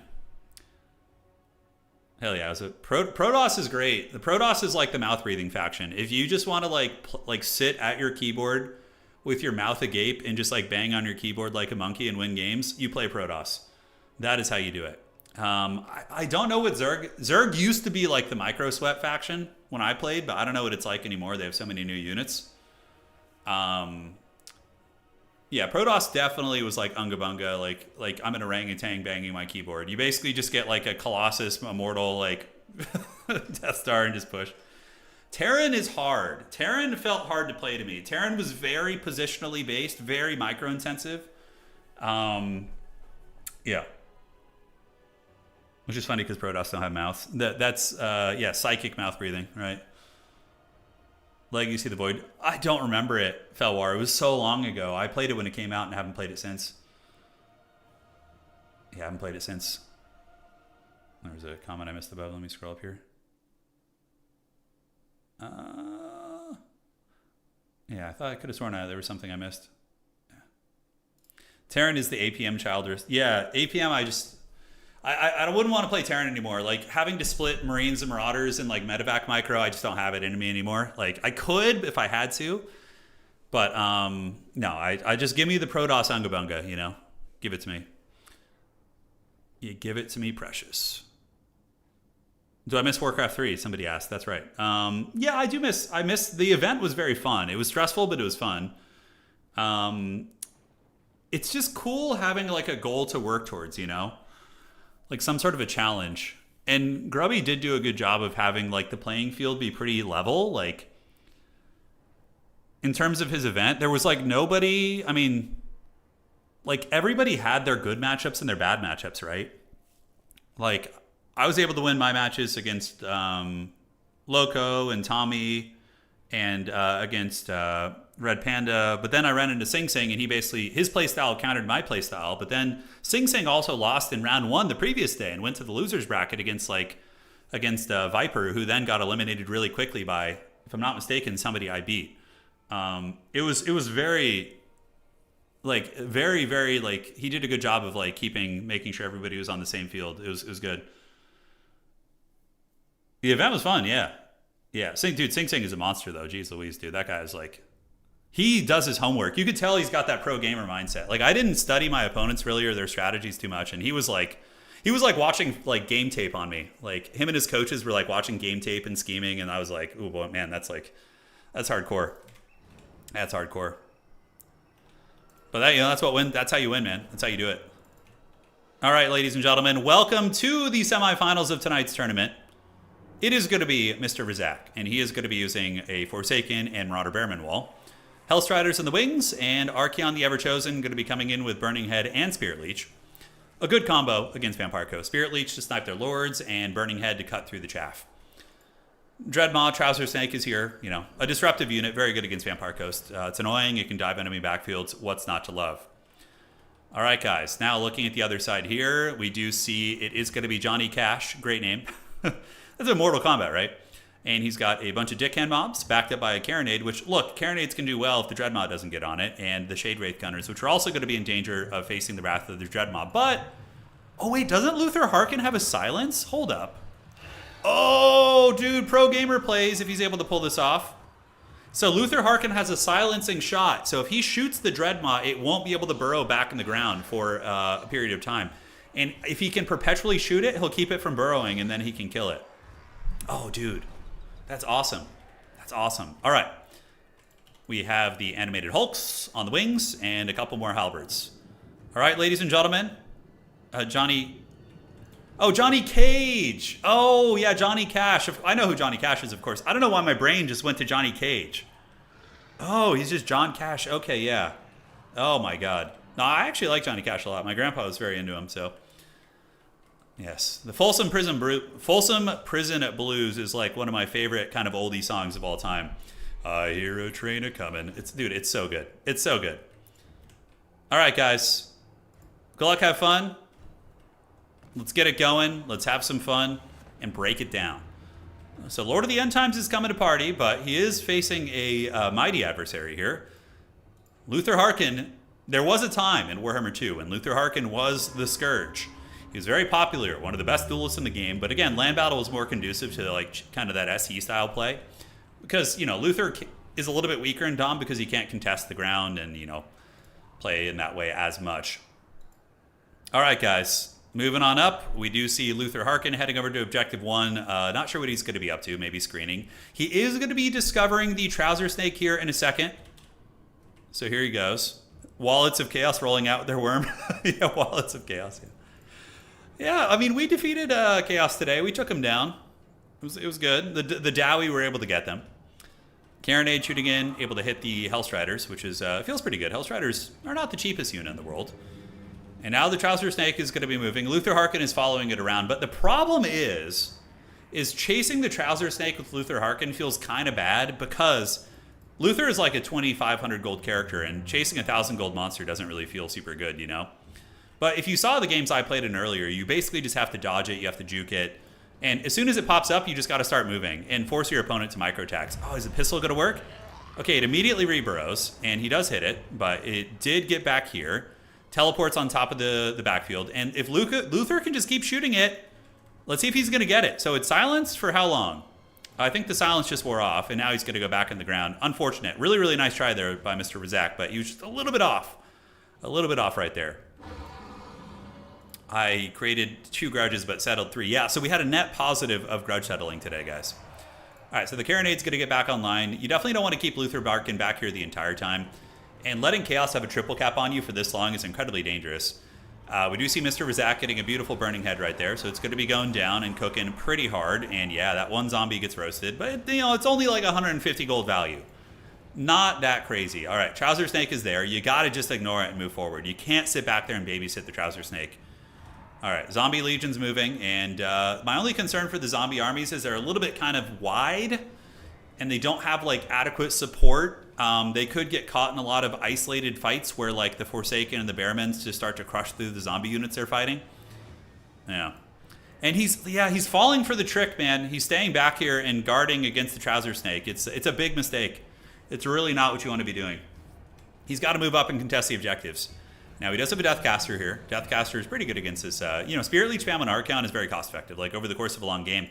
Hell yeah. Protoss is great. The Protoss is like the mouth-breathing faction. If you just want to sit at your keyboard with your mouth agape and just bang on your keyboard like a monkey and win games, you play Protoss. That is how you do it. I don't know what Zerg used to be the micro sweat faction when I played, but I don't know what it's like anymore. They have so many new units. Yeah, Protoss definitely was Unga Bunga, like I'm an orangutan banging my keyboard. You basically just get a Colossus Immortal Death Star and just push. Terran is hard. Terran felt hard to play to me. Terran was very positionally based, very micro intensive. Yeah. Which is funny because Protoss don't have mouths. That's yeah, psychic mouth breathing, right? Legacy of the Void. I don't remember it, Felwar. It was so long ago. I played it when it came out and haven't played it since. Yeah, I haven't played it since. There was a comment I missed above. Let me scroll up here. Yeah, I thought I could have sworn there was something I missed. Yeah. Terran is the APM child. Yeah, APM, I wouldn't want to play Terran anymore. Like, having to split Marines and Marauders and, like, Medevac Micro, I just don't have it in me anymore. Like, I could if I had to. But, no, I just give me the Protoss Unga Bunga, you know? Give it to me. You give it to me, precious. Do I miss Warcraft 3? Somebody asked. That's right. Yeah, I do miss... I miss... The event was very fun. It was stressful, but it was fun. It's just cool having, like, a goal to work towards, you know? Like, some sort of a challenge. And Grubby did do a good job of having, like, the playing field be pretty level. Like, in terms of his event, there was, like, nobody... I mean, like, everybody had their good matchups and their bad matchups, right? Like... I was able to win my matches against Loco and Tommy and against Red Panda. But then I ran into Sing Sing, and his playstyle countered my playstyle. But then Sing Sing also lost in round 1 the previous day and went to the losers bracket against Viper, who then got eliminated really quickly by, if I'm not mistaken, somebody I beat. It was very, like, very, very, like, he did a good job of, like, making sure everybody was on the same field. It was good. The event was fun, yeah. Yeah, Sing Sing is a monster, though. Jeez Louise, dude. That guy is, like... He does his homework. You could tell he's got that pro gamer mindset. Like, I didn't study my opponents really or their strategies too much, and he was watching, like, game tape on me. Like, him and his coaches were, like, watching game tape and scheming, and I was like, ooh, boy, man, that's hardcore. That's hardcore. But that's how you win, man. That's how you do it. All right, ladies and gentlemen, welcome to the semifinals of tonight's tournament. It is going to be Mr. Rizak, and he is going to be using a Forsaken and Marauder Bearman wall. Hellstriders in the wings, and Archeon the Everchosen going to be coming in with Burning Head and Spirit Leech. A good combo against Vampire Coast. Spirit Leech to snipe their lords, and Burning Head to cut through the chaff. Dreadmaw, Trouser Snake is here. You know, a disruptive unit, very good against Vampire Coast. It's annoying, it can dive enemy backfields. What's not to love? All right, guys. Now looking at the other side here, we do see it is going to be Johnny Cash. Great name. That's a Mortal Kombat, right? And he's got a bunch of Dickhand mobs backed up by a Carronade, which, look, Carronades can do well if the Dreadmaw doesn't get on it, and the Shade Wraith Gunners, which are also going to be in danger of facing the wrath of the Dreadmaw. But, oh wait, doesn't Luther Harkin have a silence? Hold up. Oh, dude, pro gamer plays if he's able to pull this off. So Luther Harkin has a silencing shot, so if he shoots the Dreadmaw, it won't be able to burrow back in the ground for a period of time. And if he can perpetually shoot it, he'll keep it from burrowing, and then he can kill it. Oh, dude. That's awesome. That's awesome. All right. We have the animated Hulks on the wings and a couple more Halberds. All right, ladies and gentlemen. Johnny Cage. Oh, yeah, Johnny Cash. I know who Johnny Cash is, of course. I don't know why my brain just went to Johnny Cage. Oh, he's just John Cash. Okay, yeah. Oh, my God. No, I actually like Johnny Cash a lot. My grandpa was very into him, so... Yes, the Folsom Prison Blues is like one of my favorite kind of oldie songs of all time. I hear a train a-comin'. It's so good. It's so good. All right, guys. Good luck, have fun. Let's get it going. Let's have some fun and break it down. So Lord of the End Times is coming to party, but he is facing a mighty adversary here. Luther Harkin. There was a time in Warhammer 2 when Luther Harkin was the Scourge. He was very popular, one of the best duelists in the game. But again, land battle was more conducive to like kind of that SE style play. Because, you know, Luther is a little bit weaker in Dom because he can't contest the ground and, you know, play in that way as much. All right, guys. Moving on up, we do see Luther Harkin heading over to Objective 1. Not sure what he's going to be up to, maybe screening. He is going to be discovering the Trouser Snake here in a second. So here he goes. Wallets of Chaos rolling out with their worm. Yeah, Wallets of Chaos, yeah. Yeah, I mean, we defeated Chaos today. We took him down. It was good. The Dowie were able to get them. Carronade shooting in, able to hit the Hellstriders, which is feels pretty good. Hellstriders are not the cheapest unit in the world. And now the Trouser Snake is going to be moving. Luther Harkin is following it around. But the problem is chasing the Trouser Snake with Luther Harkin feels kind of bad because Luther is like a 2,500 gold character, and chasing a 1,000 gold monster doesn't really feel super good, you know? But if you saw the games I played in earlier, you basically just have to dodge it, you have to juke it, and as soon as it pops up, you just got to start moving and force your opponent to micro attacks. Oh, is the pistol going to work? Okay, it immediately reburrows, and he does hit it, but it did get back here. Teleports on top of the backfield, and if Luther can just keep shooting it, let's see if he's going to get it. So it's silenced for how long? I think the silence just wore off, and now he's going to go back in the ground. Unfortunate. Really, really nice try there by Mr. Razak, but he was just a little bit off. A little bit off right there. I created 2 grudges, but settled 3. Yeah, so we had a net positive of grudge settling today, guys. All right, so the Carronade's going to get back online. You definitely don't want to keep Luther Barkin back here the entire time. And letting Chaos have a triple cap on you for this long is incredibly dangerous. We do see Mr. Razak getting a beautiful burning head right there, so it's going to be going down and cooking pretty hard. And yeah, that one zombie gets roasted, but you know, it's only like 150 gold value. Not that crazy. All right, Trouser Snake is there. You got to just ignore it and move forward. You can't sit back there and babysit the Trouser Snake. All right, Zombie Legion's moving, and my only concern for the zombie armies is they're a little bit kind of wide, and they don't have like adequate support. They could get caught in a lot of isolated fights where like the Forsaken and the Bearmans just start to crush through the zombie units they're fighting. Yeah. And he's falling for the trick, man. He's staying back here and guarding against the Trouser Snake. It's a big mistake. It's really not what you want to be doing. He's got to move up and contest the objectives. Now, he does have a Deathcaster here. Deathcaster is pretty good against this. Spirit Leech spam on Archon is very cost-effective, like over the course of a long game.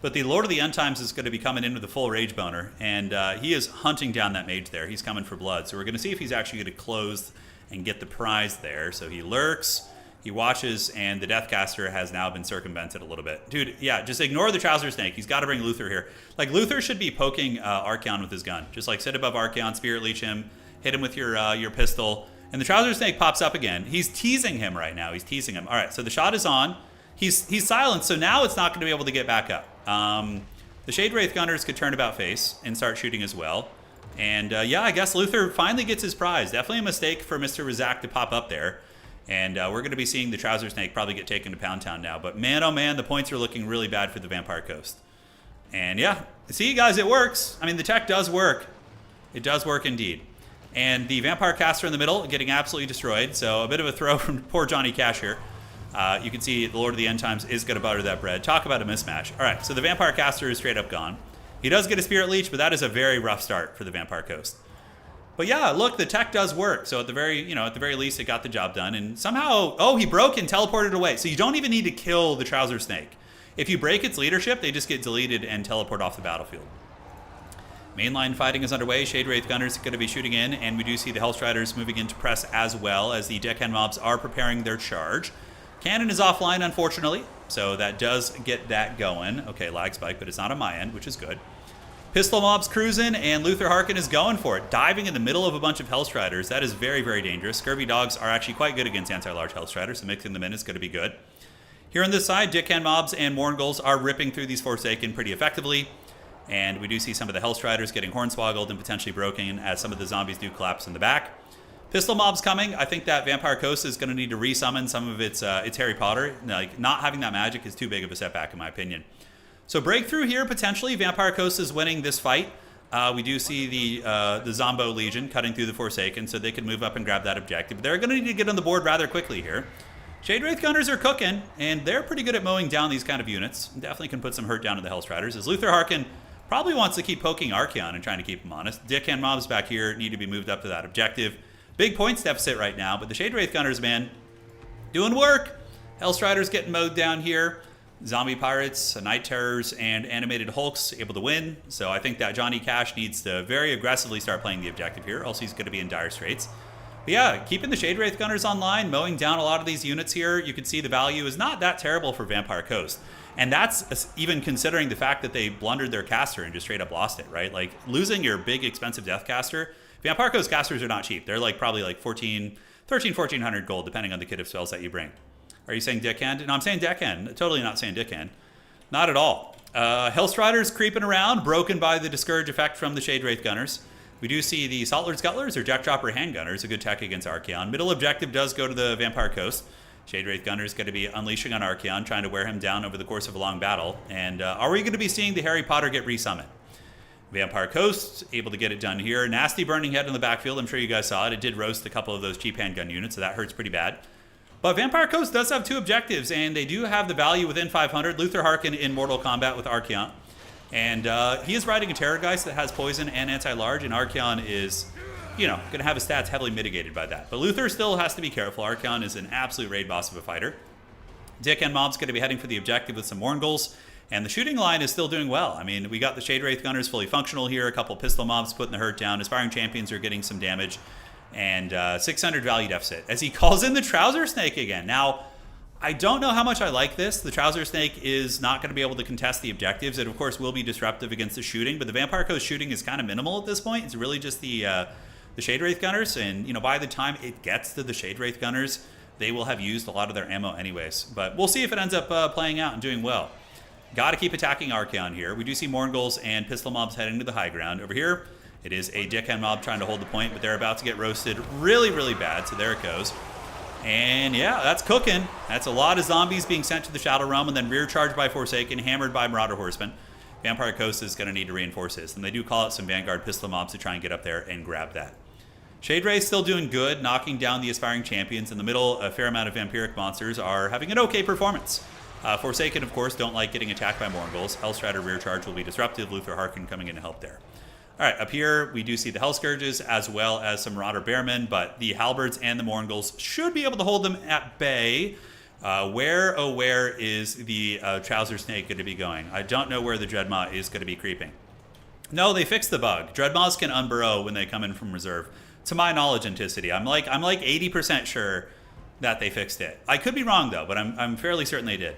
But the Lord of the End Times is going to be coming in with a full Rage Boner, and he is hunting down that mage there. He's coming for blood. So we're going to see if he's actually going to close and get the prize there. So he lurks, he watches, and the Deathcaster has now been circumvented a little bit. Dude, yeah, just ignore the Trouser Snake. He's got to bring Luther here. Like, Luther should be poking Archeon with his gun. Just, like, sit above Archeon, Spirit Leech him, hit him with your pistol, and the Trouser Snake pops up again. He's teasing him right now. He's teasing him. All right, so the shot is on. He's silenced, so now it's not going to be able to get back up. The Shade Wraith Gunners could turn about face and start shooting as well. And yeah, I guess Luther finally gets his prize. Definitely a mistake for Mr. Razak to pop up there. And we're going to be seeing the Trouser Snake probably get taken to Pound Town now. But man, oh man, the points are looking really bad for the Vampire Coast. And yeah, see guys, it works. I mean, the tech does work. It does work indeed. And the Vampire Caster in the middle getting absolutely destroyed. So a bit of a throw from poor Johnny Cash here. You can see the Lord of the End Times is going to butter that bread. Talk about a mismatch. All right, so the Vampire Caster is straight up gone. He does get a Spirit Leech, but that is a very rough start for the Vampire Coast. But yeah, look, the tech does work. So at the very least, it got the job done. And somehow, oh, he broke and teleported away. So you don't even need to kill the Trouser Snake. If you break its leadership, they just get deleted and teleport off the battlefield. Mainline fighting is underway. Shade Wraith Gunners are going to be shooting in, and we do see the Hellstriders moving into press as well as the Deckhand mobs are preparing their charge. Cannon is offline, unfortunately, so that does get that going. Okay, lag spike, but it's not on my end, which is good. Pistol mobs cruising, and Luther Harkin is going for it, diving in the middle of a bunch of Hellstriders. That is very, very dangerous. Scurvy Dogs are actually quite good against anti-large Hellstriders, so mixing them in is going to be good. Here on this side, Deckhand mobs and Mourngulls are ripping through these Forsaken pretty effectively, and we do see some of the Hellstriders getting hornswoggled and potentially broken as some of the zombies do collapse in the back. Pistol mobs coming. I think that Vampire Coast is going to need to resummon some of its Harry Potter. Like, not having that magic is too big of a setback, in my opinion. So breakthrough here, potentially. Vampire Coast is winning this fight. We do see the Zombo Legion cutting through the Forsaken, so they can move up and grab that objective. But they're going to need to get on the board rather quickly here. Shade Wraith Gunners are cooking, and they're pretty good at mowing down these kind of units. Definitely can put some hurt down to the Hellstriders, as Luther Harkin probably wants to keep poking Archeon and trying to keep him honest. Deckhand mobs back here need to be moved up to that objective. Big points deficit right now, but the Shade Wraith Gunners, man, doing work. Hellstriders getting mowed down here. Zombie Pirates, Night Terrors, and Animated Hulks able to win. So I think that Johnny Cash needs to very aggressively start playing the objective here, else he's going to be in dire straits. But yeah, keeping the Shade Wraith Gunners online, mowing down a lot of these units here. You can see the value is not that terrible for Vampire Coast. And that's even considering the fact that they blundered their caster and just straight up lost it, right? Like, losing your big, expensive Deathcaster. Vampire Coast casters are not cheap. They're like probably like 1,400 gold, depending on the kit of spells that you bring. Are you saying Deckhand? No, I'm saying Deckhand. Totally not saying Deckhand. Not at all. Hellstriders creeping around, broken by the Discourage effect from the Shade Wraith Gunners. We do see the Saltlord Scuttlers or Jack Dropper Handgunners, a good tech against Archaon. Middle objective does go to the Vampire Coast. Shade Wraith Gunner is going to be unleashing on Archaon, trying to wear him down over the course of a long battle. And are we going to be seeing the Harry Potter get resummoned? Vampire Coast, able to get it done here. Nasty Burning Head in the backfield. I'm sure you guys saw it. It did roast a couple of those cheap handgun units, so that hurts pretty bad. But Vampire Coast does have 2 objectives, and they do have the value within 500. Luther Harkin in Mortal Kombat with Archaon. And he is riding a Terrorgeist that has poison and anti-large, and Archaon is, going to have his stats heavily mitigated by that. But Luther still has to be careful. Archaon is an absolute raid boss of a fighter. Dick and Mob's going to be heading for the objective with some Morngulls, and the shooting line is still doing well. I mean, we got the Shade Wraith Gunners fully functional here, a couple pistol mobs putting the hurt down. Aspiring Champions are getting some damage, and 600 value deficit as he calls in the Trouser Snake again. Now, I don't know how much I like this. The Trouser Snake is not going to be able to contest the objectives. It, of course, will be disruptive against the shooting, but the Vampire Coast shooting is kind of minimal at this point. It's really just the Shade Wraith Gunners, and, by the time it gets to the Shade Wraith Gunners, they will have used a lot of their ammo anyways. But we'll see if it ends up playing out and doing well. Got to keep attacking Archaon here. We do see Morngulls and pistol mobs heading to the high ground. Over here, it is a Dickhand mob trying to hold the point, but they're about to get roasted really, really bad, so there it goes. And yeah, that's cooking. That's a lot of zombies being sent to the Shadow Realm and then rear charged by Forsaken, hammered by Marauder Horsemen. Vampire Coast is going to need to reinforce this, and they do call out some Vanguard pistol mobs to try and get up there and grab that. Shade Wraith still doing good, knocking down the Aspiring Champions. In the middle, a fair amount of Vampiric monsters are having an okay performance. Forsaken, of course, don't like getting attacked by Morngulls. Hellstrider rear charge will be disruptive. Luther Harkin coming in to help there. All right, up here, we do see the Hell Scourges as well as some Marauder Bearmen, but the Halberds and the Morngulls should be able to hold them at bay. Where is the Trouser Snake going to be going? I don't know where the Dreadmaw is going to be creeping. No, they fixed the bug. Dreadmaws can unburrow when they come in from reserve. To my knowledge, Anticity. I'm like 80% sure that they fixed it. I could be wrong, though, but I'm fairly certain they did.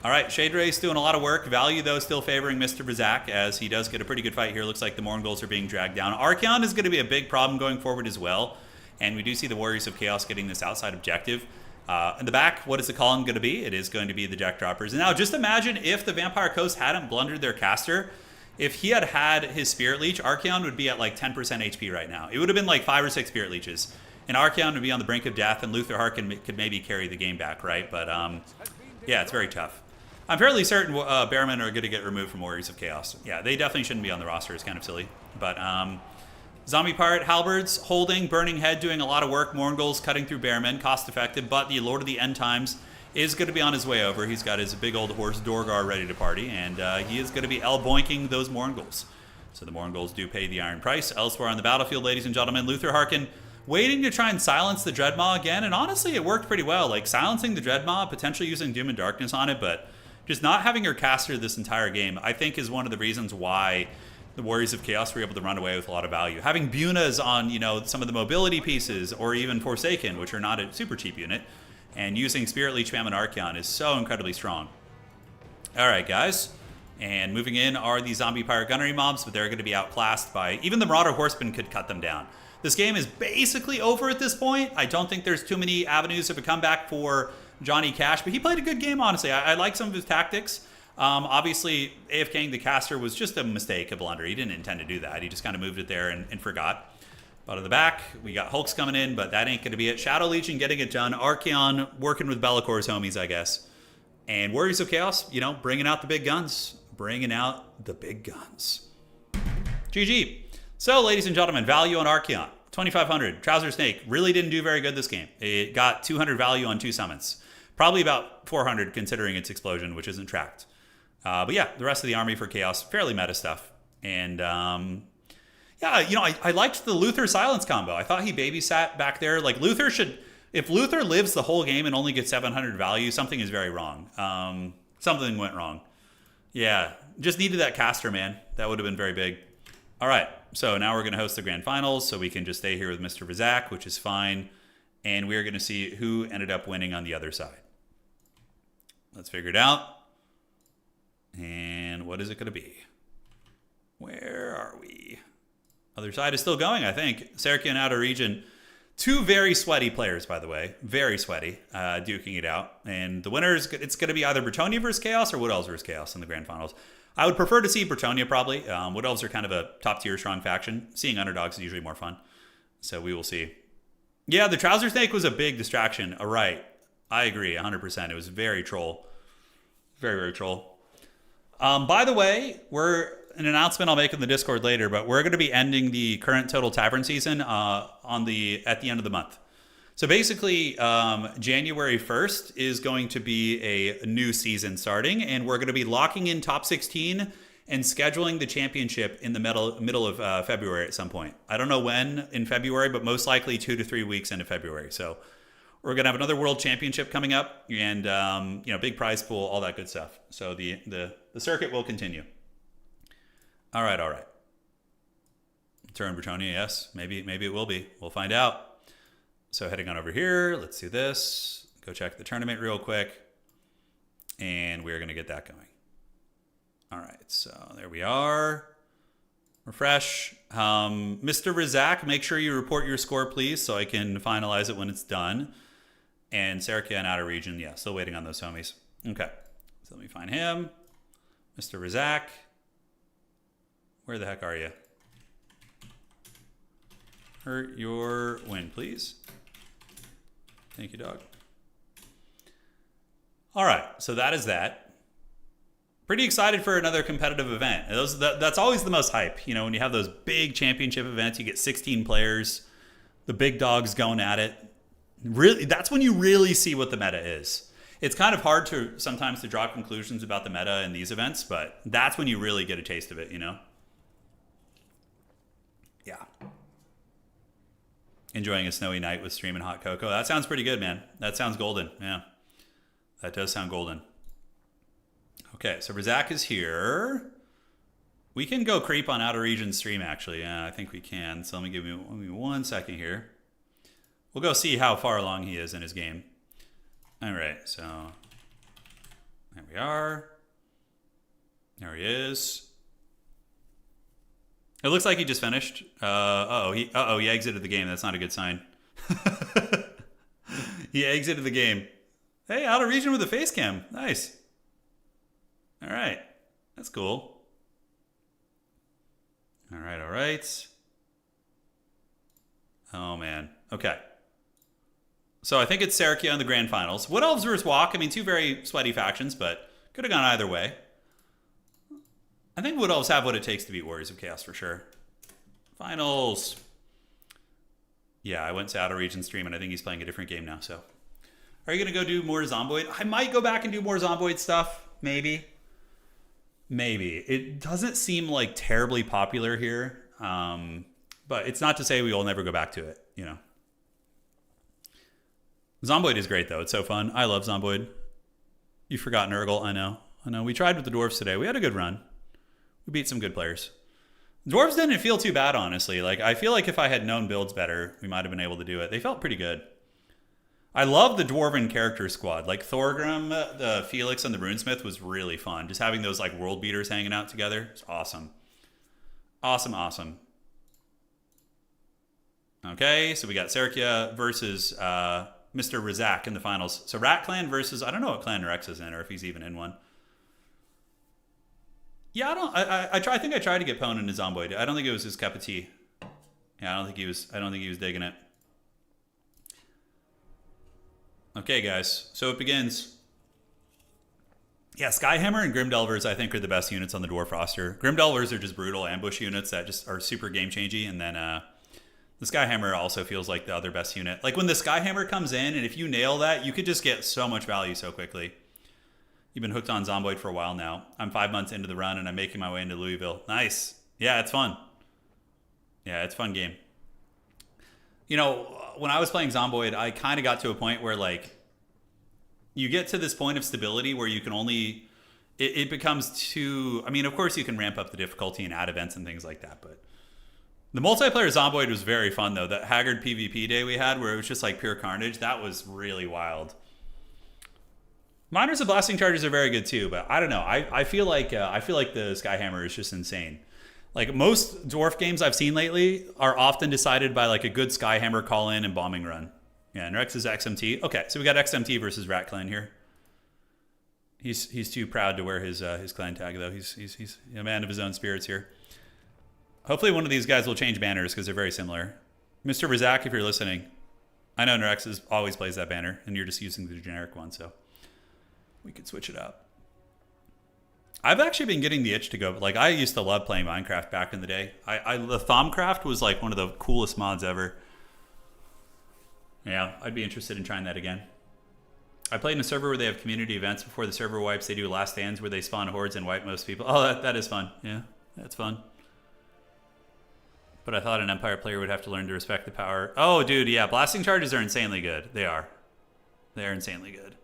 All right, Shade Wraith's doing a lot of work. Value, though, still favoring Mr. Bazak, as he does get a pretty good fight here. Looks like the Morngulls are being dragged down. Archaon is going to be a big problem going forward as well. And we do see the Warriors of Chaos getting this outside objective. In the back, what is the column going to be? It is going to be the Jack Droppers. And now, just imagine if the Vampire Coast hadn't blundered their caster. If he had had his Spirit Leech, Archaon would be at like 10% HP right now. It would have been like 5 or 6 Spirit Leeches. And Archaon would be on the brink of death, and Luther Harkin could maybe carry the game back, right? But yeah, it's very tough. I'm fairly certain Bearmen are going to get removed from Warriors of Chaos. Yeah, they definitely shouldn't be on the roster. It's kind of silly. But Zombie Pirate, Halberds, holding, Burning Head, doing a lot of work. Morngulls cutting through Bearmen, cost effective. But the Lord of the End Times is going to be on his way over. He's got his big old horse Dorgar ready to party. And he is going to be elboinking those Morngulls. So the Morngulls do pay the iron price. Elsewhere on the battlefield, ladies and gentlemen, Luther Harkin waiting to try and silence the Dreadmaw again. And honestly, it worked pretty well. Like silencing the Dreadmaw, potentially using Doom and Darkness on it, but just not having your caster this entire game, I think, is one of the reasons why the Warriors of Chaos were able to run away with a lot of value. Having Bunas on, some of the mobility pieces, or even Forsaken, which are not a super cheap unit, and using Spirit Leech, Spam, and Archaon is so incredibly strong. All right, guys. And moving in are the Zombie Pirate Gunnery mobs, but they're going to be outclassed by... Even the Marauder Horsemen could cut them down. This game is basically over at this point. I don't think there's too many avenues of a comeback for Johnny Cash, but he played a good game, honestly. I like some of his tactics. Obviously, AFKing the caster was just a mistake, a blunder. He didn't intend to do that. He just kind of moved it there and forgot. But at the back, we got Hulks coming in, but that ain't going to be it. Shadow Legion getting it done. Archaon working with Bellacor's homies, I guess. And Warriors of Chaos, bringing out the big guns. Bringing out the big guns. GG. So, ladies and gentlemen, value on Archaon. 2,500. Trouser Snake really didn't do very good this game. It got 200 value on 2 summons. Probably about 400 considering its explosion, which isn't tracked. But yeah, the rest of the army for Chaos, fairly meta stuff. And yeah, I liked the Luther Silence combo. I thought he babysat back there. Like Luther should, if Luther lives the whole game and only gets 700 value, something is very wrong. Something went wrong. Yeah, just needed that caster, man. That would have been very big. All right, so now we're going to host the grand finals, so we can just stay here with Mr. Vizak, which is fine. And we're going to see who ended up winning on the other side. Let's figure it out. And what is it going to be? Where are we? Other side is still going, I think. Serkian Outer Region. 2 very sweaty players, by the way. Very sweaty, duking it out. And the winners, it's going to be either Bretonia versus Chaos or Wood Elves versus Chaos in the grand finals. I would prefer to see Bretonia probably. Wood Elves are kind of a top tier strong faction. Seeing underdogs is usually more fun. So we will see. Yeah, the Trouser Snake was a big distraction. All right. I agree 100%. It was very troll. Very, very troll. By the way, we're an announcement I'll make in the Discord later, but we're going to be ending the current Total Tavern season at the end of the month. So basically, January 1st is going to be a new season starting, and we're going to be locking in top 16 and scheduling the championship in the middle of February at some point. I don't know when in February, but most likely 2 to 3 weeks into February. So we're going to have another world championship coming up, and big prize pool, all that good stuff. So the circuit will continue. All right. Turin Bretonia, yes. Maybe it will be. We'll find out. So heading on over here, let's do this. Go check the tournament real quick. And we're going to get that going. All right, so there we are. Refresh. Mr. Razak, make sure you report your score, please, so I can finalize it when it's done. And Serica and Outer Region, yeah, still waiting on those homies. Okay, so let me find him. Mr. Razak. Where the heck are you? Hurt your win, please. Thank you, dog. All right, so that is that. Pretty excited for another competitive event. That's always the most hype. When you have those big championship events, you get 16 players, the big dogs going at it. Really, that's when you really see what the meta is. It's kind of hard sometimes to draw conclusions about the meta in these events, but that's when you really get a taste of it, Yeah. Enjoying a snowy night with streaming hot cocoa. That sounds pretty good, man. That sounds golden. Yeah. That does sound golden. Okay, so Razak is here. We can go creep on Outer Region stream, actually. Yeah, I think we can. So let me give me 1 second here. We'll go see how far along he is in his game. All right, so there we are. There he is. It looks like he just finished. He exited the game. That's not a good sign. He exited the game. Hey, Outer Region with a face cam. Nice. All right. That's cool. All right. Oh, man. Okay. So I think it's Serica in the grand finals. Wood Elves versus Walk. I mean, two very sweaty factions, but could have gone either way. I think Wood Elves have what it takes to beat Warriors of Chaos for sure. Finals. Yeah, I went to Outer Region stream, and I think he's playing a different game now. So, are you going to go do more Zomboid? I might go back and do more Zomboid stuff. Maybe. It doesn't seem like terribly popular here. But it's not to say we will never go back to it, Zomboid is great, though. It's so fun. I love Zomboid. You forgot Nurgle. I know. We tried with the Dwarves today. We had a good run. We beat some good players. Dwarves didn't feel too bad, honestly. I feel like if I had known builds better, we might have been able to do it. They felt pretty good. I love the Dwarven character squad. Thorgrim, the Felix, and the Runesmith was really fun. Just having those world beaters hanging out together. It's awesome. Awesome. Okay, so we got Serica versus Mr. Razak in the finals. So Rat Clan versus, I don't know what clan Rex is in, or if he's even in one. Yeah, I think I tried to get Pwn into Zomboid. I don't think it was his cup of tea. Yeah, I don't think he was digging it. Okay, guys. So it begins. Yeah, Skyhammer and Grimdelvers, I think, are the best units on the Dwarf roster. Grimdelvers are just brutal ambush units that just are super game-changing. And then the Skyhammer also feels like the other best unit. When the Skyhammer comes in, and if you nail that, you could just get so much value so quickly. You've been hooked on Zomboid for a while now. I'm 5 months into the run, and I'm making my way into Louisville. Nice. Yeah, it's fun. Yeah, it's a fun game. When I was playing Zomboid, I kind of got to a point where, you get to this point of stability where you can only... It becomes too... I mean, of course, you can ramp up the difficulty and add events and things like that, but... The multiplayer Zomboid was very fun, though. That Haggard PvP day we had, where it was just pure carnage, that was really wild. Miners and Blasting Charges are very good too, but I don't know. I feel like the Skyhammer is just insane. Most Dwarf games I've seen lately are often decided by a good Skyhammer call in and bombing run. Yeah, and Rex is XMT. Okay, so we got XMT versus Rat Clan here. He's too proud to wear his clan tag though. He's a man of his own spirits here. Hopefully one of these guys will change banners because they're very similar. Mr. Razak, if you're listening, I know Nerex always plays that banner, and you're just using the generic one, so we could switch it up. I've actually been getting the itch to go. Like, I used to love playing Minecraft back in the day. The Thaumcraft was like one of the coolest mods ever. Yeah, I'd be interested in trying that again. I played in a server where they have community events before the server wipes. They do last stands where they spawn hordes and wipe most people. Oh, that is fun. Yeah, that's fun. But I thought an Empire player would have to learn to respect the power. Oh, dude, yeah. Blasting charges are insanely good. They are. They are insanely good.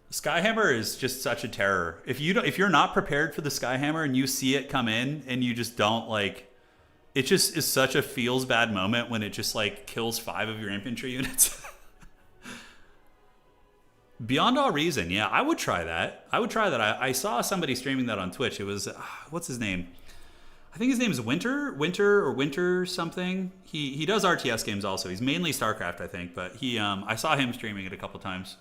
Skyhammer is just such a terror. If you're not prepared for the Skyhammer and you see it come in and you just don't like, it just is such a feels bad moment when it just like kills 5 of your infantry units. Beyond all reason, yeah, I would try that. I saw somebody streaming that on Twitch. It was what's his name? I think his name is Winter something. He does RTS games also. He's mainly StarCraft, I think, but I saw him streaming it a couple times.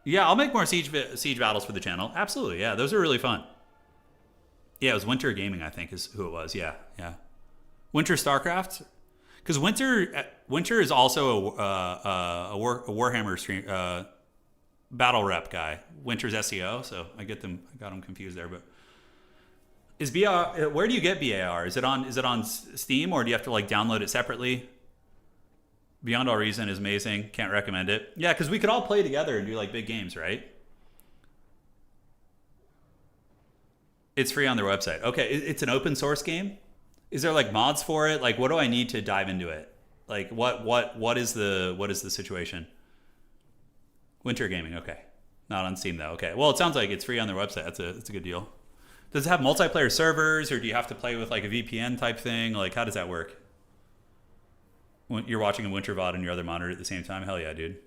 Yeah, I'll make more siege battles for the channel. Absolutely, yeah, those are really fun. Yeah, it was Winter Gaming, I think, is who it was. Yeah. Winter StarCraft, because Winter is also a Warhammer stream battle rep guy. Winter's SEO, so I got them confused there, but. Is BAR? Where do you get BAR? Is it on Steam, or do you have to like download it separately? Beyond all reason is amazing. Can't recommend it. Yeah, because we could all play together and do like big games, right? It's free on their website. Okay, it's an open source game. Is there like mods for it? Like, what do I need to dive into it? Like, what is the situation? Winter Gaming. Okay, not on Steam though. Okay, well, it sounds like it's free on their website. That's a good deal. Does it have multiplayer servers, or do you have to play with like a VPN type thing? Like, how does that work? When you're watching a Winter VOD on your other monitor at the same time? Hell yeah, dude.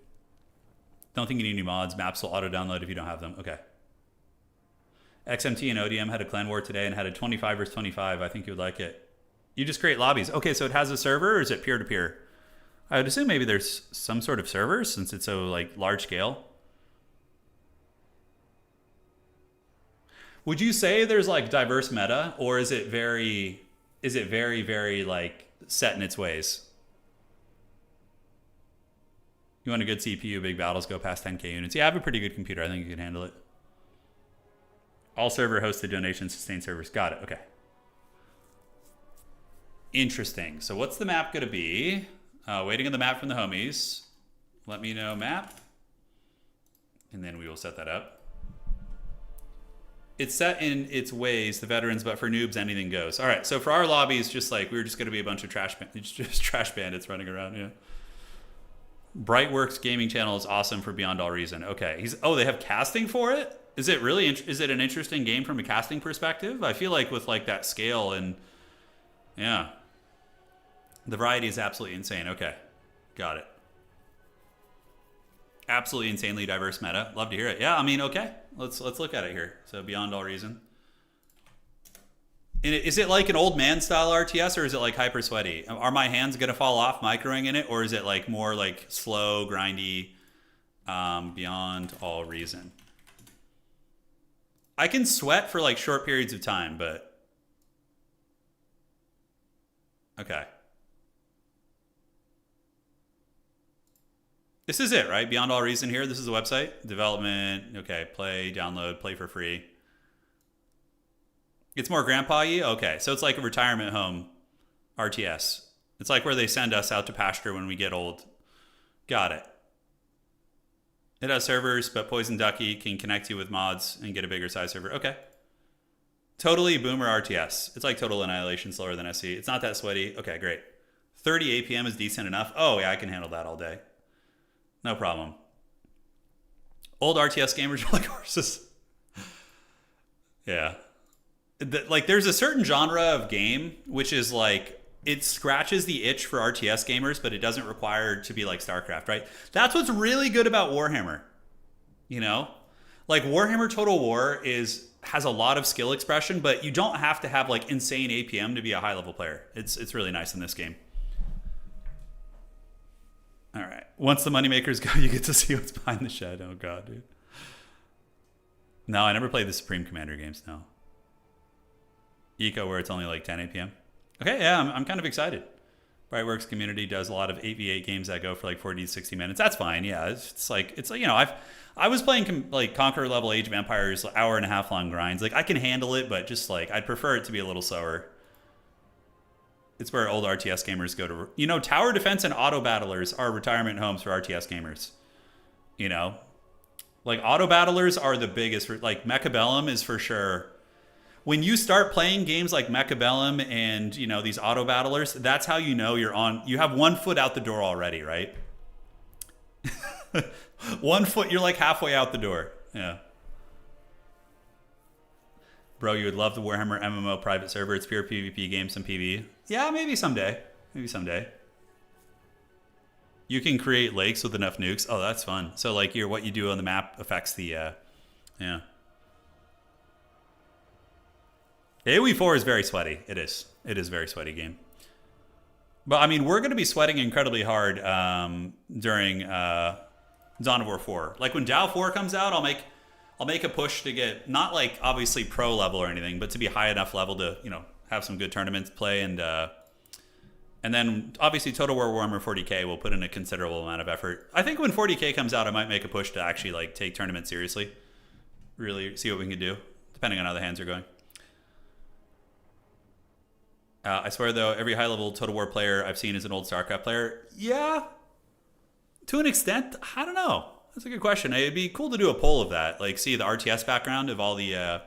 Don't think you need any mods. Maps will auto-download if you don't have them. Okay. XMT and ODM had a clan war today and had a 25 versus 25. I think you would like it. You just create lobbies. Okay, so it has a server, or is it peer-to-peer? I would assume maybe there's some sort of server since it's so like large scale. Would you say there's like diverse meta, or is it very like set in its ways? You want a good CPU, big battles go past 10k units. Yeah, I have a pretty good computer. I think you can handle it. All server hosted donations, sustained servers. Got it. Okay. Interesting. So what's the map going to be? Waiting on the map from the homies. Let me know map. And then we will set that up. It's set in its ways, the veterans, but for noobs, anything goes. All right, so for our lobbies, just like we're just going to be a bunch of trash bandits running around. Yeah. Brightworks gaming channel is awesome for Beyond All Reason. Okay, they have casting for it. Is it really? Is it an interesting game from a casting perspective? I feel like with like that scale and yeah, the variety is absolutely insane. Okay, got it. Absolutely insanely diverse meta. Love to hear it. Yeah, I mean, okay. Let's look at it here. So Beyond All Reason. And is it like an old man style RTS, or is it like hyper sweaty? Are my hands gonna fall off microing in it, or is it like more like slow, grindy, Beyond All Reason? I can sweat for like short periods of time, but okay. This is it, right? Beyond All Reason here. This is the website. Development. Okay. Play, download, play for free. It's more grandpa-y? Okay. So it's like a retirement home RTS. It's like where they send us out to pasture when we get old. Got it. It has servers, but Poison Ducky can connect you with mods and get a bigger size server. Okay. Totally boomer RTS. It's like Total Annihilation, slower than SC. It's not that sweaty. Okay, great. 30 APM is decent enough. Oh, yeah, I can handle that all day. No problem. Old RTS gamers are like horses. Yeah. Like, there's a certain genre of game which is like, it scratches the itch for RTS gamers, but it doesn't require to be like StarCraft, right? That's what's really good about Warhammer. You know? Like, Warhammer Total War has a lot of skill expression, but you don't have to have like insane APM to be a high level player. It's really nice in this game. All right. Once the moneymakers go, you get to see what's behind the shed. Oh, God, dude. No, I never played the Supreme Commander games, no. Eco, where it's only like 10, 8 p.m. Okay, yeah, I'm kind of excited. Brightworks community does a lot of 8v8 games that go for like 40 to 60 minutes. That's fine, yeah. It's like, you know, I was playing like Conqueror level Age of Empires, hour and a half long grinds. Like, I can handle it, but just like, I'd prefer it to be a little slower. It's where old RTS gamers go to, you know, tower defense and auto battlers are retirement homes for RTS gamers. You know, like auto battlers are the biggest, like Mechabellum is for sure. When you start playing games like Mechabellum and, you know, these auto battlers, that's how you know you have 1 foot out the door already, right? 1 foot, you're like halfway out the door. Yeah. Bro, you would love the Warhammer MMO private server. It's pure PvP game, some PvE. Yeah, maybe someday. Maybe someday. You can create lakes with enough nukes. Oh, that's fun. So, like, what you do on the map affects the, yeah. AoE 4 is very sweaty. It is. It is a very sweaty game. But, I mean, we're going to be sweating incredibly hard during Dawn of War 4. Like, when DAO 4 comes out, I'll make a push to get, not like, obviously, pro level or anything, but to be high enough level to, you know, have some good tournaments play. And then, obviously, Total War Warhammer 40K will put in a considerable amount of effort. I think when 40K comes out, I might make a push to actually, like, take tournaments seriously. Really see what we can do, depending on how the hands are going. I swear, though, every high-level Total War player I've seen is an old StarCraft player. Yeah, to an extent. I don't know. That's a good question. It'd be cool to do a poll of that. Like, see the RTS background of all the,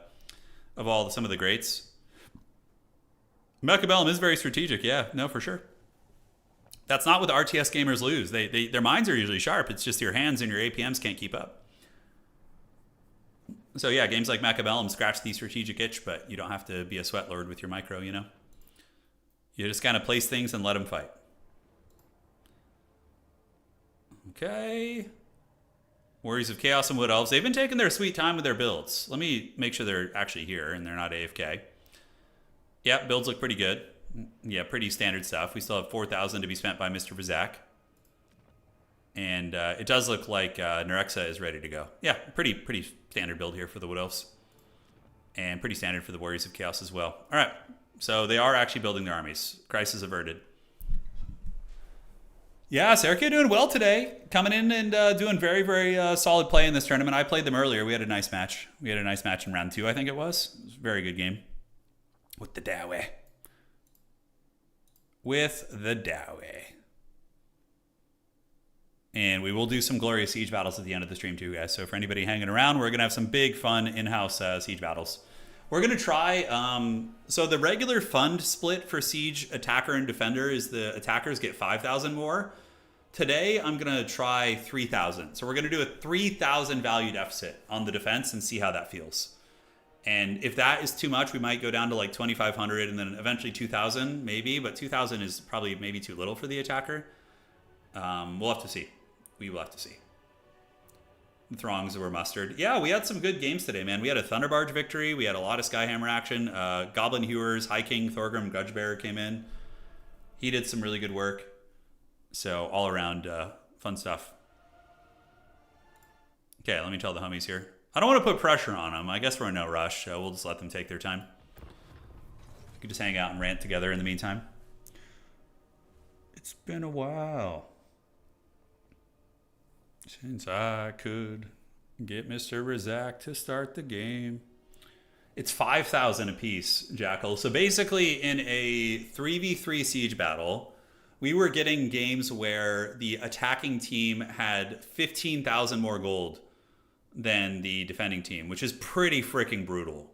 some of the greats. Mechabellum is very strategic. Yeah, no, for sure. That's not what the RTS gamers lose. Their minds are usually sharp. It's just your hands and your APMs can't keep up. So yeah, games like Mechabellum scratch the strategic itch, but you don't have to be a sweat lord with your micro, you know? You just kind of place things and let them fight. Okay. Warriors of Chaos and Wood Elves. They've been taking their sweet time with their builds. Let me make sure they're actually here and they're not AFK. Yep, builds look pretty good. Yeah, pretty standard stuff. We still have 4,000 to be spent by Mr. Vizak. And it does look like Nerexa is ready to go. Yeah, pretty standard build here for the Wood Elves. And pretty standard for the Warriors of Chaos as well. All right. So they are actually building their armies. Crisis averted. Yeah, Sergio doing well today. Coming in and doing very, very solid play in this tournament. I played them earlier. We had a nice match. We had a nice match in round 2, I think it was. It was a very good game. With the Dawe. With the Dawe. And we will do some glorious siege battles at the end of the stream too, guys. So for anybody hanging around, we're going to have some big, fun, in-house siege battles. We're going to try, so the regular fund split for siege attacker and defender is the attackers get 5,000 more. Today, I'm going to try 3,000. So we're going to do a 3,000 value deficit on the defense and see how that feels. And if that is too much, we might go down to like 2,500 and then eventually 2,000 maybe. But 2,000 is probably maybe too little for the attacker. We'll have to see. We will have to see. The throngs were mustered. Yeah, we had some good games today, man. We had a Thunderbarge victory. We had a lot of Skyhammer action. Goblin Hewers, High King, Thorgrim, Grudgebearer came in. He did some really good work. So all around fun stuff. Okay, let me tell the homies here. I don't want to put pressure on them. I guess we're in no rush. We'll just let them take their time. We could just hang out and rant together in the meantime. It's been a while since I could get Mr. Rizak to start the game. It's 5,000 apiece, Jackal. So basically in a 3v3 siege battle, we were getting games where the attacking team had 15,000 more gold than the defending team, which is pretty freaking brutal.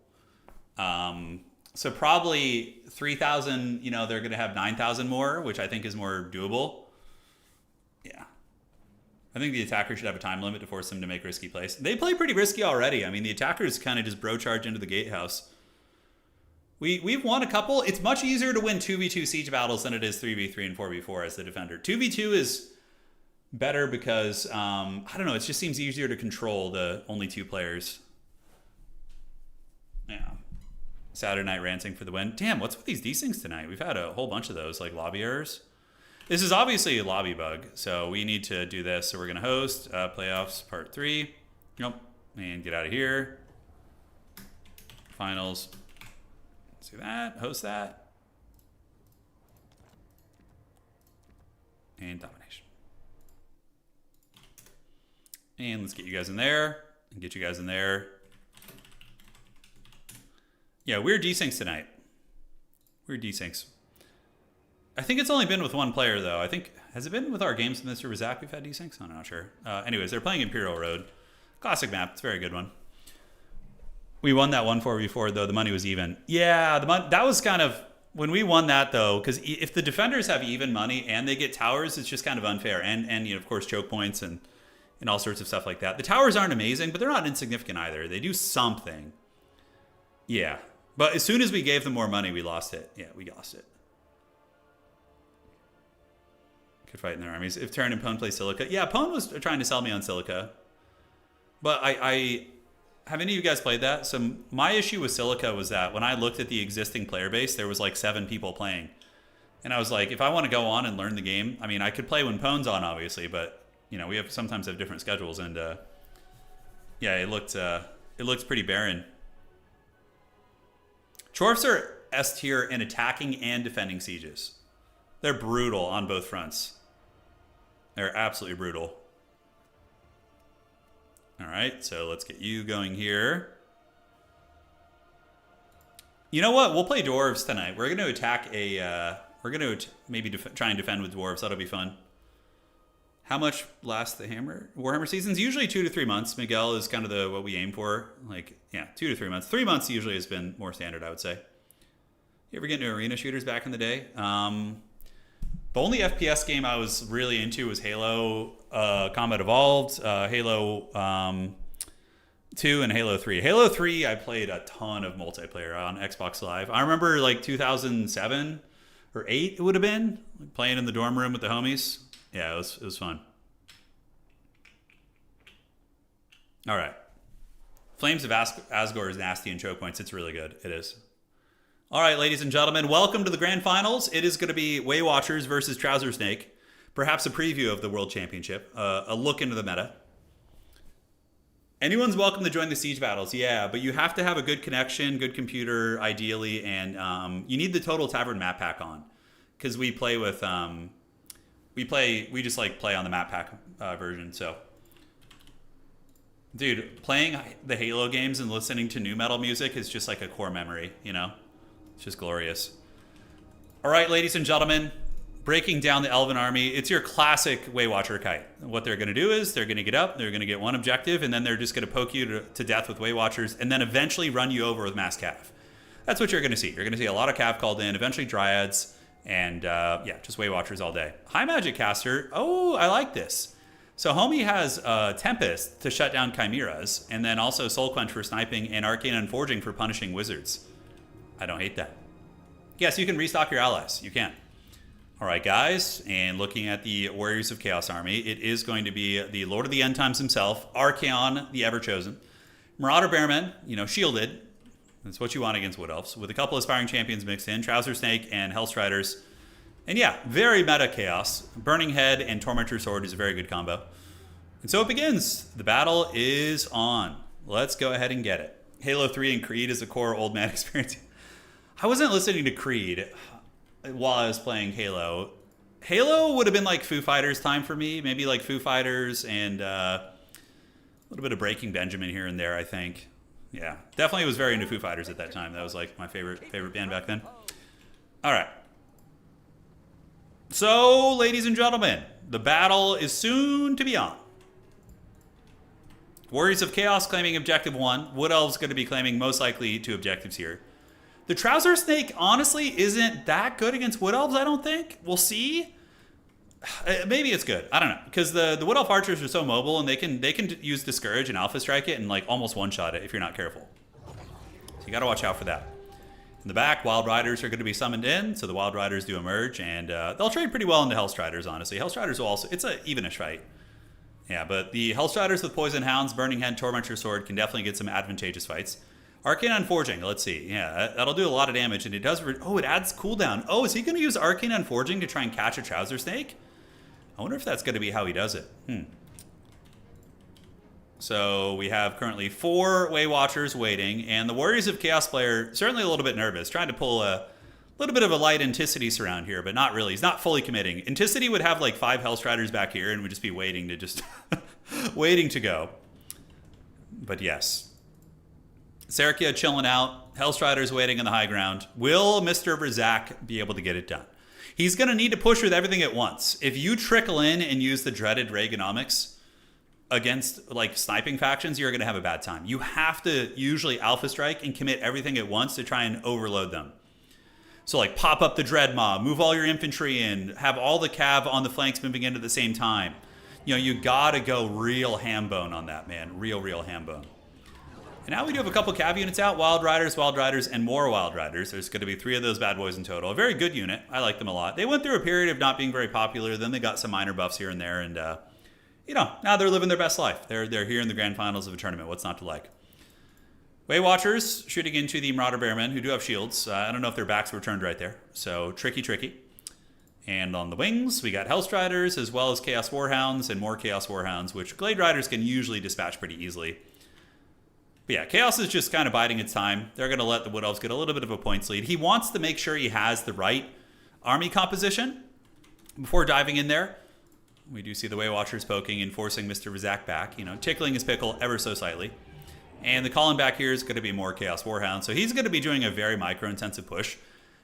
So probably 3,000, you know, they're going to have 9,000 more, which I think is more doable. Yeah. I think the attacker should have a time limit to force them to make risky plays. They play pretty risky already. I mean, the attackers kind of just bro charge into the gatehouse. We've won a couple. It's much easier to win 2v2 siege battles than it is 3v3 and 4v4 as the defender. 2v2 is better because, I don't know, it just seems easier to control the only 2 players. Yeah. Saturday night ranting for the win. Damn, what's with these desyncs tonight? We've had a whole bunch of those, like lobby errors. This is obviously a lobby bug, so we need to do this. So we're going to host playoffs part 3. Nope. And get out of here. Finals. Let's do that. Host that. And domination. And let's get you guys in there. And get you guys in there. Yeah, weird desyncs tonight. Weird desyncs. I think it's only been with one player, though. I think, has it been with our games, Mr. Razak, we've had desyncs? I'm not sure. Anyways, they're playing Imperial Road. Classic map. It's a very good one. We won that 1-4 though. The money was even. Yeah, that was kind of... When we won that, though, because if the defenders have even money and they get towers, it's just kind of unfair. And you know, of course, choke points and all sorts of stuff like that. The towers aren't amazing, but they're not insignificant either. They do something. Yeah. But as soon as we gave them more money, we lost it. Yeah, we lost it. Could fight in their armies. If Turin and Pone play Silica. Yeah, Pone was trying to sell me on Silica. But I have any of you guys played that? So my issue with Silica was that when I looked at the existing player base, there was like 7 people playing. And I was like, if I want to go on and learn the game, I mean, I could play when Pone's on, obviously, but you know, we sometimes have different schedules, and yeah, it looked pretty barren. Dwarves are S tier in attacking and defending sieges. They're brutal on both fronts. They're absolutely brutal. All right, so let's get you going here. You know what? We'll play dwarves tonight. We're going to attack a... we're going to maybe try and defend with dwarves. That'll be fun. How much lasts the Warhammer seasons? Usually 2 to 3 months. Miguel is kind of what we aim for. Like, yeah, 2 to 3 months. 3 months usually has been more standard, I would say. You ever get into arena shooters back in the day? The only FPS game I was really into was Halo Combat Evolved, Halo 2, and Halo 3. Halo 3, I played a ton of multiplayer on Xbox Live. I remember like 2007 or 8 it would have been, playing in the dorm room with the homies. Yeah, it was fun. All right. Flames of Asgore is nasty in choke points. It's really good. It is. All right, ladies and gentlemen, welcome to the grand finals. It is going to be Way Watchers versus Trouser Snake. Perhaps a preview of the World Championship. A look into the meta. Anyone's welcome to join the siege battles, yeah, but you have to have a good connection, good computer, ideally, and you need the Total Tavern map pack on, because we play with we just like play on the map pack version. So, dude, playing the Halo games and listening to nu metal music is just like a core memory, you know. It's just glorious. All right, ladies and gentlemen, breaking down the Elven army. It's your classic Way Watcher kite. What they're going to do is they're going to get up, they're going to get one objective, and then they're just going to poke you to death with Way Watchers, and then eventually run you over with mass cav. That's what you're going to see. You're going to see a lot of cav called in, eventually dryads, and yeah, just Way Watchers all day. High Magic Caster. Oh, I like this. So Homie has Tempest to shut down Chimeras, and then also Soul Quench for sniping, and Arcane Unforging for punishing wizards. I don't hate that. Yes, you can restock your allies. You can. All right, guys, and looking at the Warriors of Chaos army, it is going to be the Lord of the End Times himself, Archaon, the Ever-Chosen. Marauder Bearmen, you know, shielded. That's what you want against Wood Elves, with a couple of Aspiring Champions mixed in, Trouser Snake and Hellstriders. And yeah, very meta Chaos. Burning Head and Tormentor Sword is a very good combo. And so it begins. The battle is on. Let's go ahead and get it. Halo 3 and Creed is a core old man experience. I wasn't listening to Creed while I was playing Halo. Halo would have been like Foo Fighters time for me. Maybe like Foo Fighters and a little bit of Breaking Benjamin here and there, I think. Yeah, definitely was very into Foo Fighters at that time. That was like my favorite band back then. All right. So, ladies and gentlemen, the battle is soon to be on. Warriors of Chaos claiming objective 1. Wood Elves going to be claiming most likely 2 objectives here. The Trouser Snake, honestly, isn't that good against Wood Elves, I don't think. We'll see. Maybe it's good. I don't know. Because the Wood Elf archers are so mobile, and they can use Discourage and Alpha Strike it and like almost one-shot it if you're not careful. So you got to watch out for that. In the back, Wild Riders are going to be summoned in, so the Wild Riders do emerge, and they'll trade pretty well into Hellstriders, honestly. Hellstriders will also... It's an evenish fight. Yeah, but the Hellstriders with Poison Hounds, Burning Head, Tormentor Sword can definitely get some advantageous fights. Arcane Unforging, let's see. Yeah, that'll do a lot of damage, and it does... oh, it adds cooldown. Oh, is he going to use Arcane Unforging to try and catch a Trouser Snake? I wonder if that's going to be how he does it. So we have currently 4 Way Watchers waiting, and the Warriors of Chaos player certainly a little bit nervous, trying to pull a little bit of a light Anticity around here, but not really. He's not fully committing. Anticity would have like 5 Hellstriders back here and would just be waiting to just... waiting to go. But yes. Serkia chilling out. Hellstriders waiting in the high ground. Will Mr. Rizak be able to get it done? He's going to need to push with everything at once. If you trickle in and use the dreaded Reaganomics against like sniping factions, you're going to have a bad time. You have to usually Alpha Strike and commit everything at once to try and overload them. So like pop up the Dread Mob, move all your infantry in, have all the cav on the flanks moving in at the same time. You know, you got to go real ham bone on that, man. Real ham bone. And now we do have a couple cav units out. Wild Riders, and more Wild Riders. There's going to be 3 of those bad boys in total. A very good unit. I like them a lot. They went through a period of not being very popular. Then they got some minor buffs here and there. And, you know, now they're living their best life. They're here in the grand finals of a tournament. What's not to like? Way Watchers shooting into the Marauder Bearmen, who do have shields. I don't know if their backs were turned right there. So tricky. And on the wings, we got Hellstriders as well as Chaos Warhounds and more Chaos Warhounds, which Glade Riders can usually dispatch pretty easily. But yeah, Chaos is just kind of biding its time. They're going to let the Wood Elves get a little bit of a points lead. He wants to make sure he has the right army composition before diving in there. We do see the Way Watchers poking and forcing Mr. Rizak back, you know, tickling his pickle ever so slightly. And the calling back here is going to be more Chaos Warhounds. So he's going to be doing a very micro-intensive push.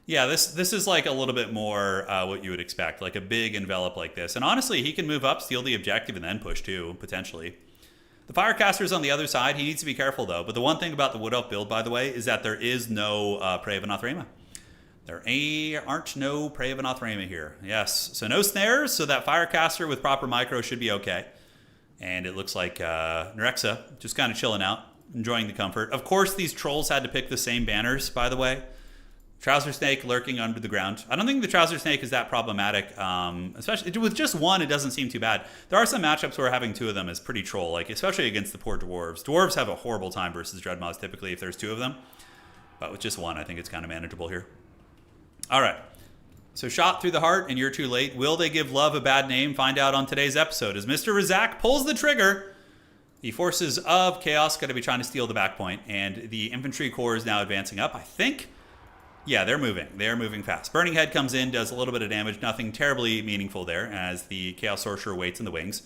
Yeah, this is like a little bit more what you would expect, like a big envelop like this. And honestly, he can move up, steal the objective, and then push too, potentially. The Firecaster's on the other side. He needs to be careful, though. But the one thing about the Wood Elf build, by the way, is that there is no Prey of Anathrema. There aren't no Prey of Anathrema here. Yes, so no snares, so that Firecaster with proper micro should be okay. And it looks like Nerexa just kind of chilling out, enjoying the comfort. Of course, these trolls had to pick the same banners, by the way. Trouser Snake lurking under the ground. I don't think the Trouser Snake is that problematic. Especially with just one, it doesn't seem too bad. There are some matchups where having 2 of them is pretty troll, like especially against the poor Dwarves. Dwarves have a horrible time versus Dreadmods typically if there's 2 of them. But with just one, I think it's kind of manageable here. All right. So shot through the heart and you're too late. Will they give love a bad name? Find out on today's episode as Mr. Rizak pulls the trigger. The forces of Chaos going to be trying to steal the back point, and the infantry corps is now advancing up, I think. Yeah, they're moving. They're moving fast. Burning Head comes in, does a little bit of damage. Nothing terribly meaningful there as the Chaos Sorcerer waits in the wings.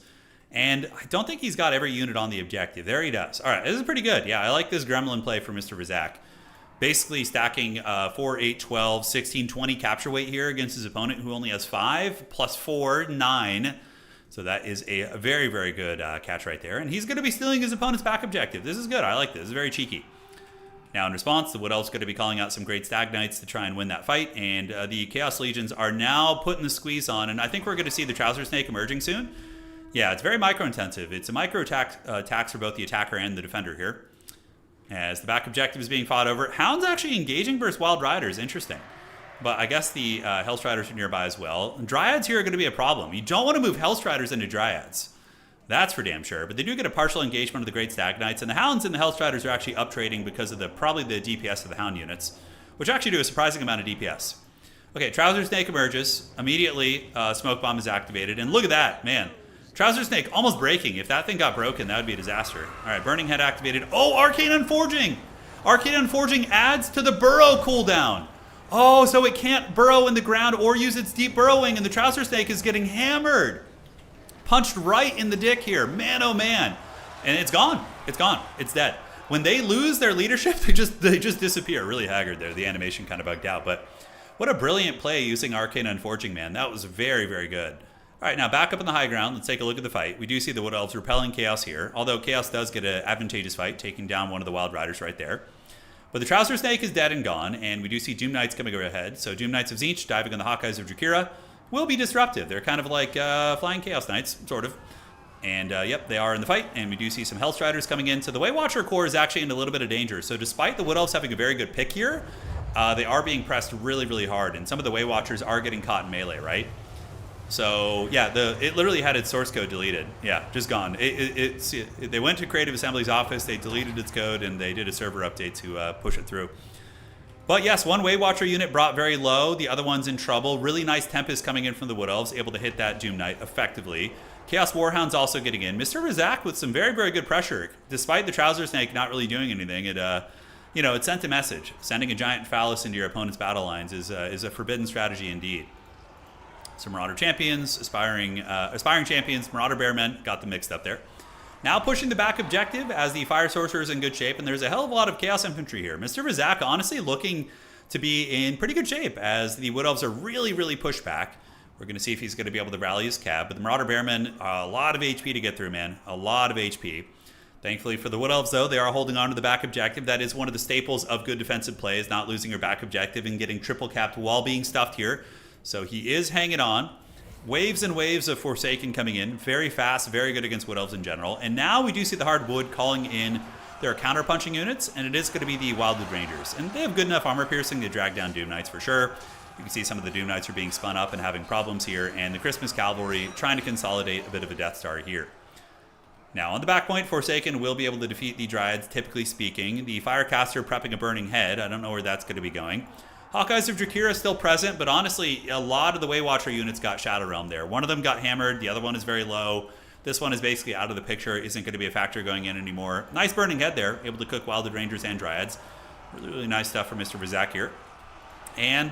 And I don't think he's got every unit on the objective. There he does. All right, this is pretty good. Yeah, I like this Gremlin play for Mr. Rizak. Basically stacking 4, 8, 12, 16, 20 capture weight here against his opponent who only has 5, plus 4, 9. So that is a very, very good catch right there. And he's going to be stealing his opponent's back objective. This is good. I like this. This is very cheeky. Now, in response, the Wood Elf's going to be calling out some great Stag Knights to try and win that fight, and the Chaos Legions are now putting the squeeze on, and I think we're going to see the Trouser Snake emerging soon. Yeah, it's very micro-intensive. It's a micro-attacks for both the attacker and the defender here. As the back objective is being fought over. Hound's actually engaging versus Wild Riders. Interesting. But I guess the Hellstriders are nearby as well. Dryads here are going to be a problem. You don't want to move Hellstriders into Dryads. That's for damn sure. But they do get a partial engagement of the Great Stag Knights. And the Hounds and the Hellstriders are actually up trading because of probably the DPS of the Hound units, which actually do a surprising amount of DPS. Okay, Trouser Snake emerges. Immediately, Smoke Bomb is activated. And look at that, man. Trouser Snake almost breaking. If that thing got broken, that would be a disaster. All right, Burning Head activated. Oh, Arcane Unforging! Arcane Unforging adds to the burrow cooldown. Oh, so it can't burrow in the ground or use its deep burrowing, and the Trouser Snake is getting hammered. Punched right in the dick here. Man, oh man. And it's gone. It's gone. It's dead. When they lose their leadership, they just disappear. Really haggard there. The animation kind of bugged out. But what a brilliant play using Arcane Unforging, man. That was very, very good. All right, now back up on the high ground. Let's take a look at the fight. We do see the Wood Elves repelling Chaos here, although Chaos does get an advantageous fight, taking down one of the Wild Riders right there. But the Trouser Snake is dead and gone, and we do see Doom Knights coming ahead. So Doom Knights of Tzeentch diving on the Hawkeyes of Drakira will be disruptive. They're kind of like flying Chaos Knights, sort of. And yep, they are in the fight, and we do see some Hellstriders coming in. So the Way Watcher Corps is actually in a little bit of danger. So despite the Wood Elves having a very good pick here, they are being pressed really, really hard, and some of the Way Watchers are getting caught in melee, right? So yeah, it literally had its source code deleted. Yeah, just gone. They went to Creative Assembly's office, they deleted its code, and they did a server update to push it through. But yes, one Way Watcher unit brought very low. The other one's in trouble. Really nice Tempest coming in from the Wood Elves, able to hit that Doom Knight effectively. Chaos Warhound's also getting in. Mr. Razak with some very, very good pressure. Despite the Trouser Snake not really doing anything, it sent a message. Sending a giant phallus into your opponent's battle lines is a forbidden strategy indeed. Some Marauder champions, aspiring champions, Marauder Bearmen, got them mixed up there. Now pushing the back objective as the Fire Sorcerer is in good shape, and there's a hell of a lot of Chaos Infantry here. Mr. Razak honestly looking to be in pretty good shape as the Wood Elves are really, really pushed back. We're going to see if he's going to be able to rally his cab, but the Marauder Bearmen, a lot of HP to get through, man. A lot of HP. Thankfully for the Wood Elves, though, they are holding on to the back objective. That is one of the staples of good defensive plays, not losing your back objective and getting triple capped while being stuffed here. So he is hanging on. Waves and waves of Forsaken coming in. Very fast, very good against Wood Elves in general. And now we do see the Hardwood calling in their counter-punching units, and it is going to be the Wildwood Rangers. And they have good enough armor piercing to drag down Doom Knights for sure. You can see some of the Doom Knights are being spun up and having problems here, and the Christmas Cavalry trying to consolidate a bit of a Death Star here. Now, on the back point, Forsaken will be able to defeat the Dryads, typically speaking. The Firecaster prepping a Burning Head. I don't know where that's going to be going. Hawkeyes of Drakira still present, but honestly, a lot of the Way Watcher units got Shadow Realm there. One of them got hammered, the other one is very low. This one is basically out of the picture, isn't going to be a factor going in anymore. Nice Burning Head there, able to cook Wildwood Rangers and Dryads. Really, really nice stuff from Mr. Razak here. And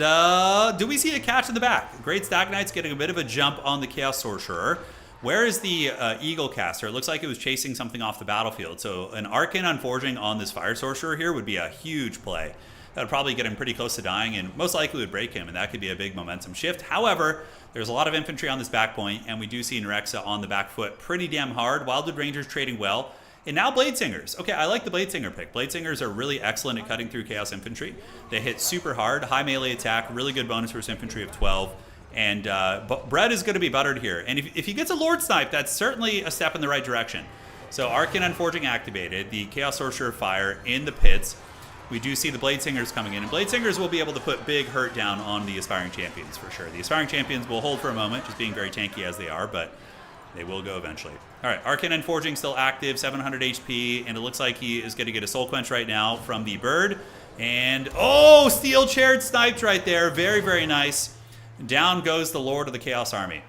do we see a catch in the back? Great Stag Knights getting a bit of a jump on the Chaos Sorcerer. Where is the Eagle Caster? It looks like it was chasing something off the battlefield. So an Arcane Unforging on this Fire Sorcerer here would be a huge play. That would probably get him pretty close to dying and most likely would break him, and that could be a big momentum shift. However, there's a lot of infantry on this back point, and we do see Nerexa on the back foot pretty damn hard. Wildwood Rangers trading well. And now Bladesingers. Okay, I like the Bladesinger pick. Bladesingers are really excellent at cutting through Chaos Infantry. They hit super hard, high melee attack, really good bonus versus infantry of 12. And Bread is going to be buttered here. And if he gets a Lord Snipe, that's certainly a step in the right direction. So Arcane Unforging activated, the Chaos Sorcerer Fire in the pits. We do see the Bladesingers coming in, and Bladesingers will be able to put big hurt down on the Aspiring Champions for sure. The Aspiring Champions will hold for a moment, just being very tanky as they are, but they will go eventually. All right, Arcane Unforging still active, 700 HP, and it looks like he is going to get a Soul Quench right now from the Bird. And, oh, Steel Chaired sniped right there. Very, very nice. Down goes the Lord of the Chaos Army.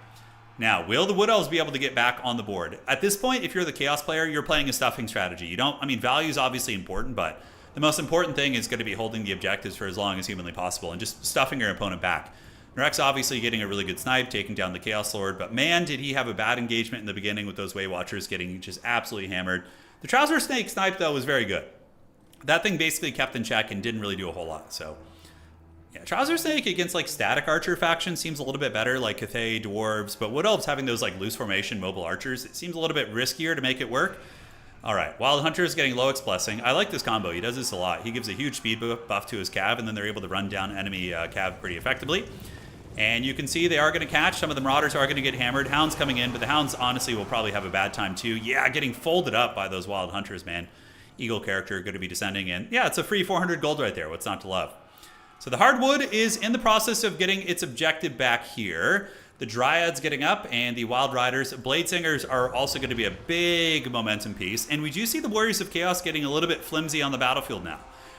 Now, will the Wood Elves be able to get back on the board? At this point, if you're the Chaos player, you're playing a stuffing strategy. Value is obviously important, but the most important thing is going to be holding the objectives for as long as humanly possible and just stuffing your opponent back. Nerex obviously getting a really good snipe, taking down the Chaos Lord, but man, did he have a bad engagement in the beginning with those Way Watchers getting just absolutely hammered. The Trouser Snake snipe, though, was very good. That thing basically kept in check and didn't really do a whole lot, so yeah, Trouser Snake against like static archer faction seems a little bit better, like Cathay, Dwarves, but Wood Elves having those like loose formation mobile archers, it seems a little bit riskier to make it work. All right, Wild Hunter is getting Loix Blessing. I like this combo. He does this a lot. He gives a huge speed buff to his cav, and then they're able to run down enemy cav pretty effectively. And you can see they are going to catch. Some of the Marauders are going to get hammered. Hounds coming in, but the Hounds honestly will probably have a bad time too. Yeah, getting folded up by those Wild Hunters, man. Eagle character going to be descending in. Yeah, it's a free 400 gold right there. What's not to love? So the Hardwood is in the process of getting its objective back here. The Dryads getting up, and the Wild Riders. Bladesingers are also going to be a big momentum piece. And we do see the Warriors of Chaos getting a little bit flimsy on the battlefield now.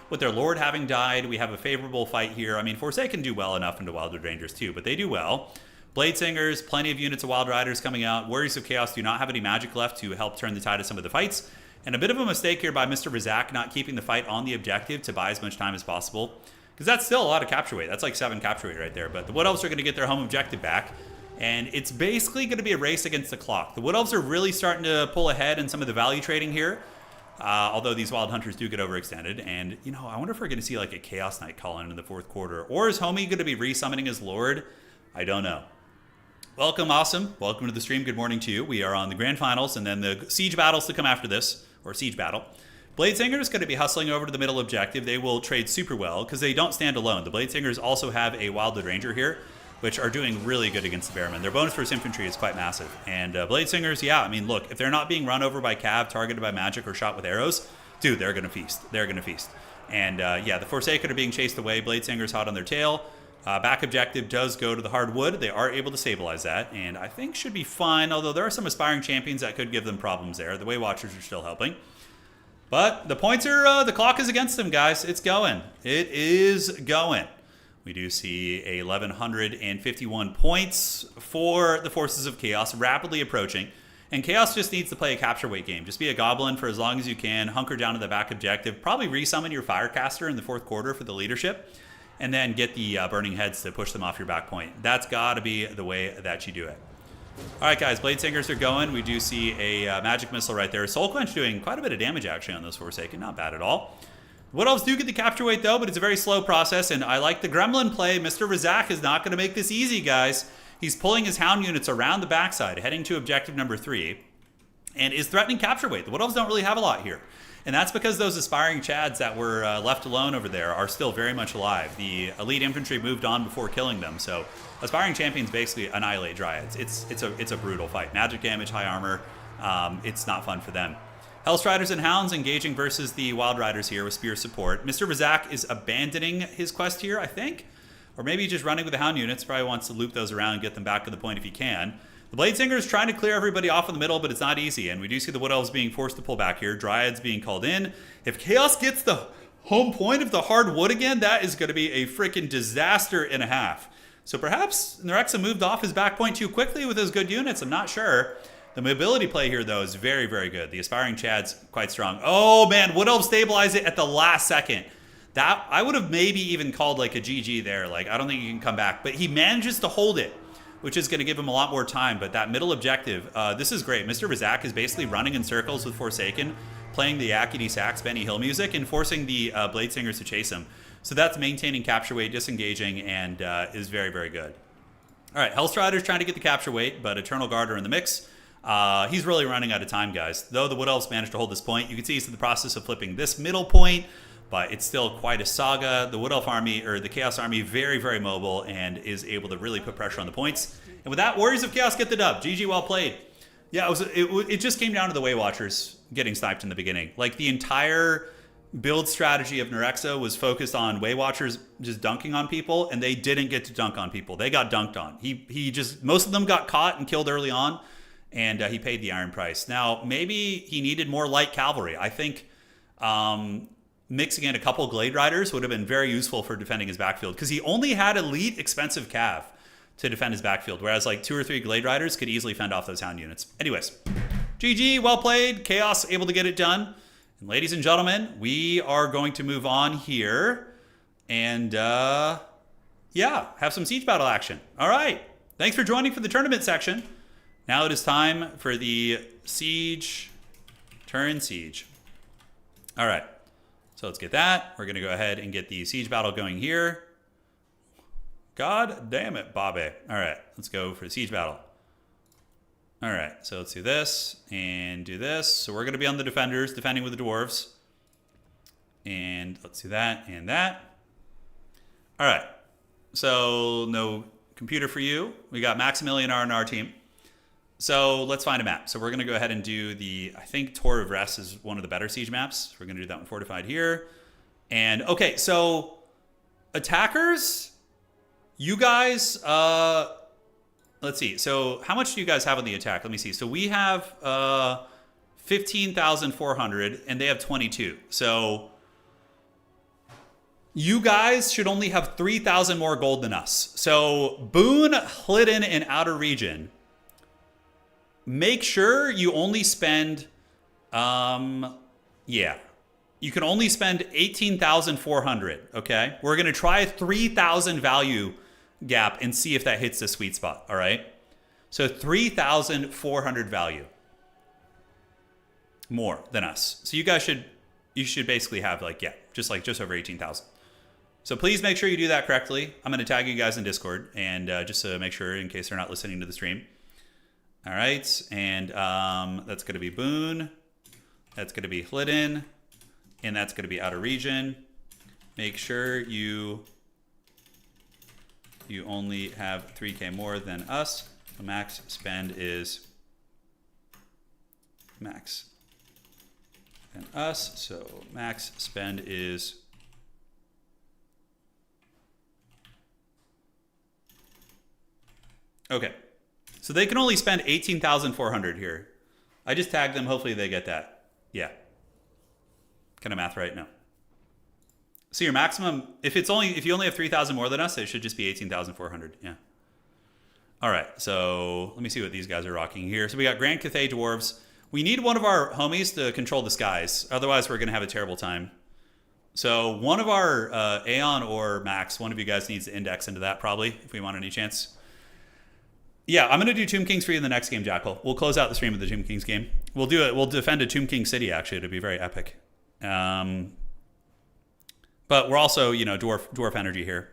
With their Lord having died, we have a favorable fight here. I mean, Forsaken do well enough into Wildwood Rangers too, but they do well. Bladesingers, plenty of units of Wild Riders coming out. Warriors of Chaos do not have any magic left to help turn the tide of some of the fights. And a bit of a mistake here by Mr. Razak not keeping the fight on the objective to buy as much time as possible. Because that's still a lot of capture weight. That's like 7 capture weight right there. But the Wood Elves are going to get their home objective back. And it's basically going to be a race against the clock. The Wood Elves are really starting to pull ahead in some of the value trading here. Although these Wild Hunters do get overextended. And, you know, I wonder if we're going to see like a Chaos Knight call in the 4th quarter. Or is Homie going to be resummoning his Lord? I don't know. Welcome, Awesome. Welcome to the stream. Good morning to you. We are on the Grand Finals and then the Siege battles to come after this. Or Siege battle. Bladesinger is going to be hustling over to the middle objective. They will trade super well because they don't stand alone. The Bladesingers also have a Wildwood Ranger here, which are doing really good against the Bearmen. Their bonus versus infantry is quite massive. And Bladesingers, yeah, I mean, look, if they're not being run over by cav, targeted by magic, or shot with arrows, dude, they're going to feast. They're going to feast. And yeah, the Forsaken are being chased away. Bladesingers hot on their tail. Back objective does go to the hardwood. They are able to stabilize that, and I think should be fine, although there are some aspiring champions that could give them problems there. The Way Watchers are still helping. But the points are, the clock is against them, guys. It's going. It is going. We do see a 1,151 points for the Forces of Chaos, rapidly approaching. And Chaos just needs to play a capture weight game. Just be a goblin for as long as you can, hunker down to the back objective, probably resummon your Firecaster in the 4th quarter for the leadership, and then get the Burning Heads to push them off your back point. That's got to be the way that you do it. All right, guys, Blade Singers are going. We do see a Magic Missile right there. Soul Quench doing quite a bit of damage, actually, on those Forsaken. Not bad at all. Wood Elves do get the capture weight, though, but it's a very slow process, and I like the Gremlin play. Mr. Razak is not going to make this easy, guys. He's pulling his Hound units around the backside, heading to objective number 3, and is threatening capture weight. The Wood Elves don't really have a lot here. And that's because those aspiring Chads that were left alone over there are still very much alive. The elite infantry moved on before killing them, so aspiring champions basically annihilate Dryads. It's a brutal fight. Magic damage, high armor, it's not fun for them. Hellstriders and Hounds engaging versus the Wild Riders here with Spear support. Mr. Razak is abandoning his quest here, I think. Or maybe just running with the Hound units. Probably wants to loop those around and get them back to the point if he can. The Blade Singer is trying to clear everybody off in the middle, but it's not easy. And we do see the Wood Elves being forced to pull back here. Dryads being called in. If Chaos gets the home point of the hardwood again, that is going to be a freaking disaster and a half. So perhaps Nerexa moved off his back point too quickly with his good units. I'm not sure. The mobility play here, though, is very, very good. The aspiring Chad's quite strong. Oh, man, Wood Elves stabilize it at the last second. That I would have maybe even called like a GG there. Like, I don't think he can come back. But he manages to hold it, which is going to give him a lot more time. But that middle objective, this is great. Mr. Razak is basically running in circles with Forsaken, playing the Yakety Sax Benny Hill music, and forcing the Blade Singers to chase him. So that's maintaining capture weight, disengaging, and is very, very good. All right, Hellstrider's trying to get the capture weight, but Eternal Guard are in the mix. He's really running out of time, guys. Though the Wood Elves managed to hold this point, you can see he's in the process of flipping this middle point, but it's still quite a saga. The Wood Elf army, or the Chaos army, very, very mobile and is able to really put pressure on the points. And with that, Warriors of Chaos get the dub. GG, well played. Yeah, it just came down to the Way Watchers getting sniped in the beginning. Like, the entire build strategy of Nerexa was focused on Way Watchers just dunking on people, and they didn't get to dunk on people. They got dunked on. He just, most of them got caught and killed early on, and he paid the iron price. Now, maybe he needed more light cavalry. I think mixing in a couple Glade Riders would have been very useful for defending his backfield, because he only had elite expensive cav to defend his backfield, whereas like 2 or 3 Glade Riders could easily fend off those Hound units. Anyways, GG, well played. Chaos able to get it done. And ladies and gentlemen, we are going to move on here and yeah, have some siege battle action. All right, thanks for joining for the tournament section. Now it is time for the siege, Turin siege. All right, so let's get that. We're going to go ahead and get the siege battle going here. God damn it, Bobby. All right, let's go for the siege battle. All right, so let's do this and do this. So we're going to be on the defenders, defending with the dwarves. And let's do that and that. All right, so no computer for you. We got Maximilian on our team. So let's find a map. So we're going to go ahead and do the, I think Tor of Rest is one of the better siege maps. We're going to do that one fortified here. And okay, so attackers, you guys, let's see. So how much do you guys have on the attack? Let me see. So we have 15,400 and they have 22. So you guys should only have 3,000 more gold than us. So Boone, Hlidden, and Outer Region, make sure you only spend, yeah, you can only spend 18,400, okay? We're going to try a 3,000 value gap and see if that hits the sweet spot, all right? So 3,400 value. More than us. So you guys should basically have like, yeah, just over 18,000. So please make sure you do that correctly. I'm going to tag you guys in Discord and just to make sure in case they're not listening to the stream. All right, and that's going to be Boone, that's going to be Hlidden, and that's going to be Outer Region. Make sure you only have 3K more than us. The max spend is max than us, so max spend is Okay. So they can only spend 18,400 here. I just tagged them. Hopefully they get that. Yeah. Can I math right? No. So your maximum, if you only have 3,000 more than us, it should just be 18,400. Yeah. All right. So let me see what these guys are rocking here. So we got Grand Cathay Dwarves. We need one of our homies to control the skies. Otherwise, we're going to have a terrible time. So one of our Aeon or Max, one of you guys needs to index into that probably if we want any chance. Yeah, I'm going to do Tomb Kings for you in the next game, Jackal. We'll close out the stream with the Tomb Kings game. We'll do it. We'll defend a Tomb King city, actually. It'll be very epic. But we're also, dwarf energy here.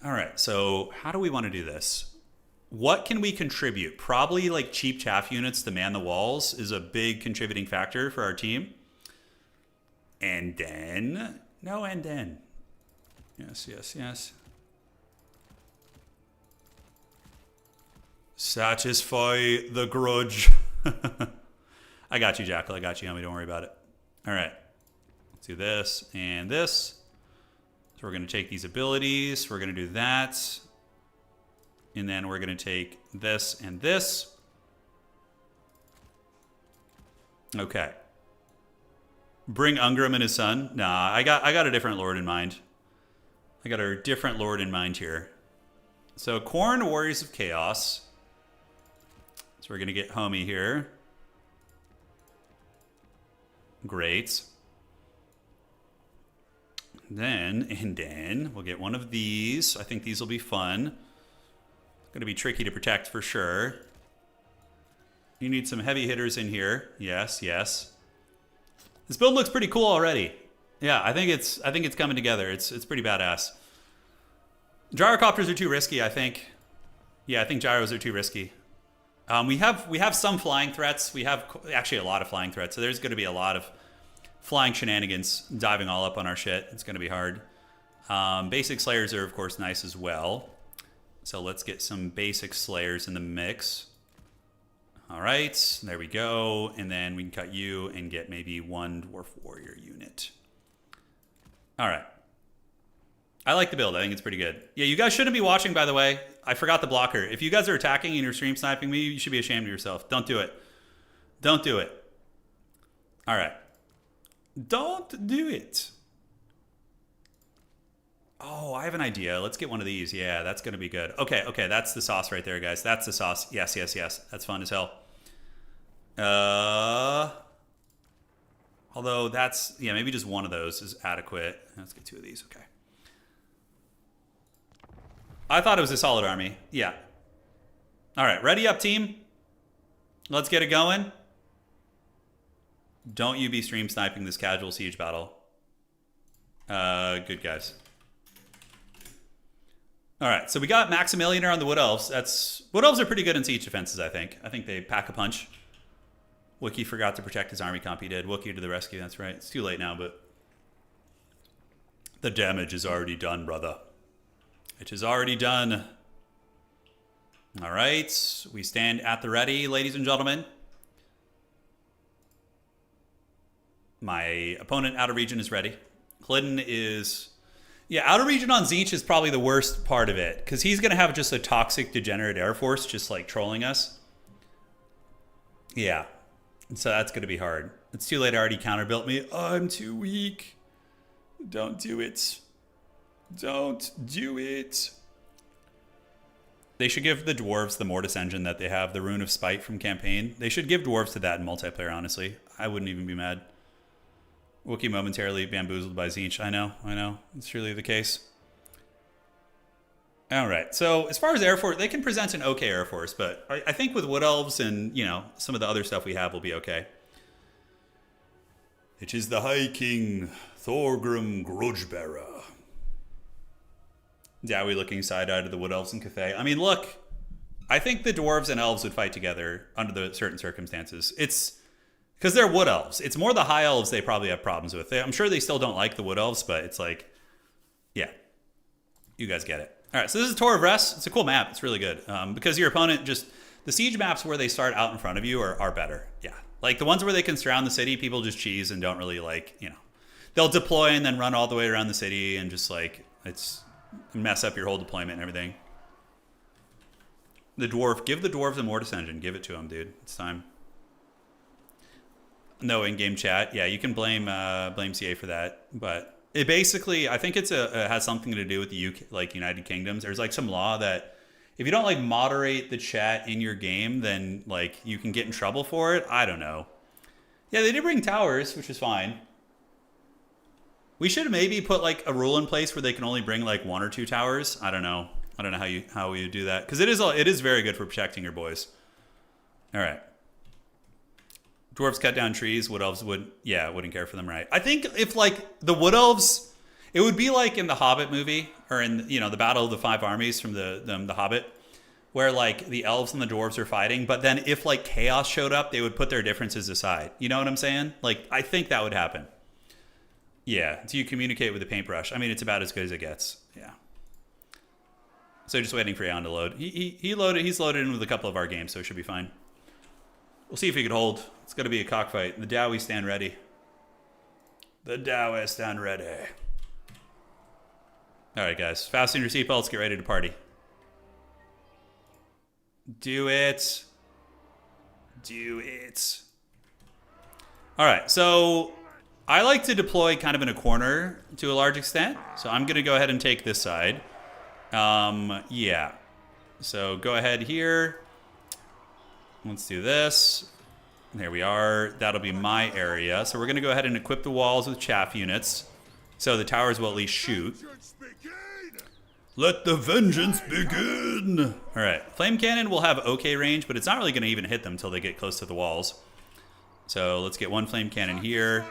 All right, so how do we want to do this? What can we contribute? Probably like cheap chaff units to man the walls is a big contributing factor for our team. And then, no, and then. Yes, yes, yes. Satisfy the grudge. I got you, Jackal. I got you, homie. Don't worry about it. All right. Let's do this and this. So we're going to take these abilities. We're going to do that. And then we're going to take this and this. Okay. Bring Ungram and his son. Nah, I got a different lord in mind. I got a different lord in mind here. So Khorne, Warriors of Chaos. So we're going to get homie here. Great. Then we'll get one of these. I think these will be fun. Going to be tricky to protect for sure. You need some heavy hitters in here. Yes, yes. This build looks pretty cool already. Yeah, I think it's coming together. It's pretty badass. Gyrocopters are too risky, I think. Yeah, I think gyros are too risky. We have some flying threats. We have actually a lot of flying threats. So there's going to be a lot of flying shenanigans diving all up on our shit. It's going to be hard. Basic Slayers are, of course, nice as well. So let's get some basic Slayers in the mix. All right, there we go. And then we can cut you and get maybe one Dwarf Warrior unit. All right. I like the build. I think it's pretty good. Yeah, you guys shouldn't be watching, by the way. I forgot the blocker. If you guys are attacking and you're stream sniping me, you should be ashamed of yourself. Don't do it. Don't do it. All right. Don't do it. Oh, I have an idea. Let's get one of these. Yeah, that's going to be good. Okay, that's the sauce right there, guys. That's the sauce. Yes, yes, yes. That's fun as hell. Although that's, yeah, maybe just one of those is adequate. Let's get two of these. Okay. I thought it was a solid army. Yeah. All right, ready up, team. Let's get it going. Don't you be stream sniping this casual siege battle. Good guys. All right, so we got Maximilianer on the Wood Elves. Wood Elves are pretty good in siege defenses, I think. I think they pack a punch. Wookiee forgot to protect his army comp. He did. Wookiee to the rescue, that's right. It's too late now, but the damage is already done, brother. It is already done. All right, we stand at the ready, ladies and gentlemen. My opponent out of region is ready. Clinton is... Yeah, out of region on Tzeentch is probably the worst part of it, because he's going to have just a toxic, degenerate Air Force just, like, trolling us. Yeah, so that's going to be hard. It's too late, I already counterbuilt me. Oh, I'm too weak. Don't do it. Don't do it. They should give the dwarves the Mortis engine that they have, the Rune of Spite from campaign. They should give dwarves to that in multiplayer, honestly. I wouldn't even be mad. Wookiee momentarily bamboozled by Tzeentch. I know. It's really the case. All right. So as far as Air Force, they can present an okay Air Force, but I think with Wood Elves and, some of the other stuff we have will be okay. It is the High King, Thorgrim Grudgebearer. Dowie looking side-eye to the Wood Elves and Cathay. I mean, look, I think the Dwarves and Elves would fight together under the certain circumstances. It's... because they're Wood Elves. It's more the High Elves they probably have problems with. I'm sure they still don't like the Wood Elves, but it's like, yeah, you guys get it. All right, so this is Tor of Rest. It's a cool map. It's really good because your opponent just, the siege maps where they start out in front of you are better. Yeah, like the ones where they can surround the city, people just cheese and don't really they'll deploy and then run all the way around the city and just like, it's mess up your whole deployment and everything. The dwarf. Give the dwarves a mortis engine. Give it to them, dude. It's time. No in-game chat. Yeah, you can blame CA for that, but it basically, I think it has something to do with the UK, like United Kingdoms. There's like some law that if you don't like moderate the chat in your game, then like you can get in trouble for it. I don't know. Yeah, they did bring towers, which is fine. We should maybe put like a rule in place where they can only bring like 1 or 2 towers. I don't know. I don't know how we do that, because it is very good for protecting your boys. All right. Dwarves cut down trees. Wood elves wouldn't care for them, right? I think if like the wood elves, it would be like in the Hobbit movie, or in the Battle of the Five Armies from the Hobbit, where like the elves and the dwarves are fighting, but then if like chaos showed up, they would put their differences aside. You know what I'm saying? Like I think that would happen. Yeah. Do you communicate with the paintbrush? I mean, it's about as good as it gets. Yeah. So just waiting for Jan to load. He loaded. He's loaded in with a couple of our games, so it should be fine. We'll see if he could hold. It's going to be a cockfight. The Dowie stand ready. The Dowie stand ready. All right, guys. Fasten your seatbelts. Get ready to party. Do it. Do it. All right. So I like to deploy kind of in a corner to a large extent. So I'm going to go ahead and take this side. Yeah. So go ahead here. Let's do this. There we are. That'll be my area. So we're going to go ahead and equip the walls with chaff units, so the towers will at least shoot. Let the vengeance begin. All right. Flame cannon will have okay range, but it's not really going to even hit them until they get close to the walls. So let's get 1 flame cannon here,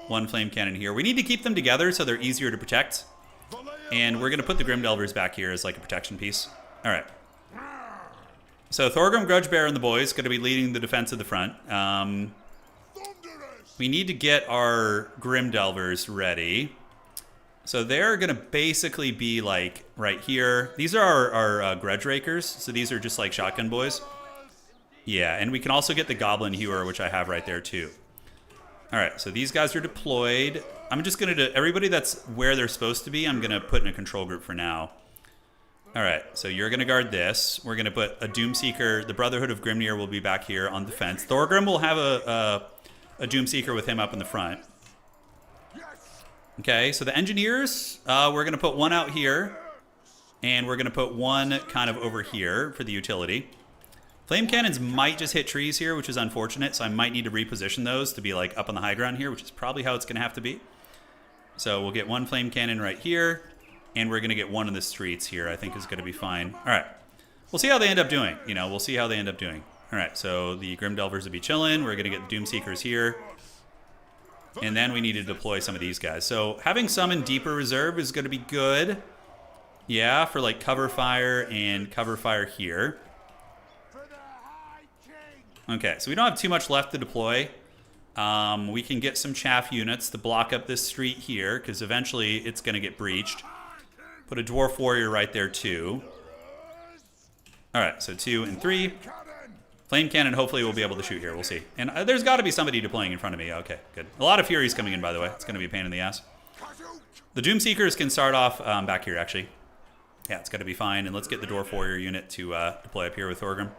1 flame cannon here. We need to keep them together so they're easier to protect. And we're going to put the Grimdelvers back here as like a protection piece. All right. So Thorgrim, Grudgebear, and the boys going to be leading the defense of the front. We need to get our Grimdelvers ready. So they're going to basically be like right here. These are our Grudge Rakers. So these are just like shotgun boys. Yeah, and we can also get the Goblin Hewer, which I have right there too. All right, so these guys are deployed. I'm just going to, everybody that's where they're supposed to be, I'm going to put in a control group for now. All right, so you're going to guard this. We're going to put a Doomseeker. The Brotherhood of Grimnir will be back here on defense. Thorgrim will have a Doomseeker with him up in the front. Okay, so the Engineers, we're going to put 1 out here. And we're going to put 1 kind of over here for the utility. Flame Cannons might just hit trees here, which is unfortunate. So I might need to reposition those to be like up on the high ground here, which is probably how it's going to have to be. So we'll get 1 Flame Cannon right here. And we're going to get 1 in the streets here, I think is going to be fine. All right. We'll see how they end up doing. We'll see how they end up doing. All right, so the Grimdelvers will be chilling. We're going to get the Doomseekers here. And then we need to deploy some of these guys. So having some in deeper reserve is going to be good. Yeah, for like cover fire and cover fire here. Okay, so we don't have too much left to deploy. We can get some chaff units to block up this street here, because eventually it's going to get breached. Put a Dwarf Warrior right there too. All right, so 2 and 3. Flame Cannon hopefully we'll be able to shoot here. We'll see. And there's got to be somebody deploying in front of me. Okay, good. A lot of Furies coming in, by the way. It's going to be a pain in the ass. The Doomseekers can start off back here, actually. Yeah, it's going to be fine. And let's get the Dwarf Warrior unit to deploy up here with Thorgrim.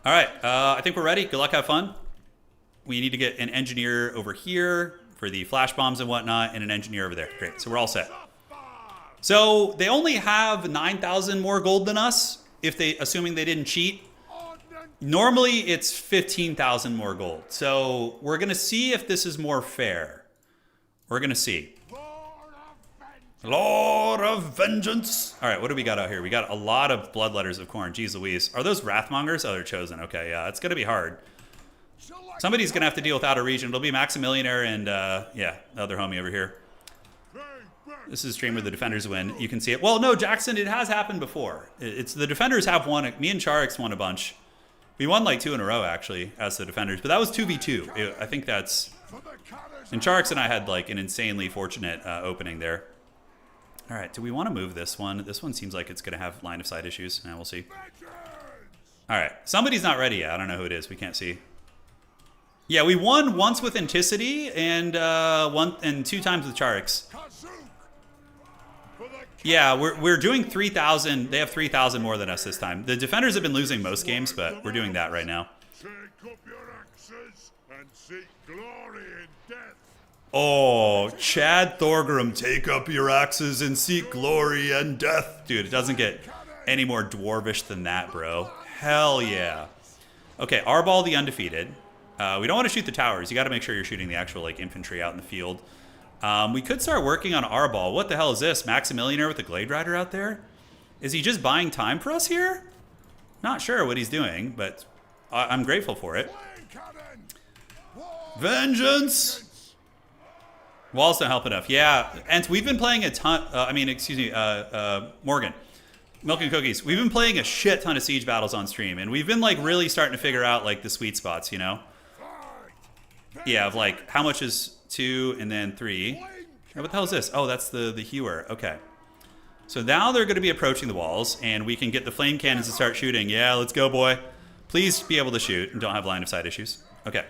All right, I think we're ready. Good luck, have fun. We need to get an Engineer over here for the flash bombs and whatnot, and an Engineer over there. Great, so we're all set. So they only have 9,000 more gold than us, assuming they didn't cheat. Normally it's 15,000 more gold. So we're gonna see if this is more fair. We're gonna see. Lord of Vengeance. All right, what do we got out here? We got a lot of Bloodletters of Khorne. Jeez Louise. Are those Wrathmongers? Oh, they're chosen. Okay, yeah, it's gonna be hard. Somebody's gonna have to deal with Outer Region. It'll be Maximillionaire and yeah, the other homie over here. This is a stream where the Defenders win. You can see it. Well, no, Jackson, it has happened before. It's the Defenders have won. Me and Charix won a bunch. We won like 2 in a row, actually, as the Defenders. But that was 2v2. I think that's... And Charix and I had like an insanely fortunate opening there. All right, do we want to move this one? This one seems like it's going to have line of sight issues. We'll see. All right, somebody's not ready yet. I don't know who it is. We can't see. Yeah, we won once with Anticity and 2 times with Charix. Yeah, we're doing 3,000. They have 3,000 more than us this time. The defenders have been losing most games, but we're doing that right now. Take up your axes and seek glory in death. Oh, Chad Thorgrim, take up your axes and seek glory and death. Dude, it doesn't get any more dwarvish than that, bro. Hell yeah. Okay, Arball the Undefeated. We don't want to shoot the towers. You got to make sure you're shooting the actual like infantry out in the field. We could start working on Arball. What the hell is this? Maximillionaire with the Glade Rider out there? Is he just buying time for us here? Not sure what he's doing, but I'm grateful for it. Vengeance! Walls don't help enough. Yeah, and we've been playing a ton. Morgan. Milk and Cookies. We've been playing a shit ton of siege battles on stream, and we've been like really starting to figure out like the sweet spots, you know? Yeah, of like how much is 2 and then 3. What the hell is this? Oh, that's the hewer. Okay. So now they're going to be approaching the walls, and we can get the flame cannons to start shooting. Yeah, let's go, boy. Please be able to shoot and don't have line of sight issues. Okay.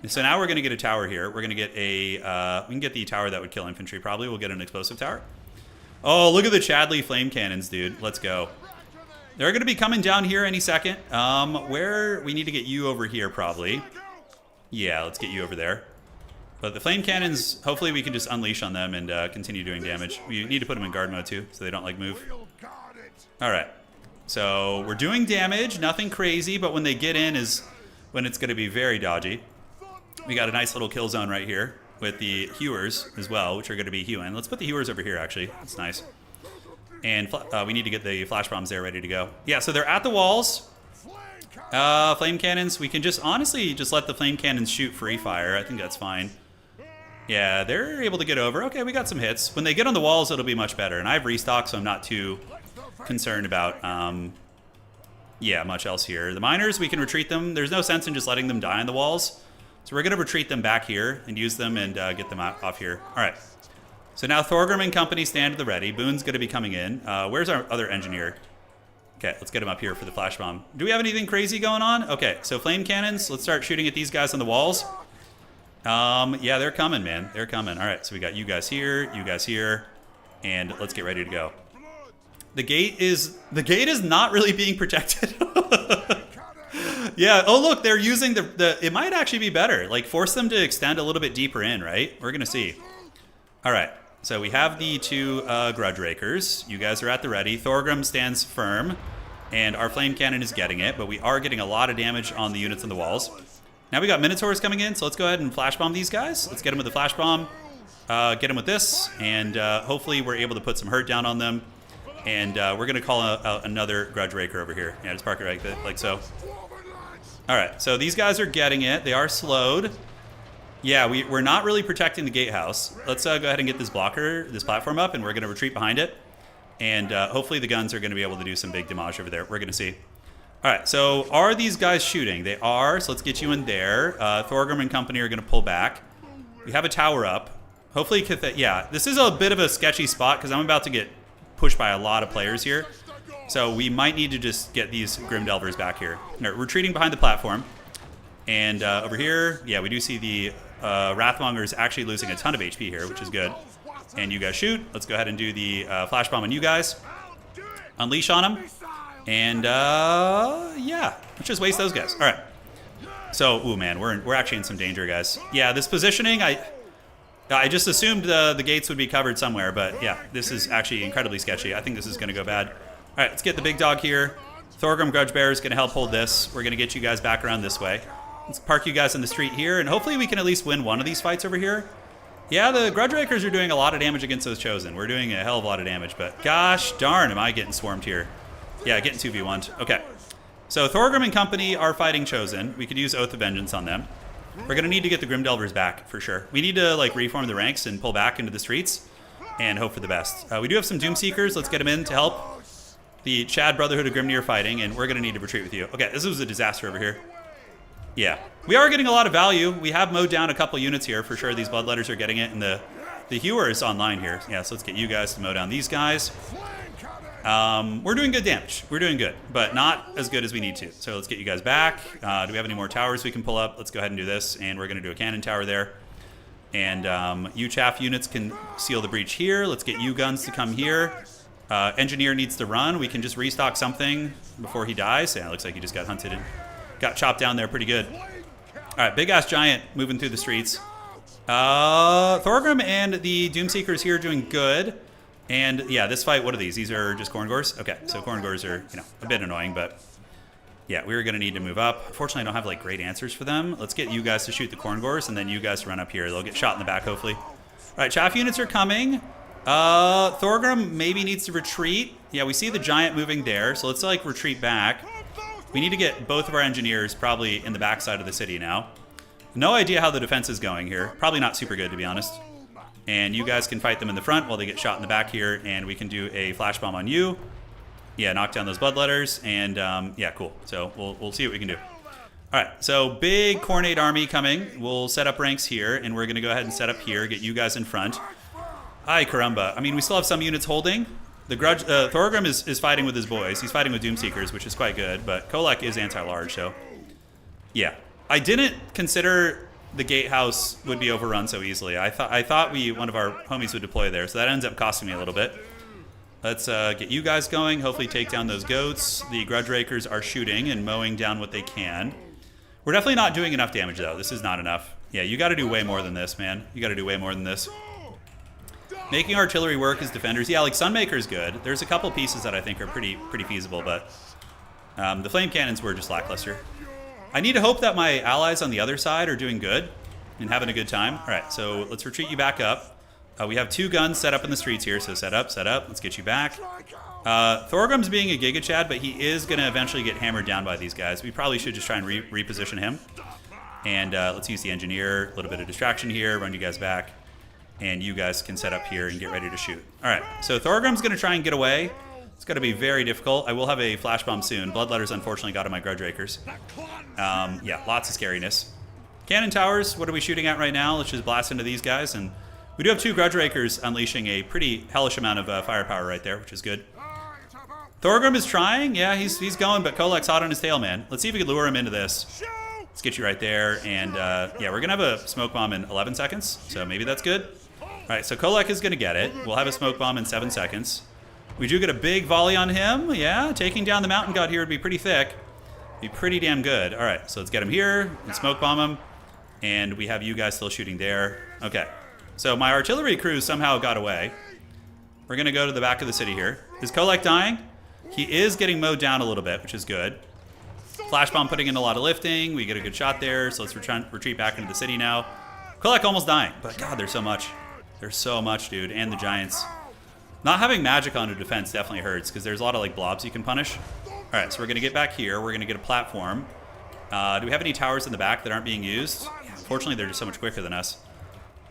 So now we're going to get a tower here. We're going to get a, we can get the tower that would kill infantry probably. We'll get an explosive tower. Oh, look at the Chadley flame cannons, dude. Let's go. They're going to be coming down here any second. Where we need to get you over here probably. Yeah, let's get you over there. But the flame cannons, hopefully we can just unleash on them and continue doing damage. We need to put them in guard mode too, so they don't like move. All right. So we're doing damage, nothing crazy, but when they get in is when it's going to be very dodgy. We got a nice little kill zone right here with the hewers as well, which are going to be hewing. Let's put the hewers over here, actually. That's nice. And we need to get the flash bombs there ready to go. Yeah, so they're at the walls. Flame cannons. We can just honestly just let the flame cannons shoot free fire. I think that's fine. Yeah, they're able to get over. Okay, we got some hits. When they get on the walls, it'll be much better. And I have restock, so I'm not too concerned about, yeah, much else here. The miners, we can retreat them. There's no sense in just letting them die on the walls. So we're going to retreat them back here and use them and get them off here. All right. So now Thorgrim and company stand to the ready. Boone's going to be coming in. Where's our other engineer? Okay, let's get him up here for the flash bomb. Do we have anything crazy going on? Okay, so flame cannons. Let's start shooting at these guys on the walls. Yeah, they're coming, man. They're coming. All right, so we got you guys here, and let's get ready to go. The gate is not really being protected. Yeah. Oh, look, they're using the. It might actually be better. Like, force them to extend a little bit deeper in, right? We're gonna see. All right. So we have the 2 grudge rakers. You guys are at the ready. Thorgrim stands firm, and our flame cannon is getting it. But we are getting a lot of damage on the units on the walls. Now we got Minotaurs coming in, so let's go ahead and flash bomb these guys. Let's get them with the flash bomb. Get them with this, and hopefully we're able to put some hurt down on them. And we're gonna call another grudge raker over here. Yeah, just park it like so. All right, so these guys are getting it. They are slowed. Yeah, we're not really protecting the gatehouse. Let's go ahead and get this platform up, and we're going to retreat behind it. And hopefully the guns are going to be able to do some big damage over there. We're going to see. All right, so are these guys shooting? They are, so let's get you in there. Thorgrim and company are going to pull back. We have a tower up. Hopefully, yeah, this is a bit of a sketchy spot because I'm about to get pushed by a lot of players here. So we might need to just get these Grim Delvers back here. No, retreating behind the platform. And over here, yeah, we do see the Wrathmongers actually losing a ton of HP here, which is good. And you guys shoot. Let's go ahead and do the flash bomb on you guys. Unleash on them. And yeah, let's just waste those guys. All right. So, ooh, man, we're actually in some danger, guys. Yeah, this positioning, I just assumed the gates would be covered somewhere, but yeah, this is actually incredibly sketchy. I think this is going to go bad. All right, let's get the big dog here. Thorgrim Grudge Bearer is going to help hold this. We're going to get you guys back around this way. Let's park you guys in the street here, and hopefully we can at least win one of these fights over here. Yeah, the Grudge Rakers are doing a lot of damage against those Chosen. We're doing a hell of a lot of damage, but gosh darn, am I getting swarmed here. Yeah, getting 2v1'd. Okay. So Thorgrim and company are fighting Chosen. We could use Oath of Vengeance on them. We're going to need to get the Grim Delvers back, for sure. We need to, like, reform the ranks and pull back into the streets and hope for the best. We do have some Doomseekers. Let's get them in to help the Chad Brotherhood of Grimnir fighting, and we're going to need to retreat with you. Okay, this was a disaster over here. Yeah. We are getting a lot of value. We have mowed down a couple units here, for sure. These Bloodletters are getting it, and the Hewer is online here. Yeah, so let's get you guys to mow down these guys. We're doing good damage. We're doing good, but not as good as we need to. So let's get you guys back. Do we have any more towers we can pull up? Let's go ahead and do this, and we're going to do a cannon tower there. And you chaff units can seal the breach here. Let's get you guns to come here. Engineer needs to run. We can just restock something before he dies. Yeah, it looks like he just got hunted and got chopped down there pretty good. All right, big-ass giant moving through the streets. Thorgrim and the Doomseekers here doing good. And yeah, this fight, what are these? These are just Corngors? Okay, so Corngors are, you know, a bit annoying, but yeah, we're going to need to move up. Unfortunately, I don't have like great answers for them. Let's get you guys to shoot the Corngors, and then you guys to run up here. They'll get shot in the back, hopefully. All right, chaff units are coming. Thorgrim maybe needs to retreat. Yeah, we see the giant moving there, so let's like retreat back. We need to get both of our engineers probably in the backside of the city now. No idea how the defense is going here. Probably not super good, to be honest. And you guys can fight them in the front while they get shot in the back here, and we can do a flash bomb on you. Yeah, knock down those bloodletters, and yeah, cool. So we'll see what we can do. All right, so big Cornade army coming. We'll set up ranks here, and we're going to go ahead and set up here, get you guys in front. Ay, caramba. I mean, we still have some units holding. The Grudge, Thorgrim is fighting with his boys. He's fighting with Doomseekers, which is quite good, but Kolek is anti-large, so yeah. I didn't consider the gatehouse would be overrun so easily. I thought one of our homies would deploy there, so that ends up costing me a little bit. Let's get you guys going, hopefully take down those goats. The Grudge Rakers are shooting and mowing down what they can. We're definitely not doing enough damage, though. This is not enough. Yeah, you got to do way more than this, man. You got to do way more than this. Making artillery work as defenders. Yeah, like Sunmaker's good. There's a couple pieces that I think are pretty feasible, but the flame cannons were just lackluster. I need to hope that my allies on the other side are doing good and having a good time. All right, so let's retreat you back up. We have 2 guns set up in the streets here, so set up. Let's get you back. Thorgrim's being a Giga Chad, but he is going to eventually get hammered down by these guys. We probably should just try and reposition him. And let's use the engineer. A little bit of distraction here. Run you guys back. And you guys can set up here and get ready to shoot. All right, so Thorgrim's going to try and get away. It's going to be very difficult. I will have a flash bomb soon. Bloodletters unfortunately got on my Grudge Rakers. Yeah, lots of scariness. Cannon towers, what are we shooting at right now? Let's just blast into these guys. And we do have 2 Grudge Rakers unleashing a pretty hellish amount of firepower right there, which is good. Thorgrim is trying. Yeah, he's going, but Kolek's hot on his tail, man. Let's see if we can lure him into this. Let's get you right there. And yeah, we're going to have a smoke bomb in 11 seconds, so maybe that's good. All right, so Kolek is going to get it. We'll have a smoke bomb in 7 seconds. We do get a big volley on him. Yeah, taking down the mountain god here would be pretty thick. Be pretty damn good. All right, so let's get him here and smoke bomb him. And we have you guys still shooting there. Okay, so my artillery crew somehow got away. We're going to go to the back of the city here. Is Kolek dying? He is getting mowed down a little bit, which is good. Flash bomb putting in a lot of lifting. We get a good shot there, so let's retreat back into the city now. Kolek almost dying, but God, there's so much. There's so much, dude, and the giants. Not having magic on a defense definitely hurts because there's a lot of like blobs you can punish. All right, so we're gonna get back here. We're gonna get a platform. Do we have any towers in the back that aren't being used? Yeah, unfortunately, they're just so much quicker than us.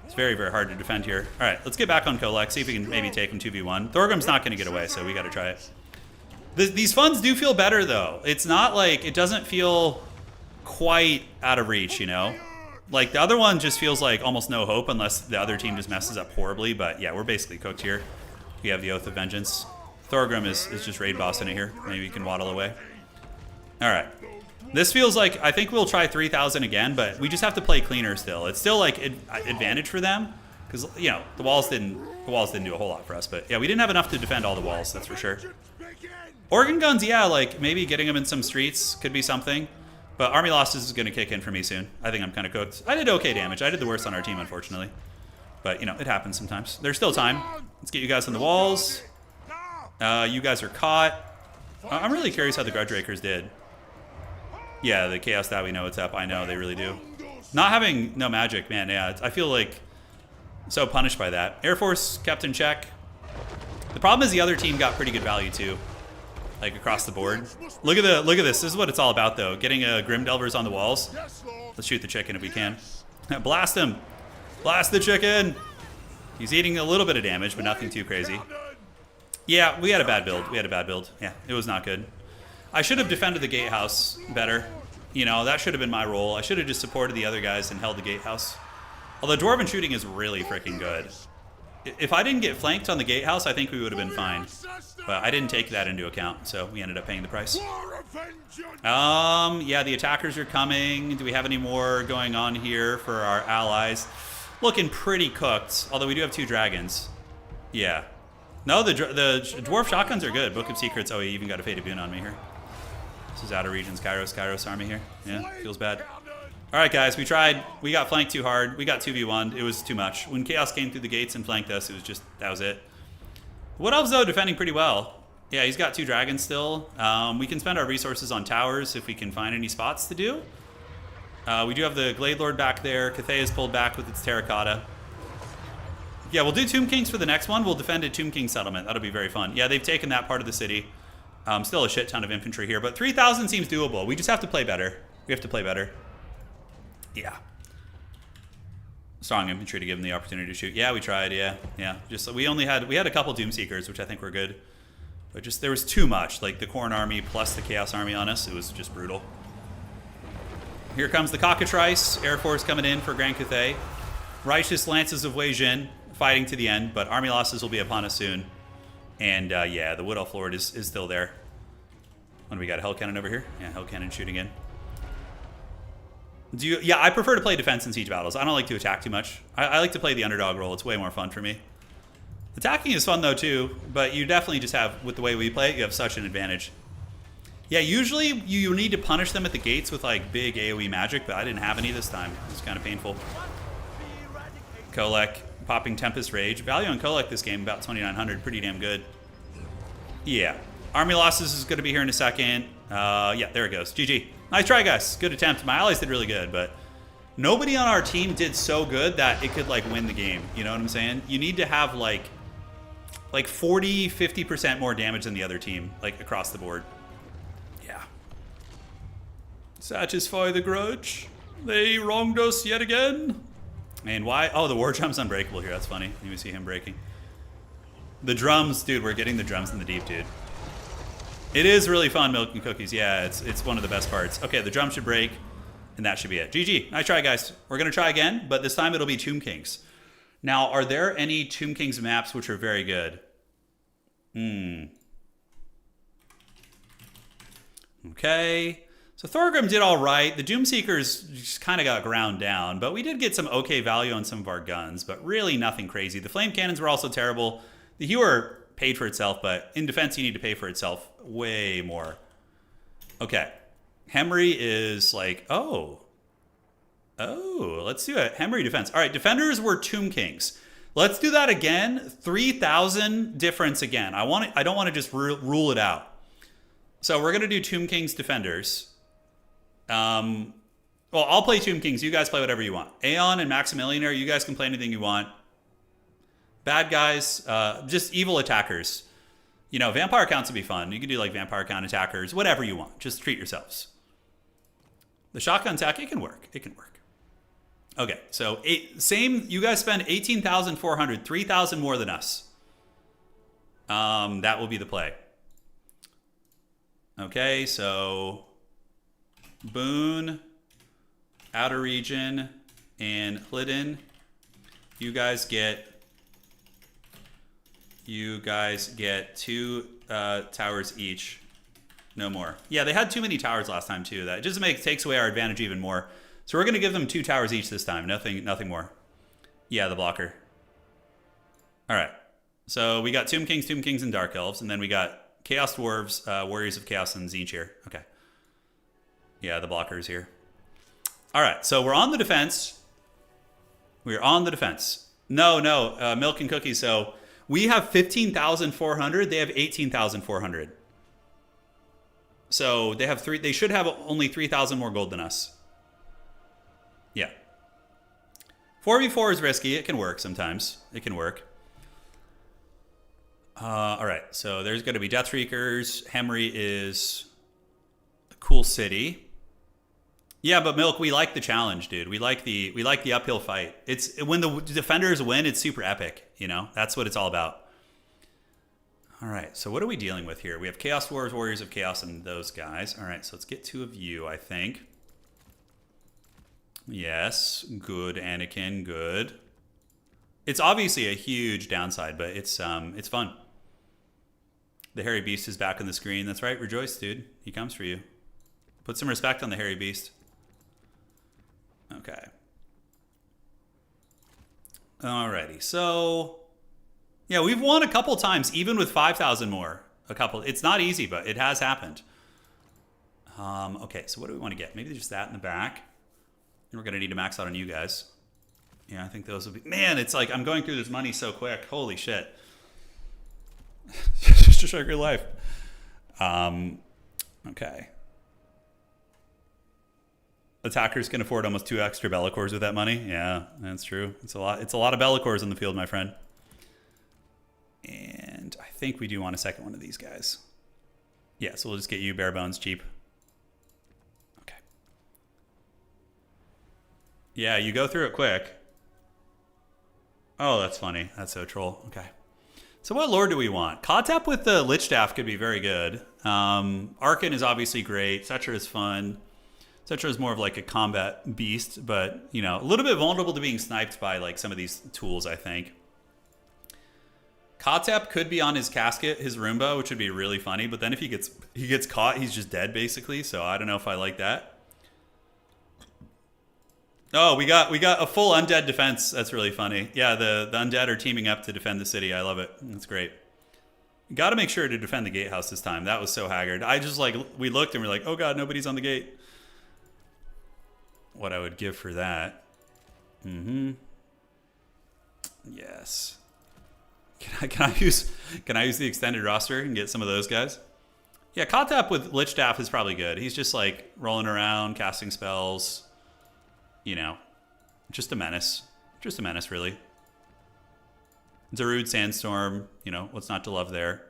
It's very, very hard to defend here. All right, let's get back on Kolek. See if we can maybe take him 2v1. Thorgrim's not gonna get away, so we gotta try it. These funds do feel better though. It's not like, it doesn't feel quite out of reach, you know? Like the other one just feels like almost no hope unless the other team just messes up horribly, but yeah, we're basically cooked here. We have the Oath of Vengeance. Thorgrim is just raid bossing it here. Maybe we can waddle away. All right. This feels like, I think we'll try 3,000 again, but we just have to play cleaner still. It's still like advantage for them because, you know, the walls didn't do a whole lot for us, but yeah, we didn't have enough to defend all the walls, that's for sure. Organ guns, yeah, like maybe getting them in some streets could be something, but army losses is going to kick in for me soon. I think I'm kind of cooked. I did okay damage. I did the worst on our team, unfortunately. But, you know, it happens sometimes. There's still time. Let's get you guys on the walls. You guys are caught. I'm really curious how the Grudge Rakers did. Yeah, the Chaos that we know what's up. I know, they really do. Not having no magic, man, yeah. I feel like so punished by that. Air Force kept in check. The problem is the other team got pretty good value, too. Like, across the board. Look at this. This is what it's all about, though. Getting Grim Delvers on the walls. Let's shoot the chicken if we can. Blast him. Blast the chicken. He's eating a little bit of damage, but nothing too crazy. Yeah, we had a bad build. Yeah, it was not good. I should have defended the gatehouse better. You know, that should have been my role. I should have just supported the other guys and held the gatehouse. Although Dwarven shooting is really freaking good. If I didn't get flanked on the gatehouse, I think we would have been fine. But I didn't take that into account, so we ended up paying the price. Yeah, the attackers are coming. Do we have any more going on here for our allies? Looking pretty cooked, although we do have 2 dragons. Yeah. No, the dwarf shotguns are good. Book of Secrets. Oh, he even got a Faded Boon on me here. This is Outer Regions, Kairos army here. Yeah, feels bad. All right, guys, we tried. We got flanked too hard. We got 2v1'd. It was too much. When Chaos came through the gates and flanked us, it was just, that was it. Wood Elves, though, defending pretty well. Yeah, he's got 2 dragons still. We can spend our resources on towers if we can find any spots to do. We do have the Glade Lord back there. Cathay is pulled back with its Terracotta. Yeah, we'll do Tomb Kings for the next one. We'll defend a Tomb King settlement. That'll be very fun. Yeah, they've taken that part of the city. Still a shit ton of infantry here, but 3,000 seems doable. We just have to play better. We have to play better. Yeah. Strong infantry to give them the opportunity to shoot. Yeah, we tried. Yeah. Just we had a couple Doom Seekers, which I think were good, but just there was too much. Like the Khorne army plus the Chaos army on us. It was just brutal. Here comes the Cockatrice Air Force coming in for Grand Cathay. Righteous Lances of Wei Jin fighting to the end, but army losses will be upon us soon. And yeah, the Wood Elf Lord is still there. What do we got? A Hell Cannon over here? Yeah, Hell Cannon shooting in. Yeah, I prefer to play defense in siege battles. I don't like to attack too much. I like to play the underdog role. It's way more fun for me. Attacking is fun though too, but you definitely just have, with the way we play it, you have such an advantage. Yeah, usually you need to punish them at the gates with like big AoE magic, but I didn't have any this time. It's kind of painful. Kolek popping Tempest Rage. Value on Kolek this game, about 2,900, pretty damn good. Yeah. Army losses is going to be here in a second. Yeah, there it goes. GG. Nice try, guys. Good attempt. My allies did really good, but nobody on our team did so good that it could, like, win the game. You know what I'm saying? You need to have, like 40, 50% more damage than the other team, like, across the board. Yeah. Satisfy the grudge. They wronged us yet again. And why? Oh, the war drum's unbreakable here. That's funny. You see him breaking. The drums, dude, we're getting the drums in the deep, dude. It is really fun, Milk and Cookies. Yeah, it's one of the best parts. Okay, the drum should break, and that should be it. GG. Nice try, guys. We're going to try again, but this time it'll be Tomb Kings. Now, are there any Tomb Kings maps which are very good? Okay. So Thorgrim did all right. The Doomseekers just kind of got ground down, but we did get some okay value on some of our guns, but really nothing crazy. The flame cannons were also terrible. The Hewer paid for itself, but in defense you need to pay for itself way more. Okay. Hemry is like, oh, let's do it. Hemry defense. All right, defenders were Tomb Kings. Let's do that again. 3,000 difference again. I don't want to just rule it out. So we're going to do Tomb Kings defenders. Well, I'll play Tomb Kings. You guys play whatever you want. Aeon and Maximilianer, you guys can play anything you want. Bad guys, just evil attackers. You know, vampire counts would be fun. You can do like vampire count attackers, whatever you want. Just treat yourselves. The shotgun attack, it can work. It can work. Okay, so you guys spend 18,400, 3,000 more than us. That will be the play. Okay, so Boone, Outer Region, and Hlidden. You guys get 2 towers each. No more. Yeah, they had too many towers last time too. That just takes away our advantage even more. So we're gonna give them 2 towers each this time. Nothing more. Yeah, the blocker. All right. So we got Tomb Kings, and Dark Elves, and then we got Chaos Dwarves, Warriors of Chaos, and Tzeentch here. Okay. Yeah, the blockers here. All right. So we're on the defense. We're on the defense. No, Milk and Cookies. So we have 15,400. They have 18,400. So they have they should have only 3,000 more gold than us. Yeah. 4v4 is risky. It can work sometimes. It can work. All right. So there's going to be Deathreakers. Hemry is a cool city. Yeah, but Milk, we like the challenge, dude. We like the uphill fight. It's when the defenders win, it's super epic. You know, that's what it's all about. All right, so what are we dealing with here? We have Chaos Dwarves, Warriors of Chaos, and those guys. All right, so let's get 2 of you, I think. Yes, good, Anakin, good. It's obviously a huge downside, but it's fun. The Hairy Beast is back on the screen. That's right, rejoice, dude. He comes for you. Put some respect on the Hairy Beast. Okay. Alrighty, so Yeah, we've won a couple times, even with 5,000 more. A couple. It's not easy, but it has happened. Okay, so what do we want to get? Maybe just that in the back. And we're going to need to max out on you guys. Yeah, I think those will be... Man, it's like I'm going through this money so quick. Holy shit. Just a sugar life. Okay. Attackers can afford almost 2 extra Bellicors with that money. Yeah, that's true. It's a lot. It's a lot of Bellicors in the field, my friend. And I think we do want a second one of these guys. Yeah, so we'll just get you bare bones cheap. Okay. Yeah, you go through it quick. Oh, that's funny. That's so troll. Okay. So what lord do we want? Kotep with the Lich Staff could be very good. Arkan is obviously great. Setra is fun. Setra is more of like a combat beast, but, you know, a little bit vulnerable to being sniped by like some of these tools, I think. Kotep could be on his casket, his Roomba, which would be really funny, but then if he gets caught, he's just dead basically, so I don't know if I like that. Oh, we got a full undead defense. That's really funny. Yeah, the undead are teaming up to defend the city. I love it. That's great. You got to make sure to defend the gatehouse this time. That was so haggard. I just like, we looked and we're like, oh god, nobody's on the gate. What I would give for that. Yes. Can I use the extended roster and get some of those guys? Yeah, Kotep with Lich Staff is probably good. He's just like rolling around, casting spells. You know, just a menace. Just a menace, really. Darude Sandstorm, you know, what's not to love there?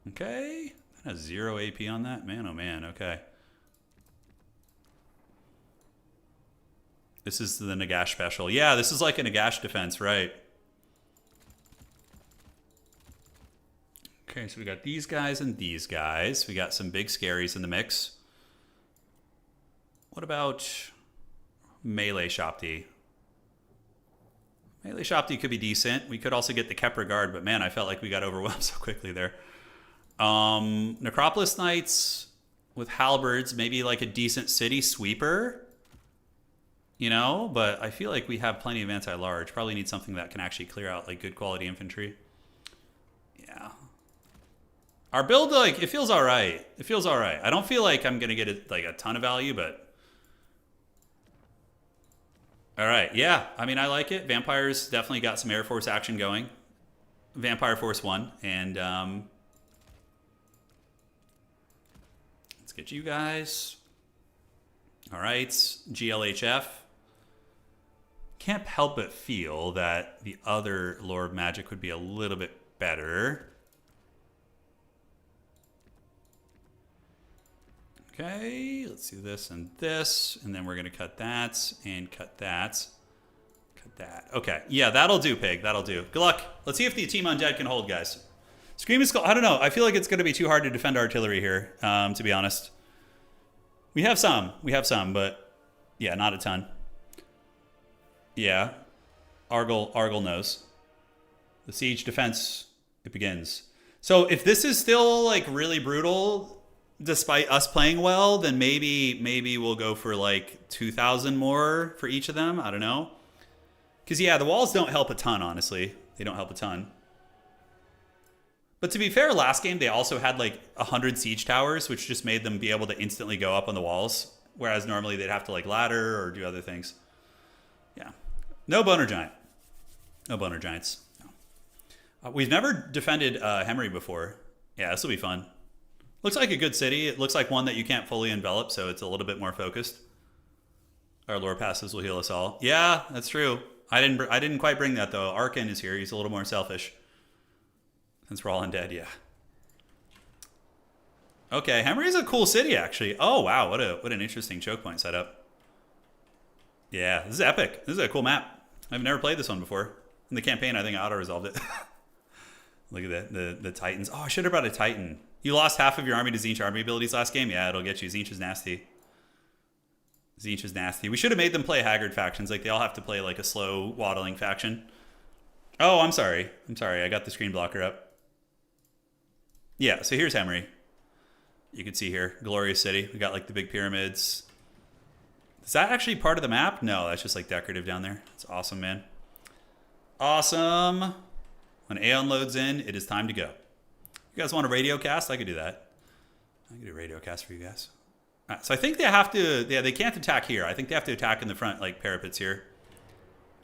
Okay. That has 0 AP on that? Man, oh man, okay. This is the Nagash special. Yeah, this is like a Nagash defense, right? Okay, so we got these guys and these guys. We got some big scaries in the mix. What about melee Shopti? Melee Shopti could be decent. We could also get the Kepra Guard, but man, I felt like we got overwhelmed so quickly there. Necropolis Knights with halberds, maybe like a decent city sweeper. You know, but I feel like we have plenty of anti-large. Probably need something that can actually clear out like good quality infantry. Yeah. Our build, like, it feels all right. It feels all right. I don't feel like I'm going to get like a ton of value, but... All right. Yeah. I mean, I like it. Vampires definitely got some Air Force action going. Vampire Force 1. And let's get you guys. All right. GLHF. Can't help but feel that the other Lord Magic would be a little bit better. Okay, let's do this and this, and then we're gonna cut that and cut that. Cut that. Okay, yeah, that'll do, Pig. That'll do. Good luck. Let's see if the team undead can hold, guys. Screaming Skull. I don't know. I feel like it's gonna be too hard to defend artillery here. To be honest, we have some, but yeah, not a ton. Yeah, Argyle knows. The siege defense, it begins. So if this is still like really brutal, despite us playing well, then maybe we'll go for like 2,000 more for each of them. I don't know. Because yeah, the walls don't help a ton, honestly. They don't help a ton. But to be fair, last game they also had like 100 siege towers, which just made them be able to instantly go up on the walls. Whereas normally they'd have to like ladder or do other things. Yeah. No Boner Giant. No Boner Giants. No. We've never defended Hemery before. Yeah, this will be fun. Looks like a good city. It looks like one that you can't fully envelop, so it's a little bit more focused. Our lore passes will heal us all. Yeah, that's true. I didn't quite bring that though. Arkan is here. He's a little more selfish. Since we're all undead, yeah. Okay, Hemery's a cool city actually. Oh wow, what an interesting choke point setup. Yeah, this is epic. This is a cool map. I've never played this one before. In the campaign, I think I auto-resolved it. Look at the Titans. Oh, I should have brought a Titan. You lost half of your army to Tzeentch army abilities last game? Yeah, it'll get you. Tzeentch is nasty. Tzeentch is nasty. We should have made them play Haggard factions. Like, they all have to play, like, a slow, waddling faction. Oh, I'm sorry. I got the screen blocker up. Yeah, so here's Hemery. You can see here. Glorious city. We got, like, the big pyramids. Is that actually part of the map? No, that's just like decorative down there. It's awesome, man. Awesome. When Aeon loads in, it is time to go. You guys want a radio cast? I could do that. I could do a radio cast for you guys. All right, so I think they have to, yeah, they can't attack here. I think they have to attack in the front, like parapets here.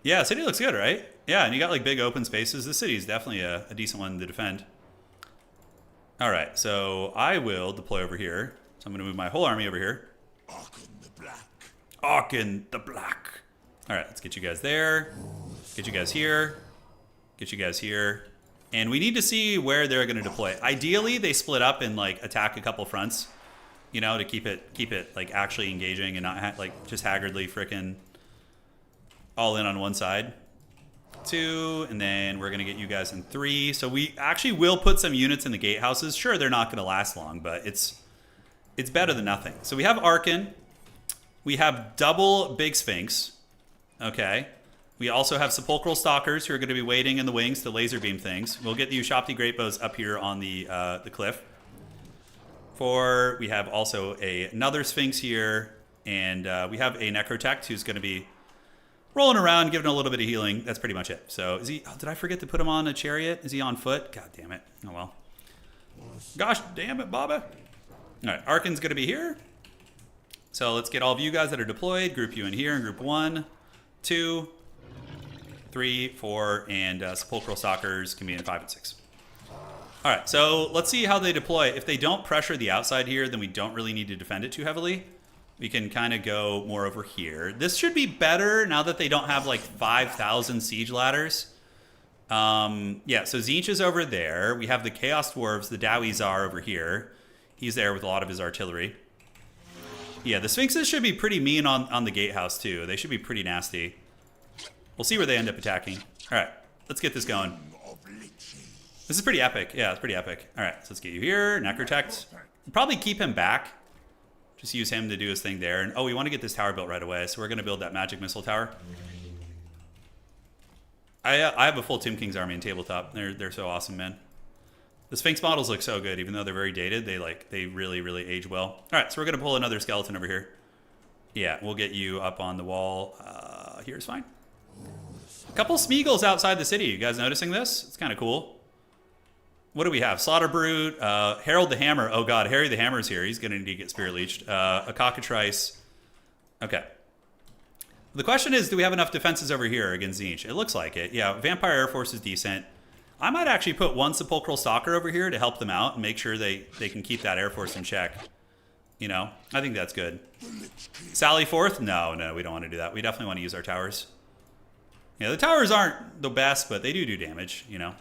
Yeah, city looks good, right? Yeah, and you got like big open spaces. The city is definitely a decent one to defend. All right, so I will deploy over here. So I'm going to move my whole army over here. Arkin the Black. Arkin the Black. All right, let's get you guys there. Get you guys here. Get you guys here. And we need to see where they're going to deploy. Ideally, they split up and like attack a couple fronts, you know, to keep it like actually engaging and not like just haggardly frickin' all in on one side. 2, and then we're going to get you guys in 3. So we actually will put some units in the gatehouses. Sure, they're not going to last long, but it's better than nothing. So we have Arkin. We have double Big Sphinx. Okay. We also have Sepulchral Stalkers who are going to be waiting in the wings to laser beam things. We'll get the Ushapti Greatbows up here on the cliff. 4, we have also another Sphinx here, and we have a Necrotect who's going to be rolling around, giving a little bit of healing. That's pretty much it. So is he? Oh, did I forget to put him on a chariot? Is he on foot? God damn it. Oh well. Gosh damn it, Baba. All right, Arkin's going to be here. So let's get all of you guys that are deployed. Group you in here in group 1, 2, 3, 4, and Sepulchral Stalkers can be in 5 and 6. All right, so let's see how they deploy. If they don't pressure the outside here, then we don't really need to defend it too heavily. We can kind of go more over here. This should be better now that they don't have like 5,000 siege ladders. Yeah, so Tzeentch is over there. We have the Chaos Dwarves, the Dawizar over here. He's there with a lot of his artillery. Yeah, the Sphinxes should be pretty mean on the gatehouse too. They should be pretty nasty. We'll see where they end up attacking. All right, let's get this going. This is pretty epic. Yeah, it's pretty epic. All right, so let's get you here. Necrotect. Probably keep him back. Just use him to do his thing there. And oh, we want to get this tower built right away, so we're going to build that magic missile tower. I have a full Tomb King's army in tabletop. They're so awesome, man. The Sphinx models look so good, even though they're very dated. They really age well. All right, so we're going to pull another skeleton over here. Yeah, we'll get you up on the wall. Here's fine. A couple Smeagol's outside the city. You guys noticing this? It's kind of cool. What do we have? Slaughter Brute, Harold the Hammer. Oh god, Harry the Hammer's here. He's going to need to get Spirit Leeched. A Cockatrice. Okay. The question is, do we have enough defenses over here against Tzeentch? It looks like it. Yeah, Vampire Air Force is decent. I might actually put one Sepulchral Stalker over here to help them out and make sure they can keep that Air Force in check. You know, I think that's good. Sally Forth? No, we don't want to do that. We definitely want to use our towers. Yeah, the towers aren't the best, but they do damage, you know.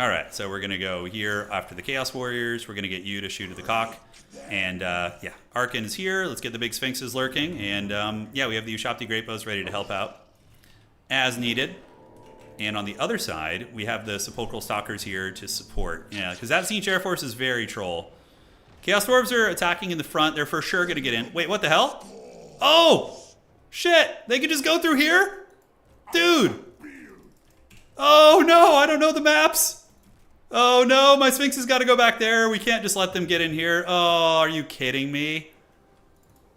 All right, so we're going to go here after the Chaos Warriors. We're going to get you to shoot at the cock. And, yeah, Arkin is here. Let's get the big Sphinxes lurking. And, yeah, we have the Ushapti Greatbows ready to help out as needed. And on the other side, we have the Sepulchral Stalkers here to support. Yeah, because that Tzeentch Air Force is very troll. Chaos Dwarves are attacking in the front. They're for sure going to get in. Wait, what the hell? Oh! Shit! They could just go through here? Dude! Oh, no! I don't know the maps! Oh no, my Sphinx has got to go back there. We can't just let them get in here. Oh, are you kidding me?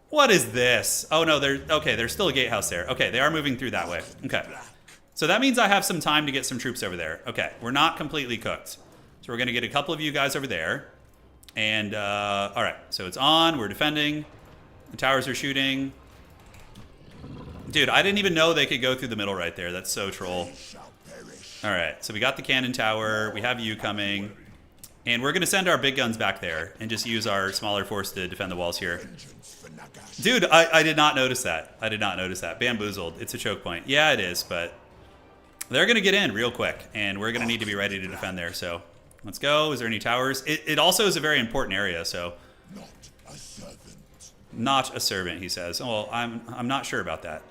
What is this? Oh no, there's still a gatehouse there. Okay, they are moving through that way. Okay. So that means I have some time to get some troops over there. Okay, we're not completely cooked. So we're going to get a couple of you guys over there. And, all right, so it's on. We're defending. The towers are shooting. Dude, I didn't even know they could go through the middle right there. That's so troll. All right, so we got the cannon tower. We have you coming. And we're going to send our big guns back there and just use our smaller force to defend the walls here. Dude, I did not notice that. I did not notice that. Bamboozled. It's a choke point. Yeah, it is, but they're going to get in real quick, and we're going to need to be ready to defend there. So let's go. Is there any towers? It also is a very important area, so. Not a servant. Not a servant, he says. Oh, well, I'm not sure about that.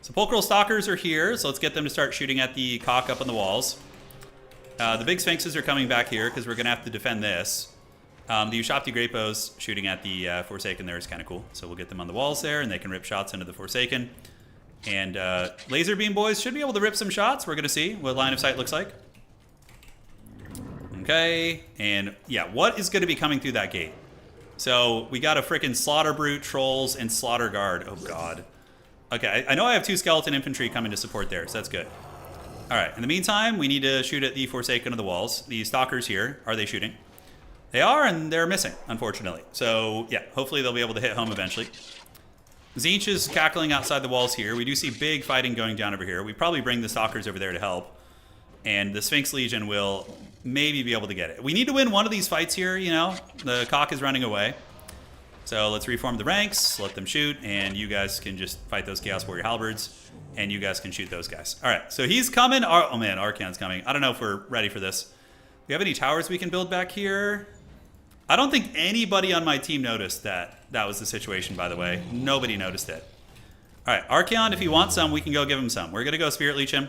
Sepulchral Stalkers are here, so let's get them to start shooting at the cock up on the walls. The big Sphinxes are coming back here because we're going to have to defend this. The Ushapti Greatbows shooting at the Forsaken there is kind of cool. So we'll get them on the walls there, and they can rip shots into the Forsaken. And Laser Beam Boys should be able to rip some shots. We're going to see what line of sight looks like. Okay, and yeah, what is going to be coming through that gate? So we got a freaking Slaughter Brute, Trolls, and Slaughter Guard. Oh, God. Okay, I know I have 2 Skeleton Infantry coming to support there, so that's good. All right, in the meantime, we need to shoot at the Forsaken of the Walls. The Stalkers here, are they shooting? They are, and they're missing, unfortunately. So, yeah, hopefully they'll be able to hit home eventually. Tzeentch is cackling outside the walls here. We do see big fighting going down over here. We probably bring the Stalkers over there to help. And the Sphinx Legion will maybe be able to get it. We need to win one of these fights here, you know. The cock is running away. So let's reform the ranks, let them shoot, and you guys can just fight those Chaos Warrior Halberds, and you guys can shoot those guys. All right, so he's coming. Oh, man, Archaon's coming. I don't know if we're ready for this. Do we have any towers we can build back here? I don't think anybody on my team noticed that that was the situation, by the way. Nobody noticed it. All right, Archaon, if he wants some, we can go give him some. We're going to go Spirit Leech him,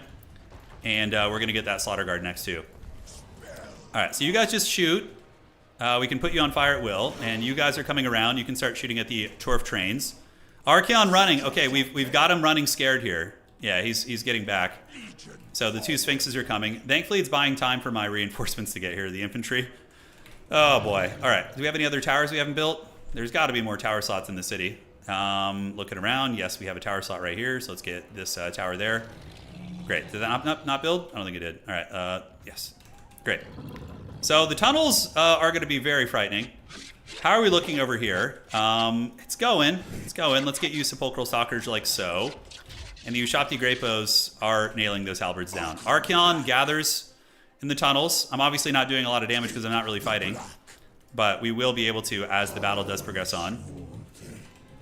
and we're going to get that Slaughter Guard next, too. All right, so you guys just shoot. We can put you on fire at will, and you guys are coming around. You can start shooting at the Dwarf trains. Archaon running. Okay, we've got him running scared here. Yeah, he's getting back. So the 2 Sphinxes are coming. Thankfully, it's buying time for my reinforcements to get here, the infantry. Oh, boy. All right, do we have any other towers we haven't built? There's got to be more tower slots in the city. Looking around, yes, we have a tower slot right here, so let's get this tower there. Great. Did that not build? I don't think it did. All right, yes. Great. So the tunnels are going to be very frightening. How are we looking over here? It's going. It's going. Let's get you Sepulchral Stalkers like so. And the Ushabti Grapos are nailing those halberds down. Archaon gathers in the tunnels. I'm obviously not doing a lot of damage because I'm not really fighting. But we will be able to as the battle does progress on.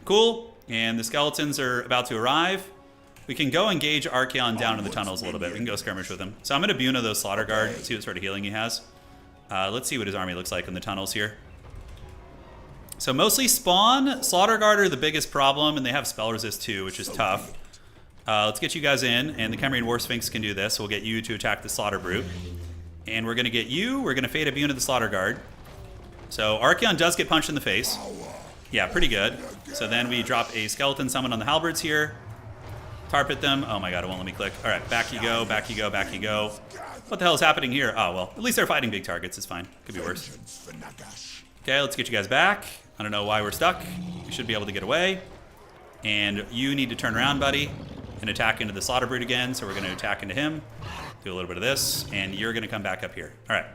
Cool. And the skeletons are about to arrive. We can go engage Archaon down in the tunnels a little bit. We can go skirmish with him. So I'm going to Buna those Slaughter Guard, see what sort of healing he has. Let's see what his army looks like in the tunnels here. So mostly spawn. Slaughter Guard are the biggest problem, and they have spell resist too, which is tough. Let's get you guys in, and the Khemrian War Sphinx can do this. We'll get you to attack the Slaughter Brute. And we're going to get you. We're going to fade a Buna the Slaughter Guard. So Archaon does get punched in the face. Yeah, pretty good. So then we drop a Skeleton Summon on the Halberds here. Tarpet them. Oh my god, it won't let me click. All right, back you go, back you go, back you go. What the hell is happening here? Oh, well, at least they're fighting big targets. It's fine. Could be worse. Okay, let's get you guys back. I don't know why we're stuck. We should be able to get away. And you need to turn around, buddy, and attack into the Slaughter Brute again. So we're going to attack into him. Do a little bit of this, and you're going to come back up here. All right.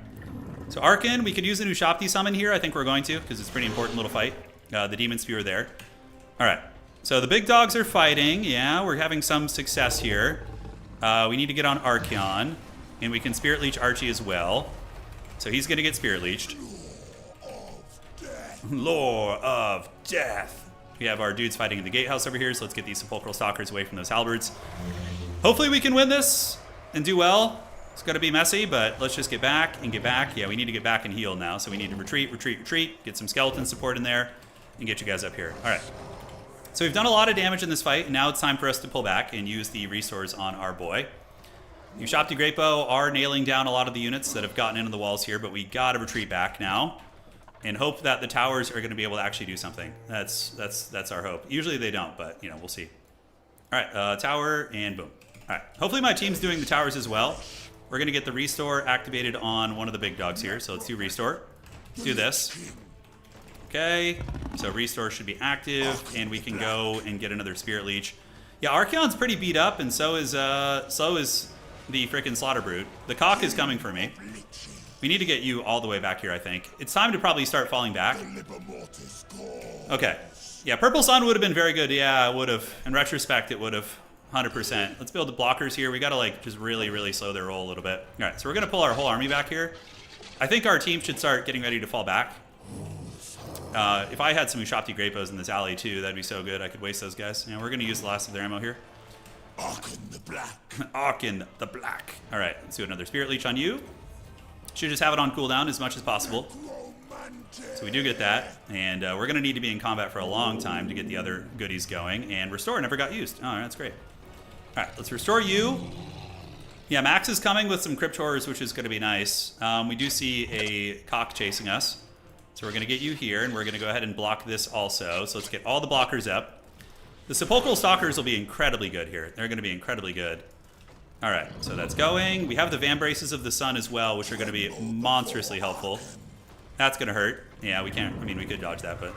So Arkan, we could use the new Ushabti summon here. I think we're going to, because it's a pretty important little fight. The Demon Spear there. All right. So the big dogs are fighting. Yeah, we're having some success here. We need to get on Archaon. And we can Spirit Leech Archie as well. So he's going to get Spirit Leeched. Lore of Death. We have our dudes fighting in the gatehouse over here. So let's get these Sepulchral Stalkers away from those halberds. Hopefully we can win this and do well. It's going to be messy, but let's just get back and get back. Yeah, we need to get back and heal now. So we need to retreat, retreat, retreat. Get some skeleton support in there and get you guys up here. All right. So we've done a lot of damage in this fight. And now it's time for us to pull back and use the restores on our boy. Ushabti Grapo are nailing down a lot of the units that have gotten into the walls here, but we got to retreat back now and hope that the towers are going to be able to actually do something. That's our hope. Usually they don't, but you know, we'll see. All right, tower and boom. All right, hopefully my team's doing the towers as well. We're going to get the restore activated on one of the big dogs here. So let's do restore. Let's do this. Okay, so restore should be active, and we can go and get another Spirit Leech. Yeah, Archaon's pretty beat up, and so is the frickin' Slaughter Brute. The cock is coming for me. We need to get you all the way back here, I think. It's time to probably start falling back. Okay. Yeah, Purple Sun would have been very good. Yeah, it would have. In retrospect, it would have. 100%. Let's build the blockers here. We got to, like, just really, really slow their roll a little bit. All right, so we're going to pull our whole army back here. I think our team should start getting ready to fall back. If I had some Ushabti Grapos in this alley, too, that'd be so good. I could waste those guys. Yeah, we're going to use the last of their ammo here. Arkin the Black. Arkin the Black. All right, let's do another Spirit Leech on you. Should just have it on cooldown as much as possible. So we do get that, and we're going to need to be in combat for a long time to get the other goodies going, and Restore never got used. Oh, that's great. All right, let's restore you. Yeah, Max is coming with some Crypt Horrors, which is going to be nice. We do see a cock chasing us, so we're going to get you here, and we're going to go ahead and block this also. So let's get all the blockers up. The Sepulchral Stalkers will be incredibly good here. They're going to be incredibly good. All right, so that's going. We have the Van Braces of the Sun as well, which are going to be monstrously helpful. That's gonna hurt. Yeah, we can't. I mean, we could dodge that, but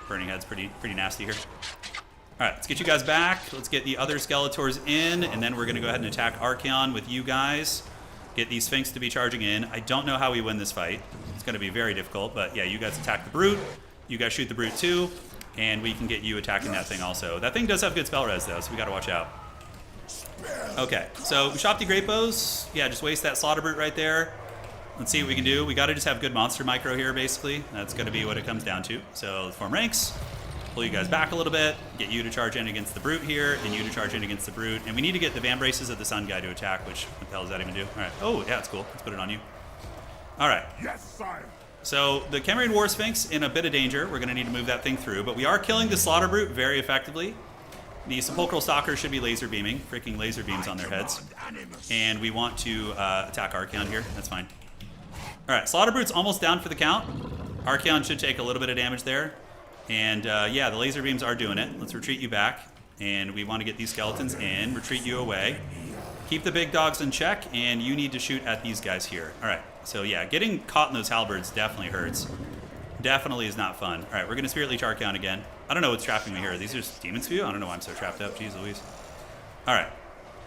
Burning Head's pretty nasty here. All right, let's get you guys back. Let's get the other Skeletors in, and then we're gonna go ahead and attack Archaon with you guys. Get these Sphinx to be charging in. I don't know how we win this fight. It's gonna be very difficult, but yeah, you guys attack the Brute. You guys shoot the Brute too, and we can get you attacking that thing also. That thing does have good spell res though, so we gotta watch out. Okay, so we shop the Great Bows. Yeah, just waste that Slaughter Brute right there. Let's see what we can do. We gotta just have good monster micro here, basically. That's gonna be what it comes down to. So let's form ranks. Pull you guys back a little bit, get you to charge in against the Brute here, and you to charge in against the Brute. And we need to get the Vambraces of the Sun guy to attack, which what the hell does that even do? All right. Oh, yeah, it's cool. Let's put it on you. All right. Yes, sire. So the Chimerian War Sphinx in a bit of danger. We're going to need to move that thing through, but we are killing the Slaughter Brute very effectively. The Sepulchral Stalkers should be laser beaming, freaking laser beams on their heads. And we want to attack Archaon here. That's fine. All right, Slaughter Brute's almost down for the count. Archaon should take a little bit of damage there. And yeah, the laser beams are doing it. Let's retreat you back. And we want to get these skeletons in, retreat you away. Keep the big dogs in check, and you need to shoot at these guys here. All right, so yeah, getting caught in those halberds definitely hurts. Definitely is not fun. All right, we're going to Spirit Leech Archaon again. I don't know what's trapping me here. These are just Demon's Spew? I don't know why I'm so trapped up. Jeez Louise. All right,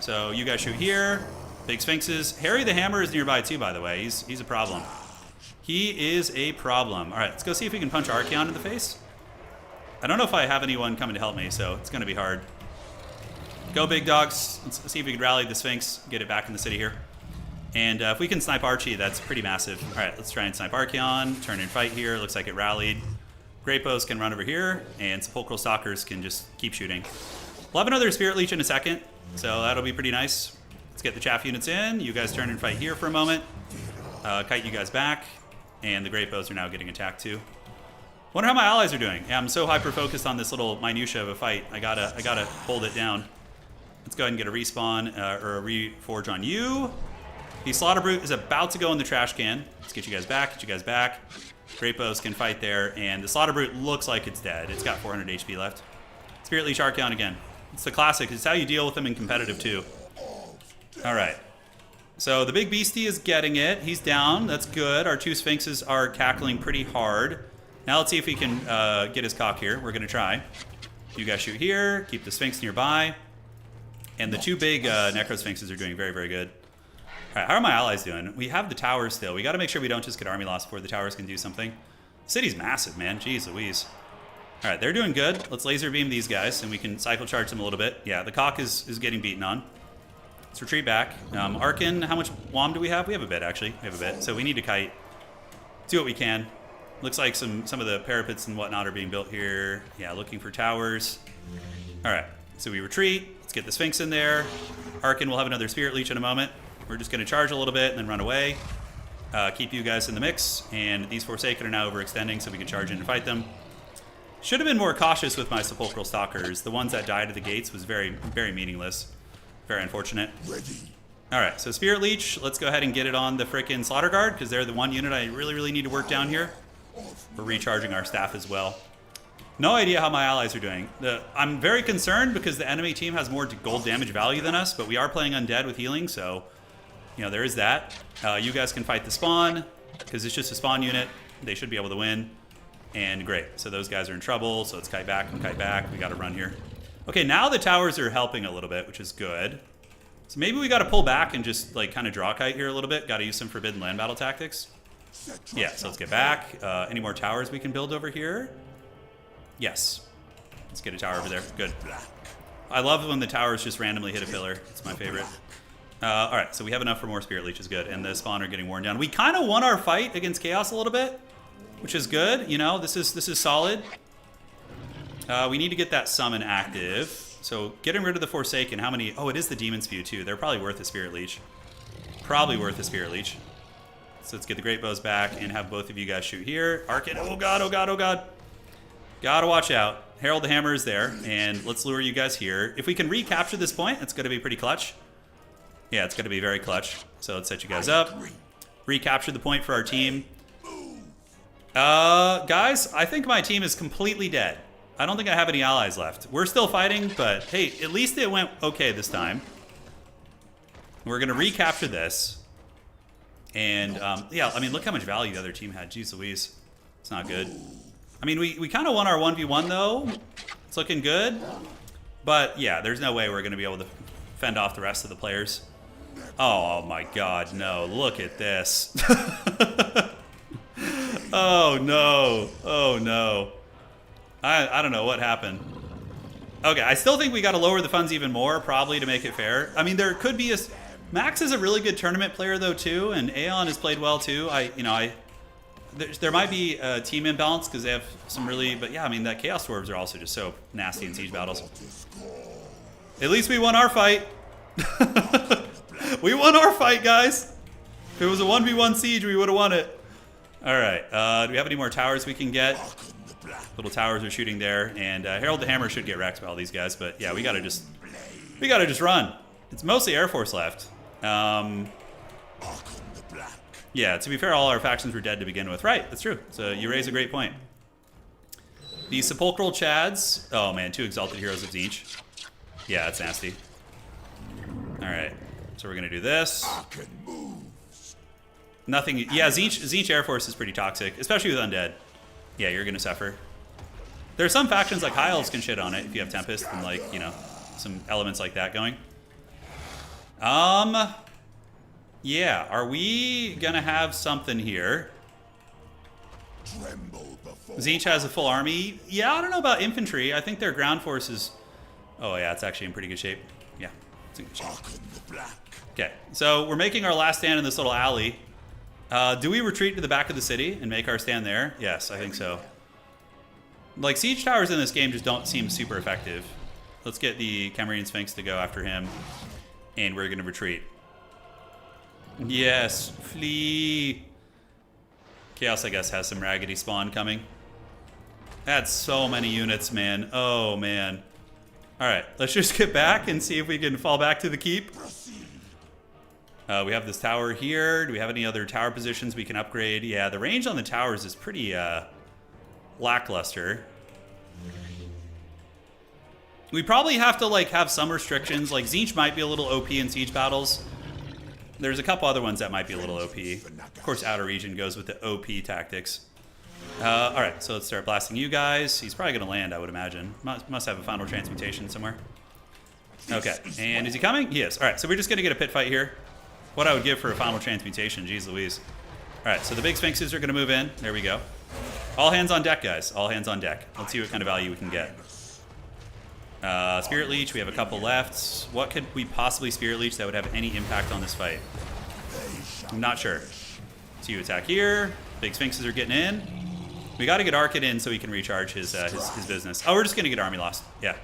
so you guys shoot here. Big Sphinxes. Harry the Hammer is nearby too, by the way. He's a problem. He is a problem. All right, let's go see if we can punch Archaon in the face. I don't know if I have anyone coming to help me, so it's going to be hard. Go, big dogs. Let's see if we can rally the Sphinx, get it back in the city here. And if we can snipe Archie, that's pretty massive. All right, let's try and snipe Archaon. Turn and fight here. Looks like it rallied. Great Bows can run over here, and Sepulchral Stalkers can just keep shooting. We'll have another Spirit Leech in a second, so that'll be pretty nice. Let's get the chaff units in. You guys turn and fight here for a moment. Kite you guys back, and the Great Bows are now getting attacked too. Wonder how my allies are doing. Yeah, I'm so hyper-focused on this little minutia of a fight. I gotta hold it down. Let's go ahead and get a respawn or a reforge on you. The Slaughter Brute is about to go in the trash can. Let's get you guys back, get you guys back. Great Bows can fight there, and the Slaughter Brute looks like it's dead. It's got 400 HP left. Spirit Leech Archaon again. It's the classic. It's how you deal with them in competitive too. All right. So the big beastie is getting it. He's down. That's good. Our two Sphinxes are cackling pretty hard. Now let's see if we can get his cock here. We're going to try. You guys shoot here. Keep the Sphinx nearby. And the two big Necro Sphinxes are doing very, very good. All right, how are my allies doing? We have the towers still. We got to make sure we don't just get army loss before the towers can do something. The city's massive, man. Jeez Louise. All right, they're doing good. Let's laser beam these guys, and we can cycle charge them a little bit. Yeah, the cock is getting beaten on. Let's retreat back. Arkin, how much WOM do we have? We have a bit, actually. We have a bit. So we need to kite. Do what we can. Looks like some of the parapets and whatnot are being built here. Yeah, looking for towers. All right, so we retreat. Let's get the Sphinx in there. Arkin will have another Spirit Leech in a moment. We're just going to charge a little bit and then run away. Keep you guys in the mix. And these Forsaken are now overextending, so we can charge in and fight them. Should have been more cautious with my Sepulchral Stalkers. The ones that died at the gates was very, very meaningless. Very unfortunate. All right, so Spirit Leech. Let's go ahead and get it on the frickin' Slaughter Guard, because they're the one unit I really, really need to work down here. We're recharging our staff as well. No idea how my allies are doing. I'm very concerned because the enemy team has more gold damage value than us, but we are playing undead with healing, so you know there is that. You guys can fight the spawn because it's just a spawn unit. They should be able to win. And great. So those guys are in trouble. So let's kite back and kite back. We got to run here. Okay, now the towers are helping a little bit, which is good. So maybe we got to pull back and just like kind of draw kite here a little bit. Got to use some forbidden land battle tactics. Yeah, so let's get back. Any more towers we can build over here? Yes. Let's get a tower over there. Good. I love when the towers just randomly hit a pillar. It's my favorite. All right, so we have enough for more Spirit Leech is good, and the spawn are getting worn down. We kind of won our fight against Chaos a little bit, which is good. You know, this is solid. We need to get that summon active. So getting rid of the Forsaken. How many? Oh, it is the Demon's Spew too. They're probably worth a Spirit Leech. Probably worth a Spirit Leech. So let's get the Great Bows back and have both of you guys shoot here. Arkin, oh god, oh god, oh god. Gotta watch out. Herald the Hammer is there, and let's lure you guys here. If we can recapture this point, it's gonna be pretty clutch. Yeah, it's gonna be very clutch. So let's set you guys up. Recapture the point for our team. Guys, I think my team is completely dead. I don't think I have any allies left. We're still fighting, but hey, at least it went okay this time. We're gonna recapture this. And yeah, I mean, look how much value the other team had. Jeez Louise. It's not good. I mean, we kind of won our 1v1 though. It's looking good. But yeah, there's no way we're going to be able to fend off the rest of the players. Oh my god, no. Look at this. Oh no. Oh no. I don't know what happened. Okay, I still think we got to lower the funds even more, probably, to make it fair. I mean, there could be a... Max is a really good tournament player, though, too, and Aeon has played well, too. There might be a team imbalance because they have some really... But yeah, I mean, that Chaos Dwarves are also just so nasty in siege battles. At least we won our fight. We won our fight, guys. If it was a 1v1 siege, we would have won it. All right. Do we have any more towers we can get? Little towers are shooting there, and Harold the Hammer should get wrecked by all these guys. But yeah, we gotta just run. It's mostly Air Force left. Yeah, to be fair, all our factions were dead to begin with. Right, that's true. So you raise a great point. The Sepulchral Chads. Oh man, 2 Exalted Heroes of Tzeentch. Yeah, that's nasty. All right, so we're gonna do this. Nothing. Yeah, Tzeentch Air Force is pretty toxic, especially with undead. Yeah, you're gonna suffer. There are some factions like High Elves can shit on it if you have Tempest and like, you know, some elements like that going. Yeah, are we gonna have something here? Tzeentch has a full army. Yeah, I don't know about infantry. I think their ground force is... Oh yeah, it's actually in pretty good shape. Yeah, it's in good shape. Okay, so we're making our last stand in this little alley. Do we retreat to the back of the city and make our stand there? Yes, I think so. Like, siege towers in this game just don't seem super effective. Let's get the Camarine Sphinx to go after him, and we're going to retreat. Yes, flee. Chaos, I guess, has some raggedy spawn coming. That's so many units, man. Oh, man. All right, let's just get back and see if we can fall back to the keep. We have this tower here. Do we have any other tower positions we can upgrade? Yeah, the range on the towers is pretty lackluster. We probably have to like have some restrictions. Like Tzeentch might be a little OP in siege battles. There's a couple other ones that might be a little OP. Of course, Outer Region goes with the OP tactics. All right, so let's start blasting you guys. He's probably going to land, I would imagine. Must have a final transmutation somewhere. Okay, and is he coming? He is. All right, so we're just going to get a pit fight here. What I would give for a final transmutation, geez Louise. All right, so the big Sphinxes are going to move in. There we go. All hands on deck, guys. All hands on deck. Let's see what kind of value we can get. Spirit Leech, we have a couple left. What could we possibly Spirit Leech that would have any impact on this fight? I'm not sure. So you attack here. Big Sphinxes are getting in. We got to get Arcade in so he can recharge his business. Oh, we're just going to get Army Lost. Yeah.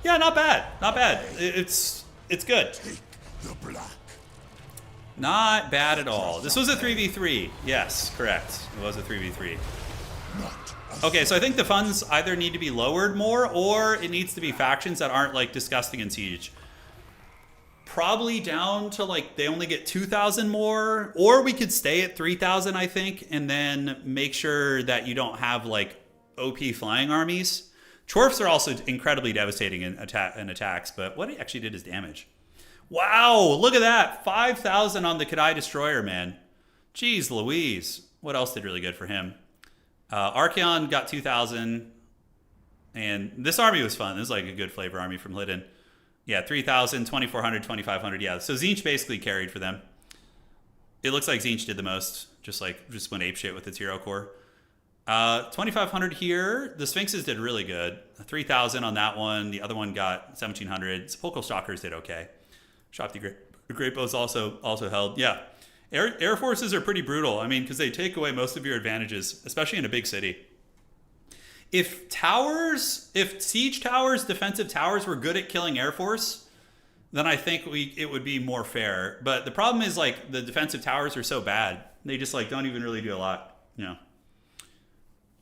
Yeah, not bad. Not bad. It's good. Not bad at all. This was a 3v3. Yes, correct. It was a 3v3. Okay, so I think the funds either need to be lowered more or it needs to be factions that aren't like disgusting in siege. Probably down to like they only get 2,000 more, or we could stay at 3,000, I think, and then make sure that you don't have like OP flying armies. Dwarfs are also incredibly devastating in attacks, but what he actually did is damage. Wow, look at that. 5,000 on the Kadai Destroyer, man. Jeez Louise. What else did really good for him? Archeon got 2,000. And this army was fun. This is like a good flavor army from Lydon. Yeah, 3,000, 2,400, 2,500. Yeah, so Tzeentch basically carried for them. It looks like Tzeentch did the most. Just went apeshit with its hero core. 2,500 here. The Sphinxes did really good. 3,000 on that one. The other one got 1,700. Sepulchral Stalkers did okay. Shopty Great Bows also held. Yeah. Air forces are pretty brutal. I mean, because they take away most of your advantages, especially in a big city. If siege towers, defensive towers were good at killing Air Force, then I think it would be more fair. But the problem is like the defensive towers are so bad. They just like don't even really do a lot, you know.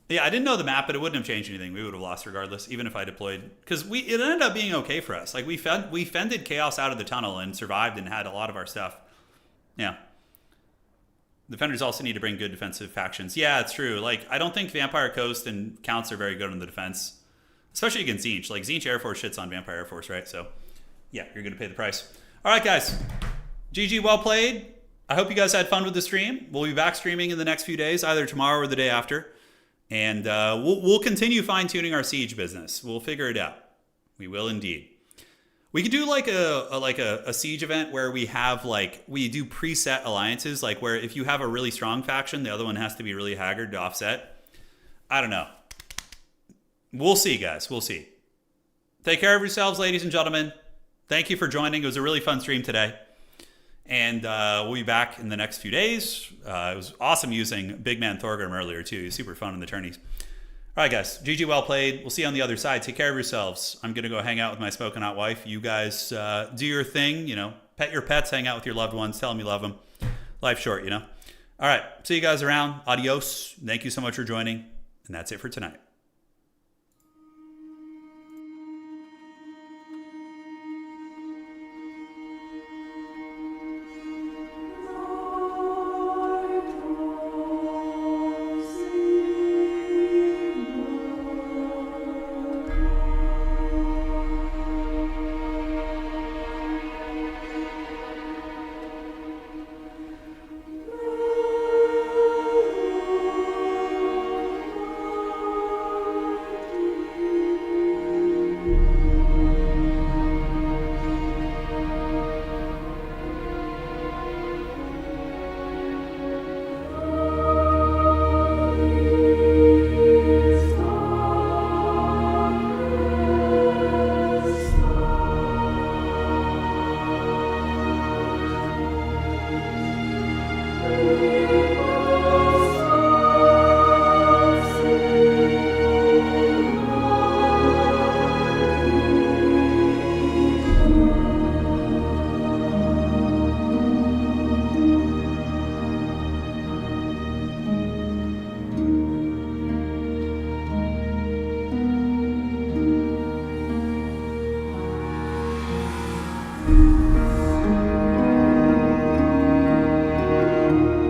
Yeah, I didn't know the map, but it wouldn't have changed anything. We would have lost regardless, even if I deployed. Because it ended up being okay for us. Like, we fended Chaos out of the tunnel and survived and had a lot of our stuff. Yeah. Defenders also need to bring good defensive factions. Yeah, it's true. Like, I don't think Vampire Coast and Counts are very good on the defense. Especially against Tzeentch. Like, Tzeentch Air Force shits on Vampire Air Force, right? So, yeah, you're going to pay the price. All right, guys. GG, well played. I hope you guys had fun with the stream. We'll be back streaming in the next few days, either tomorrow or the day after. And we'll continue fine-tuning our siege business. We'll figure it out. We will indeed. We could do like a siege event where we have we do preset alliances, like where if you have a really strong faction, the other one has to be really haggard to offset. I don't know. We'll see, guys. We'll see. Take care of yourselves, ladies and gentlemen. Thank you for joining. It was a really fun stream today. And we'll be back in the next few days. It was awesome using Big Man Thorgrim earlier, too. He was super fun in the tourneys. All right, guys. GG, well played. We'll see you on the other side. Take care of yourselves. I'm going to go hang out with my smoking hot wife. You guys do your thing. Pet your pets. Hang out with your loved ones. Tell them you love them. Life's short, All right. See you guys around. Adios. Thank you so much for joining. And that's it for tonight.